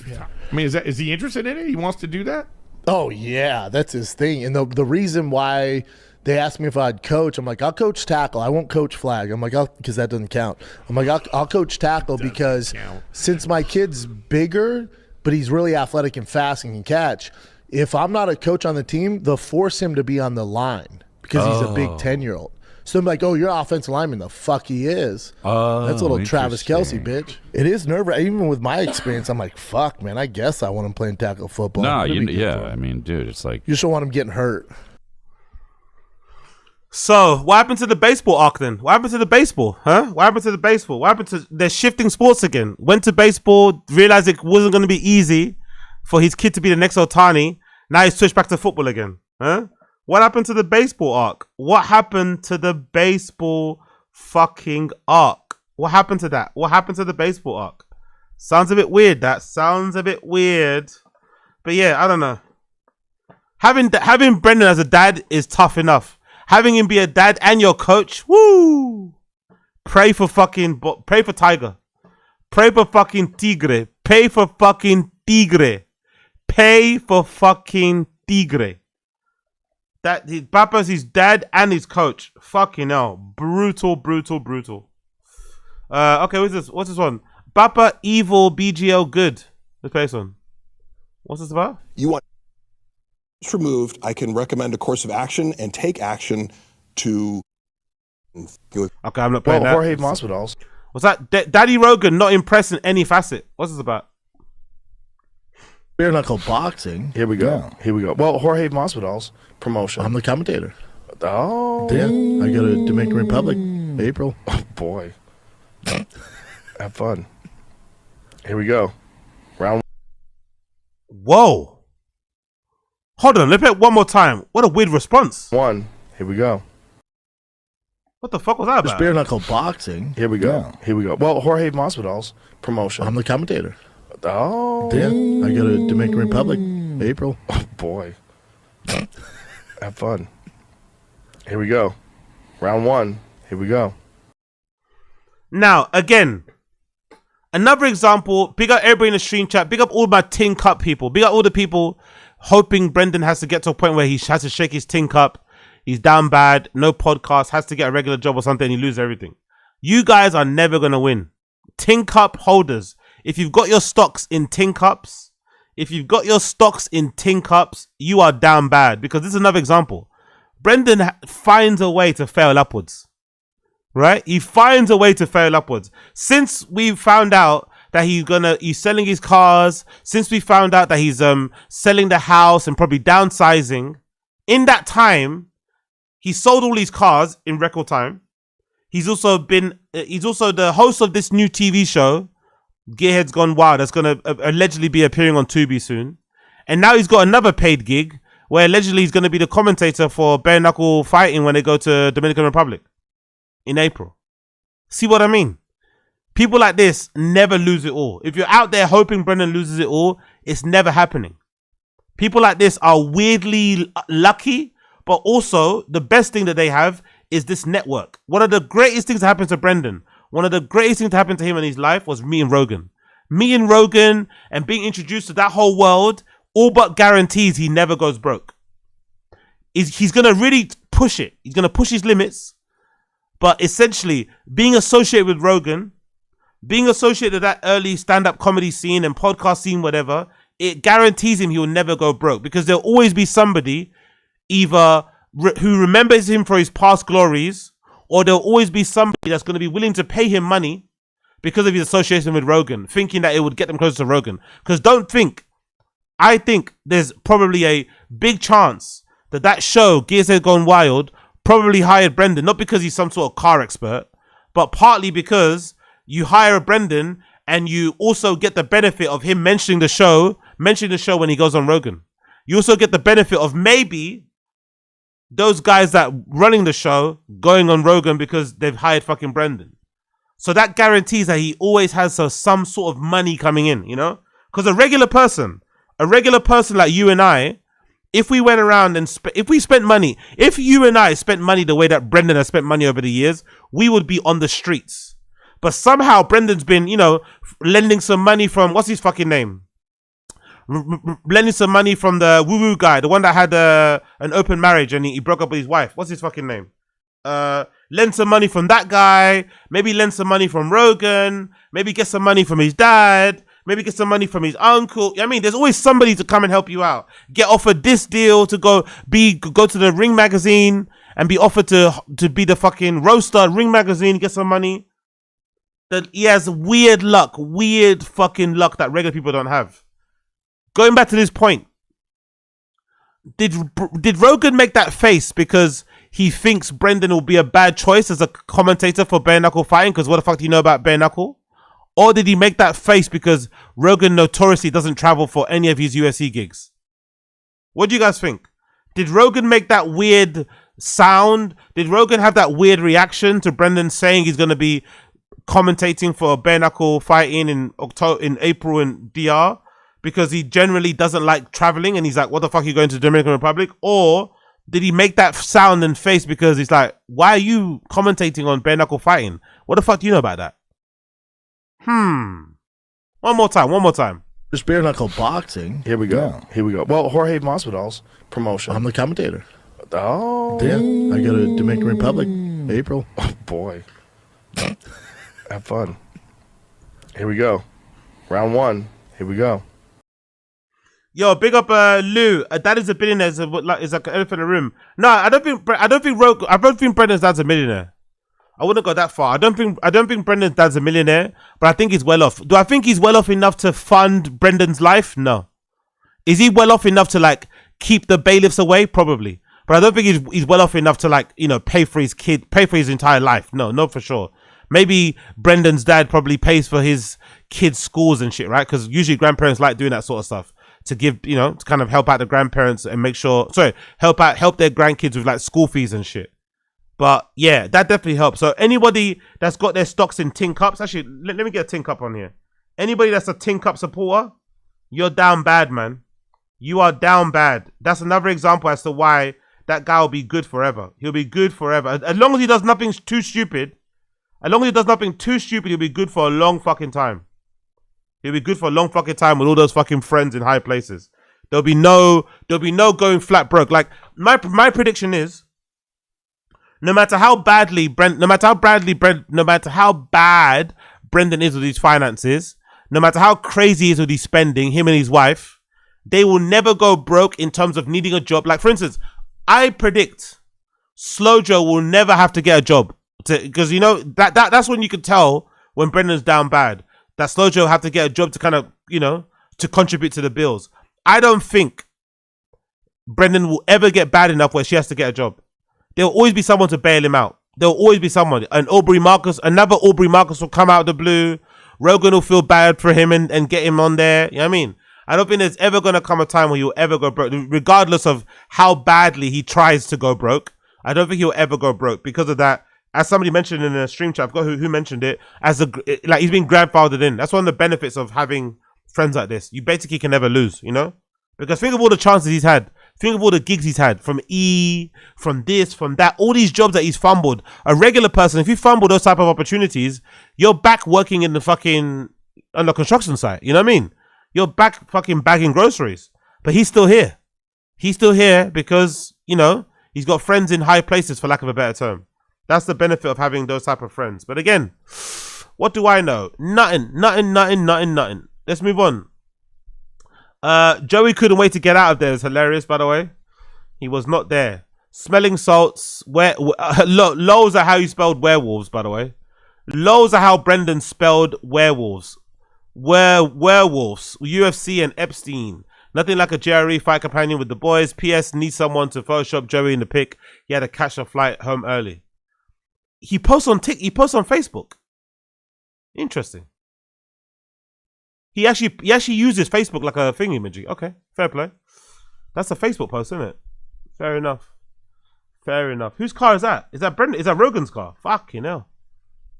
Yeah. I mean, is he interested in it? He wants to do that? Oh, yeah. That's his thing. And the reason why they asked me if I'd coach, I'm like, I'll coach tackle. I won't coach flag. I'm like, because that doesn't count. I'm like, I'll coach tackle because since my kid's bigger, but he's really athletic and fast and can catch, if I'm not a coach on the team, they'll force him to be on the line because he's a big 10-year-old. So I'm like, oh, you're offensive lineman. The fuck he is. That's a little Travis Kelce, bitch. It is nerve-wracking. Even with my experience, I'm like, fuck, man, I guess I want him playing tackle football. No, I mean, dude, it's like. You just don't want him getting hurt. So, what happened to the baseball arc then? What happened to the baseball? Huh? What happened to the baseball? What happened to... They're shifting sports again. Went to baseball, realized it wasn't going to be easy for his kid to be the next Ohtani. Now he's switched back to football again. Huh? What happened to the baseball arc? What happened to the baseball fucking arc? What happened to that? What happened to the baseball arc? Sounds a bit weird, that. Sounds a bit weird. But yeah, I don't know. Having Brendan as a dad is tough enough. Having him be a dad and your coach, woo! Pray for Tiger. Pray for fucking Tigre. Pay for fucking Tigre. Pay for fucking Tigre. That Papa's his dad and his coach. Fucking hell. Brutal. Okay, what's this? What's this one? Papa evil BGL good. Let's play this one. What's this about? You want removed, I can recommend a course of action and take action to Okay, I'm not playing that. Jorge Masvidal's. What's that? Daddy Rogan not impressed in any facet. What's this about? Bare knuckle boxing. Here we go. Here we go. Well, Jorge Masvidal's promotion. I'm the commentator. Oh. Yeah, I go to Dominican Republic, April. Oh, boy. Have fun. Here we go. Round. Whoa. Hold on, let me play it one more time. What a weird response. One. Here we go. What the fuck was that about? Bare knuckle boxing. Here we go. Here we go. Well, Jorge Masvidal's promotion. I'm the commentator. Oh. Yeah, I go to Dominican Republic, April. Oh, boy. Have fun. Here we go. Round one. Here we go. Now, again, another example. Big up everybody in the stream chat. Big up all my tin cup people. Big up all the people hoping Brendan has to get to a point where he has to shake his tin cup. He's down bad. No podcast. Has to get a regular job or something. And he loses everything. You guys are never going to win. Tin cup holders. If you've got your stocks in tin cups, you are down bad. Because this is another example. Brendan finds a way to fail upwards. Right? He finds a way to fail upwards. Since we found out that he's selling his cars, since we found out that he's selling the house and probably downsizing, in that time, he sold all these cars in record time. He's also the host of this new TV show, Gearheads Gone Wild, that's going to allegedly be appearing on Tubi soon. And now he's got another paid gig where allegedly he's going to be the commentator for bare knuckle fighting when they go to Dominican Republic in April. See what I mean? People like this never lose it all. If you're out there hoping Brendan loses it all, it's never happening. People like this are weirdly lucky, but also the best thing that they have is this network. One of the greatest things that happened to Brendan, one of the greatest things that happened to him in his life was me and Rogan. Me and Rogan and being introduced to that whole world all but guarantees he never goes broke. He's going to really push it. He's going to push his limits. But essentially, being associated with Rogan, being associated with that early stand-up comedy scene and podcast scene, whatever, it guarantees him he will never go broke. Because there'll always be somebody either who remembers him for his past glories, or there'll always be somebody that's going to be willing to pay him money because of his association with Rogan, thinking that it would get them closer to Rogan. Because I think there's probably a big chance that show, Gears Has Gone Wild, probably hired Brendan, not because he's some sort of car expert, but partly because you hire a Brendan and you also get the benefit of him mentioning the show when he goes on Rogan. You also get the benefit of maybe those guys that running the show going on Rogan because they've hired fucking Brendan. So that guarantees that he always has some sort of money coming in, you know? Because a regular person like you and I, if we went around and if you and I spent money the way that Brendan has spent money over the years, we would be on the streets. But somehow Brendan's been, lending some money from, what's his fucking name? Lending some money from the woo-woo guy, the one that had an open marriage and he broke up with his wife. What's his fucking name? Lend some money from that guy. Maybe lend some money from Rogan. Maybe get some money from his dad. Maybe get some money from his uncle. I mean, there's always somebody to come and help you out. Get offered this deal to go to the Ring magazine and be offered to be the fucking roaster Ring magazine, get some money. That he has weird fucking luck that regular people don't have. Going back to this point, did Rogan make that face because he thinks Brendan will be a bad choice as a commentator for bare knuckle fighting? Because what the fuck do you know about bare knuckle? Or did he make that face because Rogan notoriously doesn't travel for any of his UFC gigs? What do you guys think? Did Rogan make that weird sound? Did Rogan have that weird reaction to Brendan saying he's going to be commentating for bare knuckle fighting in April in DR? Because he generally doesn't like traveling and he's like, what the fuck are you going to the Dominican Republic? Or did he make that sound and face because he's like, why are you commentating on bare knuckle fighting? What the fuck do you know about that? One more time. Just bare knuckle boxing. Here we go. Here we go. Well, Jorge Masvidal's promotion. I'm the commentator. Oh. Yeah, I go to Dominican Republic, April. Oh, boy. Have fun. Here we go. Round one. Here we go. Yo, big up Lou. Dad is a billionaire. Is like an elephant in the room. No, I don't think Brendan's dad's a millionaire. I wouldn't go that far. I don't think Brendan's dad's a millionaire, but I think he's well off. Do I think he's well off enough to fund Brendan's life? No. Is he well off enough to like keep the bailiffs away? Probably. But I don't think he's well off enough to like, you know, pay for his entire life. No, not for sure. Maybe Brendan's dad probably pays for his kids' schools and shit, right? Because usually grandparents like doing that sort of stuff to give, you know, to kind of help out the grandparents and make sure, help their grandkids with like school fees and shit. But yeah, that definitely helps. So anybody that's got their stocks in tin cups, actually, let me get a tin cup on here. Anybody that's a tin cup supporter, you're down bad, man. You are down bad. That's another example as to why that guy will be good forever. He'll be good forever. As long as he does nothing too stupid, he'll be good for a long fucking time. He'll be good for a long fucking time with all those fucking friends in high places. There'll be no going flat broke. Like my prediction is, no matter how bad Brendan is with his finances, no matter how crazy he is with his spending, him and his wife, they will never go broke in terms of needing a job. Like for instance, I predict Slow Joe will never have to get a job, because you know that's when you can tell when Brendan's down bad. That Slow Joe will have to get a job to kind of, you know, to contribute to the bills. I don't think Brendan will ever get bad enough where she has to get a job. There will always be someone to bail him out. There will always be someone. Another Aubrey Marcus will come out of the blue. Rogan will feel bad for him and get him on there. You know what I mean? I don't think there's ever going to come a time where he'll ever go broke, regardless of how badly he tries to go broke. I don't think he'll ever go broke because of that. As somebody mentioned in a stream chat, I forgot who mentioned it, like he's been grandfathered in. That's one of the benefits of having friends like this. You basically can never lose, you know? Because think of all the chances he's had. Think of all the gigs he's had from from this, from that, all these jobs that he's fumbled. A regular person, if you fumble those type of opportunities, you're back working in the fucking, on the construction site. You know what I mean? You're back fucking bagging groceries. But he's still here. He's still here because, you know, he's got friends in high places, for lack of a better term. That's the benefit of having those type of friends. But again, what do I know? Nothing. Let's move on. Joey couldn't wait to get out of there. It's hilarious, by the way. He was not there. Smelling salts. Lows are how you spelled werewolves, by the way. Lows are how Brendan spelled werewolves. Werewolves. UFC and Epstein. Nothing like a JRE fight companion with the boys. PS, need someone to Photoshop Joey in the pic. He had to catch a flight home early. He posts on Facebook. Interesting. He actually uses Facebook like a thing imagery. Okay, fair play. That's a Facebook post, isn't it? Fair enough. Whose car is that? Is that Brendan? Is that Rogan's car? Fucking hell.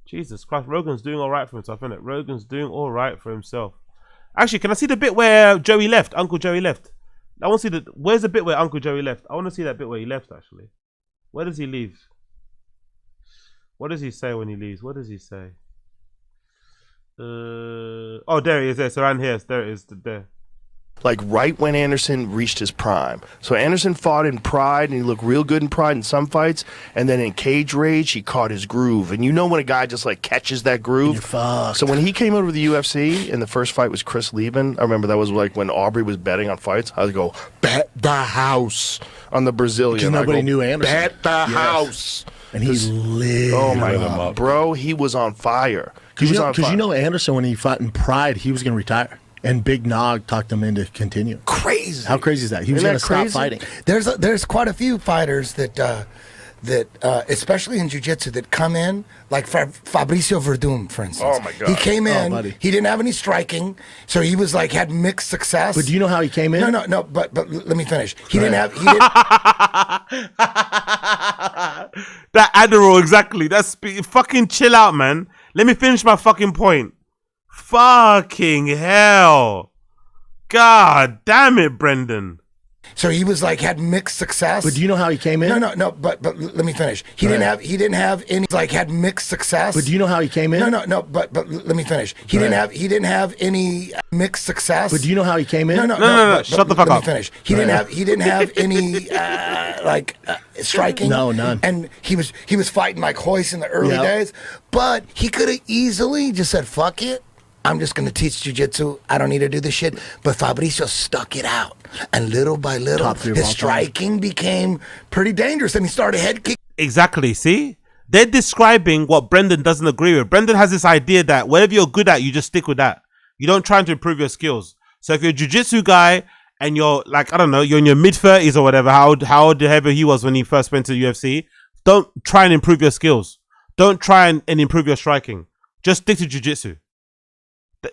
Jesus Christ, Rogan's doing all right for himself, isn't it? Rogan's doing all right for himself. Actually, can I see the bit where Joey left? Uncle Joey left. I want to see where's the bit where Uncle Joey left? I want to see that bit where he left, actually. Where does he leave? What does he say when he leaves? What does he say? Oh, there he is. There. So around here. There it is. There. Like right when Anderson reached his prime. So Anderson fought in Pride, and he looked real good in Pride in some fights. And then in Cage Rage, he caught his groove. And you know when a guy just like catches that groove? So when he came over to the UFC, and the first fight was Chris Lieben, I remember that was like when Aubrey was betting on fights. I would go, bet the house on the Brazilian. Because nobody knew Anderson. Bet the house. And he lit. Oh my God, bro, he was on fire. Because you know Anderson, when he fought in Pride, he was going to retire. And Big Nog talked him into continue. Crazy. How crazy is that? He was going to stop fighting. There's quite a few fighters that especially in jiu-jitsu, that come in, like Fabricio Verdum, for instance. Oh my God. He came in, he didn't have any striking, so he was like, had mixed success. But do you know how he came in? No, but let me finish. He didn't have, that Adderall, exactly. That's fucking chill out, man. Let me finish my fucking point. Fucking hell. God damn it, Brendan. So he was like, had mixed success. But do you know how he came in? No, but let me finish. He didn't have any, like, had mixed success. But do you know how he came in? No, but let me finish. He didn't have any mixed success. But do you know how he came in? No, shut the fuck up. Let me finish. He didn't have any striking. No, none. And he was fighting like Hoist in the early days, but he could have easily just said, fuck it. I'm just going to teach jiu-jitsu. I don't need to do this shit. But Fabricio stuck it out. And little by little, his striking became pretty dangerous. And he started head kicking. Exactly. See? They're describing what Brendan doesn't agree with. Brendan has this idea that whatever you're good at, you just stick with that. You don't try to improve your skills. So if you're a jiu-jitsu guy and you're like, I don't know, you're in your mid-30s or whatever, how old ever he was when he first went to the UFC, don't try and improve your skills. Don't try and improve your striking. Just stick to jiu-jitsu.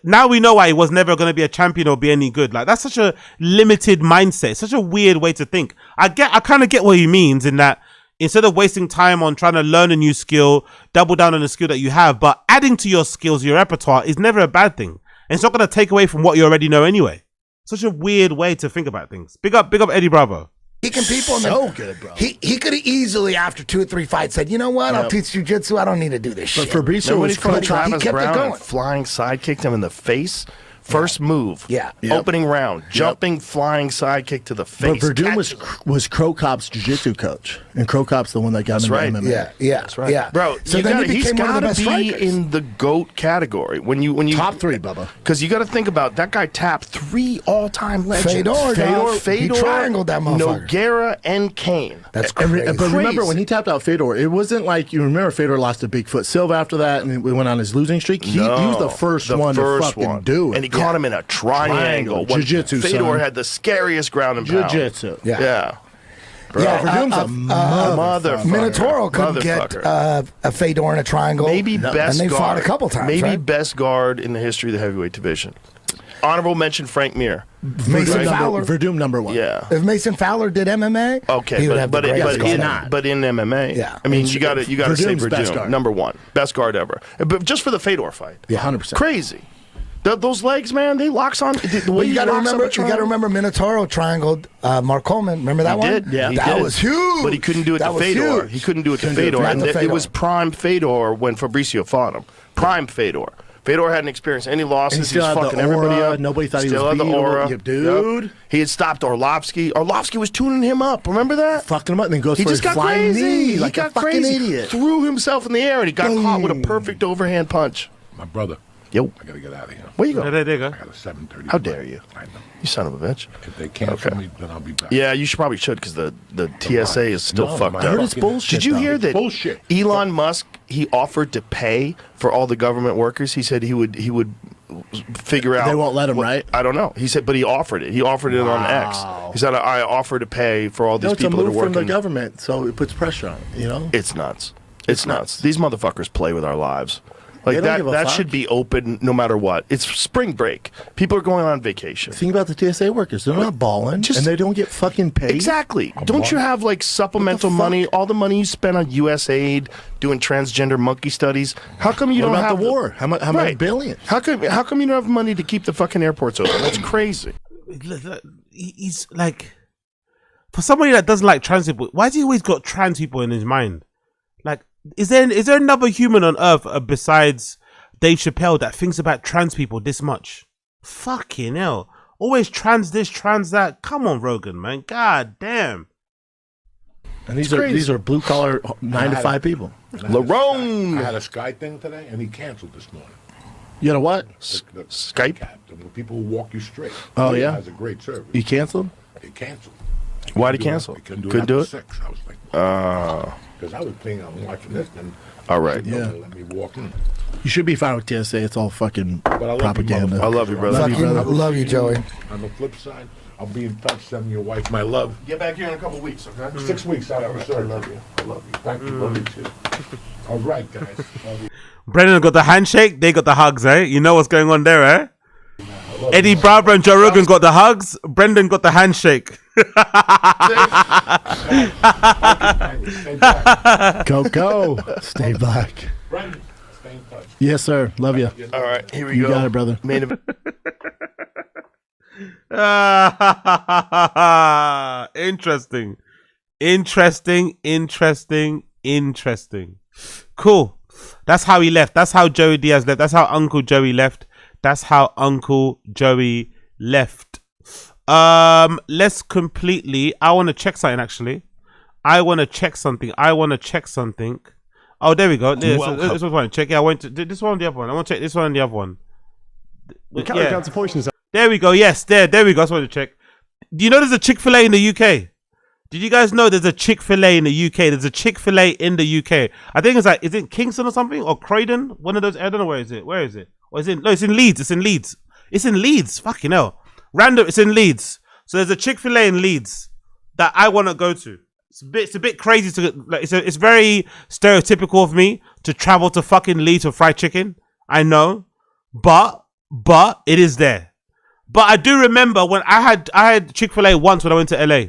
Now we know why he was never going to be a champion or be any good. Like, that's such a limited mindset. Such a weird way to think. I kind of get what he means in that instead of wasting time on trying to learn a new skill, double down on the skill that you have, but adding to your skills, your repertoire is never a bad thing. And it's not going to take away from what you already know anyway. Such a weird way to think about things. Big up Eddie Bravo. Kicking people so good, bro. He could have easily, after 2 or 3 fights, said, "You know what? I'll teach jiu-jitsu. I don't need to do this shit." But Fabricio was he kept it going. Flying side kicked him in the face. First move. Yeah. Opening round. Jumping, flying side kick to the face. But Verdum was Crow Cop's jiu-jitsu coach. And Crow Cop's the one that got him into MMA. Yeah. That's right. Yeah. Bro, So then he he's became one of the got best to be strikers. in the GOAT category. When you Top 3, Bubba. Because you got to think about that guy tapped 3 all-time legends. Fedor, he triangled that motherfucker. Nogueira, and Kane. That's crazy. But remember, when he tapped out Fedor, it wasn't like, you remember Fedor lost to Bigfoot Silva after that and we went on his losing streak? He was the first one to fucking do it. And he caught him in a triangle. Jiu-jitsu, Fedor son. had the scariest ground and pound. Jiu-jitsu. Yeah. Bro. Yeah, Verdum's a motherfucker. Minotauro couldn't get a Fedor in a triangle. Maybe best and they guard. fought a couple times. Maybe right? best guard in the history of the heavyweight division. Honorable mention Frank Mir. Mason Fowler. Verdum #1. Yeah. If Mason Fowler did MMA, Okay, he would have but the greatest guard. in MMA, Yeah. I mean, you got to say Verdum's best Verdum, guard. #1, best guard ever. But just for the Fedor fight, Yeah, 100%. crazy. Those legs, man, they locks on. The way Well, you got to locks on remember. a You got to triangle. remember Minotauro triangled Mark Coleman. Remember that He one? did. Yeah, that was huge. But he couldn't do it That to was Fedor. huge. He couldn't do it to Couldn't do it Fedor. to And Fedor. it was prime Fedor when Fabricio fought him. Prime Fedor. Fedor hadn't experienced any losses. And He still was had the fucking everybody aura. up. Nobody thought he Still was had the beatable. aura. Yep, dude. Yep. He had stopped Orlovsky. Orlovsky was tuning him up. Remember that? Fucking him up and then goes He for just his got flying crazy. knee He like a got fucking crazy. idiot. Threw himself in the air and he got caught with a perfect overhand punch. My brother. Yo. I gotta get out of here. Where you go? There you go. I got a 7:30. How dare you? I know. You son of a bitch. If they cancel me, then I'll be back. Yeah, you probably should because the TSA is still No, fucked man. up. I heard it's bullshit, Did you hear It's that bullshit. Elon Musk, he offered to pay for all the government workers? He said he would figure out. They won't let him, right? I don't know. He said, but he offered it. He offered it on X. He said, I offer to pay for all these No, it's a people that are move from working. the government, so it puts pressure on it, you know? It's nuts. It's nuts. These motherfuckers play with our lives. They Like don't give a that fuck. should be open no matter what. It's spring break. People are going on vacation. Think about the TSA workers. They're not balling, and they don't get fucking paid. Exactly. Don't you have like supplemental money? All the money you spend on USAID doing transgender monkey studies. How come you What don't about have the war? How much Right. billions? How come you don't have money to keep the fucking airports open? That's crazy. He's like, for somebody that doesn't like trans people, why has he always got trans people in his mind? Like, is there another human on earth besides Dave Chappelle that thinks about trans people this much? Fucking hell. Always trans this, trans that. Come on, Rogan, man. God damn. And these are blue collar 9 to 5 people. LaRone. I had a Sky thing today, and he canceled this morning. You know what? The Skype? The people who walk you straight. Oh, He yeah? has a great service. You canceled? He canceled. Why'd he cancel? He couldn't do Couldn't it do after it? 6. I was like, because I was thinking I'm watching this, and All right. yeah, Yeah. let me walk in. You should be fine with TSA. It's all fucking But I love you, propaganda. I love you, brother. Love you, Joey. On the flip side, I'll be in touch. Send your wife my love. Get back here in a couple weeks, okay? 6 weeks out of the I love you. I love you. Thank you. Love you too. All right, guys. Love you. Brendan got the handshake, they got the hugs, eh? You know what's going on there, eh? Eddie Bravo and Joe Rogan got the hugs, Brendan got the handshake. Go. Stay black. Brendan, stay in touch. Yes, sir. Love you. All right, here we You go. got it, brother. Main event. Interesting. Cool. That's how he left. That's how Joey Diaz left. That's how Uncle Joey left. Let's completely. I want to check something actually. I want to check something. Oh, there we go. This was one. Check. Yeah, I went to this one on the other one. I want to check this one on the other one. The calorie counts of portions. There we go. Yes, there we go. That's what I want to check. Do you know there's a Chick-FIL-A in the UK? Did you guys know there's a Chick-fil-A in the UK? There's a Chick-fil-A in the UK. I think it's like, is it Kingston or something? Or Croydon? One of those, I don't know where is it. Where is it? Or is it? No, it's in Leeds. It's in Leeds. It's in Leeds. Fucking hell. Random, it's in Leeds. So there's a Chick-fil-A in Leeds that I want to go to. It's a bit crazy to, like, it's very stereotypical of me to travel to fucking Leeds for fried chicken. I know. But it is there. But I do remember when I had Chick-fil-A once when I went to LA.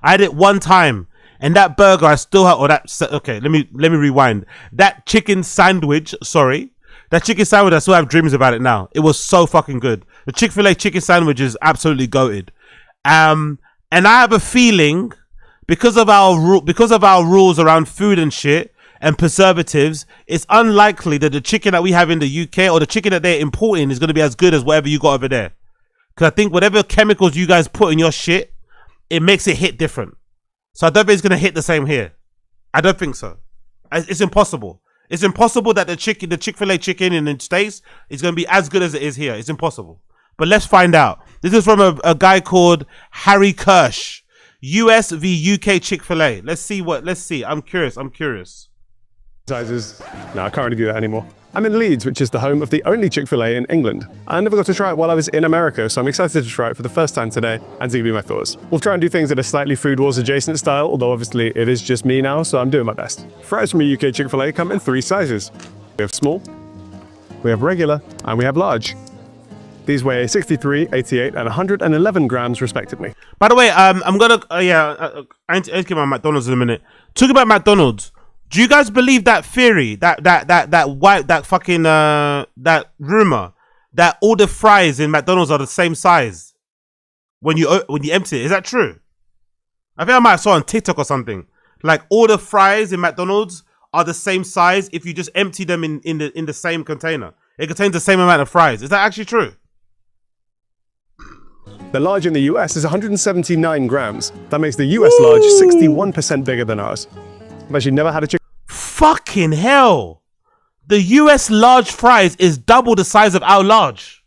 I had it one time, and that burger I still have. Or that, okay, let me rewind. That chicken sandwich, that chicken sandwich, I still have dreams about it now. It was so fucking good. The Chick-fil-A chicken sandwich is absolutely goated. And I have a feeling because of our rules around food and shit and preservatives, it's unlikely that the chicken that we have in the UK or the chicken that they're importing is going to be as good as whatever you got over there. Because I think whatever chemicals you guys put in your shit, it makes it hit different. So I don't think it's going to hit the same here. I don't think so. It's impossible. It's impossible that the Chick-fil-A chicken in the States is going to be as good as it is here. It's impossible. But let's find out. This is from a guy called Harry Kirsch. US v UK Chick-fil-A. Let's see. I'm curious. Sizes. No, I can't really do that anymore. I'm in Leeds, which is the home of the only Chick-fil-A in England. I never got to try it while I was in America, so I'm excited to try it for the first time today and to give you my thoughts. We'll try and do things in a slightly Food Wars adjacent style, although obviously it is just me now, so I'm doing my best. Fries from a UK Chick-fil-A come in 3 sizes. We have small, we have regular, and we have large. These weigh 63, 88, and 111 grams respectively. By the way, I'm gonna I need to give my McDonald's in a minute. Talking about McDonald's, do you guys believe that theory, that rumor that all the fries in McDonald's are the same size when you empty it? Is that true? I think I might have saw on TikTok or something. Like all the fries in McDonald's are the same size if you just empty them in the same container. It contains the same amount of fries. Is that actually true? The large in the US is 179 grams. That makes the US large 61% bigger than ours. I've actually never had a chicken. Fucking hell. The US large fries is double the size of our large.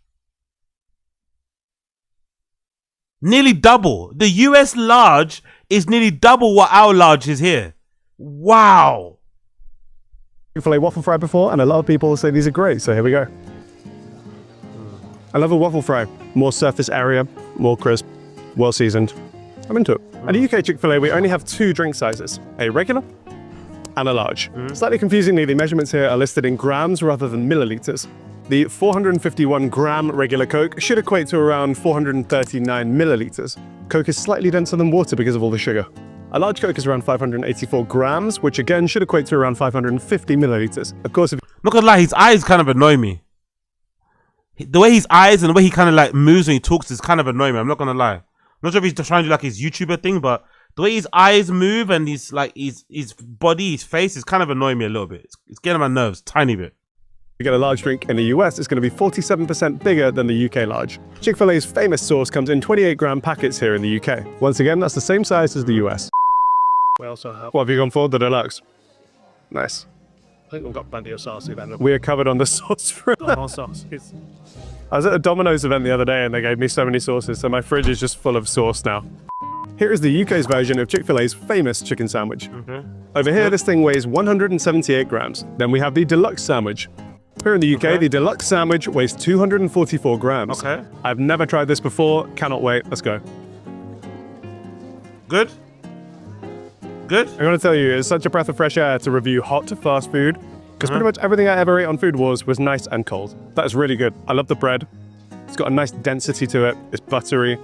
Nearly double. The US large is nearly double what our large is here. Wow. Chick-fil-A waffle fry before, and a lot of people say these are great, so here we go. I love a waffle fry. More surface area, more crisp, well seasoned. I'm into it. At the UK Chick-fil-A, we only have 2 drink sizes, a regular and a large. Slightly confusingly, the measurements here are listed in grams rather than milliliters. The 451 gram regular Coke should equate to around 439 milliliters. Coke is slightly denser than water because of all the sugar. A large Coke is around 584 grams, which again should equate to around 550 milliliters. Of course, if not gonna lie, his eyes kind of annoy me. The way his eyes and the way he kind of like moves when he talks is kind of annoying me. I'm not gonna lie. I'm not sure if he's trying to do like his YouTuber thing, but the way his eyes move and his body, his face is kind of annoying me a little bit. It's getting on my nerves, tiny bit. you get a large drink in the US, it's going to be 47% bigger than the UK large. Chick-fil-A's famous sauce comes in 28-gram packets here in the UK. Once again, that's the same size as the US. We also have. What have you gone for? The deluxe. Nice. I think we've got plenty of sauce. We are covered on the sauce for more sauce. I was at a Domino's event the other day and they gave me so many sauces, so my fridge is just full of sauce now. Here is the UK's version of Chick-fil-A's famous chicken sandwich. Over here, this thing weighs 178 grams. Then we have the deluxe sandwich. Here in the UK, the deluxe sandwich weighs 244 grams. I've never tried this before, cannot wait. Let's go. Good? Good? I'm going to tell you, it's such a breath of fresh air to review hot fast food, because pretty much everything I ever ate on Food Wars was nice and cold. That is really good. I love the bread. It's got a nice density to it. It's buttery.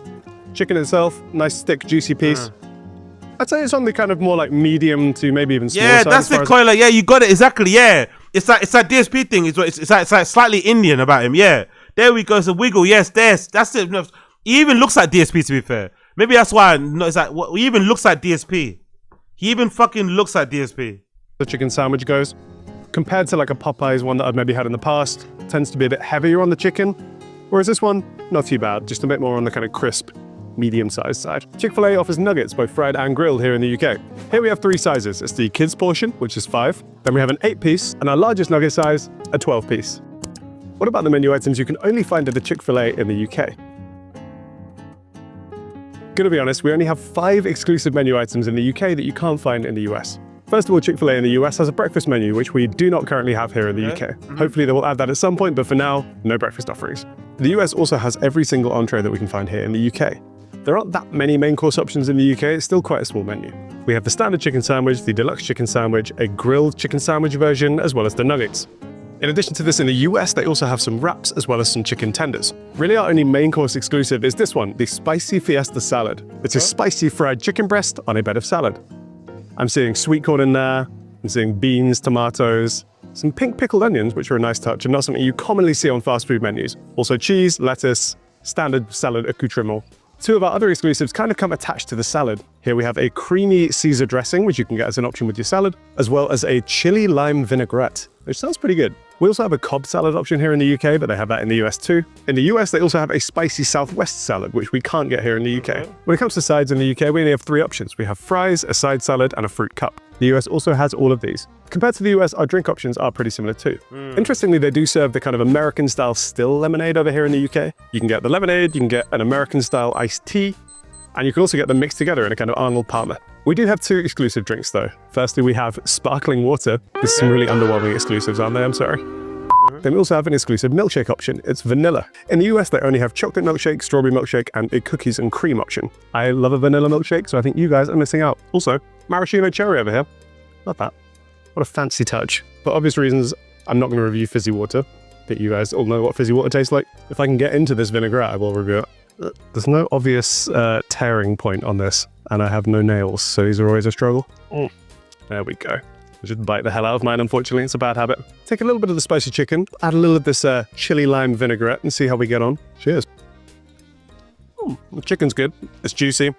Chicken itself, nice thick juicy piece. I'd say it's on the kind of more like medium to maybe even smaller yeah, side. that's the coil. Yeah, you got it exactly. Yeah, it's that DSP thing. It's like slightly Indian about him. Yeah, there we go. It's a wiggle. Yes, that's it. No, he even looks like DSP. To be fair, maybe that's why. No, it's like he even looks like DSP. He even fucking looks like DSP. The chicken sandwich goes compared to like a Popeyes one that I've maybe had in the past. Tends to be a bit heavier on the chicken, whereas this one not too bad. Just a bit more on the kind of crisp, medium-sized side. Chick-fil-A offers nuggets, both fried and grilled here in the UK. Here we have 3 sizes. It's the kids portion, which is 5. Then we have an 8-piece, and our largest nugget size, a 12-piece. What about the menu items you can only find at a Chick-fil-A in the UK? Gonna be honest, we only have 5 exclusive menu items in the UK that you can't find in the US. First of all, Chick-fil-A in the US has a breakfast menu, which we do not currently have here in the UK. Hopefully they will add that at some point, but for now, no breakfast offerings. The US also has every single entree that we can find here in the UK. There aren't that many main course options in the UK, it's still quite a small menu. We have the standard chicken sandwich, the deluxe chicken sandwich, a grilled chicken sandwich version, as well as the nuggets. In addition to this, in the US, they also have some wraps as well as some chicken tenders. Really, our only main course exclusive is this one, the Spicy Fiesta Salad. It's a spicy fried chicken breast on a bed of salad. I'm seeing sweet corn in there, I'm seeing beans, tomatoes, some pink pickled onions, which are a nice touch and not something you commonly see on fast food menus. Also cheese, lettuce, standard salad accoutrement. 2 of our other exclusives kind of come attached to the salad. Here we have a creamy Caesar dressing, which you can get as an option with your salad, as well as a chili lime vinaigrette, which sounds pretty good. We also have a Cobb salad option here in the UK, but they have that in the US too. In the US, they also have a spicy Southwest salad, which we can't get here in the UK. When it comes to sides in the UK, we only have 3 options. We have fries, a side salad, and a fruit cup. The US also has all of these. Compared to the US, our drink options are pretty similar too. Interestingly, they do serve the kind of American-style still lemonade over here in the UK. You can get the lemonade, you can get an American-style iced tea, and you can also get them mixed together in a kind of Arnold Palmer. We do have 2 exclusive drinks though. Firstly, we have sparkling water. There's some really underwhelming exclusives, aren't they? I'm sorry. Then we also have an exclusive milkshake option. It's vanilla. In the US, they only have chocolate milkshake, strawberry milkshake, and a cookies and cream option. I love a vanilla milkshake, so I think you guys are missing out. Also, maraschino cherry over here. Love that. What a fancy touch. For obvious reasons, I'm not going to review fizzy water, but you guys all know what fizzy water tastes like. If I can get into this vinaigrette, I will review it. There's no obvious tearing point on this, and I have no nails, so these are always a struggle. There we go. I should bite the hell out of mine, unfortunately. It's a bad habit. Take a little bit of the spicy chicken, add a little of this chili lime vinaigrette, and see how we get on. Cheers. The chicken's good. It's juicy.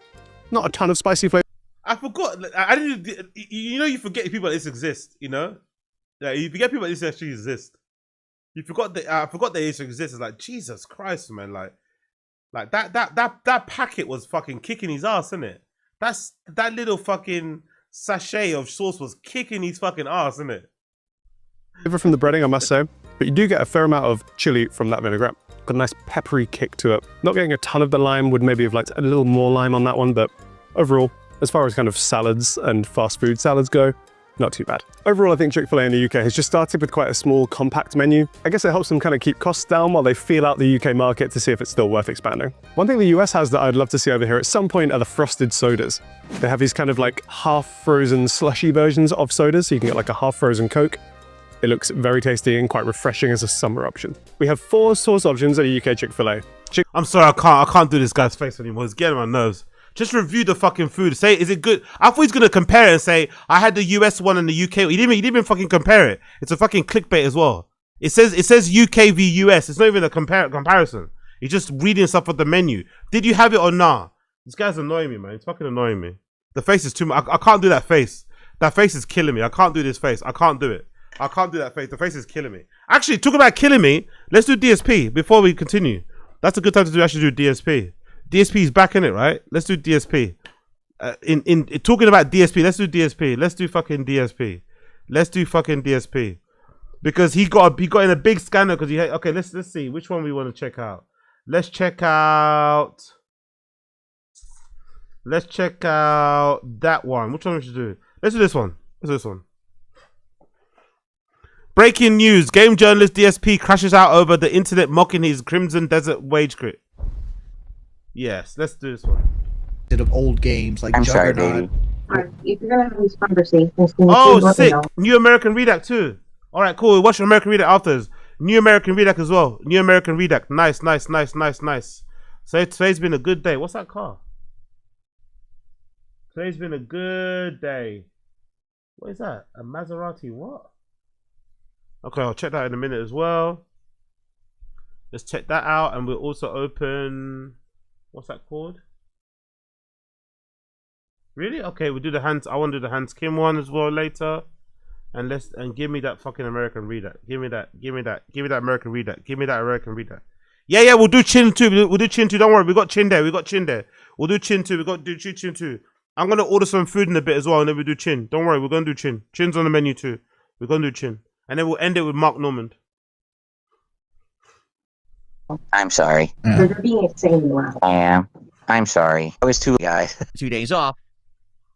Not a ton of spicy flavor. I forgot. I didn't. You know, you forget people like this exist. You know, yeah, you forget people like this actually exist. You forgot that. I forgot they used to exist. It's like Jesus Christ, man. Like that packet was fucking kicking his ass, isn't it? That little fucking sachet of sauce was kicking his fucking ass, isn't it? From the breading, I must say, but you do get a fair amount of chili from that vinaigrette. Got a nice peppery kick to it. Not getting a ton of the lime, would maybe have liked a little more lime on that one, but overall, as far as kind of salads and fast food salads go, not too bad. Overall, I think Chick-fil-A in the UK has just started with quite a small, compact menu. I guess it helps them kind of keep costs down while they feel out the UK market to see if it's still worth expanding. One thing the US has that I'd love to see over here at some point are the frosted sodas. They have these kind of like half-frozen slushy versions of sodas, so you can get like a half-frozen Coke. It looks very tasty and quite refreshing as a summer option. We have 4 sauce options at a UK Chick-fil-A. I'm sorry, I can't do this guy's face anymore. It's getting on my nerves. Just review the fucking food. Say, is it good? I thought he's gonna compare it and say, I had the US one and the UK. He didn't even fucking compare it. It's a fucking clickbait as well. It says UK v US. It's not even a comparison. He's just reading stuff on the menu. Did you have it or nah? This guy's annoying me, man. He's fucking annoying me. The face is too much. I can't do that face. That face is killing me. I can't do this face. I can't do it. I can't do that face. The face is killing me. Actually, talking about killing me, let's do DSP before we continue. That's a good time to actually do DSP. DSP is back in it, right? Let's do DSP. In talking about DSP, let's do DSP. Let's do fucking DSP. Let's do fucking DSP. Because he got in a big scandal because he had, okay, let's see which one we want to check out. Let's check out that one. Which one we should do? Let's do this one. Let's do this one. Breaking news. Game journalist DSP crashes out over the internet mocking his Crimson Desert wage crit. Yes, let's do this one. Of old games like I'm sorry, Juggernaut. baby. If you're gonna have these conversations, Oh, sick! New American Redact too. All right, cool. Watch American Redact afterwards. New American Redact as well. New American Redact. Nice, nice, nice, nice, nice. So today's been a good day. What's that car? Today's been a good day. What is that? A Maserati? What? Okay, I'll check that in a minute as well. Let's check that out, and we'll also open. What's that called? Really? Okay, we'll do the Hans. I want to do the Hans Kim one as well later. And give me that fucking American Reader. Give me that American Reader. Give me that American Reader. Yeah, we'll do Chin too. We'll do Chin too. Don't worry, we got Chin there. We'll do Chin too. We got to do Chin too. I'm gonna order some food in a bit as well, and then we do Chin. Don't worry, we're gonna do Chin. Chin's on the menu too. We're gonna do Chin, and then we'll end it with Mark Normand. I'm sorry. You're being insane loud. I am. I'm sorry. I was too guys. 2 days off.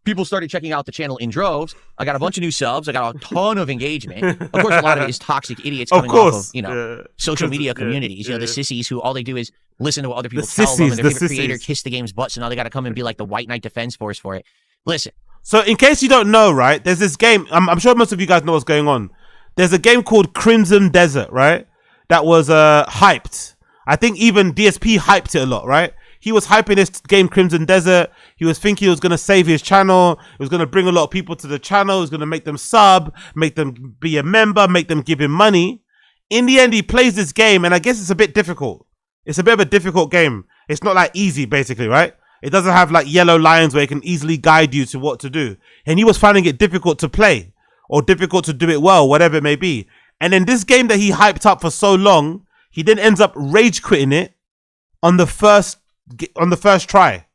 People started checking out the channel in droves. I got a bunch of new subs. I got a ton of engagement. Of course, a lot of it is toxic idiots coming off of, social media communities. The sissies who all they do is listen to what other people tell them, and their favorite creator kiss the game's butt, so now they got to come and be like the White Knight Defense Force for it. Listen. So in case you don't know, right, there's this game. I'm sure most of you guys know what's going on. There's a game called Crimson Desert, right? That was hyped. I think even DSP hyped it a lot, right? He was hyping this game Crimson Desert. He was thinking he was going to save his channel. It was going to bring a lot of people to the channel. It was going to make them sub, make them be a member, make them give him money. In the end, he plays this game, and I guess it's a bit difficult. It's a bit of a difficult game. It's not like easy, basically, right? It doesn't have like yellow lines where it can easily guide you to what to do. And he was finding it difficult to play or difficult to do it well, whatever it may be. And then this game that he hyped up for so long, he then ends up rage quitting it on the first try.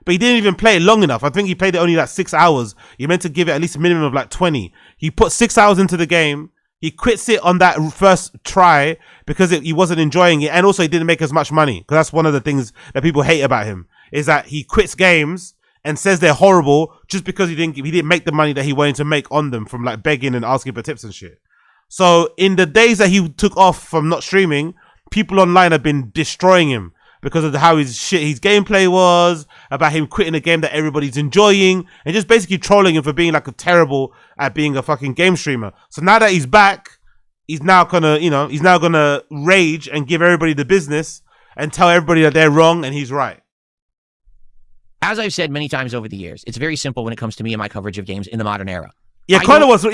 But he didn't even play it long enough. I think he played it only like 6 hours. You meant to give it at least a minimum of like 20. He put 6 hours into the game. He quits it on that first try because he wasn't enjoying it. And also he didn't make as much money. Because that's one of the things that people hate about him, is that he quits games and says they're horrible just because he didn't make the money that he wanted to make on them from like begging and asking for tips and shit. So in the days that he took off from not streaming, people online have been destroying him because of how his gameplay was, about him quitting a game that everybody's enjoying, and just basically trolling him for being like a terrible at being a fucking game streamer. So now that he's back, he's now gonna rage and give everybody the business and tell everybody that they're wrong and he's right. As I've said many times over the years, it's very simple when it comes to me and my coverage of games in the modern era. Yeah, Connor was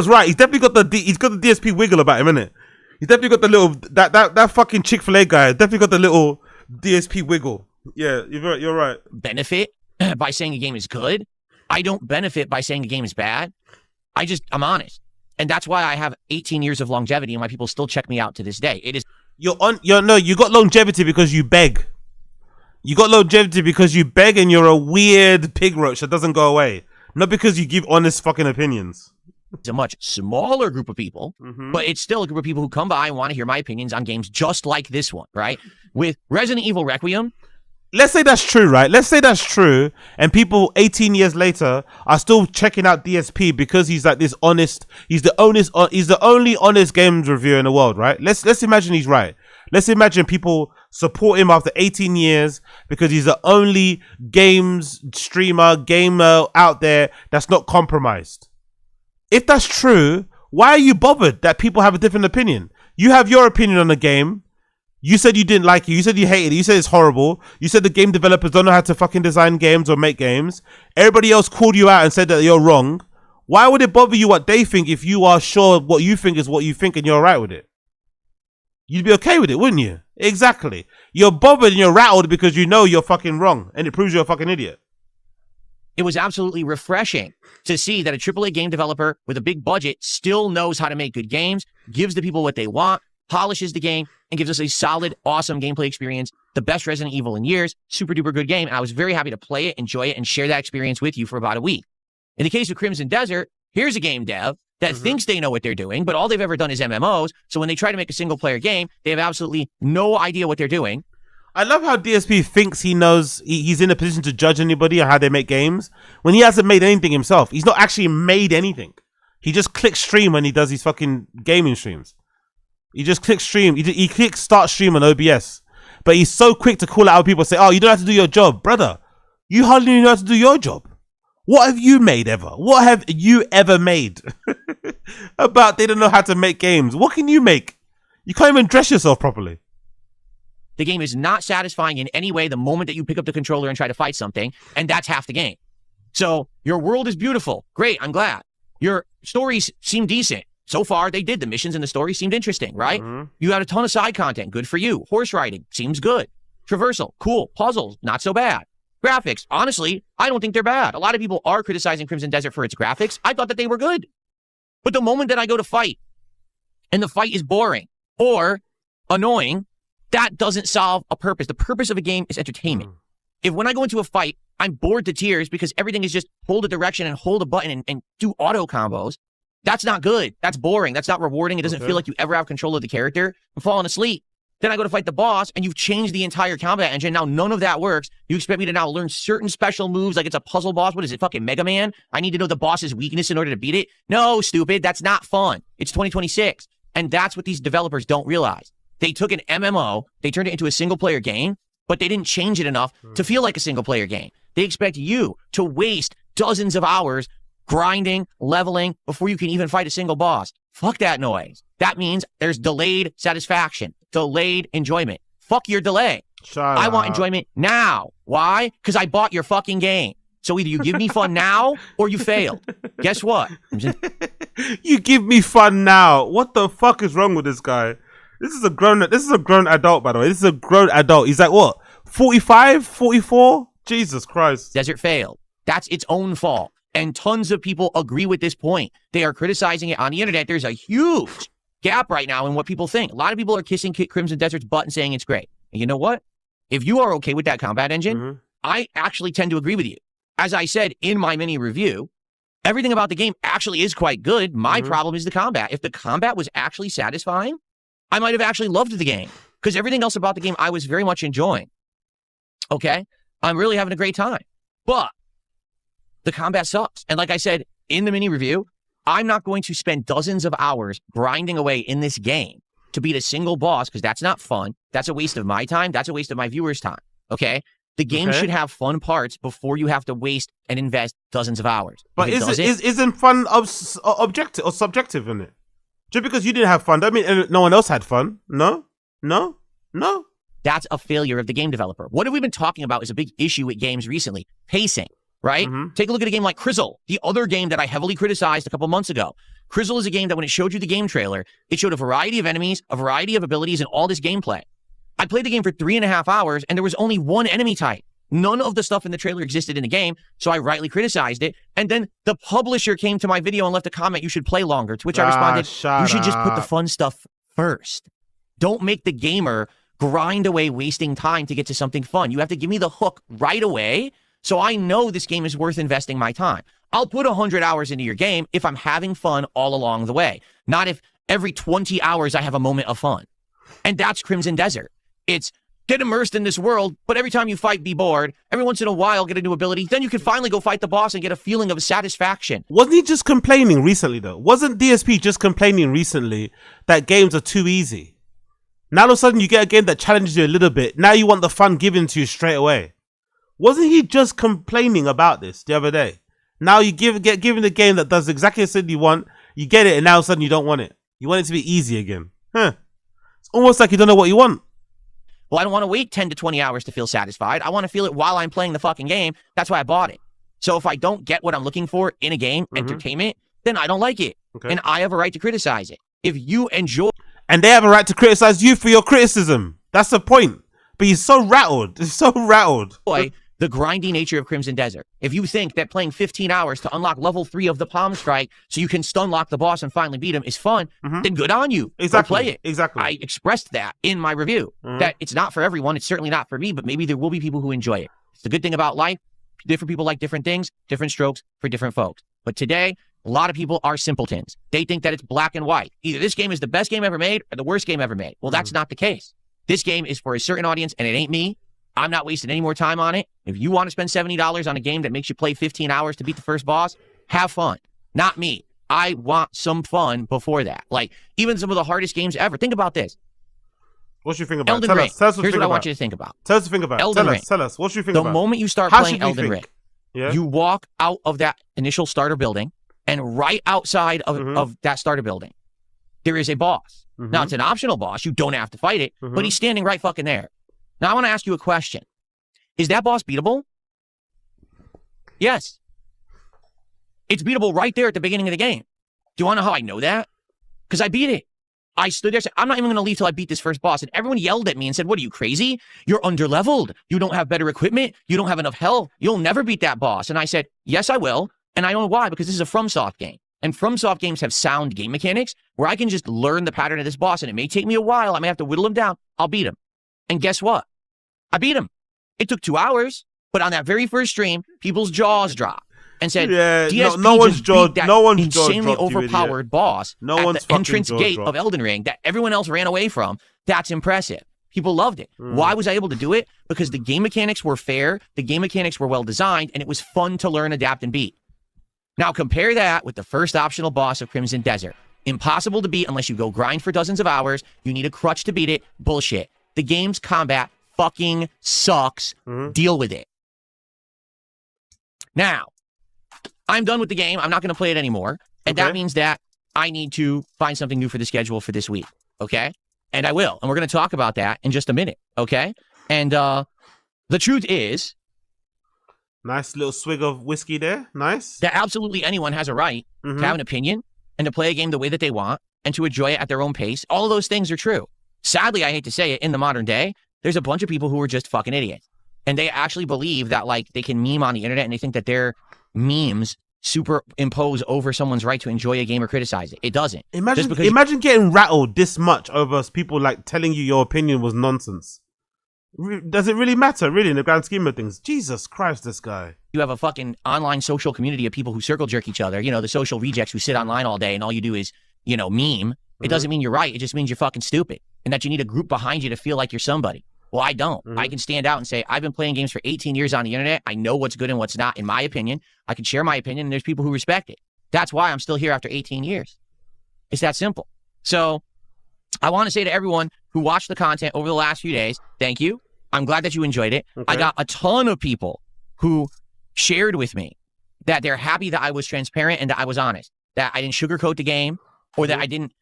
right. He's definitely got the DSP wiggle about him, innit? He's definitely got the little that fucking CHIC-FIL-A guy. Definitely got the little DSP wiggle. Yeah, you're right. Benefit by saying a game is good. I don't benefit by saying a game is bad. I'm honest. And that's why I have 18 years of longevity and why people still check me out to this day. It is you got longevity because you beg. You got longevity because you beg and you're a weird pig roach that doesn't go away. Not because you give honest fucking opinions. It's a much smaller group of people, but it's still a group of people who come by and want to hear my opinions on games just like this one, right? With Resident Evil Requiem. Let's say that's true, right? Let's say that's true, and people 18 years later are still checking out DSP because he's like this honest. He's the only honest games reviewer in the world, right? Let's imagine he's right. Let's imagine people support him after 18 years because he's the only games gamer out there that's not compromised. If that's true, why are you bothered that people have a different opinion? You have your opinion on the game. You said you didn't like it. You said you hated it. You said it's horrible. You said the game developers don't know how to fucking design games or make games. Everybody else called you out and said that you're wrong. Why would it bother you what they think if you are sure what you think is what you think and you're right with it? You'd be okay with it, wouldn't you? Exactly. You're bothered and you're rattled because you know you're fucking wrong and it proves you're a fucking idiot. It was absolutely refreshing to see that a AAA game developer with a big budget still knows how to make good games, gives the people what they want, polishes the game, and gives us a solid, awesome gameplay experience. The best Resident Evil in years, super duper good game. And I was very happy to play it, enjoy it, and share that experience with you for about a week. In the case of Crimson Desert, here's a game dev that thinks they know what they're doing, but all they've ever done is MMOs. So when they try to make a single player game, they have absolutely no idea what they're doing. I love how DSP thinks he knows he's in a position to judge anybody on how they make games when he hasn't made anything himself. He's not actually made anything. He just clicks stream when he does his fucking gaming streams. He just clicks stream. He clicks start stream on OBS. But he's so quick to call out other people and say, oh, you don't have to do your job. Brother, you hardly know how to do your job. What have you made ever? What have you ever made about they don't know how to make games? What can you make? You can't even dress yourself properly. The game is not satisfying in any way the moment that you pick up the controller and try to fight something, and that's half the game. So your world is beautiful. Great, I'm glad. Your stories seem decent. So far, they did. The missions and the story seemed interesting, right? You had a ton of side content. Good for you. Horse riding seems good. Traversal, cool. Puzzles, not so bad. Graphics, honestly, I don't think they're bad. A lot of people are criticizing Crimson Desert for its graphics. I thought that they were good. But the moment that I go to fight, and the fight is boring or annoying, that doesn't solve a purpose. The purpose of a game is entertainment. If when I go into a fight, I'm bored to tears because everything is just hold a direction and hold a button and do auto combos, that's not good. That's boring. That's not rewarding. It doesn't feel like you ever have control of the character. I'm falling asleep. Then I go to fight the boss, and you've changed the entire combat engine. Now none of that works. You expect me to now learn certain special moves like it's a puzzle boss. What is it, fucking Mega Man? I need to know the boss's weakness in order to beat it? No, stupid. That's not fun. It's 2026. And that's what these developers don't realize. They took an MMO, they turned it into a single-player game, but they didn't change it enough to feel like a single-player game. They expect you to waste dozens of hours grinding, leveling, before you can even fight a single boss. Fuck that noise. That means there's delayed satisfaction, delayed enjoyment. Fuck your delay. I want enjoyment now. Why? Because I bought your fucking game. So either you give me fun now or you failed. Guess what? You give me fun now. What the fuck is wrong with this guy? This is a grown adult, by the way. This is a grown adult. He's like, what? 45, 44? Jesus Christ. Desert failed. That's its own fault. And tons of people agree with this point. They are criticizing it on the internet. There's a huge gap right now in what people think. A lot of people are kissing Crimson Desert's butt and saying it's great. And you know what? If you are okay with that combat engine, I actually tend to agree with you. As I said in my mini review, everything about the game actually is quite good. My problem is the combat. If the combat was actually satisfying, I might have actually loved the game because everything else about the game I was very much enjoying. Okay? I'm really having a great time. But the combat sucks. And like I said in the mini review, I'm not going to spend dozens of hours grinding away in this game to beat a single boss because that's not fun. That's a waste of my time. That's a waste of my viewers' time. Okay? The game should have fun parts before you have to waste and invest dozens of hours. But isn't fun objective or subjective in it? Just because you didn't have fun, don't mean no one else had fun. No. That's a failure of the game developer. What have we been talking about is a big issue with games recently. Pacing, right? Take a look at a game like Crizzle, the other game that I heavily criticized a couple months ago. Crizzle is a game that when it showed you the game trailer, it showed a variety of enemies, a variety of abilities, and all this gameplay. I played the game for 3.5 hours, and there was only one enemy type. None of the stuff in the trailer existed in the game, so I rightly criticized it. And then the publisher came to my video and left a comment, you should play longer, to which I responded, you should just put the fun stuff first. Don't make the gamer grind away wasting time to get to something fun. You have to give me the hook right away, so I know this game is worth investing my time. I'll put 100 hours into your game if I'm having fun all along the way, not if every 20 hours I have a moment of fun. And that's Crimson Desert. It's get immersed in this world, but every time you fight, be bored. Every once in a while, get a new ability. Then you can finally go fight the boss and get a feeling of satisfaction. Wasn't he just complaining recently, though? Wasn't DSP just complaining recently that games are too easy? Now all of a sudden you get a game that challenges you a little bit. Now you want the fun given to you straight away. Wasn't he just complaining about this the other day? Now you get given a game that does exactly what you want. You get it, and now all of a sudden you don't want it. You want it to be easy again. It's almost like you don't know what you want. Well, I don't want to wait 10 to 20 hours to feel satisfied. I want to feel it while I'm playing the fucking game. That's why I bought it. So if I don't get what I'm looking for in a game, entertainment, then I don't like it. And I have a right to criticize it. If you enjoy... And they have a right to criticize you for your criticism. That's the point. But he's so rattled. He's so rattled. The grindy nature of Crimson Desert. If you think that playing 15 hours to unlock level 3 of the Palm Strike so you can stun lock the boss and finally beat him is fun, then good on you. Exactly. Go play it. Exactly. I expressed that in my review, that it's not for everyone. It's certainly not for me, but maybe there will be people who enjoy it. It's the good thing about life. Different people like different things, different strokes for different folks. But today, a lot of people are simpletons. They think that it's black and white. Either this game is the best game ever made or the worst game ever made. Well, that's not the case. This game is for a certain audience, and it ain't me. I'm not wasting any more time on it. If you want to spend $70 on a game that makes you play 15 hours to beat the first boss, have fun. Not me. I want some fun before that. Like, even some of the hardest games ever. Think about this. What you think about? Elden Tell Ring. us what Here's you what I think want about. you to think about. Tell us to think about. Elden Ring. Tell us. What you think the about? The moment you start How playing should we Elden think? Ring, you walk out of that initial starter building, and right outside of that starter building, there is a boss. Now, it's an optional boss. You don't have to fight it, but he's standing right fucking there. Now, I want to ask you a question. Is that boss beatable? Yes. It's beatable right there at the beginning of the game. Do you want to know how I know that? Because I beat it. I stood there and said, I'm not even going to leave till I beat this first boss. And everyone yelled at me and said, what are you, crazy? You're underleveled. You don't have better equipment. You don't have enough health. You'll never beat that boss. And I said, yes, I will. And I don't know why, because this is a FromSoft game. And FromSoft games have sound game mechanics where I can just learn the pattern of this boss. And it may take me a while. I may have to whittle him down. I'll beat him. And guess what? I beat him. It took 2 hours, but on that very first stream, people's jaws dropped and said, DSP no one's just beat that jaw insanely dropped, overpowered boss no at one's the entrance jaw gate dropped. of Elden Ring that everyone else ran away from. That's impressive. People loved it. Why was I able to do it? Because the game mechanics were fair, the game mechanics were well designed, and it was fun to learn, adapt, and beat. Now compare that with the first optional boss of Crimson Desert. Impossible to beat unless you go grind for dozens of hours. You need a crutch to beat it. Bullshit. The game's combat fucking sucks. Deal with it. Now, I'm done with the game. I'm not going to play it anymore. And that means that I need to find something new for the schedule for this week. Okay? And I will. And we're going to talk about that in just a minute. Okay? And the truth is... Nice little swig of whiskey there. Nice. That absolutely anyone has a right to have an opinion and to play a game the way that they want and to enjoy it at their own pace. All of those things are true. Sadly, I hate to say it, in the modern day, there's a bunch of people who are just fucking idiots. And they actually believe that, like, they can meme on the internet and they think that their memes superimpose over someone's right to enjoy a game or criticize it. It doesn't. Imagine getting rattled this much over people, like, telling you your opinion was nonsense. Does it really matter, really, in the grand scheme of things? Jesus Christ, this guy. You have a fucking online social community of people who circle jerk each other. You know, the social rejects who sit online all day and all you do is, you know, meme. It doesn't mean you're right. It just means you're fucking stupid and that you need a group behind you to feel like you're somebody. Well, I don't. I can stand out and say, I've been playing games for 18 years on the internet. I know what's good and what's not, in my opinion. I can share my opinion, and there's people who respect it. That's why I'm still here after 18 years. It's that simple. So I want to say to everyone who watched the content over the last few days, thank you. I'm glad that you enjoyed it. I got a ton of people who shared with me that they're happy that I was transparent and that I was honest, that I didn't sugarcoat the game, or that I didn't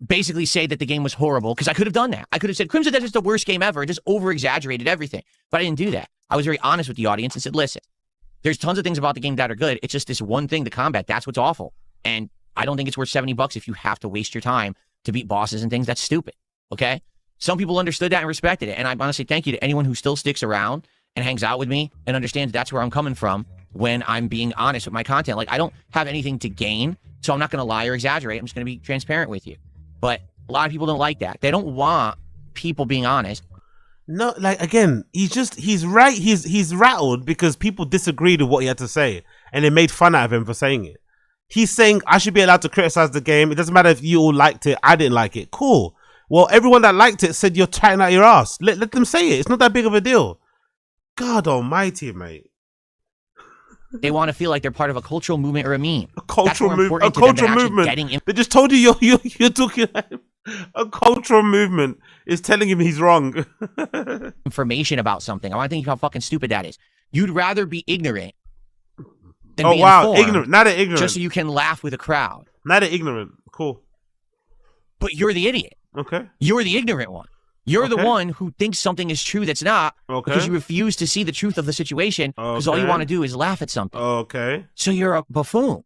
basically say that the game was horrible, because I could have done that. I could have said, Crimson Desert's the worst game ever, just over-exaggerated everything. But I didn't do that. I was very honest with the audience and said, listen, there's tons of things about the game that are good. It's just this one thing, the combat, that's what's awful. And I don't think it's worth $70 if you have to waste your time to beat bosses and things. That's stupid, okay? Some people understood that and respected it. And I honestly thank you to anyone who still sticks around and hangs out with me and understands that's where I'm coming from when I'm being honest with my content. Like, I don't have anything to gain, so I'm not going to lie or exaggerate. I'm just going to be transparent with you. But a lot of people don't like that. They don't want people being honest. No, like, again, he's right. He's rattled because people disagreed with what he had to say and they made fun out of him for saying it. He's saying I should be allowed to criticize the game. It doesn't matter if you all liked it. I didn't like it. Cool. Well, everyone that liked it said you're chatting out your ass. Let them say it. It's not that big of a deal. God almighty, mate. They want to feel like they're part of a cultural movement or a meme. A cultural movement. A cultural movement. They just told you you're talking. A cultural movement is telling him he's wrong. Information about something. I want to think how fucking stupid that is. You'd rather be ignorant than be informed. Ignorant. Not an ignorant. Just so you can laugh with a crowd. Not an ignorant. Cool. But you're the idiot. Okay. You're the ignorant one. You're the one who thinks something is true that's not, because you refuse to see the truth of the situation, because all you want to do is laugh at something. Okay. So you're a buffoon.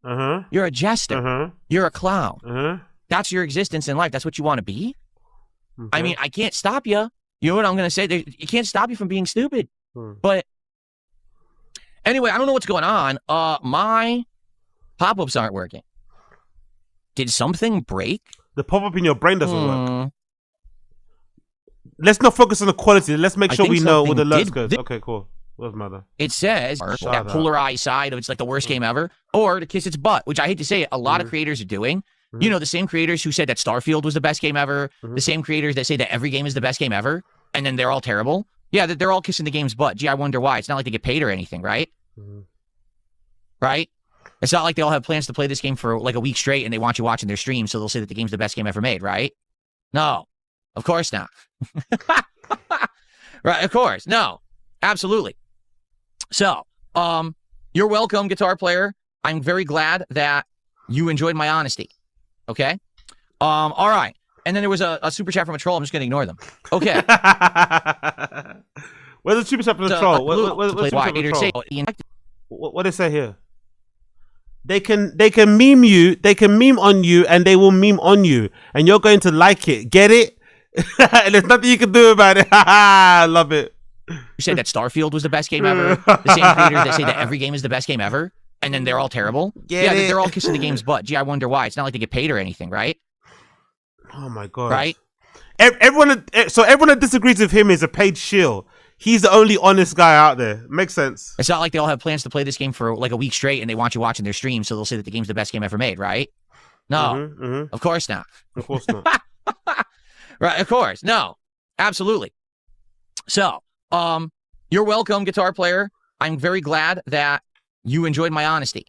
You're a jester. You're a clown. That's your existence in life. That's what you want to be? I mean, I can't stop you. You know what I'm going to say? You can't stop you from being stupid. But anyway, I don't know what's going on. My pop-ups aren't working. Did something break? The pop-up in your brain doesn't work. Let's not focus on the quality. Let's make sure we know what the alerts goes. Okay, cool. What's the matter? It says that polarized side of it's like the worst game ever, or to kiss its butt, which I hate to say it, a lot of creators are doing. You know, the same creators who said that Starfield was the best game ever, the same creators that say that every game is the best game ever, and then they're all terrible. Yeah, they're all kissing the game's butt. Gee, I wonder why. It's not like they get paid or anything, right? Right? It's not like they all have plans to play this game for like a week straight and they want you watching their stream, so they'll say that the game's the best game ever made, right? No, of course not. Right, of course. No, absolutely. So, you're welcome, guitar player. I'm very glad that you enjoyed my honesty. Okay? All right. And then there was a super chat from a troll. I'm just going to ignore them. Okay. Where's the super chat from the troll? What did it say here? They can meme you, they can meme on you, and they will meme on you, and you're going to like it. Get it? And there's nothing you can do about it. I love it. You said that Starfield was the best game ever. The same creators that say that every game is the best game ever, and then they're all terrible. They're all kissing the game's butt. Gee, I wonder why. It's not like they get paid or anything, right? Oh my god. Right? Everyone that disagrees with him is a paid shill. He's the only honest guy out there. Makes sense. It's not like they all have plans to play this game for like a week straight and they want you watching their stream, so they'll say that the game's the best game ever made, right? No, of course not. Of course not. Right, of course. No, absolutely. So, you're welcome, guitar player. I'm very glad that you enjoyed my honesty.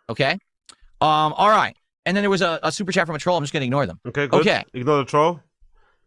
Okay? All right. And then there was a super chat from a troll. I'm just going to ignore them. Okay, good. Okay. Ignore the troll.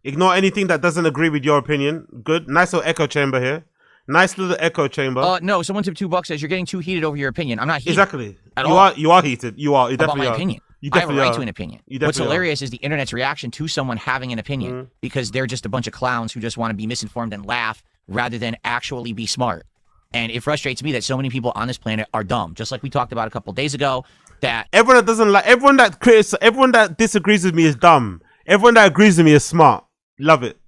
Ignore anything that doesn't agree with your opinion. Good. Nice little echo chamber here. Nice little echo chamber. No, someone tipped $2 says you're getting too heated over your opinion. I'm not heated. Exactly. At all. You are heated. You are. You About definitely my are. opinion. You I have a definitely right are. to an opinion. You What's definitely hilarious is the internet's reaction to someone having an opinion because they're just a bunch of clowns who just want to be misinformed and laugh rather than actually be smart. And it frustrates me that so many people on this planet are dumb. Just like we talked about a couple days ago, that everyone that doesn't like, everyone that disagrees with me is dumb. Everyone that agrees with me is smart. Love it.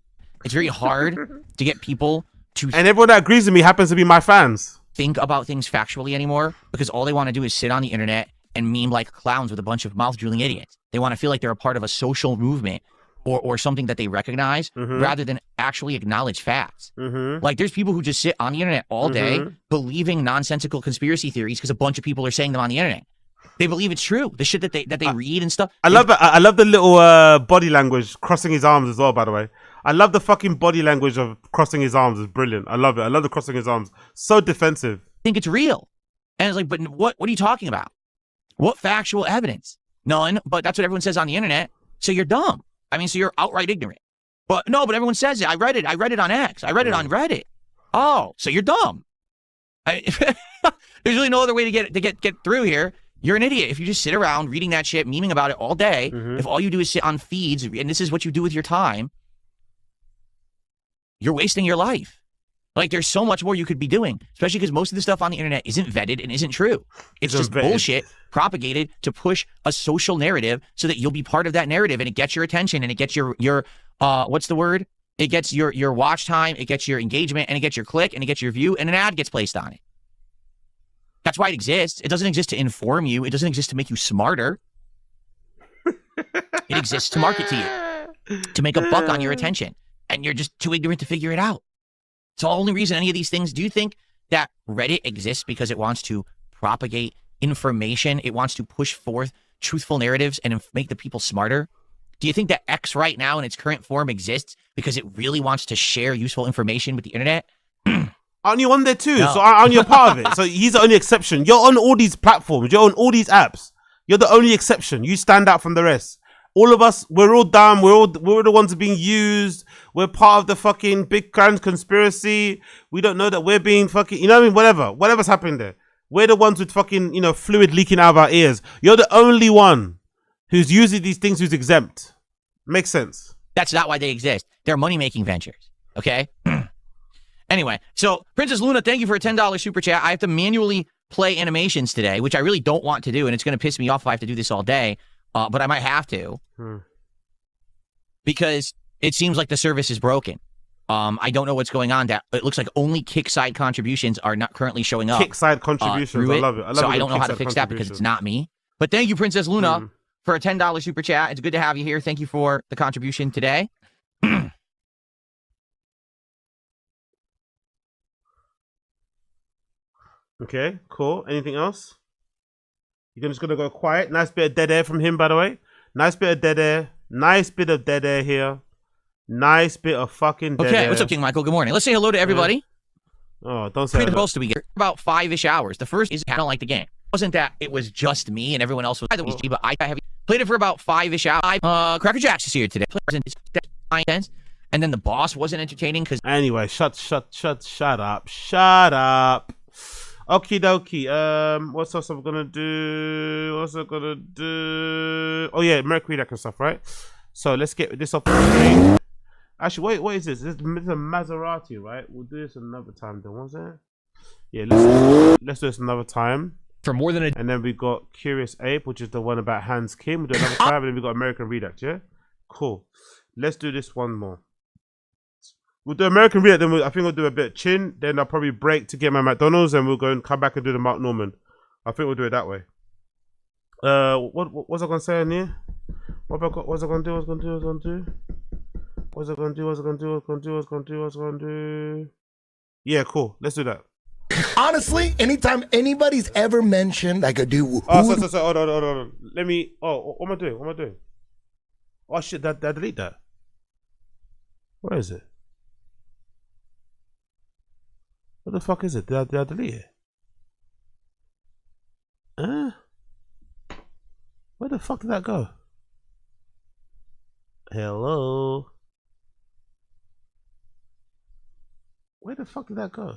It's very hard to get people to and everyone that agrees with me happens to be my fans. Think about things factually anymore because all they want to do is sit on the internet and meme like clowns with a bunch of mouth-drooling idiots. They want to feel like they're a part of a social movement or something that they recognize rather than actually acknowledge facts. Like there's people who just sit on the internet all day believing nonsensical conspiracy theories because a bunch of people are saying them on the internet. They believe it's true. The shit that they read and stuff. I love it. I love the little body language, crossing his arms as well, by the way. I love the fucking body language of crossing his arms. It's brilliant. I love it. I love the crossing his arms. So defensive. Think it's real. And it's like, but what are you talking about? What factual evidence? None, but that's what everyone says on the internet. So you're dumb. I mean, so you're outright ignorant. But no, but everyone says it. I read it. I read it on X. I read it on Reddit. Oh, so you're dumb. There's really no other way to get through here. You're an idiot if you just sit around reading that shit, memeing about it all day. If all you do is sit on feeds, and this is what you do with your time, you're wasting your life. Like, there's so much more you could be doing, especially because most of the stuff on the internet isn't vetted and isn't true. It's just bullshit propagated to push a social narrative so that you'll be part of that narrative, and it gets your attention, and it gets your what's the word? It gets your watch time, it gets your engagement, and it gets your click, and it gets your view, and an ad gets placed on it. That's why it exists. It doesn't exist to inform you. It doesn't exist to make you smarter. It exists to market to you, to make a buck on your attention, and you're just too ignorant to figure it out. It's the only reason any of these things. Do you think that Reddit exists because it wants to propagate information? It wants to push forth truthful narratives and make the people smarter? Do you think that X right now in its current form exists because it really wants to share useful information with the internet? Aren't you on there too? No. So aren't you a part of it? So he's the only exception. You're on all these platforms. You're on all these apps. You're the only exception. You stand out from the rest. All of us, we're all dumb. We're the ones being used. We're part of the fucking big grand conspiracy. We don't know that we're being fucking, you know what I mean? Whatever's happening there. We're the ones with fucking, fluid leaking out of our ears. You're the only one who's using these things who's exempt. Makes sense. That's not why they exist. They're money-making ventures. Okay? Anyway, so Princess Luna, thank you for a $10 super chat. I have to manually play animations today, which I really don't want to do, and it's going to piss me off if I have to do this all day. But I might have to because it seems like the service is broken. I don't know what's going on. That it looks like only kickside contributions are not currently showing up. Kickside contributions, I love it. So I don't know how to fix that because it's not me. But thank you, Princess Luna, for a $10 super chat. It's good to have you here. Thank you for the contribution today. Okay, cool. Anything else? You're just gonna go quiet. Nice bit of dead air from him, by the way. Nice bit of dead air. Nice bit of dead air here. Nice bit of fucking dead air. Okay, what's up, King Michael? Good morning. Let's say hello to everybody. Oh, don't say Pretty hello. close to we get about 5-ish hours. The first is I don't like the game. It wasn't that it was just me and everyone else was either was but I have played it for about 5-ish hours. Cracker Jacks is here today. And then the boss wasn't entertaining because anyway, shut up. Shut up. Okie dokie. What else I'm gonna do? Oh yeah, Mercury that kind of stuff, right? So let's get this off the screen. Actually, wait, what is this? This is a Maserati, right? We'll do this another time then, was it? Yeah, let's do this another time. For more than a and then we got Curious Ape, which is the one about Hans Kim. We'll do another time, and then we got American Redact, yeah? Cool. Let's do this one more. We'll do American Redact, then I think we'll do a bit of Chin, then I'll probably break to get my McDonald's, and we'll go and come back and do the Mark Norman. I think we'll do it that way. What was I gonna say in here? What have I got? What's I gonna do? Yeah, cool. Let's do that. Honestly, anytime anybody's ever mentioned like a dude. Oh, so hold on. Let me. Oh, what am I doing? Oh shit! That delete that. Where is it? What the fuck is it? Did I delete it? Where the fuck did that go? Hello? Where the fuck did that go?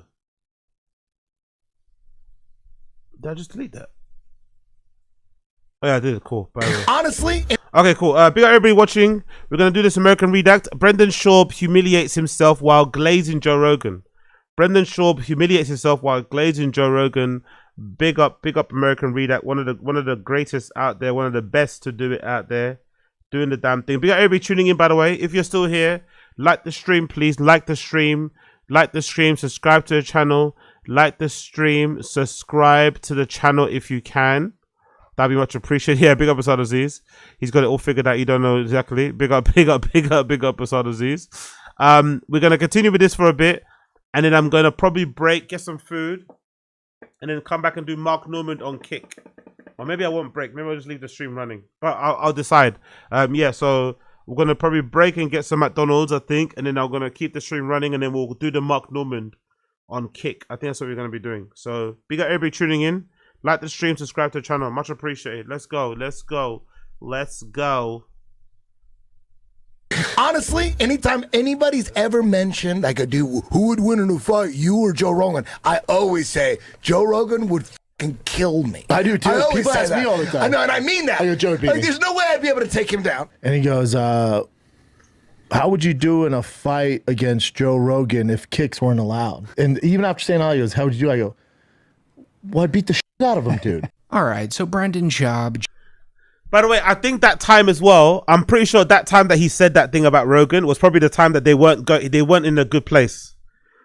Did I just delete that? Oh yeah, I did. Cool. By the way. Honestly. Okay, cool. Big up everybody watching. We're gonna do this American Redact. Brendan Schaub humiliates himself while glazing Joe Rogan. Brendan Schaub humiliates himself while glazing Joe Rogan. Big up American Redact. One of the greatest out there. One of the best to do it out there. Doing the damn thing. Big up everybody tuning in. By the way, if you're still here, like the stream, please. Like the stream. Like the stream. Subscribe to the channel. Like the stream. Subscribe to the channel if you can. That'd be much appreciated. Yeah, big up Asad Aziz. He's got it all figured out. You don't know exactly. Big up Asad Aziz. We're gonna continue with this for a bit, and then I'm gonna probably break, get some food, and then come back and do Mark Normand on Kick. Or maybe I won't break. Maybe I'll just leave the stream running. But I'll decide. Yeah. So we're gonna probably break and get some McDonald's, I think, and then I'm gonna keep the stream running, and then we'll do the Mark Normand on Kick. I think that's what we're gonna be doing. So big up everybody tuning in. Like the stream, subscribe to the channel. Much appreciated. Let's go. Let's go. Let's go. Honestly, anytime anybody's ever mentioned, like a dude, who would win in a fight, you or Joe Rogan, I always say Joe Rogan would fucking kill me. I do too. I always People say ask that. me all the time. I know, and I mean that. I go, Joe would beat like, me. there's no way I'd be able to take him down. And he goes, how would you do in a fight against Joe Rogan if kicks weren't allowed? And even after saying all, he goes, how would you do? I go, well, I'd beat the shit out of him, dude. All right, so Brendan Schaub. By the way, I think that time as well, I'm pretty sure that time that he said that thing about Rogan was probably the time that they weren't in a good place.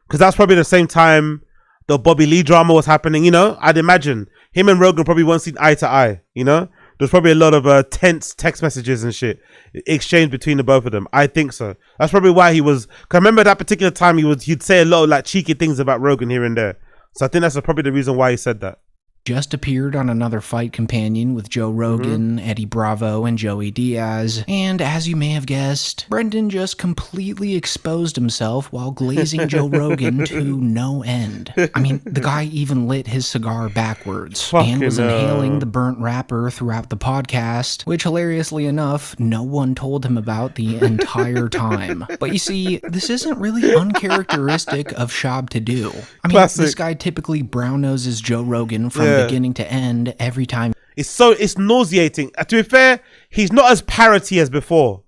Because that's probably the same time the Bobby Lee drama was happening, you know? I'd imagine him and Rogan probably weren't seen eye to eye, you know? There's probably a lot of tense text messages and shit exchanged between the both of them. I think so. That's probably why he was, cause I remember that particular time he'd say a lot of like cheeky things about Rogan here and there. So I think that's probably the reason why he said that. Just appeared on another Fight Companion with Joe Rogan, Eddie Bravo, and Joey Diaz. And as you may have guessed, Brendan just completely exposed himself while glazing Joe Rogan to no end. I mean, the guy even lit his cigar backwards and was inhaling the burnt wrapper throughout the podcast, which hilariously enough, no one told him about the entire time. But you see, this isn't really uncharacteristic of Schaub to do. I mean, this guy typically brown noses Joe Rogan from beginning to end every time. It's nauseating. To be fair, he's not as parroty as before.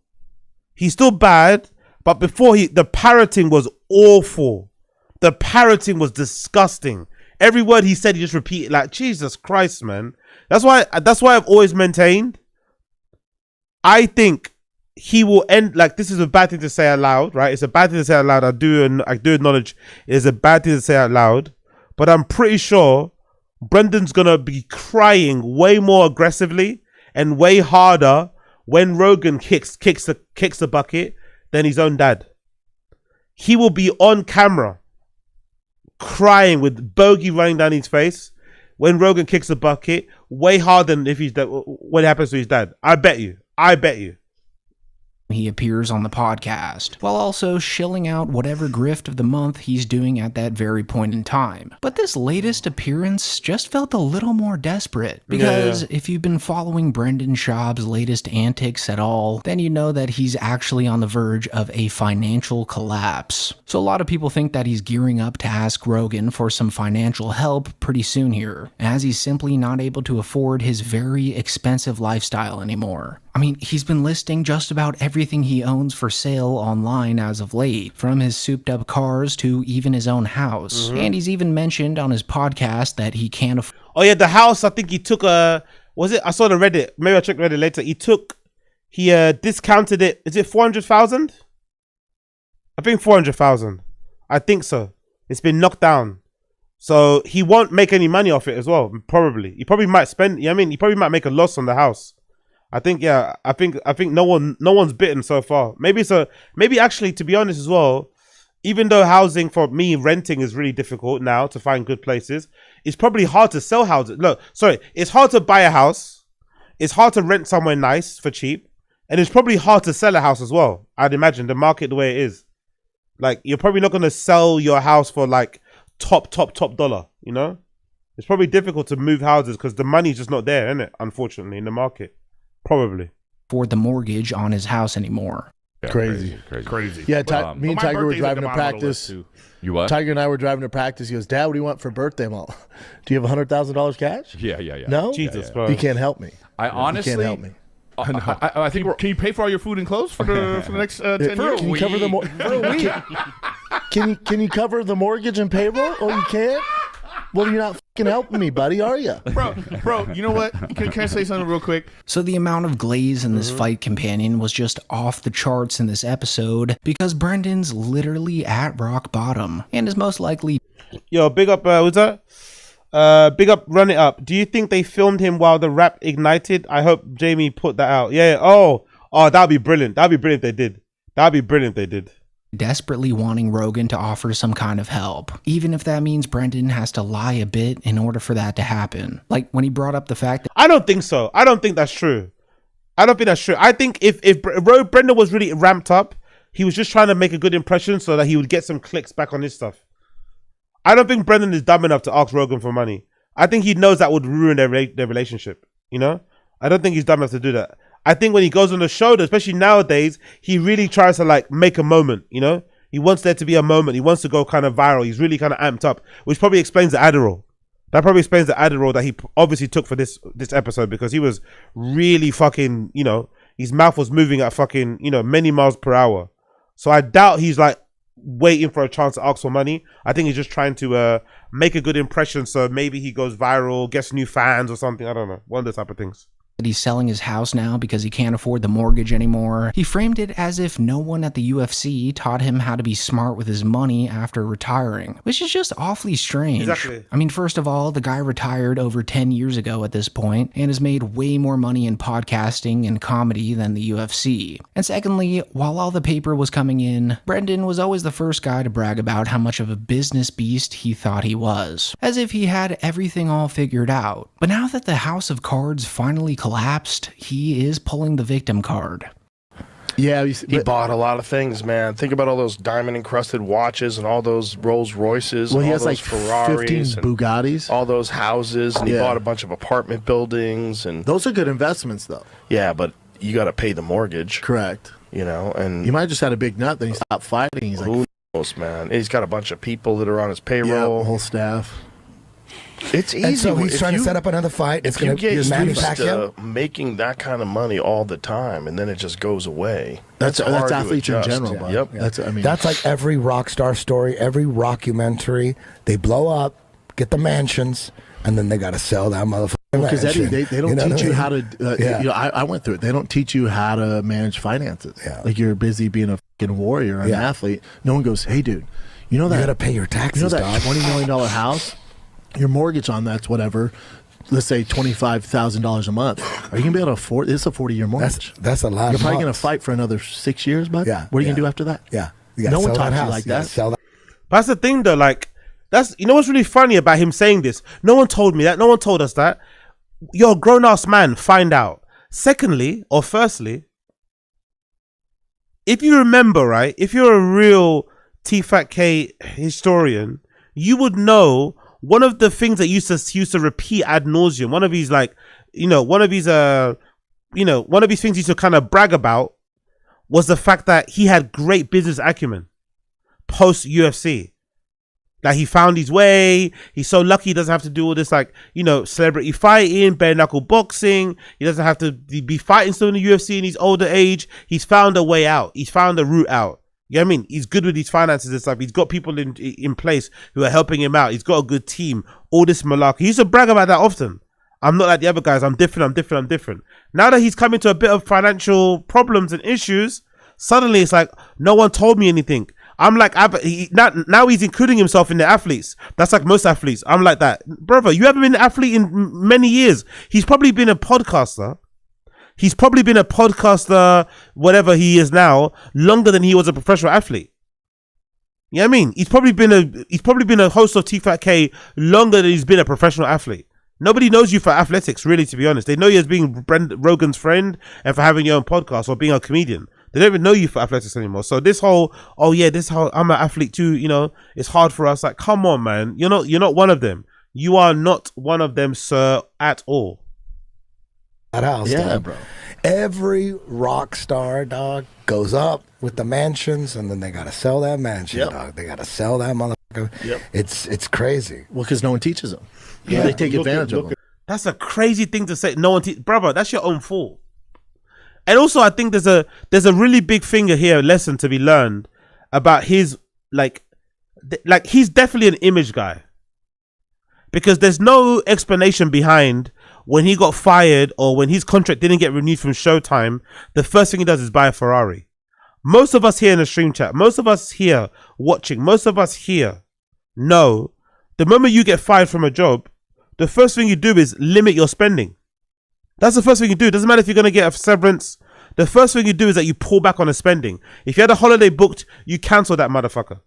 He's still bad, but before the parroting was awful. The parroting was disgusting. Every word he said, he just repeated like, Jesus Christ, man. That's why I've always maintained. I think he will end, like, this is a bad thing to say out loud, right? It's a bad thing to say out loud. I do acknowledge it's a bad thing to say out loud, but I'm pretty sure Brendan's gonna be crying way more aggressively and way harder when Rogan kicks the bucket than his own dad. He will be on camera crying with bogey running down his face when Rogan kicks the bucket way harder than when it happens to his dad. I bet you. He appears on the podcast, while also shilling out whatever grift of the month he's doing at that very point in time. But this latest appearance just felt a little more desperate, because if you've been following Brendan Schaub's latest antics at all, then you know that he's actually on the verge of a financial collapse. So a lot of people think that he's gearing up to ask Rogan for some financial help pretty soon here, as he's simply not able to afford his very expensive lifestyle anymore. I mean, he's been listing just about everything he owns for sale online as of late, from his souped up cars to even his own house. And he's even mentioned on his podcast that he can't afford. Oh yeah, the house, I think he took I saw the Reddit, maybe I'll check Reddit later. He discounted it, is it 400,000? I think 400,000. I think so. It's been knocked down. So he won't make any money off it as well, probably. He probably might spend, he probably might make a loss on the house. I think no one's bitten so far. Maybe actually, to be honest as well, even though housing for me, renting is really difficult now to find good places, it's probably hard to sell houses. It's hard to buy a house. It's hard to rent somewhere nice for cheap. And it's probably hard to sell a house as well. I'd imagine the market the way it is. Like, you're probably not going to sell your house for like top dollar. You know, it's probably difficult to move houses because the money's just not there, isn't it? Unfortunately, in the market, probably. afford the mortgage on his house anymore. Yeah, Crazy. crazy. Yeah, me and Tiger were driving to practice. You what? Tiger and I were driving to practice. He goes, Dad, what do you want for birthday? I'm all, do you have $100,000 cash? Yeah. No? Jesus, yeah. bro. You can't help me. I honestly You can't help me. I think Can you pay for all your food and clothes for the next 10 years? Can you cover the Can you cover the mortgage and payroll? Oh, you can't? Well, you're not fucking helping me, buddy, are you? Bro, you know what? Can I say something real quick? So the amount of glaze in this fight companion was just off the charts in this episode because Brendan's literally at rock bottom and is most likely... Yo, big up, what's that? Big up, Run It Up. Do you think they filmed him while the rap ignited? I hope Jamie put that out. Yeah. Oh, that'd be brilliant. That'd be brilliant if they did. That'd be brilliant if they did. Desperately wanting Rogan to offer some kind of help, even if that means Brendan has to lie a bit in order for that to happen. Like when he brought up the fact that... I don't think so. I don't think that's true. I don't think that's true. I think if Brendan was really ramped up, he was just trying to make a good impression so that he would get some clicks back on his stuff. I don't think Brendan is dumb enough to ask Rogan for money. I think he knows that would ruin their relationship, you know? I don't think he's dumb enough to do that. I think when he goes on the show, especially nowadays, he really tries to like make a moment, you know? He wants there to be a moment. He wants to go kind of viral. He's really kind of amped up, which probably explains the Adderall. That probably explains the Adderall that he obviously took for this episode, because he was really fucking, you know, his mouth was moving at fucking, you know, many miles per hour. So I doubt he's like waiting for a chance to ask for money. I think he's just trying to make a good impression, so maybe he goes viral, gets new fans or something. I don't know. One of those type of things. That he's selling his house now because he can't afford the mortgage anymore. He framed it as if no one at the UFC taught him how to be smart with his money after retiring, which is just awfully strange. Exactly. I mean, first of all, the guy retired over 10 years ago at this point and has made way more money in podcasting and comedy than the UFC. And secondly, while all the paper was coming in, Brendan was always the first guy to brag about how much of a business beast he thought he was, as if he had everything all figured out. But now that the house of cards finally collapsed, he is pulling the victim card. Yeah, he bought a lot of things, man. Think about all those diamond encrusted watches and all those Rolls Royces. Well, and he all has those like Ferraris 15 Bugattis. All those houses, and he Yeah. bought a bunch of apartment buildings. And those are good investments, though. Yeah, but you got to pay the mortgage. Correct. You know, and he might have just had a big nut, then he stopped fighting. He's like, who knows, man? And he's got a bunch of people that are on his payroll. Yeah, whole staff. It's easy. And so he's If trying to you- set up another fight. It's If you going to get be Manny used Pacquiao. to making that kind of money all the time, and then it just goes away. That's hard to athletes in adjust. general, bud. Yep. That's like every rock star story, every rockumentary. They blow up, get the mansions, and then they got to sell that motherfucker. Because Eddie, they don't teach you how to. Yeah. You know, I went through it. They don't teach you how to manage finances. Yeah. Like you're busy being a fucking warrior, an athlete. No one goes, "Hey, dude, you know that You got to pay your taxes, you know that dog. $20 million house? Your mortgage on that's whatever. Let's say $25,000 a month. Are you gonna be able to afford? It's a 40-year mortgage. That's a lot. You're of probably gonna months. fight for another 6 years, bud. Yeah. What are you yeah. gonna do after that? Yeah. You gotta No one sell taught that you house. like You gotta that. Sell that. That's the thing though, like, that's, you know what's really funny about him saying this? No one told me that. No one told us that. You're a grown-ass man, find out. Secondly, or firstly, if you remember, right, if you're a real T-Fat-K historian, you would know one of the things that used to repeat ad nauseum, one of these like, one of these things he used to kind of brag about was the fact that he had great business acumen post UFC. Like he found his way. He's so lucky he doesn't have to do all this like, celebrity fighting, bare knuckle boxing. He doesn't have to be fighting still in the UFC in his older age. He's found a way out. He's found a route out. You know what I mean? He's good with his finances and stuff. He's got people in place who are helping him out. He's got a good team. All this malarkey. He used to brag about that often. I'm not like the other guys. I'm different. Now that he's come into a bit of financial problems and issues, suddenly it's like, no one told me anything. I'm like, now he's including himself in the athletes. That's like most athletes. I'm like that. Brother, you haven't been an athlete in many years. He's probably been a podcaster. Whatever he is now, longer than he was a professional athlete. You know what I mean? He's probably been a host of T-Fat-K longer than he's been a professional athlete. Nobody knows you for athletics, really, to be honest. They know you as being Rogan's friend and for having your own podcast or being a comedian. They don't even know you for athletics anymore. So this whole, oh yeah, this whole, I'm an athlete too, you know, it's hard for us. Like, come on, man. You're not one of them. You are not one of them, sir, at all. That house, Yeah, dog. bro. Every rock star, dog, goes up with the mansions, and then they gotta sell that mansion, Yep. dog. They gotta sell that motherfucker. Yep. It's crazy. Well, because no one teaches them. Yeah. They take advantage of them. That's a crazy thing to say. No one, brother, that's your own fault. And also, I think there's a really big finger here, lesson to be learned about his like he's definitely an image guy, because there's no explanation behind when he got fired or when his contract didn't get renewed from Showtime. The first thing he does is buy a Ferrari. Most of us here in the stream chat, most of us here watching, most of us here know the moment you get fired from a job, the first thing you do is limit your spending. That's the first thing you do. It doesn't matter if you're going to get a severance. The first thing you do is that you pull back on the spending. If you had a holiday booked, you cancel that motherfucker.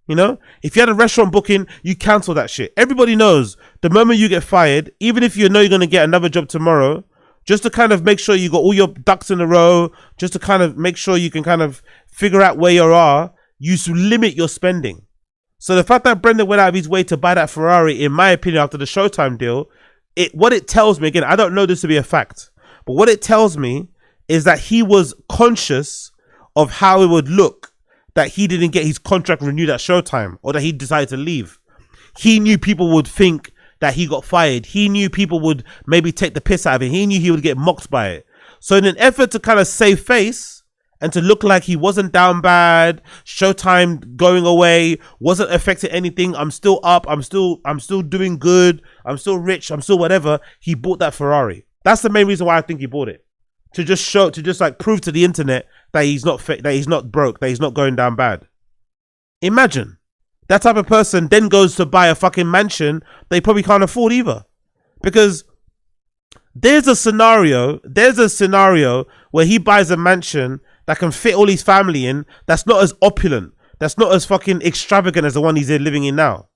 You know? If you had a restaurant booking, you cancel that shit. Everybody knows the moment you get fired, even if you know you're going to get another job tomorrow, just to kind of make sure you got all your ducks in a row, just to kind of make sure you can kind of figure out where you are, you limit your spending. So the fact that Brendan went out of his way to buy that Ferrari, in my opinion, after the Showtime deal, what it tells me, again, I don't know this to be a fact, but what it tells me is that he was conscious of how it would look that he didn't get his contract renewed at Showtime, or that he decided to leave. He knew people would think that he got fired. He knew people would maybe take the piss out of it. He knew he would get mocked by it. So in an effort to kind of save face and to look like he wasn't down bad, Showtime going away wasn't affecting anything, I'm still up, I'm still doing good, I'm still rich, I'm still whatever, he bought that Ferrari. That's the main reason why I think he bought it. To just like prove to the internet that he's not that he's not broke, that he's not going down bad. Imagine that type of person then goes to buy a fucking mansion they probably can't afford either. Because there's a scenario where he buys a mansion that can fit all his family in, that's not as opulent, that's not as fucking extravagant as the one he's living in now.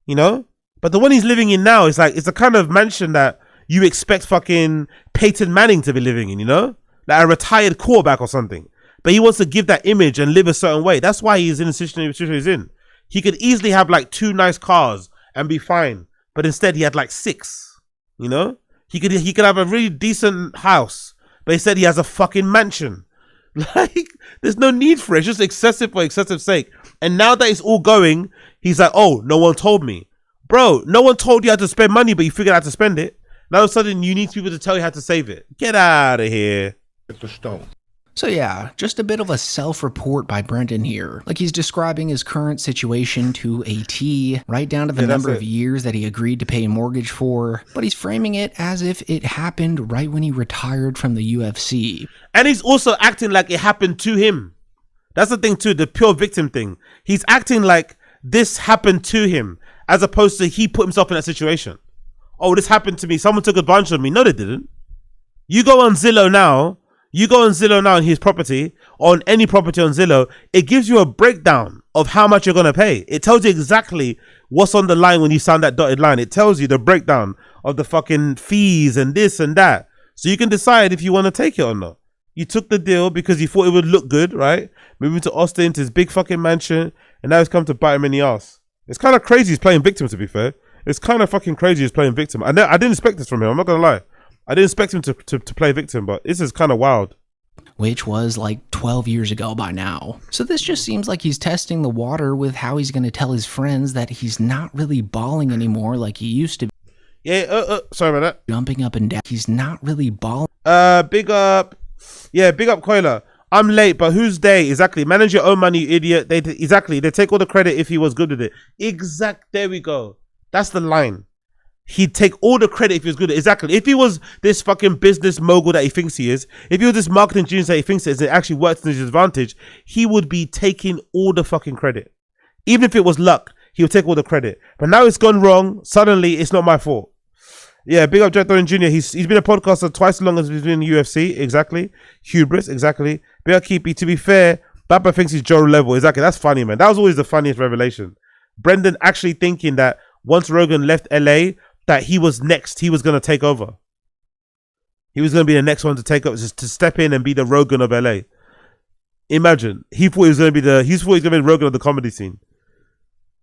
You know? But the one he's living in now is like, it's a kind of mansion that you expect fucking Peyton Manning to be living in, you know? Like a retired quarterback or something. But he wants to give that image and live a certain way. That's why he's in the situation he's in. He could easily have like 2 nice cars and be fine. But instead he had like 6, you know? He could have a really decent house, but instead he has a fucking mansion. Like, there's no need for it. It's just excessive for excessive sake. And now that it's all going, he's like, oh, no one told me. Bro, no one told you how to spend money, but you figured out how to spend it. Now all of a sudden you need people to tell you how to save it. Get out of here. It's a stone. So yeah, just a bit of a self-report by Brendan here. Like, he's describing his current situation to a T, right down to the number of years that he agreed to pay a mortgage for, but he's framing it as if it happened right when he retired from the UFC. And he's also acting like it happened to him. That's the thing too, the pure victim thing. He's acting like this happened to him, as opposed to he put himself in that situation. Oh, this happened to me. Someone took advantage of me. No, they didn't. You go on Zillow now on his property, on any property on Zillow, it gives you a breakdown of how much you're going to pay. It tells you exactly what's on the line when you sign that dotted line. It tells you the breakdown of the fucking fees and this and that. So you can decide if you want to take it or not. You took the deal because you thought it would look good, right? Moving to Austin, to his big fucking mansion, and now he's come to bite him in the ass. It's kind of crazy he's playing victim, to be fair. It's kind of fucking crazy he's playing victim. I didn't expect this from him, I'm not going to lie. I didn't expect him to play victim, but this is kind of wild. Which was like 12 years ago by now. So this just seems like he's testing the water with how he's going to tell his friends that he's not really balling anymore like he used to be. Yeah, sorry about that. Jumping up and down. He's not really balling. Big up Coiler. I'm late, but whose day? Exactly. Manage your own money, you idiot. They take all the credit if he was good with it. There we go. That's the line. He'd take all the credit if he was good at it. Exactly. If he was this fucking business mogul that he thinks he is, if he was this marketing genius that he thinks it is, and it actually works to his advantage, he would be taking all the fucking credit. Even if it was luck, he would take all the credit. But now it's gone wrong. Suddenly, it's not my fault. Yeah, big up Jack Doran Jr. He's been a podcaster twice as long as he's been in the UFC. Exactly. Hubris. Exactly. Big up Keepy. To be fair, Bappa thinks he's Joe level. Exactly. That's funny, man. That was always the funniest revelation. Brendan actually thinking that once Rogan left LA, that he was next. He was going to take over. He was going to be the next one to take up, just to step in and be the Rogan of LA. Imagine. He thought he was going to be the Rogan of the comedy scene.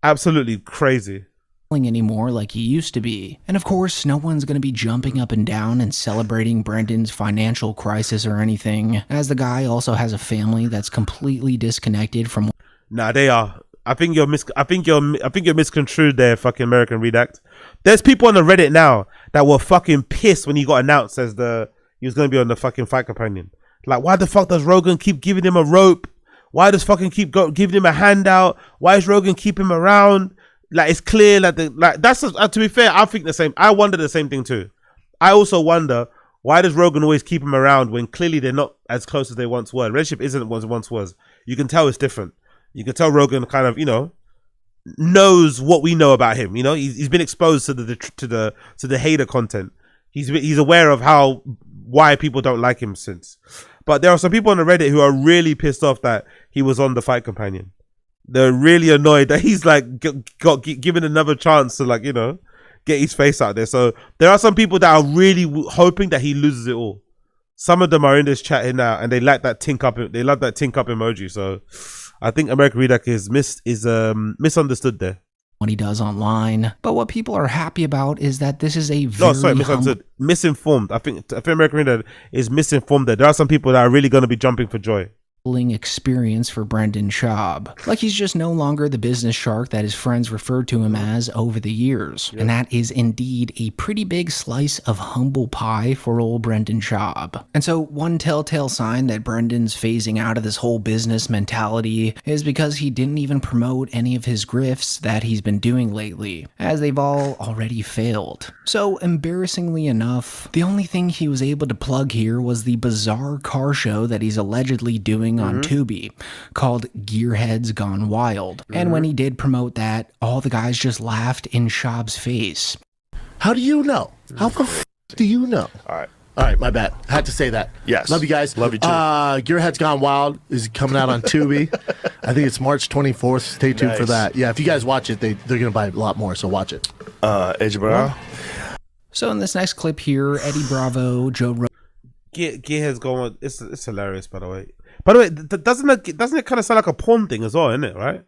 Absolutely crazy. Anymore like he used to be. And of course, no one's going to be jumping up and down and celebrating Brendan's financial crisis or anything, as the guy also has a family that's completely disconnected from. Nah, they are. I think you're misconstrued there, fucking American Redact. There's people on the Reddit now that were fucking pissed when he got announced as he was going to be on the fucking Fight Companion. Like, why the fuck does Rogan keep giving him a rope? Why does fucking keep giving him a handout? Why is Rogan keep him around? Like, it's clear that that's to be fair, I think the same. I wonder the same thing too. I also wonder, why does Rogan always keep him around when clearly they're not as close as they once were? The relationship isn't what it once was. You can tell it's different. You can tell Rogan kind of, knows what we know about him. He's been exposed to the hater content. He's aware of why people don't like him since. But there are some people on the Reddit who are really pissed off that he was on the Fight Companion. They're really annoyed that he's like got given another chance to get his face out there. So there are some people that are really hoping that he loses it all. Some of them are in this chat here now, and they like that tink up. They love that tink up emoji. So I think American Redact is misunderstood there. What he does online, but what people are happy about is that this is a misinformed. I think American Redact is misinformed. There are some people that are really going to be jumping for joy. Experience for Brendan Schaub. Like he's just no longer the business shark that his friends referred to him as over the years. Yep. And that is indeed a pretty big slice of humble pie for old Brendan Schaub. And so one telltale sign that Brendan's phasing out of this whole business mentality is because he didn't even promote any of his grifts that he's been doing lately, as they've all already failed. So embarrassingly enough, the only thing he was able to plug here was the bizarre car show that he's allegedly doing on Tubi called Gearheads Gone Wild. And when he did promote that, all the guys just laughed in Schaub's face. How do you know? How the f do you know? All right, my bad. I had to say that. Yes. Love you guys. Love you too. Gearheads Gone Wild is coming out on Tubi. I think it's March 24th. Stay tuned for that. Yeah, if you guys watch it, they're going to buy a lot more, so watch it. So in this next clip here, Eddie Bravo, Joe Rogan. Gearheads Gone Wild. It's hilarious, by the way. By the way, doesn't it kind of sound like a porn thing as well, isn't it? Right?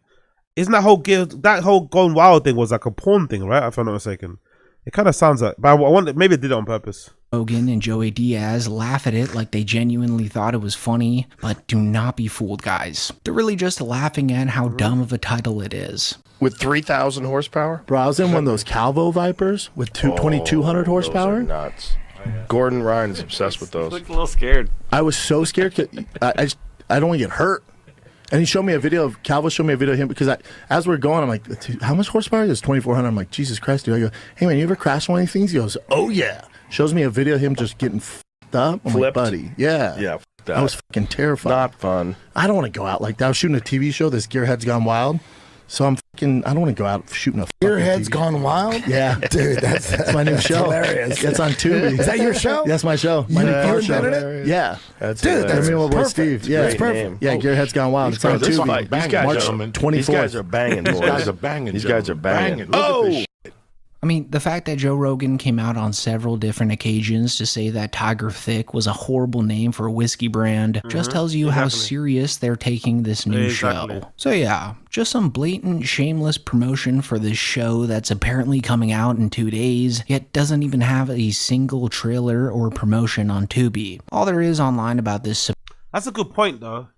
Isn't that whole Gone Wild thing was like a porn thing, right? If I'm not mistaken, it kind of sounds like. But I wonder, maybe it did it on purpose. Rogan and Joey Diaz laugh at it like they genuinely thought it was funny, but do not be fooled, guys. They're really just laughing at how dumb of a title it is. With 3,000 horsepower, bro, I was in one of those Calvo Vipers with 2,200 horsepower. Those are nuts. Gordon Ryan is obsessed with those. Looked a little scared. I was so scared. I don't want to get hurt. And he showed me a video of Calvo. Showed me a video of him because as we're going, I'm like, how much horsepower is 2,400? I'm like, Jesus Christ, dude. I go, hey man, you ever crash one of these things? He goes, oh yeah. Shows me a video of him just getting f***ed up. I'm like, buddy, yeah. I was fucking terrified. Not fun. I don't want to go out like that. I was shooting a TV show. This Gearheads Gone Wild. So I don't want to go out shooting a Gearheads Gone Wild? Yeah. Dude, that's my new show. Hilarious. That's on Tubi. Is that your show? That's my show. My new car show. It? Yeah. Dude, that's me and my boy Steve. Yeah, it's perfect. Yeah, Gearheads Gone Wild. It's on Tubi. March 24th. These guys are banging, boys. These guys are banging. Oh! I mean, the fact that Joe Rogan came out on several different occasions to say that Tiger Thick was a horrible name for a whiskey brand just tells you how serious they're taking this new show. So yeah, just some blatant, shameless promotion for this show that's apparently coming out in 2 days, yet doesn't even have a single trailer or promotion on Tubi. All there is online about this... That's a good point, though.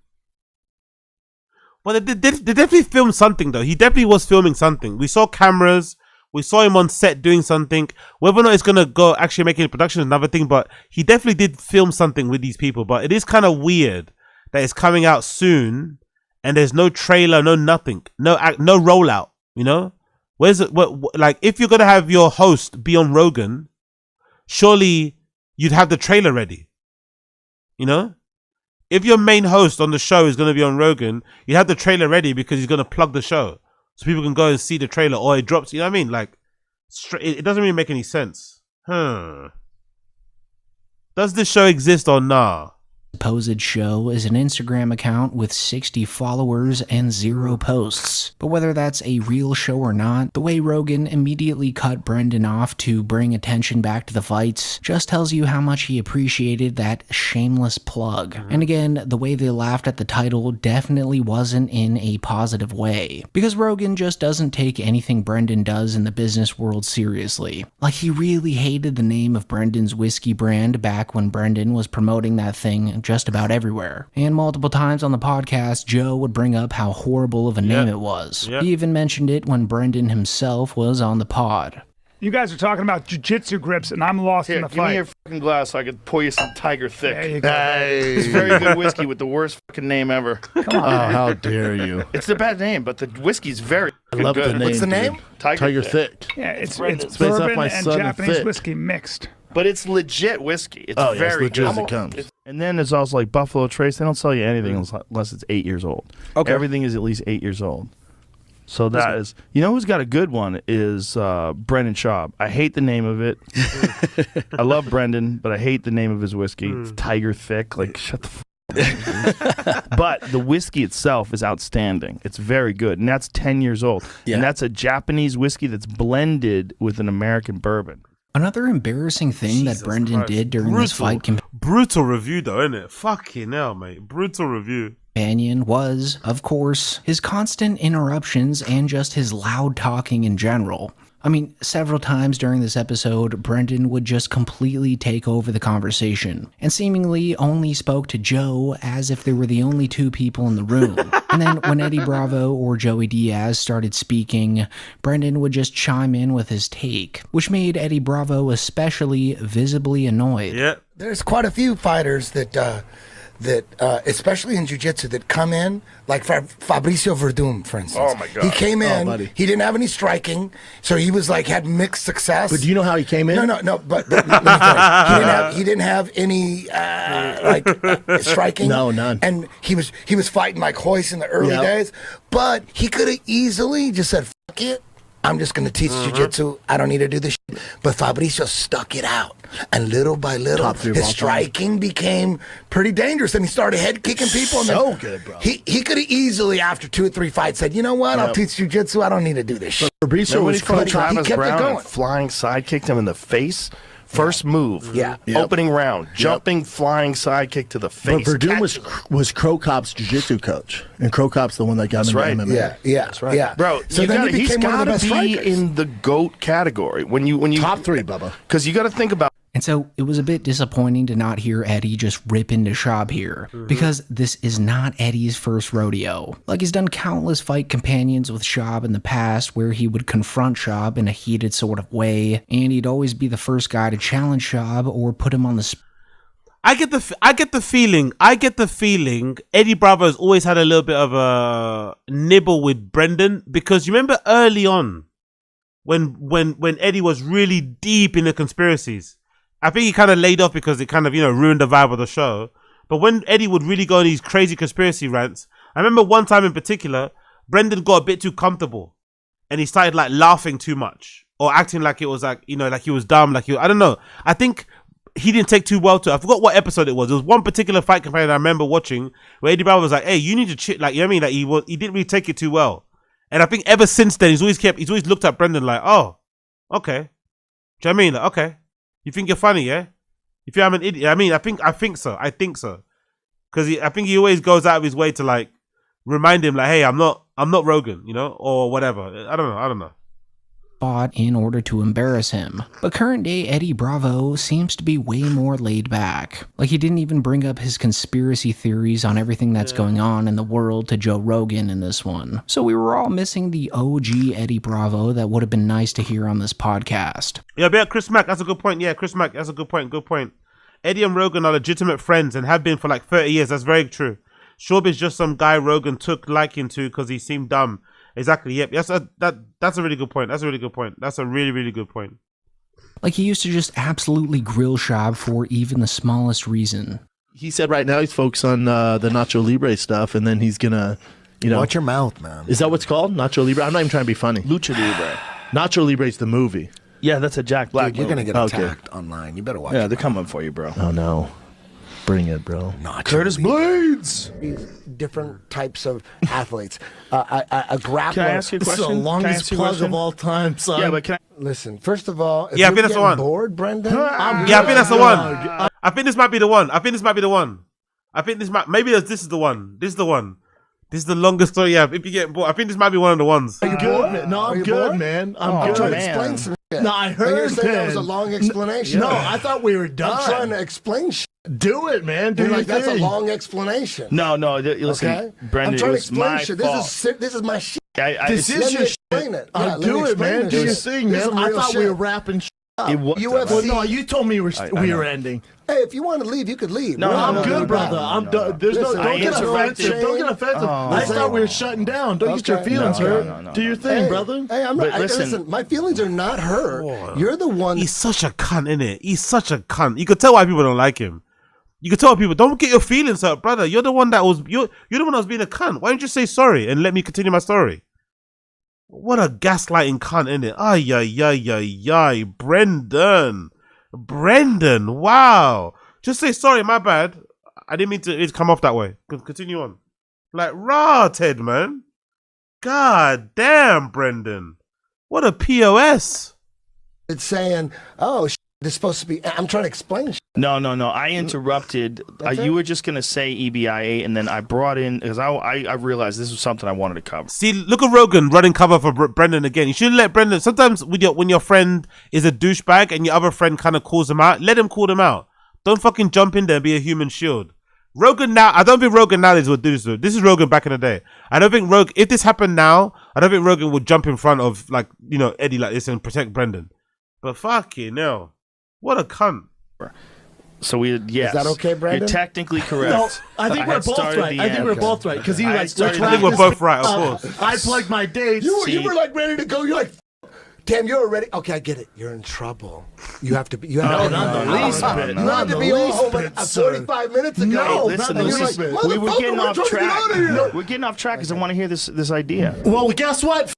Well, they definitely filmed something, though. He definitely was filming something. We saw cameras. We saw him on set doing something. Whether or not it's going to go actually making a production is another thing, but he definitely did film something with these people. But it is kind of weird that it's coming out soon and there's no trailer, no nothing, no rollout, you know? Where's it? Like, if you're going to have your host be on Rogan, surely you'd have the trailer ready, you know? If your main host on the show is going to be on Rogan, you have the trailer ready because he's going to plug the show. So people can go and see the trailer, or it drops. You know what I mean? Like, it doesn't really make any sense. Does this show exist or nah? supposed show is an Instagram account with 60 followers and 0 posts. But whether that's a real show or not, the way Rogan immediately cut Brendan off to bring attention back to the fights just tells you how much he appreciated that shameless plug. And again, the way they laughed at the title definitely wasn't in a positive way, because Rogan just doesn't take anything Brendan does in the business world seriously. Like, he really hated the name of Brendan's whiskey brand back when Brendan was promoting that thing just about everywhere. And multiple times on the podcast, Joe would bring up how horrible of a name it was. He even mentioned it when Brendan himself was on the pod. You guys are talking about jiu-jitsu grips, and I'm lost in the give fight. me your fucking glass so I could pour you some Tiger Thick. There you go. It's very good whiskey with the worst fucking name ever. Come on, man. How dare you? It's a bad name, but the whiskey's very I love good. the name. What's the dude. name? Tiger Thick. Yeah, it's based off bourbon my and son Japanese Thick. whiskey mixed. But it's legit whiskey. It's Oh, yeah, it's very legit good. as it comes. And then there's also like Buffalo Trace. They don't sell you anything unless it's 8 years old. Okay. Everything is at least 8 years old. So that is, you know who's got a good one is Brendan Schaub. I hate the name of it. I love Brendan, but I hate the name of his whiskey. It's Tiger Thick. Like, shut the f But the whiskey itself is outstanding. It's very good. And that's 10 years old. And that's a Japanese whiskey that's blended with an American bourbon. Another embarrassing thing that Brendan did during this fight Brutal review though, isn't it? Fucking hell, mate. Brutal review. companion was, of course, his constant interruptions and just his loud talking in general. I mean, several times during this episode, Brendan would just completely take over the conversation, and seemingly only spoke to Joe as if they were the only two people in the room. And then when Eddie Bravo or Joey Diaz started speaking, Brendan would just chime in with his take, which made Eddie Bravo especially visibly annoyed. Yeah. There's quite a few fighters that especially in jiu-jitsu, that come in, like Fabricio Verdum, for instance. Oh, my God. He came in, buddy. he didn't have any striking, so he was like, had mixed success. But do you know how he came in? No, but let me tell you, he didn't have any striking. No, none. And he was fighting like Hoist in the early days, but he could have easily just said, fuck it. I'm just going to teach jiu-jitsu. I don't need to do this shit. But Fabricio stuck it out. And little by little, his striking became pretty dangerous. And he started head kicking people. And so good, bro. He could have easily, after 2 or 3 fights, said, you know what? I'll teach jiu-jitsu. I don't need to do this shit. Fabricio was Travis Brown and flying side kicked him in the face. First move, opening round, jumping, flying sidekick to the face. But Verdun was Crow Cop's jiu-jitsu coach, and Crow Cop's the one that got him into MMA. That's right. Bro, So you then gotta, he he's became one of the got best to be strikers. in the GOAT category. When you Top 3, Bubba. Because you got to think about. And so it was a bit disappointing to not hear Eddie just rip into Schaub here, because this is not Eddie's first rodeo. Like, he's done countless fight companions with Schaub in the past where he would confront Schaub in a heated sort of way, and he'd always be the first guy to challenge Schaub or put him on the spot. I get the feeling Eddie Bravo's always had a little bit of a nibble with Brendan, because you remember early on when Eddie was really deep in the conspiracies. I think he kind of laid off because it kind of, ruined the vibe of the show. But when Eddie would really go on these crazy conspiracy rants, I remember one time in particular, Brendan got a bit too comfortable and he started like laughing too much or acting like it was like, like he was dumb, I don't know. I think he didn't take too well to it. I forgot what episode it was. There was one particular fight companion I remember watching where Eddie Bravo was like, hey, you need to chill. Like, you know what I mean? Like he didn't really take it too well. And I think ever since then, he's always looked at Brendan like, oh, okay. Do you know what I mean? Like, okay. You think you're funny, yeah? You think I'm an idiot? I mean, I think so. Because I think he always goes out of his way to like remind him, like, hey, I'm not Rogan, or whatever. I don't know. In order to embarrass him. But current day Eddie Bravo seems to be way more laid back. Like, he didn't even bring up his conspiracy theories on everything that's going on in the world to Joe Rogan in this one. So we were all missing the OG Eddie Bravo that would have been nice to hear on this podcast. Yeah, but Chris Mack, that's a good point. Yeah, Chris Mack, that's a good point. Eddie and Rogan are legitimate friends and have been for like 30 years. That's very true. Schaub is just some guy Rogan took liking to because he seemed dumb. Exactly. Yep. That's a really good point. That's a really, really good point. Like, he used to just absolutely grill Schaub for even the smallest reason. He said right now he's focused on the Nacho Libre stuff, and then he's gonna, Watch your mouth, man. Is that what's called? Nacho Libre? I'm not even trying to be funny. Lucha Libre. Nacho Libre's the movie. Yeah, that's a Jack Black Dude, you're movie. going to get attacked online. You better watch it. Yeah, they're coming for you, bro. Oh, no. Bring it, bro. Not Curtis Blades. These different types of athletes. A grappler. Can I ask you a This is the question? longest plug of all time, son. Yeah, but can I? Listen, first of all, if Yeah, I you're think that's the getting one. bored, Brendan. Yeah, I think that's the one. I think this might be the one. I think this might be the one. I think this might. Maybe this is the one. This is the one. This is the longest story you have. If you get bored, I think this might be one of the ones. Are you good, man? No, I'm good, bored? man. I'm I'm trying good. to explain some shit. No, I And you're heard saying that was a man. long explanation. No, I thought we were done. I'm trying to explain shit. Do it, man. Do You're your like, that's a thing. long explanation. No, listen, Okay? Brendan, I'm trying it to was explain my shit. fault. This is my shit. This Let is me your explain shit. it. Yeah, let me Do it, explain man. this Do your shit. thing, This is man. some I real thought we shit. were wrapping shit up. UFC. Well, no, you told me we were ending. Hey, if you want to leave, you could leave. No, We're I'm not good, gonna brother. problem. I'm done. There's Listen, don't get offensive. Don't get offensive. I thought we were shutting down. Don't get your Okay. feelings No, hurt. no, Do your thing, Hey, brother. Hey, I'm But not. Listen, my feelings are not hurt. You're the one. He's such a cunt, innit? He's such a cunt. You could tell why people don't like him. You could tell people, don't get your feelings hurt, brother. You're the one that was you're the one that was being a cunt. Why don't you say sorry and let me continue my story? What a gaslighting cunt, innit? Ay, ay, ay, ay, ay. Brendan, wow. Just say sorry, my bad. I didn't mean to it come off that way. Continue on. Like, raw, Ted, man. God damn, Brendan. What a POS. It's saying, oh, this is supposed to be. I'm trying to explain. No. I interrupted. You were just gonna say EBIA, and then I brought in because I realized this was something I wanted to cover. See, look at Rogan running cover for Brendan again. You shouldn't let Brendan. Sometimes when your friend is a douchebag and your other friend kind of calls him out, let him call them out. Don't fucking jump in there and be a human shield. Rogan now, I don't think Rogan nowadays would do this. This is Rogan back in the day. I don't think if this happened now, I don't think Rogan would jump in front of Eddie like this and protect Brendan. But fucking hell, what a cunt. So yes. Is that okay, Brandon? You're technically correct. No, I think we're both right. I think we're both right because he like. I think we're both right, of course. I plugged my dates. You were like ready to go. You're like, damn, you're already. Okay, I get it. You're in trouble. You have to be. You have not the least bit. You had to be all home 45 minutes ago. No, Listen, not the this least is, bit. we were getting off trying to get track. out of here. We're getting off track because I want to hear this idea. Well, guess what?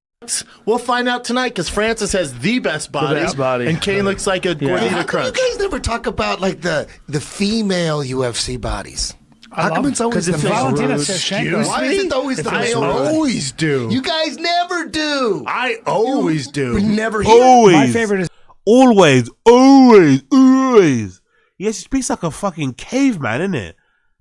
We'll find out tonight because Francis has the best body, and Kane looks like a gordita How come crunch. you guys never talk about like the female UFC bodies? How come it's always the male? Why is it always the male? I always do. You guys never do. I always do. We never hear. Always. My favorite is Always. Yeah, she speaks like a fucking caveman, innit?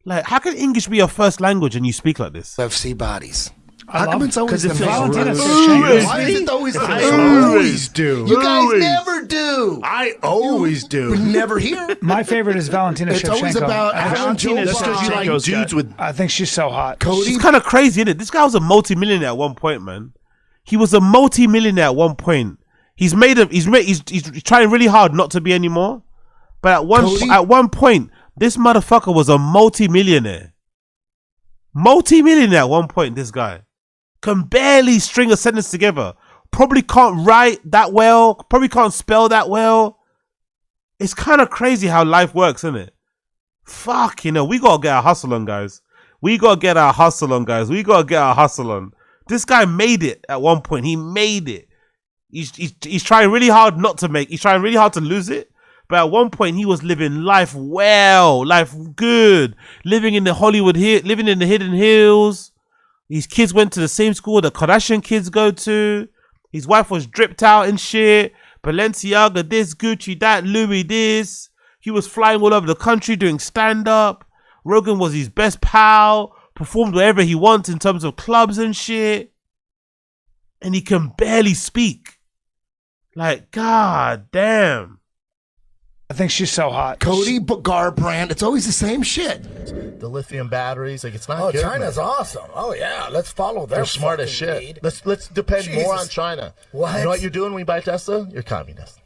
Like, how can English be your first language and you speak like this? UFC bodies. How come it's always because the if male? Valentina says Why is it always the I male? always do. You guys never do. I always do. We never hear. my favorite is Valentina It's Shevchenko. always about Valentina That's because you like Shevchenko's dudes got- with. I think she's so hot. She's kind of crazy, innit? This guy was a multi-millionaire at one point, man. He was a multi-millionaire at one point. He's trying really hard not to be anymore. But at one point, this motherfucker was a multi-millionaire. Multi-millionaire at one point, this guy. Can barely string a sentence together. Probably can't write that well. Probably can't spell that well. It's kind of crazy how life works, isn't it? Fuck, we gotta get our hustle on, guys. We gotta get our hustle on. This guy made it at one point. He made it. He's trying really hard not to make. He's trying really hard to lose it. But at one point, he was living life well, life good, living in the living in the hidden hills. His kids went to the same school the Kardashian kids go to. His wife was dripped out and shit. Balenciaga this, Gucci that, Louis this. He was flying all over the country doing stand-up. Rogan was his best pal. Performed wherever he wants in terms of clubs and shit. And he can barely speak. Like, god damn. I think she's so hot. Cody Garbrandt. It's always the same shit. The lithium batteries, like it's not Oh, good. China's awesome. Oh yeah, let's follow their They're smart as fucking shit. lead. Let's depend more Jesus. on China. What? You know what you're doing when you buy Tesla? You're communist.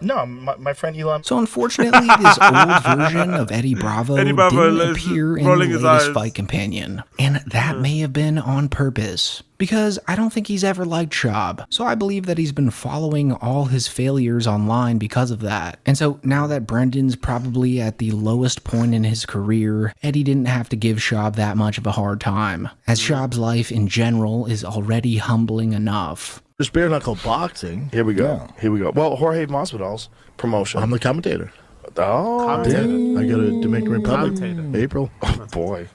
No, my friend Elon. So unfortunately, this old version of Eddie Bravo didn't appear in the latest Fight Companion. And that may have been on purpose, because I don't think he's ever liked Schaub. So I believe that he's been following all his failures online because of that. And so now that Brendan's probably at the lowest point in his career, Eddie didn't have to give Schaub that much of a hard time, as Schaub's life in general is already humbling enough. There's bare knuckle boxing. Here we go. Well, Jorge Masvidal's promotion. I'm the commentator. Oh, Damn. I go to Dominican Republic. Commentator. April. oh boy.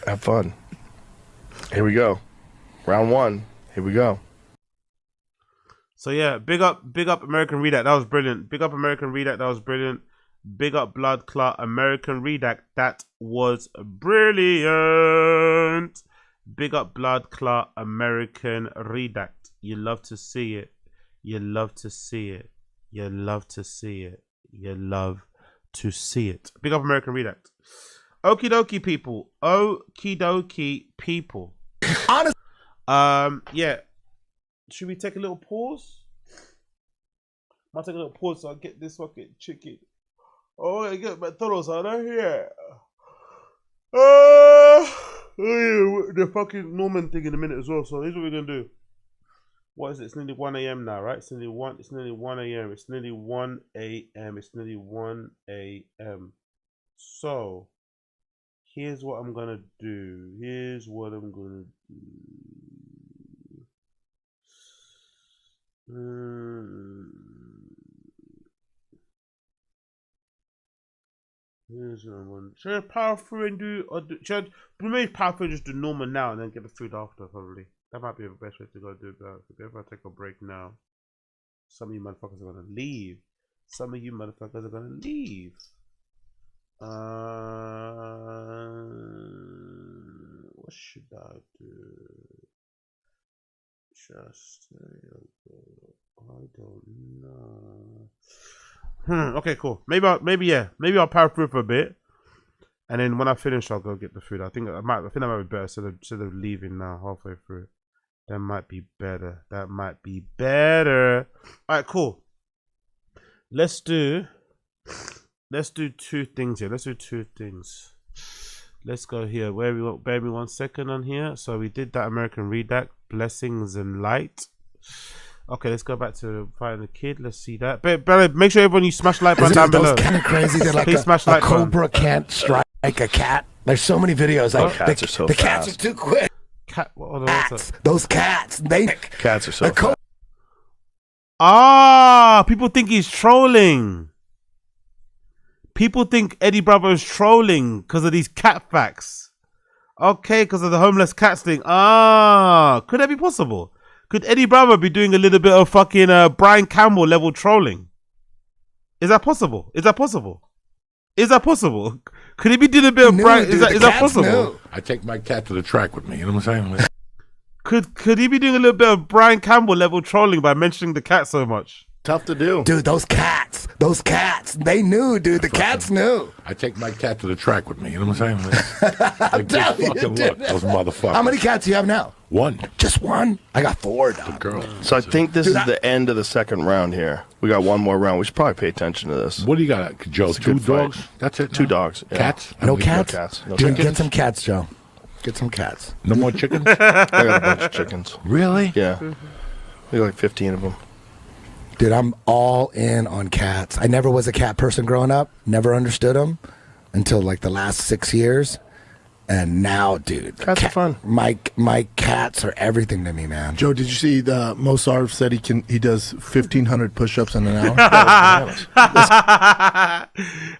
Have fun. Here we go. Round 1. Here we go. So yeah, big up American Redact. That was brilliant. Big up American Redact. That was brilliant. Big up Blood Clot American Redact. That was brilliant. Big up Blood Clot American Redact. You love to see it. You love to see it. You love to see it. You love to see it. Big up American Redact. Okie dokie people. Okie dokie people. Honest. Yeah. Should we take a little pause? I'll take a little pause so I get this fucking chicken. Oh, I get McDonald's out of here. The fucking Norman thing in a minute as well. So here's what we're gonna do. What is it? It's nearly 1 a.m. now, right? It's nearly 1 a.m. It's nearly 1 a.m. It's nearly 1 a.m. So here's what I'm gonna do. Here's what I'm gonna do. Here's what I'm gonna. Should I power through and do, or should I maybe power through and just do normal now and then get the food after? Probably that might be the best way to go do that. If I take a break now, some of you motherfuckers are gonna leave. Some of you motherfuckers are gonna leave. What should I do? Just I don't know. Okay, cool. Maybe I'll power through for a bit, and then when I finish, I'll go get the food. I think that might be better instead of leaving now halfway through. That might be better. That might be better. All right, cool. Let's do 2 things here. Let's do 2 things. Let's go here. Bear me 1 second on here. So we did that American Redact, Blessings and Light. Okay, let's go back to Fighting the Kid. Let's see that. But make sure everyone you smash like button down below. Those kind of crazy. They're like a cobra can't strike a cat. There's so many videos. Like cats are so the fast. cats are too quick. Cats. Those cats. Cats are so fast. People think he's trolling. People think Eddie Bravo is trolling because of these cat facts. Okay, because of the homeless cats thing. Could that be possible? Could Eddie Bravo be doing a little bit of fucking Brian Campbell level trolling? Is that possible? Is that possible? Is that possible? Could he be doing a bit of Brian? Is that possible? I take my cat to the track with me. You know what I'm saying? Could he be doing a little bit of Brian Campbell level trolling by mentioning the cat so much? Tough to do. Dude, those cats, they knew, dude. The cats knew. I take my cat to the track with me. You know what I'm saying? Like, just fucking look, those motherfuckers. How many cats do you have now? 1. Just 1? I got 4, dog. Good girl. So I think this is the end of the second round here. We got 1 more round. We should probably pay attention to this. What do you got, Joe? 2 dogs? That's it? 2 dogs. Yeah. Cats? No cats? No cats. No Dude, chickens. get some cats, Joe. Get some cats. No more chickens? I got a bunch of chickens. Really? Yeah. We got like 15 of them. Dude, I'm all in on cats. I never was a cat person growing up. Never understood them until like the last 6 years. And now, dude, cats are fun. My cats are everything to me, man. Joe, did you see the Mozart said he does 1,500 push-ups in an hour?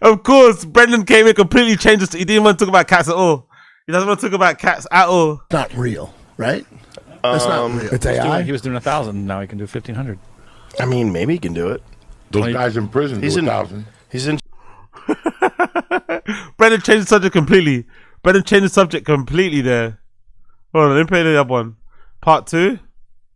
Of course, Brendan came in completely changed it. He didn't want to talk about cats at all. He doesn't want to talk about cats at all. Not real, right? That's not real. It's AI. He was doing 1,000. Now he can do 1,500. I mean, maybe he can do it. Those guys in prison do 1,000. He's in. Brendan changed the subject completely. Brendan changed the subject completely there. Hold on, let me play the other one. Part 2.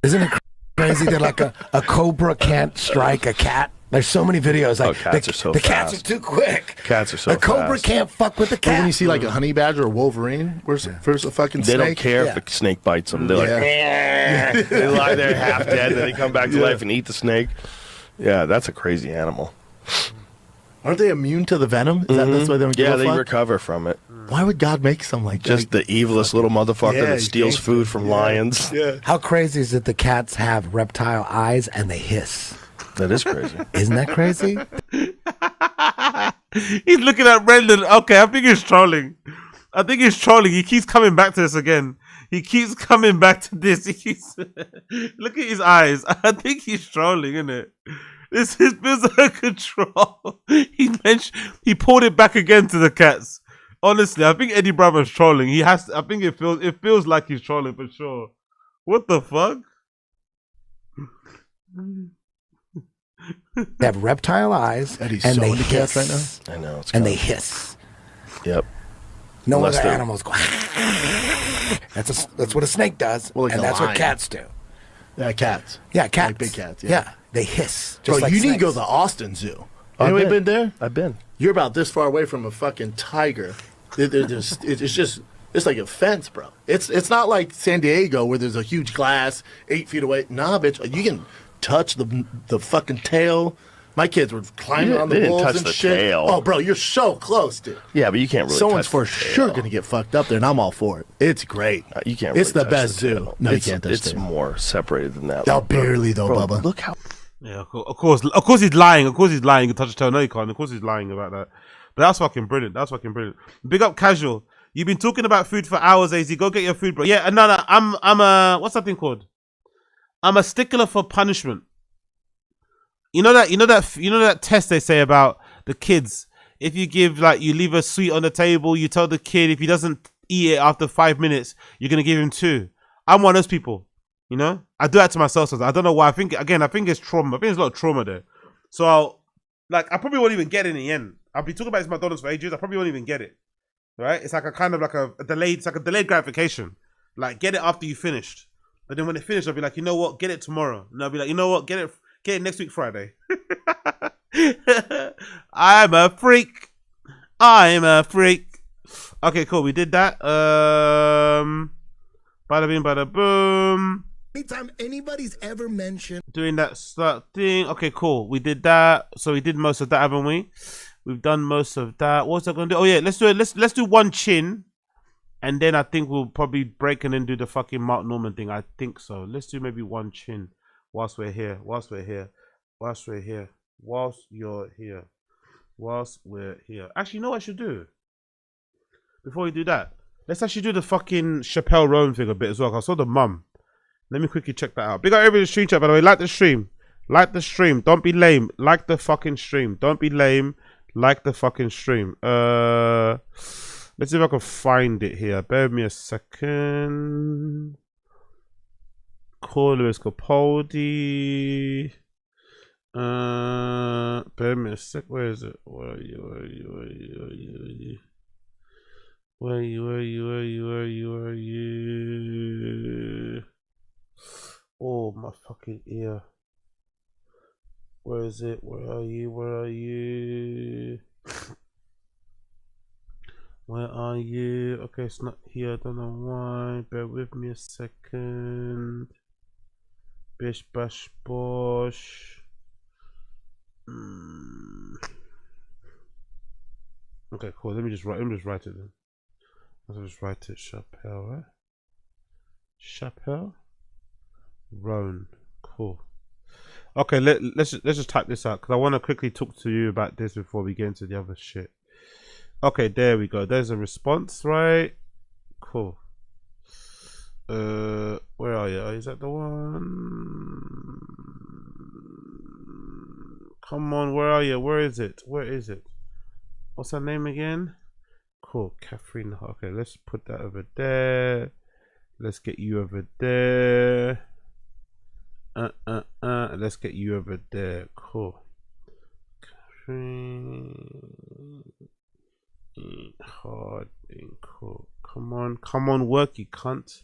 Isn't it crazy that like a cobra can't strike a cat? There's so many videos. Like cats are so the fast. cats are too quick. Cats are so a cobra fast. can't fuck with the But cat. when you see like a honey badger or Wolverine versus a fucking They snake, don't care if the snake bites them. They're like, they lie there half dead, then they come back to life and eat the snake. Yeah, that's a crazy animal. Aren't they immune to the venom? Is that's why they don't give a they fuck? recover from it. Why would God make something like that? Just the evilest little motherfucker Yeah, that steals gangster. food from lions. Yeah. How crazy is it the cats have reptile eyes and they hiss? That is crazy. Isn't that crazy? He's looking at Brendan. Okay, I think he's trolling. He keeps coming back to this again. He keeps coming back to this. Look at his eyes. I think he's trolling, isn't it? This is out of control. He pulled it back again to the cats. Honestly, I think Eddie Bravo's trolling. He has to, I think it feels like he's trolling for sure. What the fuck? They have reptile eyes, Eddie's and so they into hiss. cats right I know. It's And kinda- they hiss. Yep. No Unless other they're- animals go. That's what a snake does, Well, like and a that's what lion. cats do. Yeah, cats. Yeah, cats. Like big cats. Yeah, they hiss. Bro, Just like you need to go to snakes. the Austin Zoo. I've Anybody been. been there? I've been. You're about this far away from a fucking tiger. It's like a fence, bro. It's not like San Diego where there's a huge glass 8 feet away. Nah, bitch, you can touch the fucking tail. My kids were climbing on the They didn't walls touch and the shit. tail. Oh, bro, you're so close, dude. Yeah, but you can't really. Someone's touch for the sure tail. gonna get fucked up there, and I'm all for it. It's great. You can't. It's really the touch best the zoo. tail. No, you It's- can't touch It's the tail. more separated than that. Y'all barely though, Bro, Bubba. Look how. Yeah, of course he's lying. Of course he's lying. You can touch the tail. No, you can't. Of course he's lying about that. But that's fucking brilliant. That's fucking brilliant. Big up Casual. You've been talking about food for hours, AZ. Go get your food, bro. Yeah, no. I'm a what's that thing called? I'm a stickler for punishment. You know that test they say about the kids. If you you leave a sweet on the table, you tell the kid if he doesn't eat it after 5 minutes, you're gonna give him 2. I'm one of those people. You know, I do that to myself. I don't know why. I think it's trauma. I think there's a lot of trauma there. So I probably won't even get it in the end. I'll be talking about this McDonald's for ages. I probably won't even get it. Right? It's like a kind of like a delayed. It's like a delayed gratification. Like get it after you finished. But then when it finished, I'll be like, you know what? Get it tomorrow. And I'll be like, you know what? Get it next week Friday. I'm a freak. Okay, cool. We did that. Bada bing, bada boom. Anytime anybody's ever mentioned Doing that start thing. Okay, cool. We did that. So we did most of that, haven't we? We've done most of that. What's I gonna do? Oh yeah, let's do it. Let's do one chin, and then I think we'll probably break and then do the fucking Mark Norman thing. I think so. Let's do maybe one chin whilst we're here. Whilst you're here. Actually, you know what I should do? Before we do that, let's actually do the fucking Chappelle RHOND thing a bit as well. 'Cause I saw the mum. Let me quickly check that out. Big up everybody in the stream chat, by the way. Like the stream. Like the stream. Don't be lame. Like the fucking stream. Don't be lame. Like the fucking stream. Let's see if I can find it here. Bear with me a second. Call Lewis Capaldi. Bear with me a sec. Where is it? Where are you? Oh, my fucking ear. Where is it? Where are you? Where are you? Okay, it's not here. I don't know why. Bear with me a second. Bish bash bosh. Okay, cool. Let me just write it then. I'll just write it. Chappelle, right? Chappelle RHOND. Cool. Okay, let's just type this out because I want to quickly talk to you about this before we get into the other shit. Okay, there we go. There's a response, right? Cool. Where are you? Is that the one? Come on, where are you? Where is it? What's her name again? Cool, Catherine. Okay, let's put that over there. Let's get you over there. Let's get you over there. Cool. Harding. Cool. Come on, work, you cunt.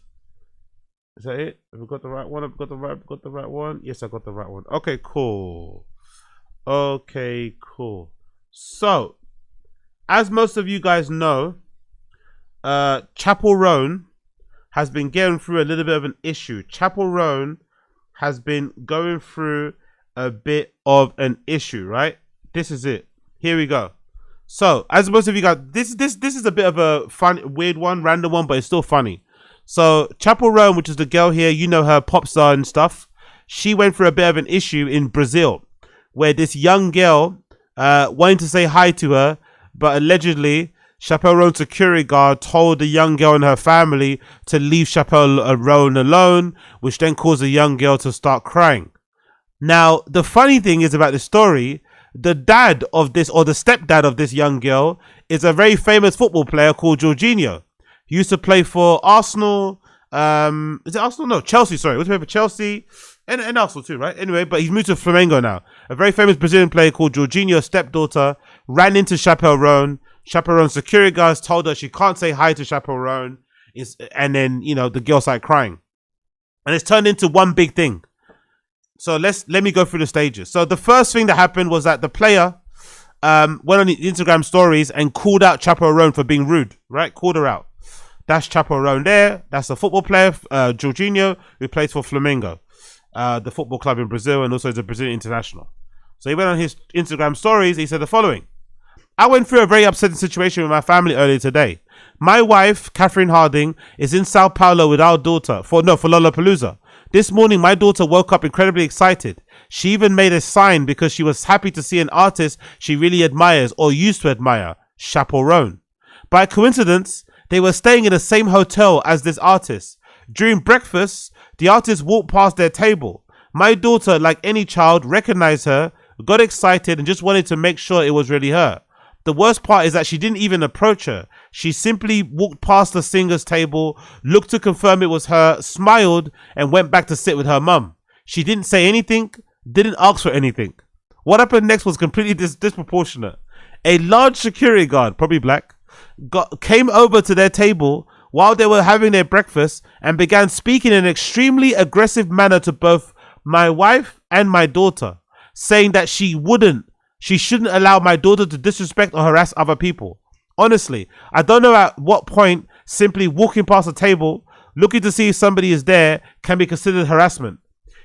Is that it? Have we got the right one? I've got the right one. Yes, I got the right one. Okay, cool. So, as most of you guys know, Chappell RHOND has been going through a little bit of an issue. Chappell RHOND has been going through a bit of an issue, right? This is it. Here we go. So, as most of you guys, this is a bit of a fun, weird one, random one, but it's still funny. So, Chappell RHOND, which is the girl here, you know her, pop star and stuff. She went through a bit of an issue in Brazil, where this young girl wanted to say hi to her, but allegedly Chappell RHOND's security guard told the young girl and her family to leave Chappell RHOND alone, which then caused the young girl to start crying. Now, the funny thing is about the story, the dad of this, or the stepdad of this young girl, is a very famous football player called Jorginho. He used to play for Arsenal. Is it Arsenal? No, Chelsea, sorry. He used to play for Chelsea and Arsenal too, right? Anyway, but he's moved to Flamengo now. A very famous Brazilian player called Jorginho's stepdaughter ran into CHAPPELL RHON. CHAPPELL RHON's security guards told her she can't say hi to CHAPPELL RHON. And then, you know, the girl started crying. And it's turned into one big thing. So let me go through the stages. So the first thing that happened was that the player went on the Instagram stories and called out CHAPPELL RHON for being rude, right? Called her out. That's CHAPPELL RHON there. That's a football player, Jorginho, who plays for Flamengo, the football club in Brazil, and also is a Brazilian international. So he went on his Instagram stories. He said the following. I went through a very upsetting situation with my family earlier today. My wife, Catherine Harding, is in Sao Paulo with our daughter for Lollapalooza. This morning, my daughter woke up incredibly excited. She even made a sign because she was happy to see an artist she really admires or used to admire, CHAPPELL RHON. By coincidence, they were staying in the same hotel as this artist. During breakfast, the artist walked past their table. My daughter, like any child, recognized her, got excited, and just wanted to make sure it was really her. The worst part is that she didn't even approach her. She simply walked past the singer's table, looked to confirm it was her, smiled, and went back to sit with her mum. She didn't say anything, didn't ask for anything. What happened next was completely disproportionate. A large security guard, probably black, came over to their table while they were having their breakfast and began speaking in an extremely aggressive manner to both my wife and my daughter, saying that she shouldn't allow my daughter to disrespect or harass other people. Honestly, I don't know at what point simply walking past a table, looking to see if somebody is there, can be considered harassment.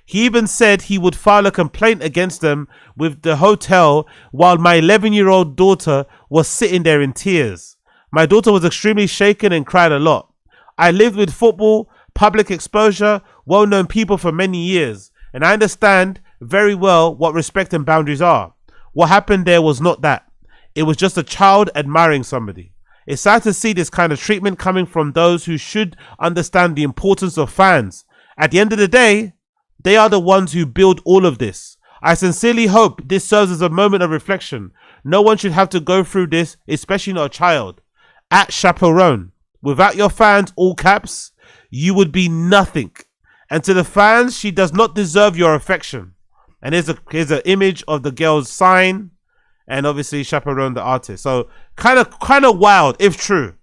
He even said he would file a complaint against them with the hotel while my 11-year-old daughter was sitting there in tears. My daughter was extremely shaken and cried a lot. I lived with football, public exposure, well-known people for many years, and I understand very well what respect and boundaries are. What happened there was not that. It was just a child admiring somebody. It's sad to see this kind of treatment coming from those who should understand the importance of fans. At the end of the day, they are the ones who build all of this. I sincerely hope this serves as a moment of reflection. No one should have to go through this, especially not a child. At CHAPPELL RHON, without your fans, all caps, you would be nothing. And to the fans, she does not deserve your affection. And here's an image of the girl's sign, and obviously CHAPPELL RHON, the artist. So kind of wild, if true.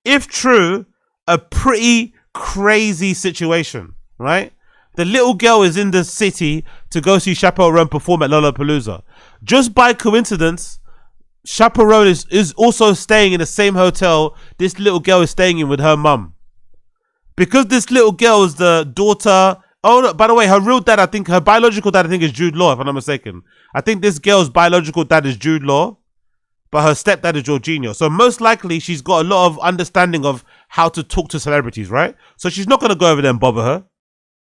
If true, a pretty crazy situation, right? The little girl is in the city to go see CHAPPELL RHON perform at Lollapalooza. Just by coincidence, CHAPPELL RHON is also staying in the same hotel this little girl is staying in with her mum. Because this little girl is the daughter. Oh, no, by the way, her real dad, I think, her biological dad, I think, is Jude Law, if I'm not mistaken. I think this girl's biological dad is Jude Law, but her stepdad is Jorginho. So most likely, she's got a lot of understanding of how to talk to celebrities, right? So she's not going to go over there and bother her,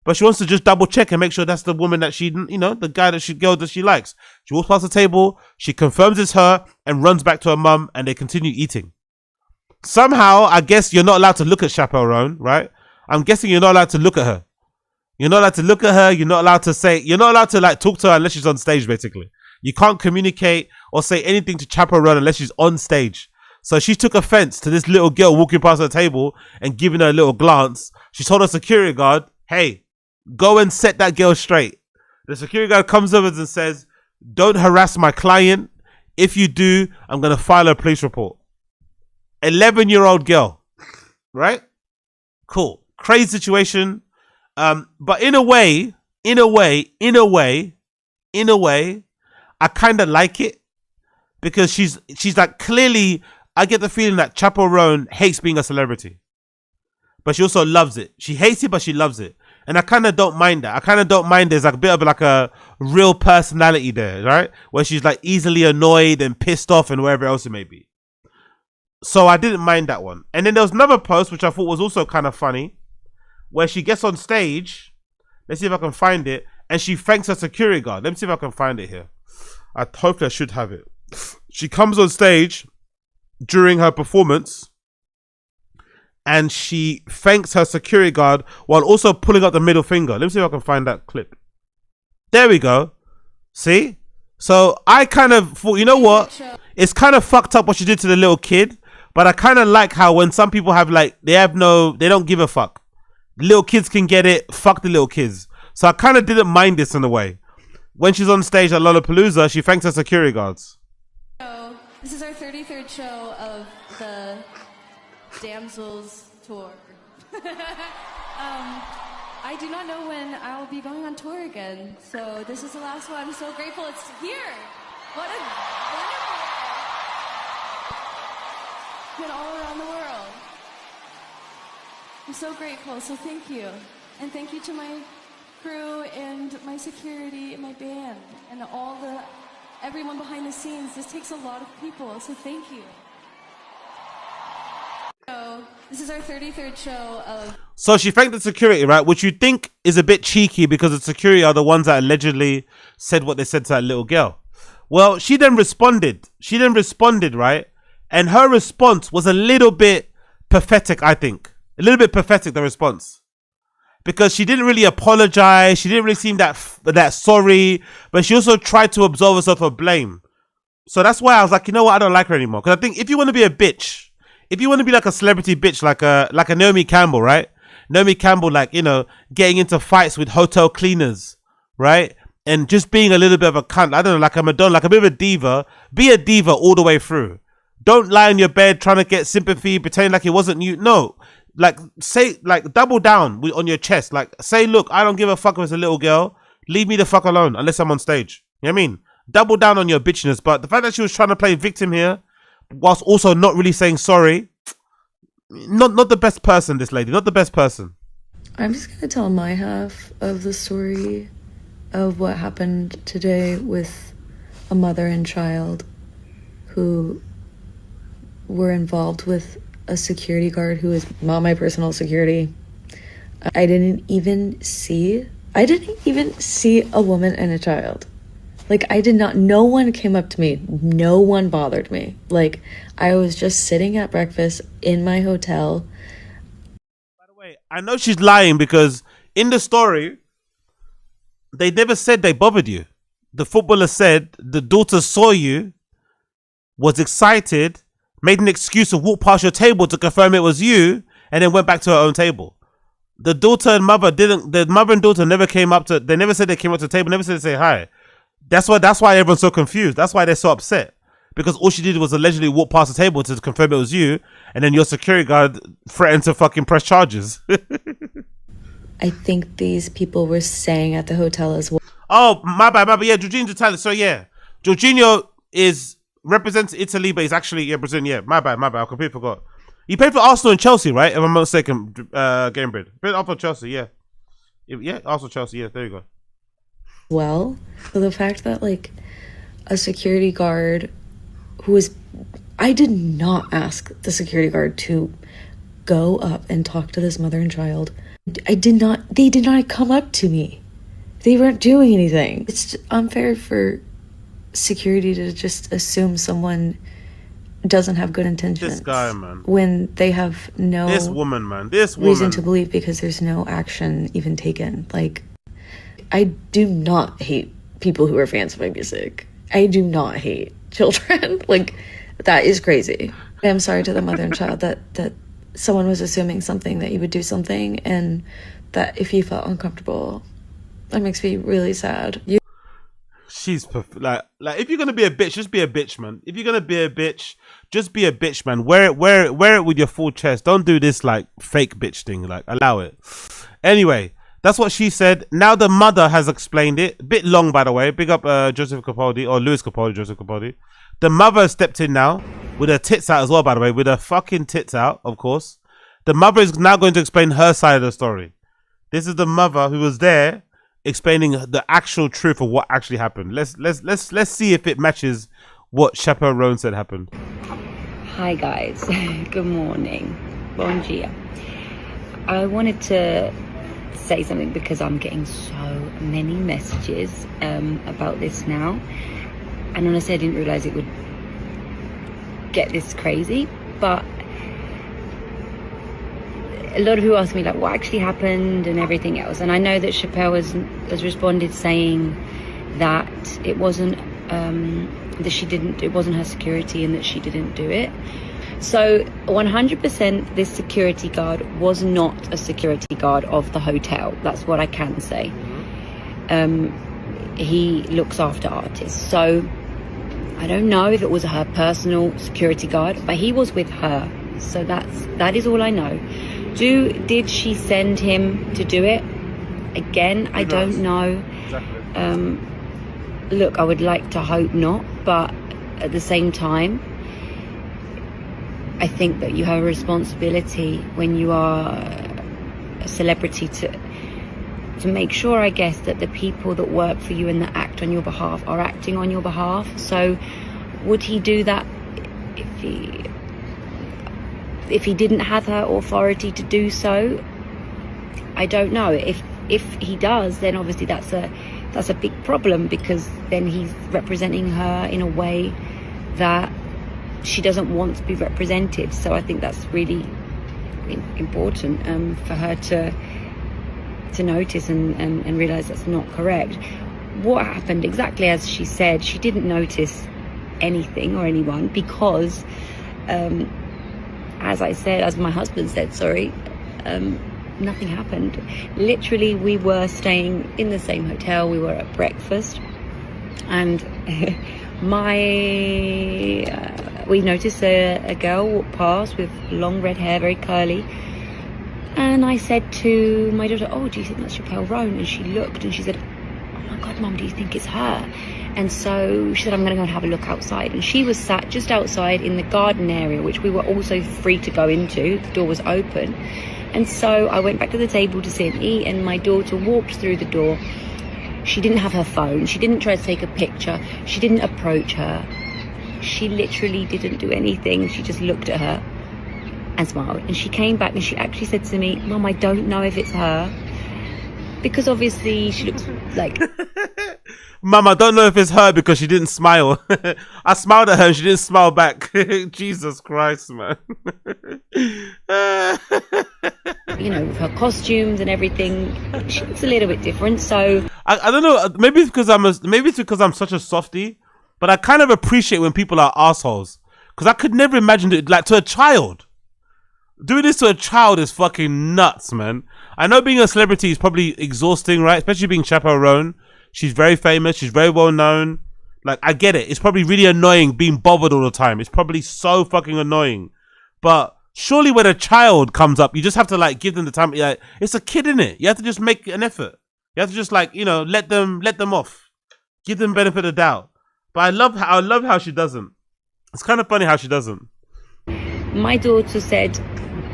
but she wants to just double check and make sure that's the woman that she, you know, the girl that she likes. She walks past the table, she confirms it's her, and runs back to her mum, and they continue eating. Somehow, I guess you're not allowed to look at CHAPPELL RHON, right? I'm guessing you're not allowed to look at her. You're not allowed to look at her. You're not allowed to say, you're not allowed to like talk to her unless she's on stage, basically. You can't communicate or say anything to CHAPPELL RHON unless she's on stage. So she took offense to this little girl walking past her table and giving her a little glance. She told her security guard, hey, go and set that girl straight. The security guard comes over and says, don't harass my client. If you do, I'm going to file a police report. 11-year-old girl, right? Cool. Crazy situation. But in a way, I kind of like it because she's like, clearly, I get the feeling that CHAPPELL RHON hates being a celebrity, but she also loves it. She hates it, but she loves it. And I kind of don't mind that. I kind of don't mind there's like a bit of like a real personality there, right? Where she's like easily annoyed and pissed off and wherever else it may be. So I didn't mind that one. And then there was another post, which I thought was also kind of funny, where she gets on stage. Let's see if I can find it. And she thanks her security guard. Let me see if I can find it here. Hopefully I should have it. She comes on stage during her performance and she thanks her security guard while also pulling up the middle finger. Let me see if I can find that clip. There we go. See? So I kind of thought, you know what? It's kind of fucked up what she did to the little kid, but I kind of like how when some people have like, they don't give a fuck. Little kids can get it, fuck the little kids. So I kind of didn't mind this in a way. When she's on stage at Lollapalooza, she thanks her security guards. So, this is our 33rd show of the Damsels tour. I do not know when I'll be going on tour again, so this is the last one. I'm so grateful it's here. What a wonderful been all around the world. I'm so grateful, so thank you. And thank you to my crew and my security and my band and everyone behind the scenes. This takes a lot of people, so thank you. So, this is our 33rd show of... So she thanked the security, right? Which you think is a bit cheeky because the security are the ones that allegedly said what they said to that little girl. Well, she then responded. Right? And her response was a little bit pathetic, I think. A little bit pathetic, the response. Because she didn't really apologize. She didn't really seem that sorry. But she also tried to absolve herself of blame. So that's why I was like, you know what? I don't like her anymore. Because I think if you want to be a bitch, if you want to be like a celebrity bitch, like a Naomi Campbell, right? Naomi Campbell, like, you know, getting into fights with hotel cleaners, right? And just being a little bit of a cunt. I don't know, like a Madonna, like a bit of a diva. Be a diva all the way through. Don't lie in your bed trying to get sympathy, pretend like it wasn't you. No. Like, say, like, double down on your chest. Like, say, look, I don't give a fuck if it's a little girl. Leave me the fuck alone unless I'm on stage. You know what I mean? Double down on your bitchiness. But the fact that she was trying to play victim here, whilst also not really saying sorry, not the best person, this lady. Not the best person. I'm just going to tell my half of the story of what happened today with a mother and child who were involved with a security guard who is not my personal security. I didn't even see a woman and a child. Like, I did not, no one came up to me. No one bothered me. Like, I was just sitting at breakfast in my hotel. By the way, I know she's lying because in the story, they never said they bothered you. The footballer said the daughter saw you, was excited, made an excuse to walk past your table to confirm it was you, and then went back to her own table. The mother and daughter never came up to, they never said they came up to the table, never said they say hi. That's why everyone's so confused. That's why they're so upset. Because all she did was allegedly walk past the table to confirm it was you, and then your security guard threatened to fucking press charges. I think these people were staying at the hotel as well. Oh, my bad. Yeah, Jorginho's Italian. So yeah, Jorginho represents Italy, but he's actually Brazilian. Yeah, my bad. I completely forgot. He played for Arsenal and Chelsea, right? If I'm not mistaken, Gamebred. Played for Chelsea, yeah. Yeah, Arsenal, Chelsea, yeah, there you go. Well, so the fact that like a security guard I did not ask the security guard to go up and talk to this mother and child. They did not come up to me. They weren't doing anything. It's unfair for security to just assume someone doesn't have good intentions. This guy, man. When they have no reason to believe because there's no action even taken. Like, I do not hate people who are fans of my music. I do not hate children. Like, that is crazy. I'm sorry to the mother and child that someone was assuming something, that you would do something, and that if you felt uncomfortable, that makes me really sad. She's like if you're gonna be a bitch, just be a bitch, man. If you're gonna be a bitch, just be a bitch, man. Wear it with your full chest. Don't do this like fake bitch thing. Like, allow it. Anyway, that's what she said. Now the mother has explained it. A bit long, by the way. Big up Joseph Capaldi, or Louis Capaldi, Joseph Capaldi. The mother has stepped in now with her tits out as well, by the way, with her fucking tits out, of course. The mother is now going to explain her side of the story. This is the mother who was there explaining the actual truth of what actually happened. Let's see if it matches what Chappelle RHON said happened. Hi guys, good morning. Bon dia. I wanted to say something because I'm getting so many messages about this now, and honestly I didn't realize it would get this crazy, but a lot of people ask me like what actually happened and everything else, and I know that CHAPPELL has responded saying that it wasn't it wasn't her security and that she didn't do it. So 100% this security guard was not a security guard of the hotel. That's what I can say. He looks after artists, so I don't know if it was her personal security guard, but he was with her. So that is all I know. Did she send him to do it? Again, I don't know. Look, I would like to hope not, but at the same time, I think that you have a responsibility when you are a celebrity to make sure, I guess, that the people that work for you and that act on your behalf are acting on your behalf. So would he do that if he didn't have her authority to do so? I don't know. If he does, then obviously that's a big problem, because then he's representing her in a way that she doesn't want to be represented. So I think that's really important for her to notice and realize that's not correct. What happened, exactly as she said, she didn't notice anything or anyone because as my husband said, nothing happened. Literally, we were staying in the same hotel, we were at breakfast, and we noticed a girl walk past with long red hair, very curly, and I said to my daughter, "Oh, do you think that's CHAPPELL RHON?" And she looked and she said, "Oh my God, Mum, do you think it's her?" And so she said, "I'm going to go and have a look outside." And she was sat just outside in the garden area, which we were also free to go into. The door was open. And so I went back to the table to sit and eat, and my daughter walked through the door. She didn't have her phone. She didn't try to take a picture. She didn't approach her. She literally didn't do anything. She just looked at her and smiled. And she came back and she actually said to me, "Mum, I don't know if it's her." Because obviously she looks like... Mum, I don't know if it's her because she didn't smile. I smiled at her and she didn't smile back. Jesus Christ, man. You know, with her costumes and everything, she looks a little bit different. So I don't know. Maybe it's because I'm such a softie, but I kind of appreciate when people are assholes, because I could never imagine it like to a child. Doing this to a child is fucking nuts, man. I know being a celebrity is probably exhausting, right? Especially being CHAPPELL RHON. She's very famous. She's very well known. Like, I get it. It's probably really annoying being bothered all the time. It's probably so fucking annoying. But surely when a child comes up, you just have to like give them the time. Like, it's a kid, innit? You have to just make an effort. You have to just like, you know, let them off. Give them benefit of the doubt. But I love how she doesn't. It's kind of funny how she doesn't. My daughter said,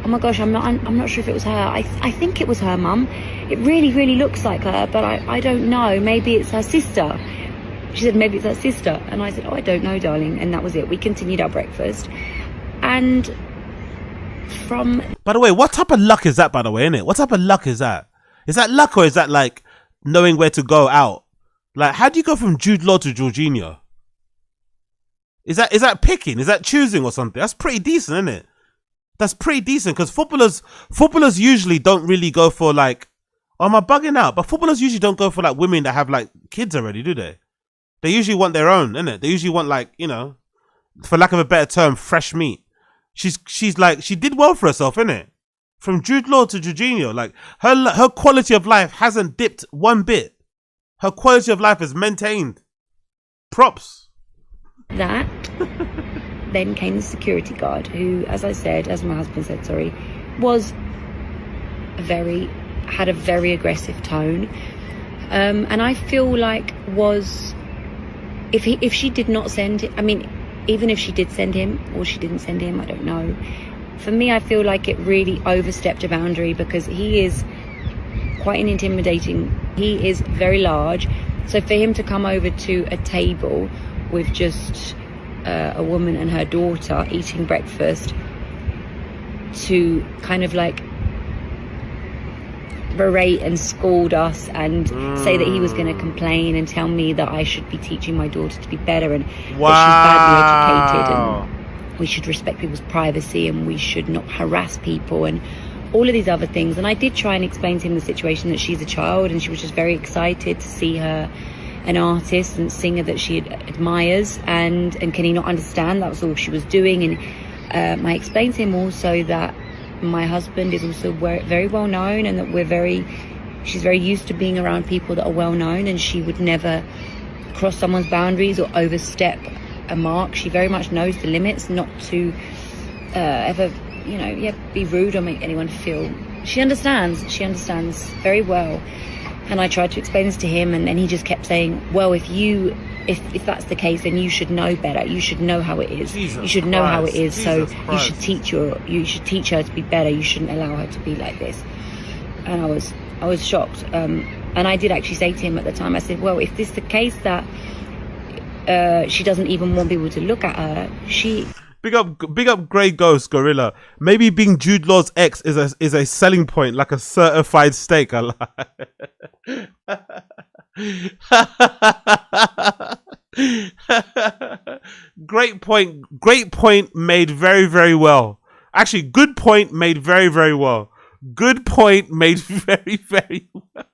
"Oh my gosh, I'm not sure if it was her. I think it was her, Mum. It really, really looks like her, but I don't know. Maybe it's her sister." She said, "Maybe it's her sister." And I said, "Oh, I don't know, darling." And that was it. We continued our breakfast. And from... By the way, what type of luck is that, by the way, innit? What type of luck is that? Is that luck, or is that like knowing where to go out? Like, how do you go from Jude Law to Jorginho? Is that picking? Is that choosing or something? That's pretty decent, isn't it? That's pretty decent, because footballers usually don't really go for like, oh, am I bugging out? But footballers usually don't go for like women that have like kids already, do they? They usually want their own, innit? They usually want like, you know, for lack of a better term, fresh meat. She's like, she did well for herself, innit? From Jude Law to Jorginho, like her quality of life hasn't dipped one bit. Her quality of life is maintained. Props. That then came the security guard, who, as I said, as my husband said, was had a very aggressive tone, and I feel like if she did not send him, I mean, even if she did send him or she didn't send him, I don't know. For me, I feel like it really overstepped a boundary, because he is quite an intimidating. He is very large, so for him to come over to a table with just a woman and her daughter eating breakfast, to kind of like berate and scold us and say that he was going to complain and tell me that I should be teaching my daughter to be better, and that she's badly educated and we should respect people's privacy and we should not harass people, and all of these other things. And I did try and explain to him the situation, that she's a child and she was just very excited to see her an artist and singer that she admires, and can he not understand that was all she was doing. And I explained to him also that my husband is also very well known, and that she's very used to being around people that are well known, and she would never cross someone's boundaries or overstep a mark. She very much knows the limits, not to ever, be rude or make anyone feel. She understands very well. And I tried to explain this to him, and then he just kept saying, well, if that's the case, then you should know better. You should know how it is. You should know how it is. So you should teach her to be better. You shouldn't allow her to be like this. And I was shocked. And I did actually say to him at the time, I said, well, if this is the case that she doesn't even want people to look at her, Big up Grey Ghost Gorilla. Maybe being Jude Law's ex is a selling point, like a certified steak. I like. Great point made very, very well. Actually, good point made very, very well. Good point made very, very well.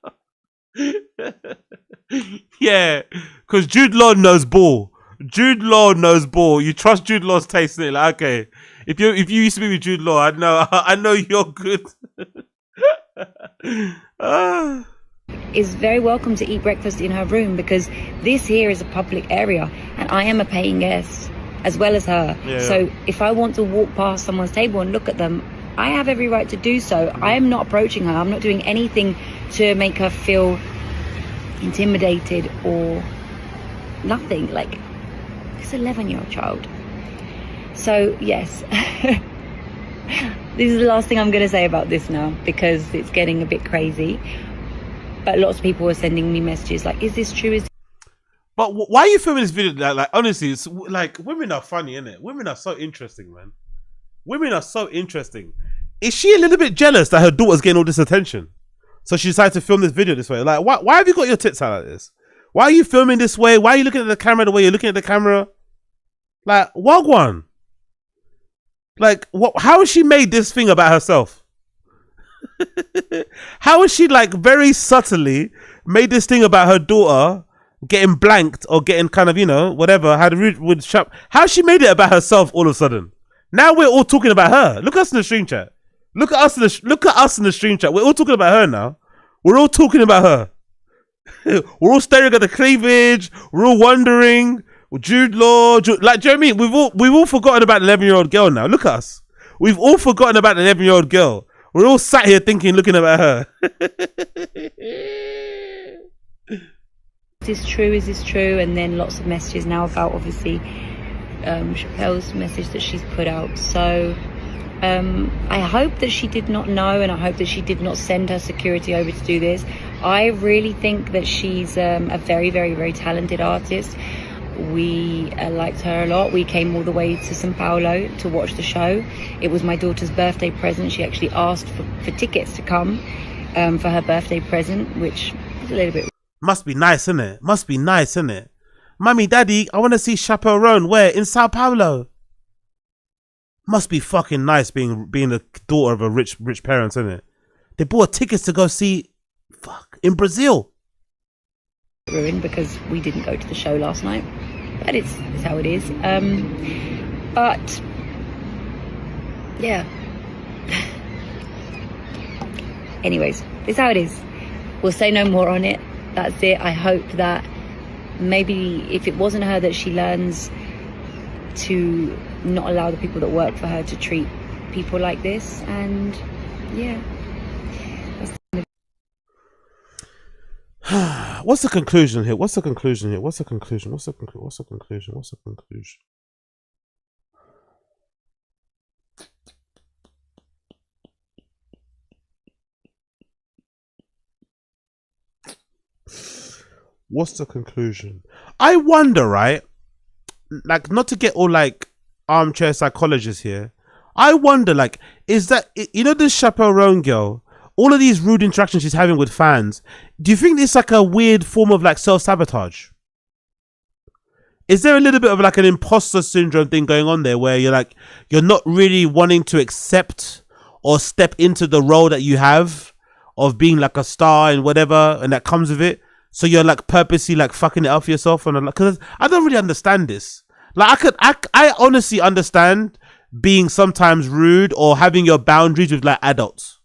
Yeah, because Jude Law knows ball. Jude Law knows ball. You trust Jude Law's taste, isn't it? Like, okay, if you used to be with Jude Law, I know you're good. Is very welcome to eat breakfast in her room, because this here is a public area and I am a paying guest as well as her. Yeah. So if I want to walk past someone's table and look at them, I have every right to do so. I am not approaching her. I'm not doing anything to make her feel intimidated or nothing. Like, it's an 11-year-old child. So yes, this is the last thing I'm going to say about this now, because it's getting a bit crazy. But lots of people are sending me messages like, is this true? But why are you filming this video? Like honestly, it's like, women are funny, innit? Women are so interesting, man. Women are so interesting. Is she a little bit jealous that her daughter's getting all this attention? So she decided to film this video this way. Like, why have you got your tits out like this? Why are you filming this way? Why are you looking at the camera the way you're looking at the camera? Like, wagwan. Like, how has she made this thing about herself? How has she, like, very subtly made this thing about her daughter getting blanked or getting kind of, you know, whatever, had a rude with sharp. How she made it about herself all of a sudden? Now we're all talking about her. Look at us in the stream chat. Look at us in the stream chat. We're all talking about her now. We're all talking about her. We're all staring at the cleavage. We're all wondering. Jude Law, like, do you know what I mean? We've all forgotten about the 11-year-old girl now. Look at us. We've all forgotten about the 11-year-old girl. We're all sat here thinking, looking about her. Is this true? And then lots of messages now about, obviously, Chappell's message that she's put out. So I hope that she did not know, and I hope that she did not send her security over to do this. I really think that she's a very, very, very talented artist. We liked her a lot. We came all the way to Sao Paulo to watch the show. It was my daughter's birthday present. She actually asked for tickets to come for her birthday present, which was a little bit... Must be nice, innit? Must be nice, innit? Mummy, Daddy, I want to see Chappell Roan. Where? In Sao Paulo. Must be fucking nice being the daughter of a rich parents, innit? They bought tickets to go see... in Brazil. Ruined because we didn't go to the show last night, but it's how it is. But yeah. Anyways, it's how it is. We'll say no more on it. That's it. I hope that maybe if it wasn't her, that she learns to not allow the people that work for her to treat people like this. And yeah. What's the conclusion here? What's the conclusion? I wonder, right? Like, not to get all like armchair psychologists here. I wonder, like, is that, you know, this Chappell Roan girl, all of these rude interactions she's having with fans, do you think it's like a weird form of like self-sabotage? Is there a little bit of like an imposter syndrome thing going on there where you're like, you're not really wanting to accept or step into the role that you have of being like a star and whatever, and that comes with it. So you're like purposely like fucking it up for yourself, and because I don't really understand this. Like I honestly understand being sometimes rude or having your boundaries with like adults.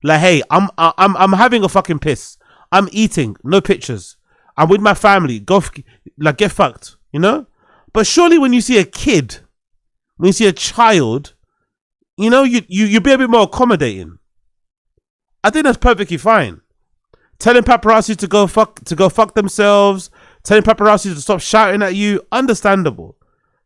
Like, hey, I'm having a fucking piss. I'm eating, no pictures. I'm with my family. Like get fucked, you know? But surely when you see a kid, when you see a child, you know, you be a bit more accommodating. I think that's perfectly fine. Telling paparazzi to go fuck themselves, telling paparazzi to stop shouting at you, understandable.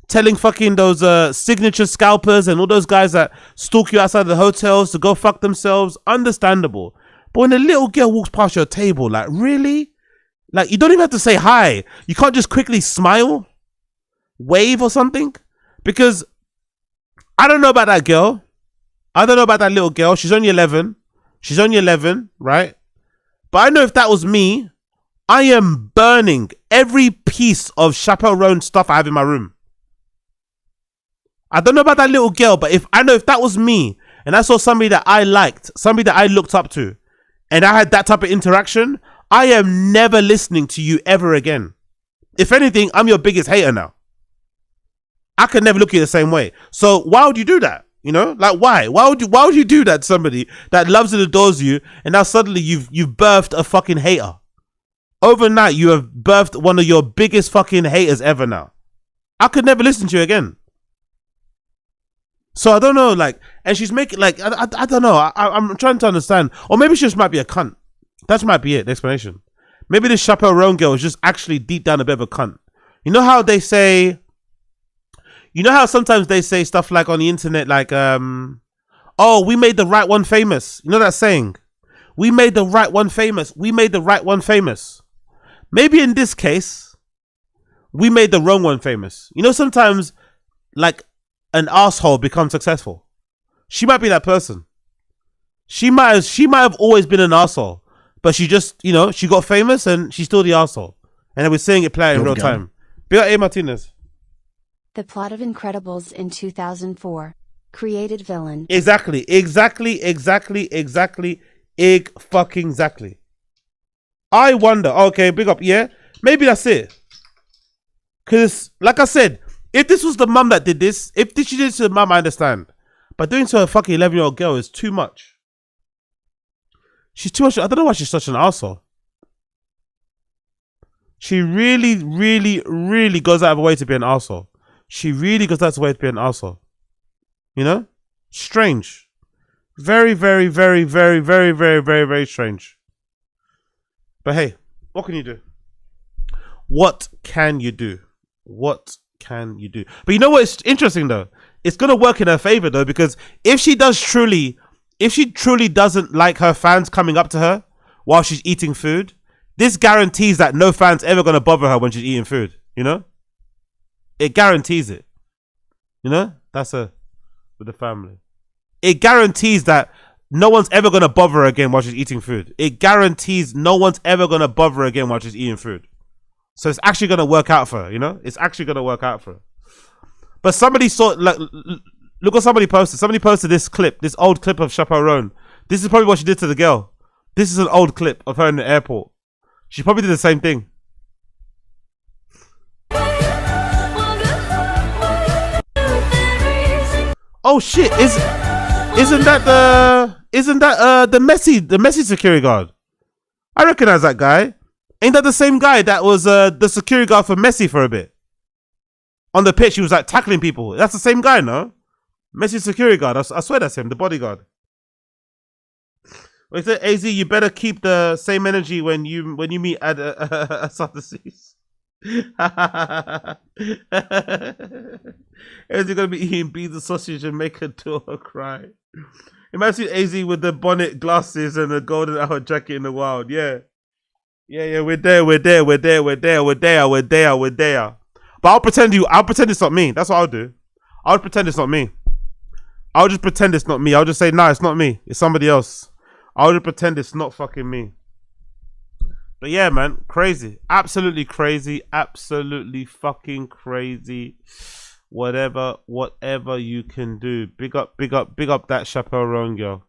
Telling fucking those signature scalpers and all those guys that stalk you outside the hotels to go fuck themselves, understandable. But when a little girl walks past your table, like, really? Like, you don't even have to say hi. You can't just quickly smile, wave or something? Because I don't know about that girl. I don't know about that little girl. She's only 11. She's only 11, right? But I know if that was me, I am burning every piece of Chappell Roan stuff I have in my room. I don't know about that little girl, but if that was me and I saw somebody that I liked, somebody that I looked up to, and I had that type of interaction, I am never listening to you ever again. If anything, I'm your biggest hater now. I could never look at you the same way. So why would you do that? You know, like why? Why would you do that to somebody that loves and adores you, and now suddenly you've birthed a fucking hater? Overnight, you have birthed one of your biggest fucking haters ever now. I could never listen to you again. So I don't know, like, and she's making like I don't know. I'm trying to understand, or maybe she just might be a cunt. That might be it. The explanation. Maybe this Chappell Roan girl is just actually deep down a bit of a cunt. You know how they say. You know how sometimes they say stuff like on the internet, like, oh, we made the right one famous. You know that saying? We made the right one famous. We made the right one famous. Maybe in this case, we made the wrong one famous. You know, sometimes, like, an asshole becomes successful. She might be that person. She might have always been an asshole, but she just, you know, she got famous and she's still the asshole. And then we're seeing it play out in real time. Big up A. Martinez. The plot of Incredibles in 2004. Created villain. Exactly. I wonder. Okay, big up. Yeah, maybe that's it. Because, like I said, if this was the mum that did this, if she did it to the mum, I understand. But doing it to a fucking 11-year-old girl is too much. She's too much. I don't know why she's such an arsehole. She really goes out of her way to be an arsehole. She really goes out of her way to be an arsehole. You know? Strange. Very strange. But hey, what can you do? What can you do? What can you do? But you know what? It's interesting though. It's gonna work in her favor though, because if she truly doesn't like her fans coming up to her while she's eating food, this guarantees that no fans ever gonna bother her when she's eating food. You know? It guarantees it. You know? That's her with the family. It guarantees that no one's ever gonna bother her again while she's eating food. It guarantees no one's ever gonna bother her again while she's eating food. So it's actually gonna work out for her, you know? It's actually gonna work out for her. But somebody saw, like, look what somebody posted. Somebody posted this clip, this old clip of Chappell Roan. This is probably what she did to the girl. This is an old clip of her in the airport. She probably did the same thing. Oh shit! Isn't that the Messi security guard? I recognize that guy. Ain't that the same guy that was the security guard for Messi for a bit? On the pitch, he was like tackling people. That's the same guy, no? Messi security guard. I swear that's him, the bodyguard. Wait, so AZ, you better keep the same energy when you meet at Sadducees. Is he gonna be eating beans and sausage and make a daughter cry? Imagine AZ with the bonnet, glasses, and a golden hour jacket in the wild. Yeah, we're there. But I'll pretend it's not me. That's what I'll do. I'll pretend it's not me. I'll just pretend it's not me. I'll just say, nah, it's not me. It's somebody else. I'll just pretend it's not fucking me. But yeah, man, crazy. Absolutely crazy. Absolutely fucking crazy. whatever you can do. Big up that Chappelle Roan girl.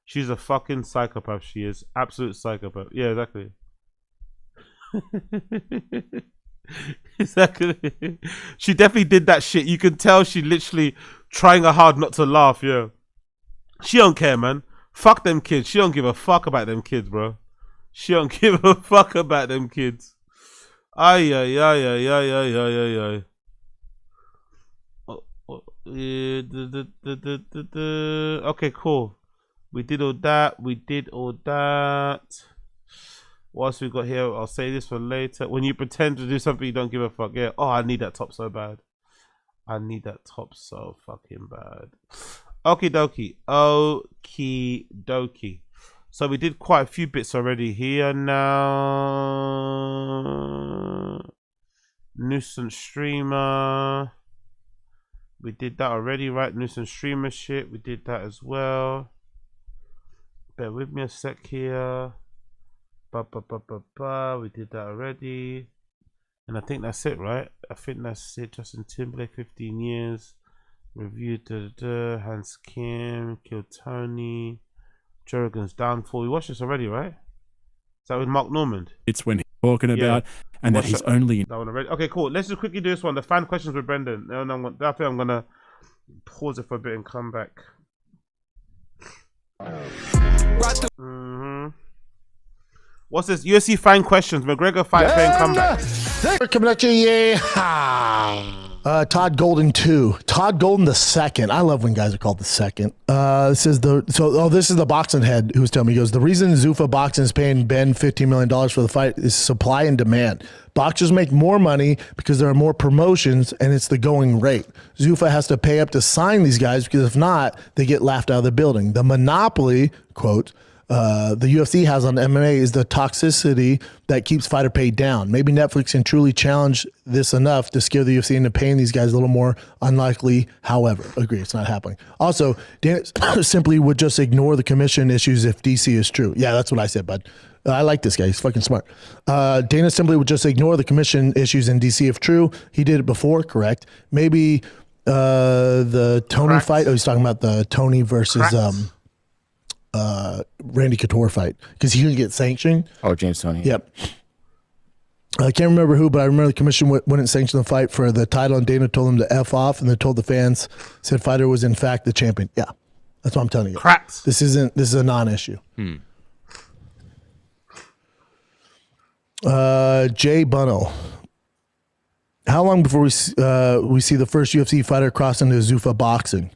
She's a fucking psychopath. She is absolute psychopath. Yeah, exactly. Exactly. She definitely did that shit. You can tell she literally trying hard not to laugh. Yeah. She don't care, man. Fuck them kids. She don't give a fuck about them kids, bro. She don't give a fuck about them kids. Ay. Okay, cool. We did all that. What else we got here? I'll say this for later. When you pretend to do something you don't give a fuck. Yeah. Oh, I need that top so bad. I need that top so fucking bad. Okie dokie. So we did quite a few bits already here now. Nuisance streamer. We did that already, right? Nuisance streamer shit. We did that as well. Bear with me a sec here. We did that already. And I think that's it, right? I think that's it. Justin Timberlake, 15 years. Review, Hans Kim, Kill Tony, Rogan's downfall. We watched this already, right? Is that with Mark Normand? It's when he's talking about, and that he's only. That one already. Okay, cool. Let's just quickly do this one. The fan questions with Brendan. I think I'm gonna pause it for a bit and come back. What's this? UFC fan questions. McGregor fight fan comeback. Coming at you, yeah. Todd Golden 2. Todd Golden the second. I love when guys are called the second. This is the boxing head who was telling me. He goes, the reason Zuffa Boxing is paying Ben $15 million for the fight is supply and demand. Boxers make more money because there are more promotions and it's the going rate. Zuffa has to pay up to sign these guys because if not, they get laughed out of the building. The monopoly, quote, the UFC has on MMA is the toxicity that keeps fighter pay down. Maybe Netflix can truly challenge this enough to scare the UFC into paying these guys a little more. Unlikely, however. Agree, it's not happening. Also, Dana simply would just ignore the commission issues if DC is true. Yeah, that's what I said, bud. I like this guy. He's fucking smart. Dana simply would just ignore the commission issues in DC if true. He did it before, correct. Maybe the Tony fight. Oh, he's talking about the Tony versus Randy Couture fight because he didn't get sanctioned. Oh, James Toney. Yep. I can't remember who, but I remember the commission wouldn't sanction the fight for the title, and Dana told him to F off, and they told the fans, said fighter was in fact the champion. Yeah, that's what I'm telling you. Cracks. This is a non-issue. Jay Bunnell. How long before we see the first UFC fighter cross into Zuffa Boxing?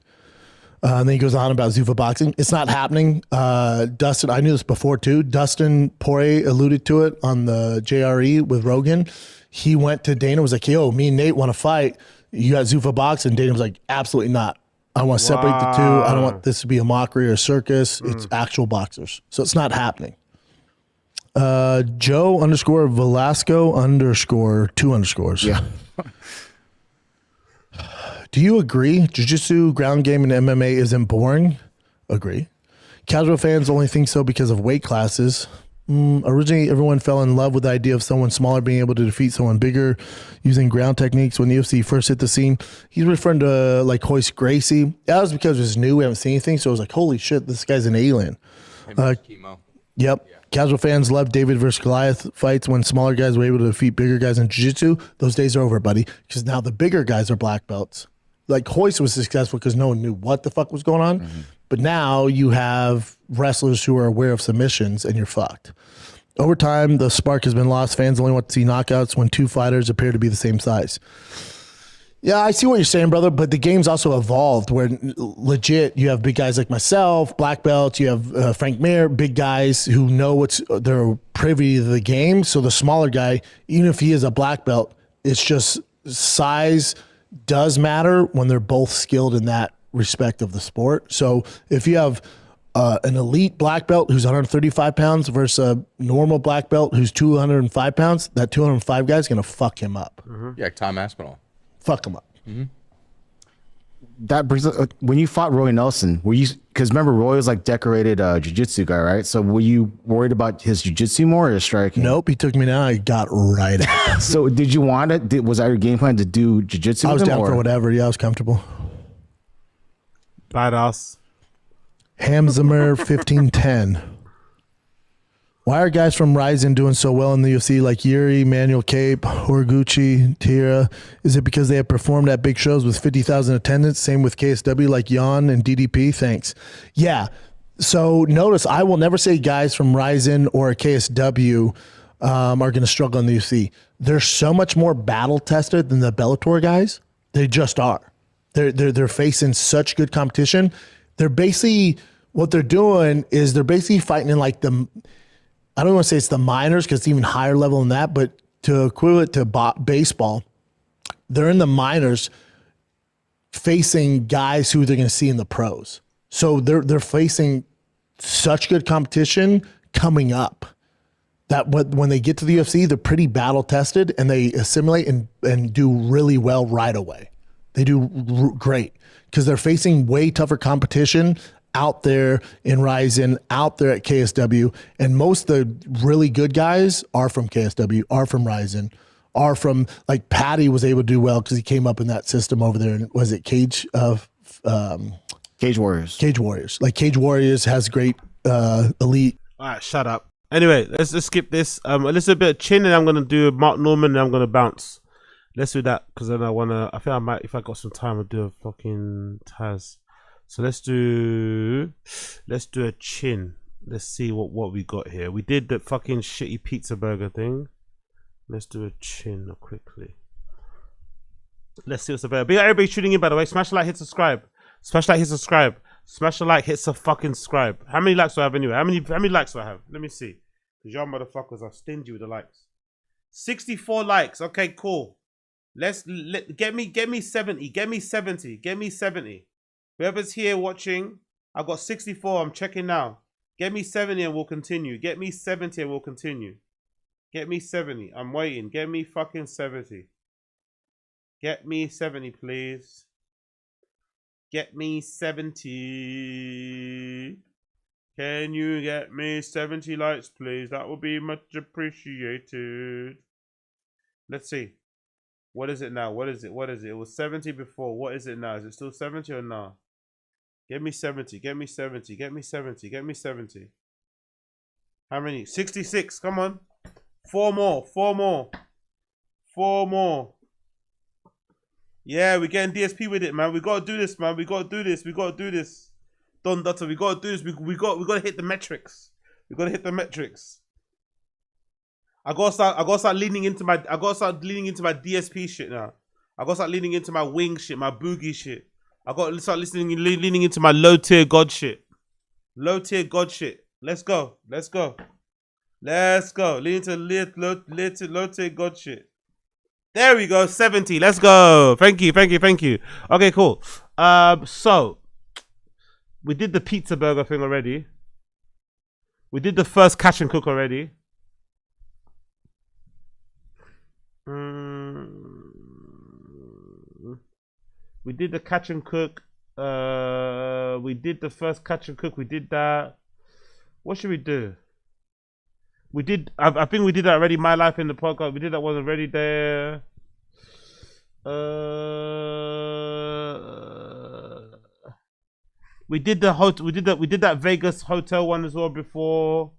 And then he goes on about Zuffa Boxing. It's not happening. Dustin, I knew this before too. Dustin Poirier alluded to it on the JRE with Rogan. He went to Dana, was like, yo, me and Nate want to fight. You got Zuffa Boxing. Dana was like, absolutely not. I want to separate the two. I don't want this to be a mockery or a circus. It's actual boxers. So it's not happening. Joe _ Velasco _ 2 underscores. Yeah. Do you agree jiu-jitsu, ground game, and MMA isn't boring? Agree. Casual fans only think so because of weight classes. Originally, everyone fell in love with the idea of someone smaller being able to defeat someone bigger using ground techniques when the UFC first hit the scene. He's referring to like Royce Gracie. That was because it was new. We haven't seen anything. So it was like, holy shit, this guy's an alien. Chemo. Yep. Yeah. Casual fans loved David versus Goliath fights when smaller guys were able to defeat bigger guys in jiu-jitsu. Those days are over, buddy, because now the bigger guys are black belts. Like Royce was successful because no one knew what the fuck was going on. But now you have wrestlers who are aware of submissions and you're fucked. Over time, the spark has been lost. Fans only want to see knockouts when two fighters appear to be the same size. Yeah, I see what you're saying, brother, but the game's also evolved where legit you have big guys like myself, black belts, you have Frank Mir, big guys who know they're privy to the game. So the smaller guy, even if he is a black belt, it's just size does matter when they're both skilled in that respect of the sport. So if you have an elite black belt who's 135 pounds versus a normal black belt who's 205 pounds, that 205 guy is going to fuck him up. Yeah, Tom Aspinall. Fuck him up. that brings up, when you fought Roy Nelson, were you, because remember Roy was like decorated jiu-jitsu guy, right? So were you worried about his jiu-jitsu more or his striking? Nope, he took me down. I got right at him. So did you want it? Was that your game plan to do jiu-jitsu? I was down for whatever. Yeah, I was comfortable. Badass. Hamzimmer 1510. Why are guys from Ryzen doing so well in the UFC like Yuri, Manuel Cape, Horiguchi, Tira? Is it because they have performed at big shows with 50,000 attendance? Same with KSW like Jan and DDP? Thanks. Yeah. So notice I will never say guys from Ryzen or KSW are going to struggle in the UFC. They're so much more battle tested than the Bellator guys. They just are. They're facing such good competition. They're basically, what they're doing is they're basically fighting in like the, I don't want to say it's the minors because it's even higher level than that, but to equivalent to baseball, they're in the minors facing guys who they're going to see in the pros. So they're facing such good competition coming up that when they get to the UFC, they're pretty battle tested and they assimilate and do really well right away. They do great because they're facing way tougher competition out there in Ryzen, out there at KSW, and most of the really good guys are from KSW, are from Ryzen, are from, like Patty was able to do well because he came up in that system over there. And was it Cage Warriors? Cage Warriors. Like Cage Warriors has great elite. All right, shut up. Anyway, let's skip this. A little bit of chin, and I'm gonna do Mark Norman, and I'm gonna bounce. Let's do that because then I think I might, if I got some time, I'll do a fucking Taz. So let's do a chin. Let's see what we got here. We did the fucking shitty pizza burger thing. Let's do a chin quickly. Let's see what's available. Big up everybody tuning in, by the way. Smash the like, hit subscribe. Smash the like, hit subscribe. Smash the like, hit the fucking subscribe. How many likes do I have anyway? How many likes do I have? Let me see. Because y'all motherfuckers are stingy with the likes. 64 likes. Okay, cool. Get me 70. Get me 70. Get me 70. Whoever's here watching, I've got 64. I'm checking now. Get me 70 and we'll continue. Get me 70 and we'll continue. Get me 70. I'm waiting. Get me fucking 70. Get me 70, please. Get me 70. Can you get me 70 likes, please? That would be much appreciated. Let's see. What is it now? What is it? What is it? It was 70 before. What is it now? Is it still 70 or no? Get me 70. Get me 70. Get me 70. Get me 70. How many? 66. Come on. 4 more. 4 more. 4 more. Yeah, we're getting DSP with it, man. We gotta do this, man. We gotta do this. We gotta do this. Don Dutta, we gotta do this. We gotta hit the metrics. We gotta hit the metrics. I gotta start leaning into my DSP shit now. I gotta start leaning into my wing shit, my boogie shit. I gotta start leaning into my low tier god shit. Low tier god shit. Let's go. Let's go. Let's go. Lean into low tier god shit. There we go. 70. Let's go. Thank you. Thank you. Thank you. Okay, cool. So we did the pizza burger thing already. We did the first catch and cook already. We did the catch and cook. We did the first catch and cook. We did that. What should we do? We did. I think we did that already. My life in the podcast. We did that one already there. We did the hotel. We did that Vegas hotel one as well before.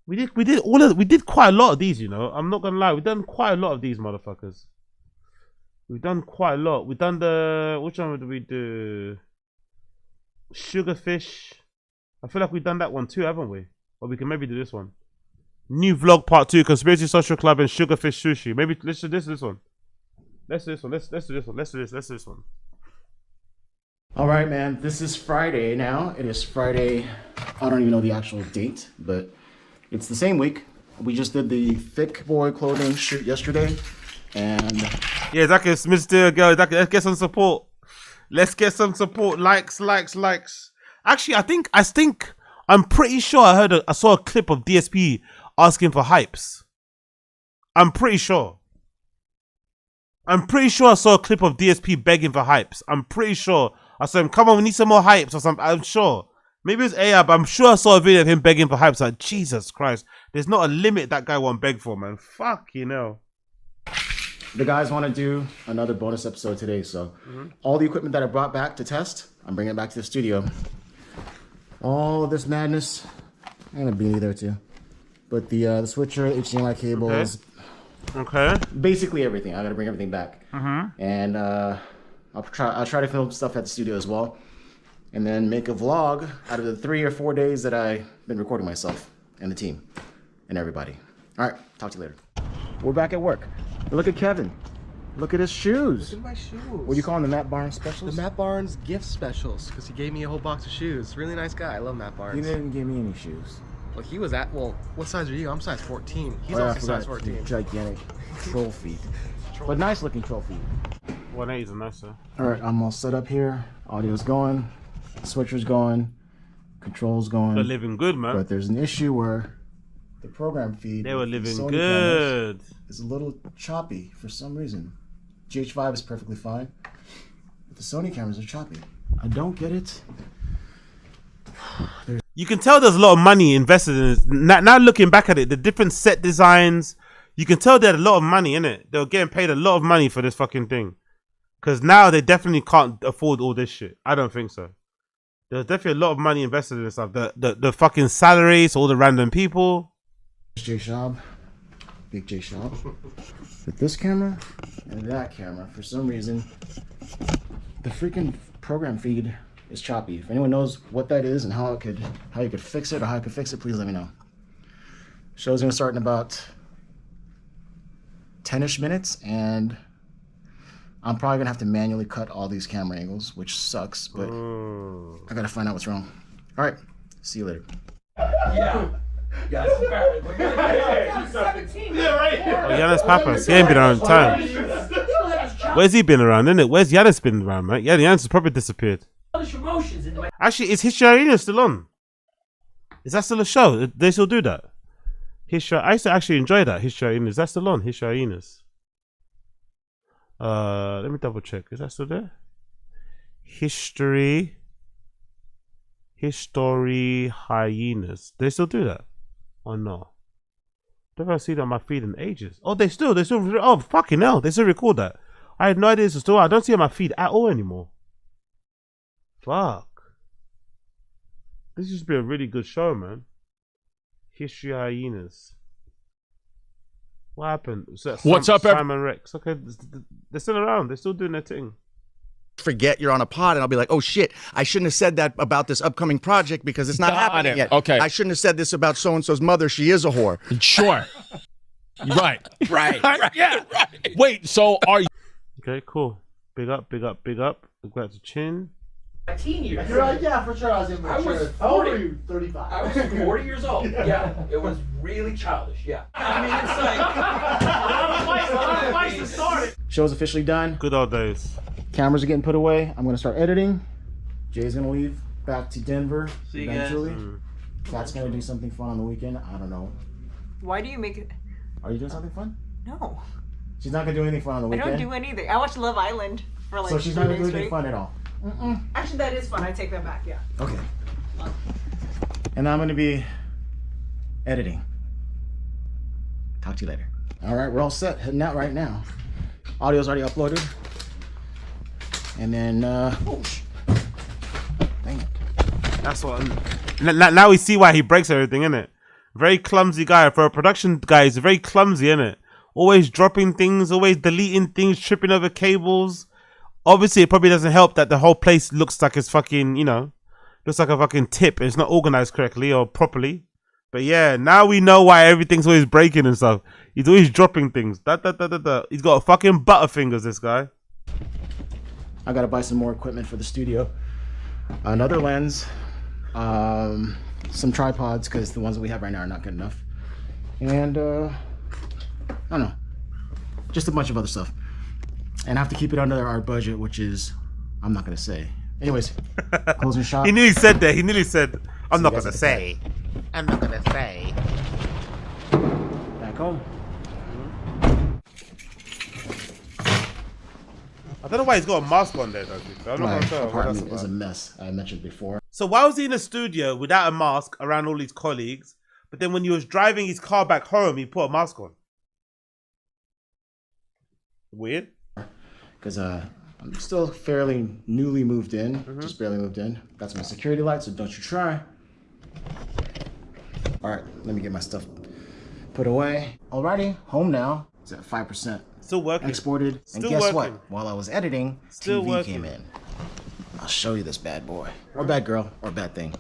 We did all of. We did quite a lot of these. You know, I'm not gonna lie. We've done quite a lot of these motherfuckers. We've done quite a lot. We've done the, which one did we do? Sugarfish. I feel like we've done that one too, haven't we? Or we can maybe do this one. New vlog part 2, Conspiracy Social Club and Sugarfish Sushi. Maybe let's do this one. Let's do this one. Let's do this one. Let's do this one. All right, man. This is Friday now. It is Friday. I don't even know the actual date, but it's the same week. We just did the Thick Boy clothing shoot yesterday. And yeah, Zach is Mr. Girl. Let's get some support. Let's get some support. Likes. Actually, I think I'm pretty sure I saw a clip of DSP asking for hypes. I'm pretty sure. I'm pretty sure I saw a clip of DSP begging for hypes. I'm pretty sure. I saw him, come on, we need some more hypes or something. I'm sure. Maybe it's AI, but I'm sure I saw a video of him begging for hypes. Like, Jesus Christ. There's not a limit that guy won't beg for, man. Fuck, you know. The guys want to do another bonus episode today, so all the equipment that I brought back to test, I'm bringing it back to the studio. All this madness, I'm gonna beanie there too. But the switcher, HDMI cables, okay, basically everything. I gotta bring everything back, and I'll try to film stuff at the studio as well, and then make a vlog out of the 3 or 4 days that I've been recording myself and the team and everybody. All right, talk to you later. We're back at work. Look at Kevin. Look at his shoes. Look at my shoes. What do you call them, the Matt Barnes specials? The Matt Barnes gift specials, because he gave me a whole box of shoes. Really nice guy. I love Matt Barnes. He didn't give me any shoes. Well, he was at, well, what size are you? I'm size 14. He's I also forgot, size 14. Gigantic troll feet. But nice looking troll feet. 180 is nicer. All right, I'm all set up here. Audio's going. Switcher's going. Controls going. They're living good, man. But there's an issue where the program feed. They were living Sony good. cameras is a little choppy for some reason. GH5 is perfectly fine, but the Sony cameras are choppy. I don't get it. You can tell there's a lot of money invested in it. Now looking back at it, the different set designs, you can tell they had a lot of money in it. They were getting paid a lot of money for this fucking thing. Because now they definitely can't afford all this shit. I don't think so. There's definitely a lot of money invested in this stuff. The fucking salaries, all the random people. J Schaub, big J Schaub. With this camera and that camera, for some reason, the freaking program feed is choppy. If anyone knows what that is and how you could fix it or how I could fix it, please let me know. Show's gonna start in about 10-ish minutes, and I'm probably gonna have to manually cut all these camera angles, which sucks, but I gotta find out what's wrong. All right, see you later. Yeah. Yeah, right. Oh, Giannis Papas, he ain't been around in time. Where's he been around, innit? Where's Giannis been around, man? Yeah, Giannis has probably disappeared. Actually, is HIA still on? Is that still a show? They still do that? I used to actually enjoy that. HIA, is that still on? HIA. Let me double check. Is that still there? History hyenas. They still do that? Or no? Don't ever see that on my feed in ages. Oh, they still. Oh, fucking hell! They still record that. I had no idea this was still. I don't see it on my feed at all anymore. Fuck. This used to be a really good show, man. History hyenas. What happened? What's up, Simon Rex. Okay, they're still around. They're still doing their thing. Forget you're on a pod, and I'll be like, oh shit, I shouldn't have said that about this upcoming project because it's not happening yet. Okay. I shouldn't have said this about so-and-so's mother. She is a whore. Sure. Right. Right. Yeah. Right. Wait, so are you... Okay, cool. Big up, big up, big up. Look at the chin. 19 years. You're like, yeah, for sure I was immature. I was 40. How old are you? 35. I was 40 years old. Yeah, it was really childish. Yeah. I mean, it's like... Show's officially done. Good old days. Cameras are getting put away. I'm gonna start editing. Jay's gonna leave back to Denver See you guys. eventually. Cat's gonna do something fun on the weekend. I don't know. Why do you make it? Are you doing something fun? No. She's not gonna do anything fun on the I weekend. don't do anything. I watch Love Island for like So she's 2 not gonna days do anything straight. fun at all. Actually, that is fun. I take that back. Yeah. Okay. And I'm gonna be editing. Talk to you later. All right, we're all set. Heading out right now. Audio's already uploaded. And then, oh, dang it. That's what. Now we see why he breaks everything, innit? Very clumsy guy. For a production guy, he's very clumsy, innit? Always dropping things, always deleting things, tripping over cables. Obviously, it probably doesn't help that the whole place looks like it's fucking, you know, looks like a fucking tip. It's not organized correctly or properly. But yeah, now we know why everything's always breaking and stuff. He's always dropping things. He's got fucking butterfingers, this guy. I gotta buy some more equipment for the studio. Another lens, some tripods, because the ones that we have right now are not good enough. And, I don't know, just a bunch of other stuff. And I have to keep it under our budget, which is, I'm not gonna say. Anyways, closing shot. He nearly said that. He nearly said, I'm not gonna say. I'm not gonna say. Back home. I don't know why he's got a mask on there, though. I'm My not sure what that's apartment is a about. mess. I mentioned before. So why was he in a studio without a mask around all his colleagues, but then when he was driving his car back home, he put a mask on? Weird. Because I'm still fairly newly moved in, just barely moved in. That's my security light, so don't you try. All right, let me get my stuff put away. Alrighty, home now. It's at 5%. Still working. Exported. Still and guess working. what? While I was editing, Still TV working. came in. I'll show you this bad boy. Or bad girl, or bad thing.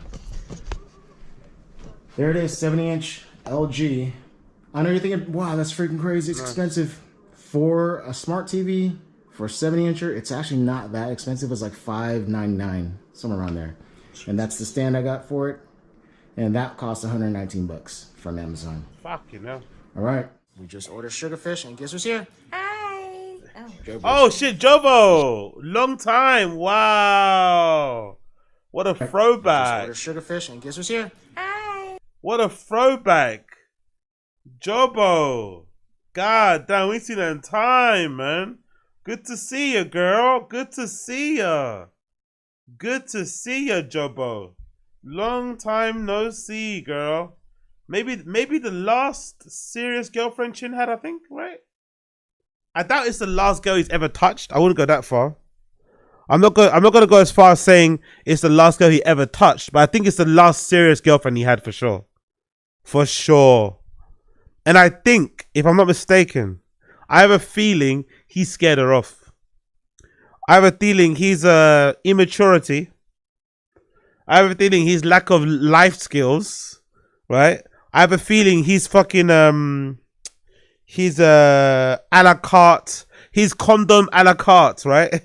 There it is, 70-inch LG. I know you're thinking, wow, that's freaking crazy. It's expensive. For a smart TV, for a 70-incher, it's actually not that expensive. It's like $5.99, somewhere around there. And that's the stand I got for it. And that cost $119 from Amazon. Fucking hell. All right. We just ordered SUGARFISH, and guess who's here? Hi. Oh shit, Jobo! Long time. Wow. What a throwback. Just ordered SUGARFISH, and guess who's here? What a throwback. Jobo. God damn, we seen that in time, man. Good to see you, girl. Good to see ya. Good to see ya, Jobo. Long time no see, girl. Maybe the last serious girlfriend Chin had, I think, right? I doubt it's the last girl he's ever touched. I wouldn't go that far. I'm not gonna go as far as saying it's the last girl he ever touched, but I think it's the last serious girlfriend he had for sure. For sure. And I think, if I'm not mistaken, I have a feeling he scared her off. I have a feeling his immaturity. I have a feeling his lack of life skills, right? I have a feeling he's fucking his a la carte, his condom a la carte, right?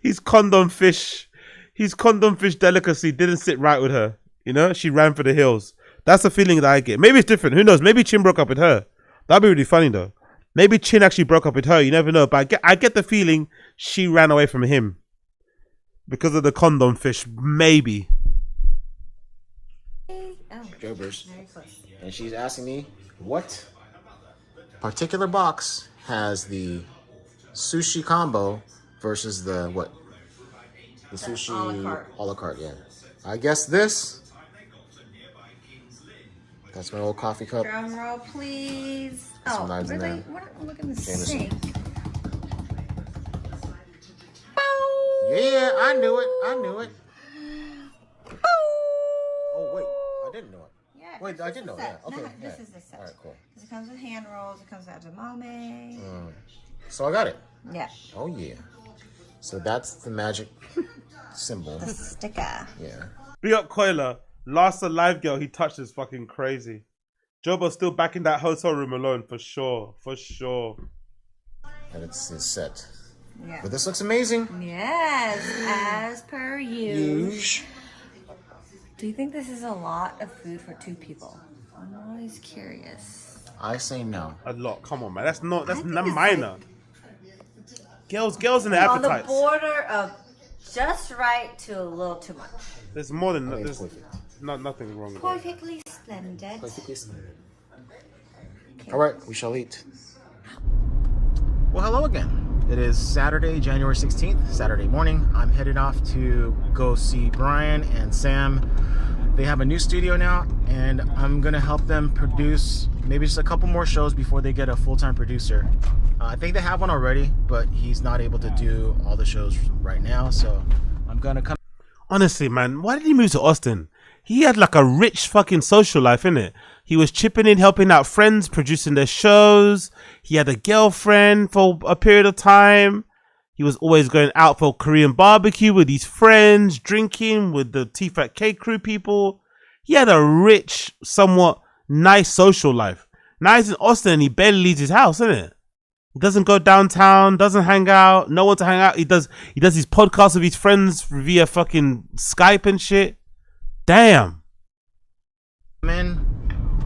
His condom fish delicacy didn't sit right with her. You know, she ran for the hills. That's the feeling that I get. Maybe it's different. Who knows? Maybe Chin broke up with her. That'd be really funny though. Maybe Chin actually broke up with her. You never know. But I get the feeling she ran away from him because of the condom fish. Maybe. Jobers. And she's asking me what particular box has the sushi combo versus the what? The sushi a la carte, yeah. I guess this. That's my old coffee cup. Drum roll, please. Some knives in there. Look in the Jameson. sink. Yeah, I knew it. Oh, wait. I didn't know it. Yeah. Wait, I did know that. Okay. No, yeah. this is the set. All right, cool. It comes with hand rolls. It comes with edamame. So I got it. Yeah. Oh, yeah. So that's the magic symbol. The sticker. Yeah. Big up Koila. Last alive girl he touched is fucking crazy. Jobo's still back in that hotel room alone for sure. For sure. And it's set. Yeah. But this looks amazing. Yes, as per usual. Do you think this is a lot of food for two people? I'm always curious. I say no. A lot. Come on, man. That's not minor. Girls in the On appetites. the border of just right to a little too much. There's more than there's nothing wrong with that. Perfectly splendid. All right, we shall eat. Well, hello again. It is Saturday, January 16th, Saturday morning. I'm headed off to go see Brian and Sam. They have a new studio now, and I'm gonna help them produce maybe just a couple more shows before they get a full-time producer. I think they have one already, but he's not able to do all the shows right now, so I'm gonna come. Honestly, man, why did he move to Austin? He had like a rich fucking social life, innit? He was chipping in, helping out friends, producing their shows. He had a girlfriend for a period of time. He was always going out for Korean barbecue with his friends, drinking with the T-Fat K crew people. He had a rich, somewhat nice social life. Now he's in Austin and he barely leaves his house, innit? He doesn't go downtown, doesn't hang out, no one to hang out. He does his podcast with his friends via fucking Skype and shit. Damn. Come in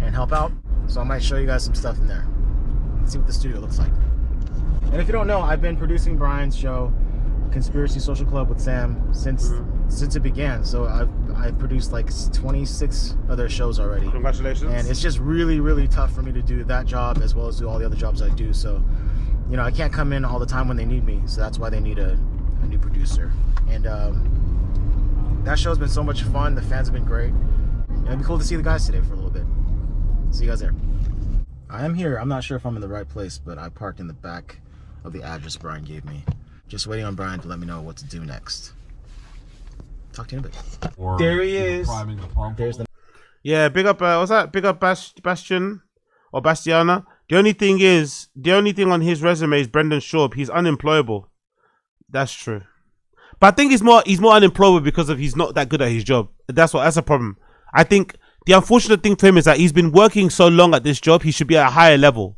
and help out, so I might show you guys some stuff in there. Let's see what the studio looks like. And if you don't know, I've been producing Brian's show, Conspiracy Social Club with Sam, since it began. So I've produced like 26 other shows already. Congratulations. And it's just really, really tough for me to do that job as well as do all the other jobs I do. So you know, I can't come in all the time when they need me, so that's why they need a new producer. And that show's been so much fun. The fans have been great. It'd be cool to see the guys today for a little bit. See you guys there. I am here. I'm not sure if I'm in the right place, but I parked in the back of the address Brian gave me. Just waiting on Brian to let me know what to do next. Talk to you in a bit. There he is. There's the... Yeah, big up, what's that? Big up Bastion or Bastiana. The only thing on his resume is Brendan Schaub. He's unemployable. That's true. But I think he's more unemployable because of he's not that good at his job. That's a problem. I think the unfortunate thing for him is that he's been working so long at this job, he should be at a higher level.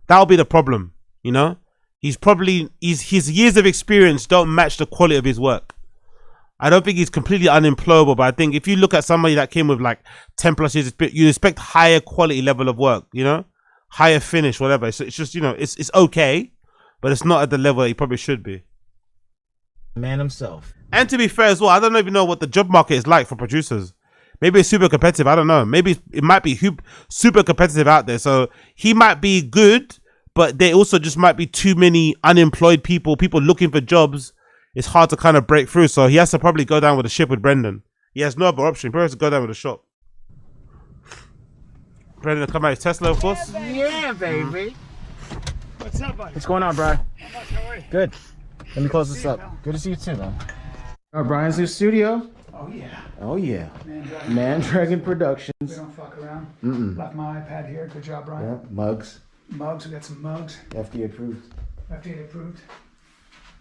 That'll be the problem, you know? His years of experience don't match the quality of his work. I don't think he's completely unemployable, but I think if you look at somebody that came with like 10 plus years, you expect higher quality level of work, you know? Higher finish, whatever. So it's just, you know, it's okay, but it's not at the level that he probably should be. Man himself. And to be fair as well, I don't even know what the job market is like for producers. Maybe it's super competitive. I don't know. Maybe it might be super competitive out there. So he might be good, but there also just might be too many unemployed people looking for jobs. It's hard to kind of break through. So he has to probably go down with the ship with Brendan. He has no other option. He probably has to go down with the shop. Brendan will come out his Tesla, of course. Yeah, baby. What's up, buddy? What's going on, Brian? How much? How are you? Good. Let me close this up. Good to see you too, man. All right, Brian's new studio. Oh, yeah. Oh, yeah. Man Dragon Productions. We don't fuck around. Left my iPad here. Good job, Brian. Yeah, mugs. Mugs. We got some mugs. FDA approved. FDA approved.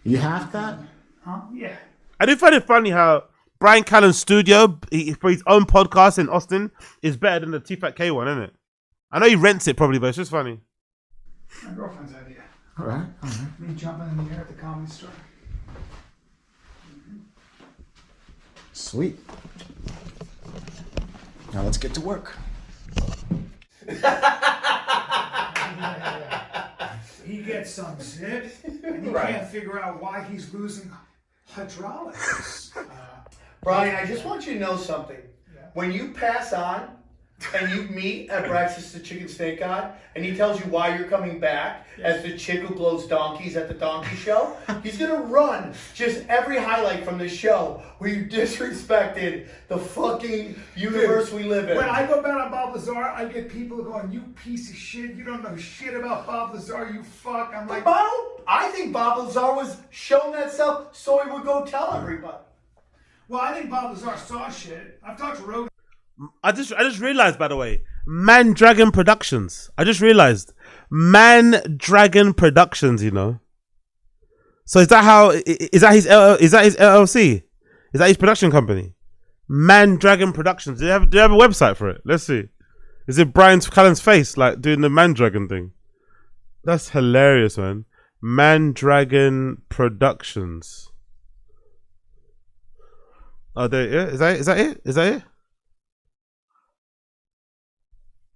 You have that? Huh? Yeah. I do find it funny how Brian Callen's studio for his own podcast in Austin is better than the T-Fat K one, isn't it? I know he rents it probably, but it's just funny. My girlfriend's idea. All right. Me jumping in the air at the Comedy Store. Sweet. Now let's get to work. He gets some zip, and he can't figure out why he's losing hydraulics. Brian, I just want you to know something. When you pass on and you meet at breakfast the chicken snake guy, and he tells you why you're coming back as the chick who blows donkeys at the donkey show, he's gonna run just every highlight from the show where you disrespected the fucking universe we live in. When I go back on Bob Lazar, I get people going, "You piece of shit! You don't know shit about Bob Lazar. You fuck!" I'm like, I think Bob Lazar was showing that stuff so he would go tell everybody. well, I think Bob Lazar saw shit. I've talked to Rogan. I just realized, by the way, Man Dragon Productions. I just realized Man Dragon Productions. You know. So is that his LLC? Is that his production company? Man Dragon Productions. Do they have a website for it? Let's see. Is it Brian Callen's face like doing the Man Dragon thing? That's hilarious, man. Man Dragon Productions. Oh, there. Yeah, is that it? Is that it?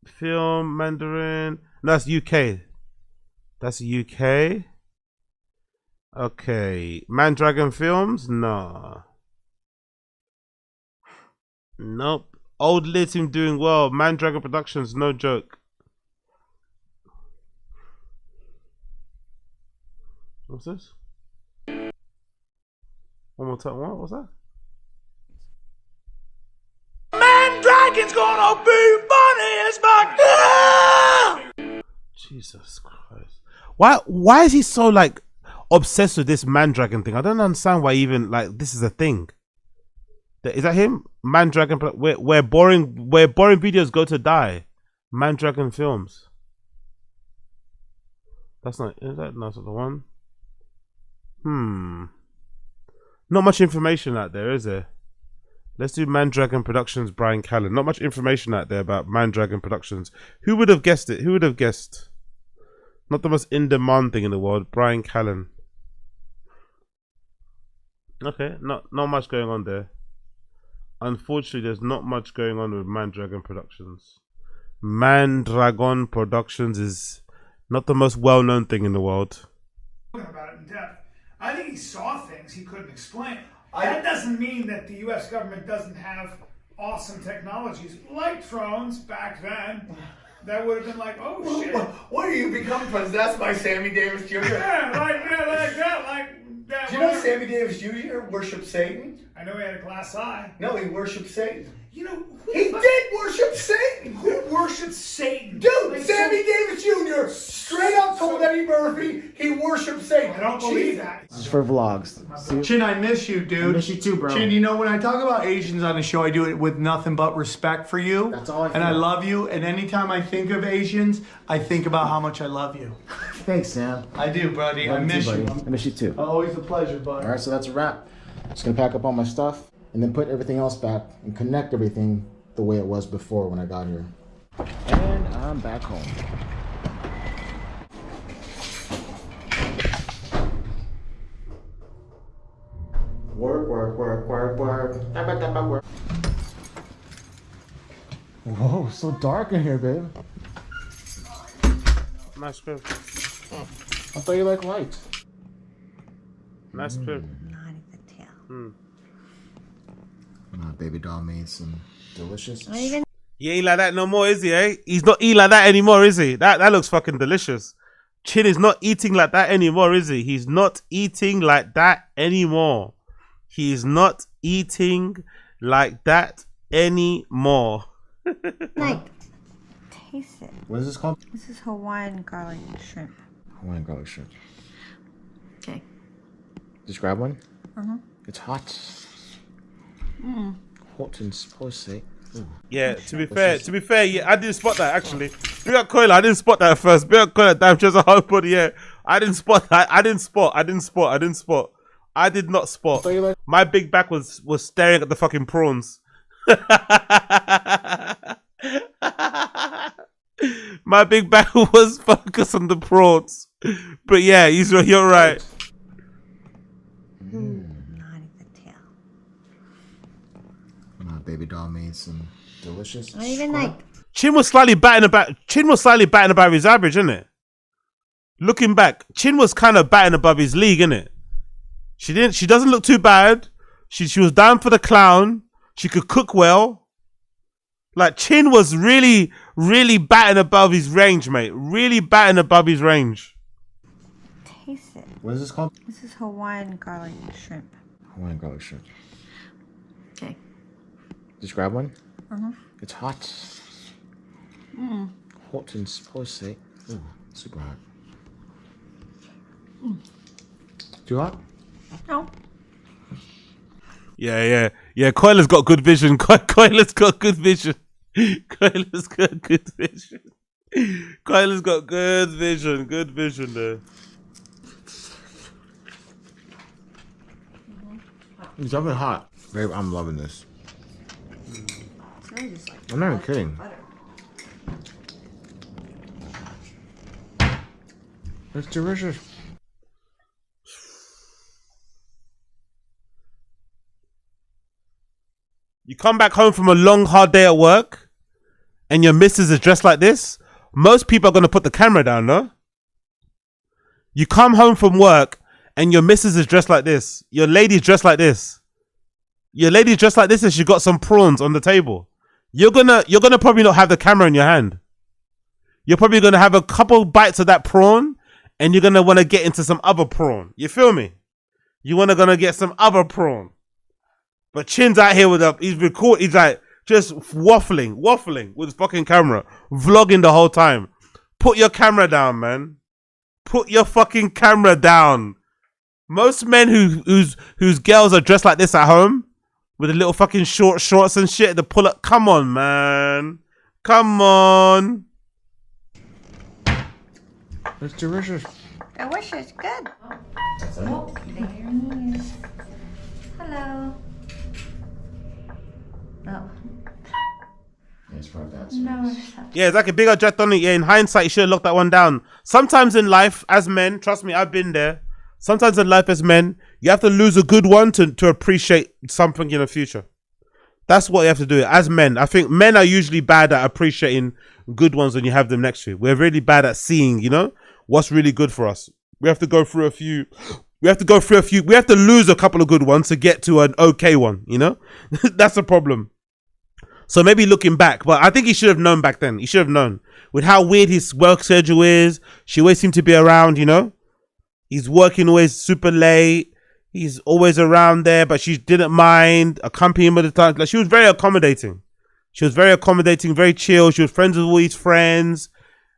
Film Mandarin. No, that's UK. That's UK. Okay. Man Dragon Films? No. Nope. Old Lit team doing well. Man Dragon Productions, no joke. What's this? One more time. What was that? Man Dragon's gonna be funny as fuck. Jesus Christ. Why is he so like obsessed with this Man Dragon thing? I don't understand why even like this is a thing. Is that him? Man Dragon, where boring videos go to die. Man Dragon Films. That's not. Is that not the one? Not much information out there, is there? Let's do Man Dragon Productions, Brian Callen. Not much information out there about Man Dragon Productions. Who would have guessed it? Who would have guessed? Not the most in-demand thing in the world, Brian Callen. Okay, not much going on there. Unfortunately, there's not much going on with Man Dragon Productions. Man Dragon Productions is not the most well-known thing in the world. About it in depth. I think he saw things he couldn't explain. That doesn't mean that the U.S. government doesn't have awesome technologies like drones back then. that would have been like, oh shit. What are you become possessed by Sammy Davis Jr.? Yeah, like that, like that. Do you know Sammy Davis Jr. worshipped Satan? I know he had a glass eye. No, he worshipped Satan. You know, he did worship Satan. Who worships Satan? Dude, Like, Sammy Davis Jr. straight up told Eddie Murphy he worshipped Satan. I don't believe that. This is for vlogs. See? Chin, I miss you, dude. I miss you too, bro. Chin, you know, when I talk about Asians on the show, I do it with nothing but respect for you. That's all I feel. And I love you. And anytime I think of Asians, I think about how much I love you. Thanks, Sam. I do, buddy. I miss you. I miss you too. Always a pleasure, bud. All right, so that's a wrap. Just gonna pack up all my stuff and then put everything else back and connect everything the way it was before when I got here. And I'm back home. Work, work, work, work, work. Work. Whoa, so dark in here, babe. Nice crib. I thought you liked lights. Nice crib. My baby doll made some delicious. He ain't like that no more, is he, eh? He's not eating like that anymore, is he? That looks fucking delicious. Chin is not eating like that anymore, is he? He's not eating like that anymore. He's not eating like that anymore. Like, taste it. What is this called? This is Hawaiian garlic shrimp. Hawaiian garlic shrimp. Okay. Just grab one. It's hot. Mm. Hot and spicy. Ooh. Yeah, to be fair, yeah, I didn't spot that actually. Big up Coiler, I didn't spot that at first. Big up Coiler, damn, just a whole body, yeah. I didn't spot that. I did not spot. My big back was staring at the fucking prawns. My big back was focused on the prawns. But yeah, you're right. My baby doll made some delicious. Not even like. Chin was slightly batting about his average, isn't it? Looking back, Chin was kind of batting above his league, isn't it? She doesn't look too bad. She was down for the clown. She could cook well. Like Chin was really, really batting above his range, mate. Really batting above his range. Taste it. What is this called? This is Hawaiian garlic shrimp. Hawaiian garlic shrimp. Okay. Just grab one. Uh-huh. It's hot. Mm. Hot and spicy. Ooh, super hot. Mm. Too hot? No. Yeah. Coiler's got good vision. Coiler's got good vision. Coiler's got good vision. Coiler's got good vision. Good vision there. It's definitely hot. Babe, I'm loving this. It's really just like I'm not even kidding. butter. It's delicious. You come back home from a long, hard day at work and your missus is dressed like this, most people are going to put the camera down, no? You come home from work and your missus is dressed like this. Your lady's dressed like this. Your lady's dressed like this and she got some prawns on the table. You're gonna probably not have the camera in your hand. You're probably going to have a couple bites of that prawn and you're going to want to get into some other prawn. You feel me? You want to gonna get some other prawn. But Chin's out here with he's like just waffling with his fucking camera, vlogging the whole time. Put your camera down, man. Put your fucking camera down. Most men whose girls are dressed like this at home, with the little fucking short shorts and shit, the pull up. Come on, man. Come on. It's delicious. I wish it's good. Oh, there he is. Hello. Oh. It's probably that. No. Yeah, it's like a bigger jet on it. Yeah, in hindsight, you should have locked that one down. Sometimes in life, as men, trust me, I've been there. Sometimes in life as men, you have to lose a good one to appreciate something in the future. That's what you have to do. As men, I think men are usually bad at appreciating good ones when you have them next to you. We're really bad at seeing, what's really good for us. We have to go through a few. We have to lose a couple of good ones to get to an okay one, That's a problem. So maybe looking back, but I think he should have known back then. He should have known. With how weird his work schedule is, she always seemed to be around, you know? He's working always super late. He's always around there, but she didn't mind accompanying him at the time. Like, she was very accommodating. She was very accommodating, very chill. She was friends with all his friends.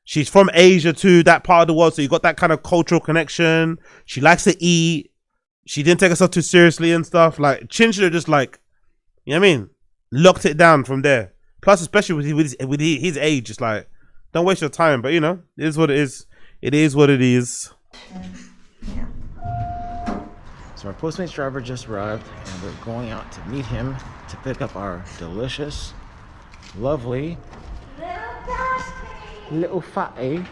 She's from Asia too, that part of the world. So you got that kind of cultural connection. She likes to eat. She didn't take herself too seriously and stuff. Like, Chin should have just like, you know what I mean? Locked it down from there. Plus, especially with his age, it's like, don't waste your time. But you know, it is what it is. It is what it is. So our Postmates driver just arrived, and we're going out to meet him to pick up our delicious, lovely, little fatty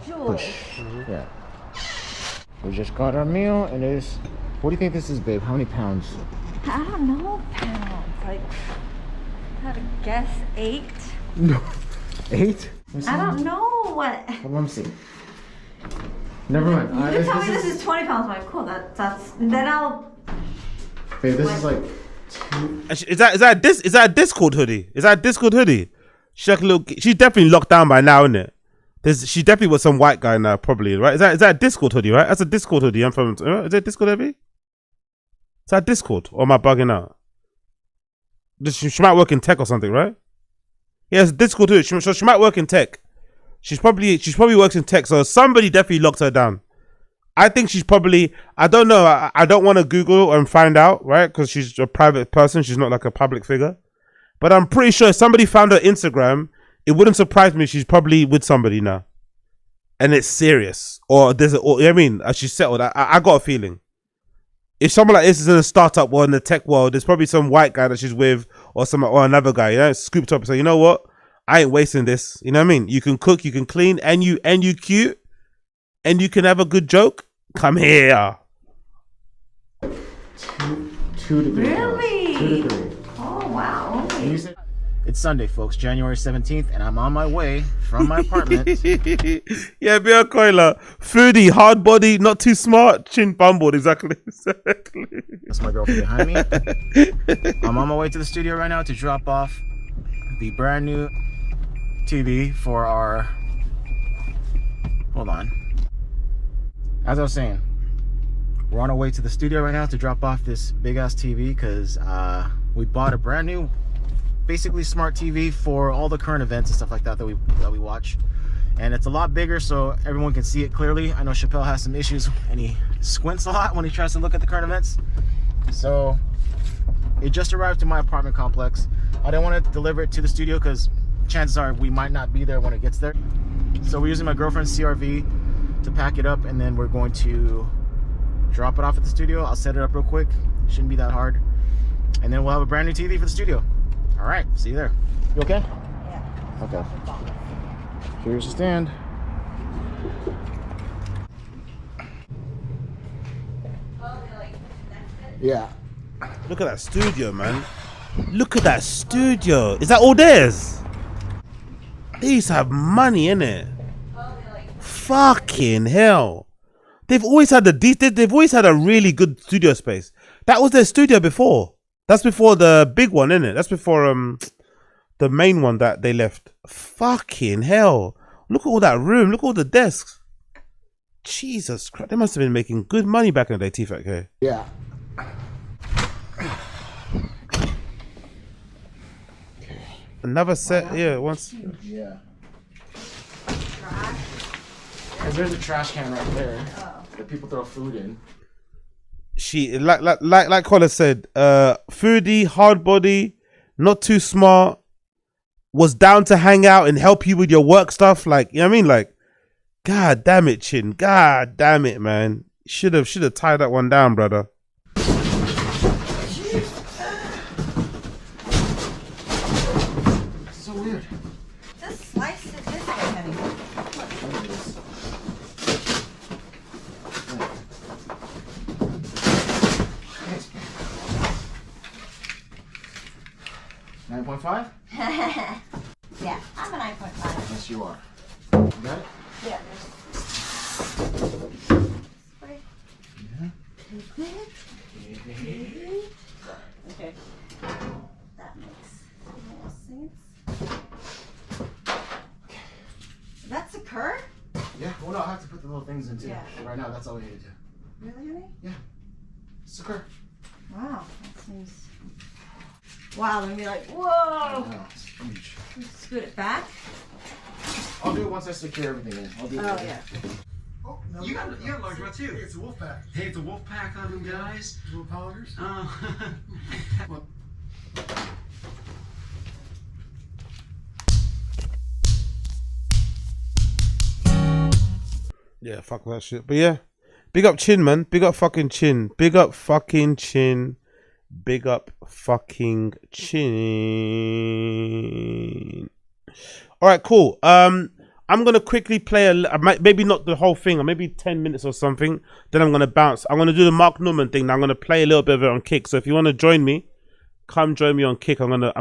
push. Yeah. We just got our meal, and it's. What do you think this is, babe? How many pounds? I don't know pounds. Like, I had to guess 8. No. 8? I don't know what. Well, let me see. Never mind. You tell me this is 20 pounds. I'm like, cool. That's. Then I'll. Babe, this is like. Is that a Discord hoodie? Is that a Discord hoodie? She's like a little. She's definitely locked down by now, isn't it? She definitely was some white guy now, probably, right? Is that a Discord hoodie, right? That's a Discord hoodie. I'm from. Is that Discord hoodie? Is that Discord, or am I bugging out? She might work in tech or something, right? Yeah, it's Discord hoodie. So she might work in tech. She's probably works in tech. So somebody definitely locked her down. I think she's probably. I don't know. I don't want to Google and find out, right? Because she's a private person. She's not like a public figure. But I'm pretty sure if somebody found her Instagram, it wouldn't surprise me if she's probably with somebody now. And it's serious. Or there's I mean, she's settled. I got a feeling. If someone like this is in a startup or in the tech world, there's probably some white guy that she's with or another guy, you know, scooped up and say, you know what? I ain't wasting this. You know what I mean? You can cook, you can clean, and you cute, and you can have a good joke. Come here. 2 to 3. Really? 2 to 3. Oh wow. Okay. It's Sunday, folks, January 17th, and I'm on my way from my apartment. Yeah, be a coiler. Foodie, hard body, not too smart, chin bumbled. Exactly. That's my girlfriend behind me. I'm on my way to the studio right now to drop off the brand new TV for our. Hold on. As I was saying, we're on our way to the studio right now to drop off this big ass TV because we bought a brand new, basically smart TV for all the current events and stuff like that that we watch, and it's a lot bigger so everyone can see it clearly. I know Chappelle has some issues and he squints a lot when he tries to look at the current events. So it just arrived to my apartment complex. I didn't want to deliver it to the studio because chances are we might not be there when it gets there. So we're using my girlfriend's CRV to pack it up, and then we're going to drop it off at the studio. I'll set it up real quick. It shouldn't be that hard. And then we'll have a brand new TV for the studio. All right, see you there. You okay? Yeah. Okay. Here's the stand. Yeah. Look at that studio, man. Look at that studio. Is that all theirs? They used to have money in it. Fucking hell. They've always had they've always had a really good studio space. That was their studio before. That's before the big one, isn't it? That's before the main one that they left. Fucking hell. Look at all that room. Look at all the desks. Jesus Christ. They must have been making good money back in the day, T-Fac. Yeah. Another set, yeah, once. Yeah. Because there's a trash can right there that people throw food in. She like Collar said, foodie, hard body, not too smart, was down to hang out and help you with your work stuff. Like, you know what I mean? Like, god damn it, Chin. God damn it, man. Should have tied that one down, brother. So weird. Just slice it this way, honey. $9.5? Yeah, I'm a 9.5. Yes, you are. You got it? Yeah. Okay. That makes Well, no, I have to put the little things in too. Yeah. Right now, that's all we need to do. Really, honey? Yeah. Sugar. Wow, that seems. Wow, then be like, whoa! No, it's huge. Scoot it back. I'll do it once I secure everything in. I'll do it. Oh, yeah. Oh, no, you got a large one too. Hey, it's a wolf pack. Hey, it's a wolf pack on them guys. Little powders. Well, Yeah, fuck that shit. But yeah, big up Chin, man. Big up fucking Chin. Big up fucking Chin. Big up fucking Chin. All right, cool. I'm gonna quickly play maybe not the whole thing, or maybe 10 minutes or something. Then I'm gonna bounce. I'm gonna do the Mark Norman thing. Now I'm gonna play a little bit of it on Kick. So if you want to join me, come join me on Kick. I'm gonna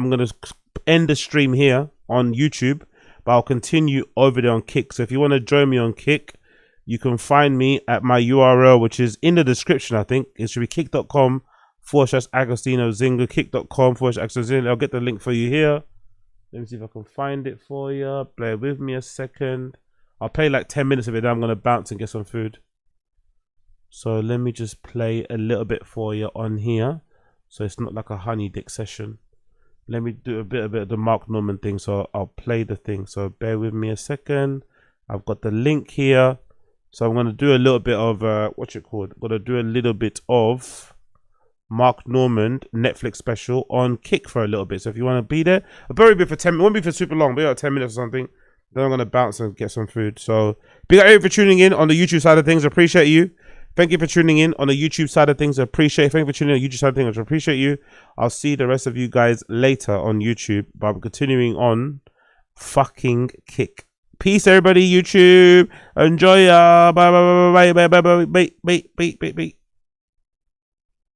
end the stream here on YouTube, but I'll continue over there on Kick. So if you want to join me on Kick, you can find me at my URL, which is in the description. I think it should be kick.com/Agostino Zinga, kick.com/Agostino Zinga. I'll get the link for you here. Let me see if I can find it for you. Bear with me a second. I'll play like 10 minutes of it. Then I'm going to bounce and get some food. So let me just play a little bit for you on here. So it's not like a honey dick session. Let me do a bit of the Mark Norman thing. So I'll play the thing. So bear with me a second. I've got the link here. So I'm going to do a little bit of, what's it called? I'm going to do a little bit of Mark Norman Netflix special on Kick for a little bit. So if you want to be there, I'll probably be for 10 minutes. It won't be for super long, but about 10 minutes or something. Then I'm going to bounce and get some food. So big up everyone for tuning in on the YouTube side of things. I appreciate you. Thank you for tuning in on the YouTube side of things. I appreciate it. Thank you for tuning in on the YouTube side of things. I appreciate you. I'll see the rest of you guys later on YouTube, but I'm continuing on fucking Kick. Peace, everybody, YouTube. Enjoy ya. Bye, bye, bye, bye, bye, bye, bye, bye, bye, bye, bye, bye.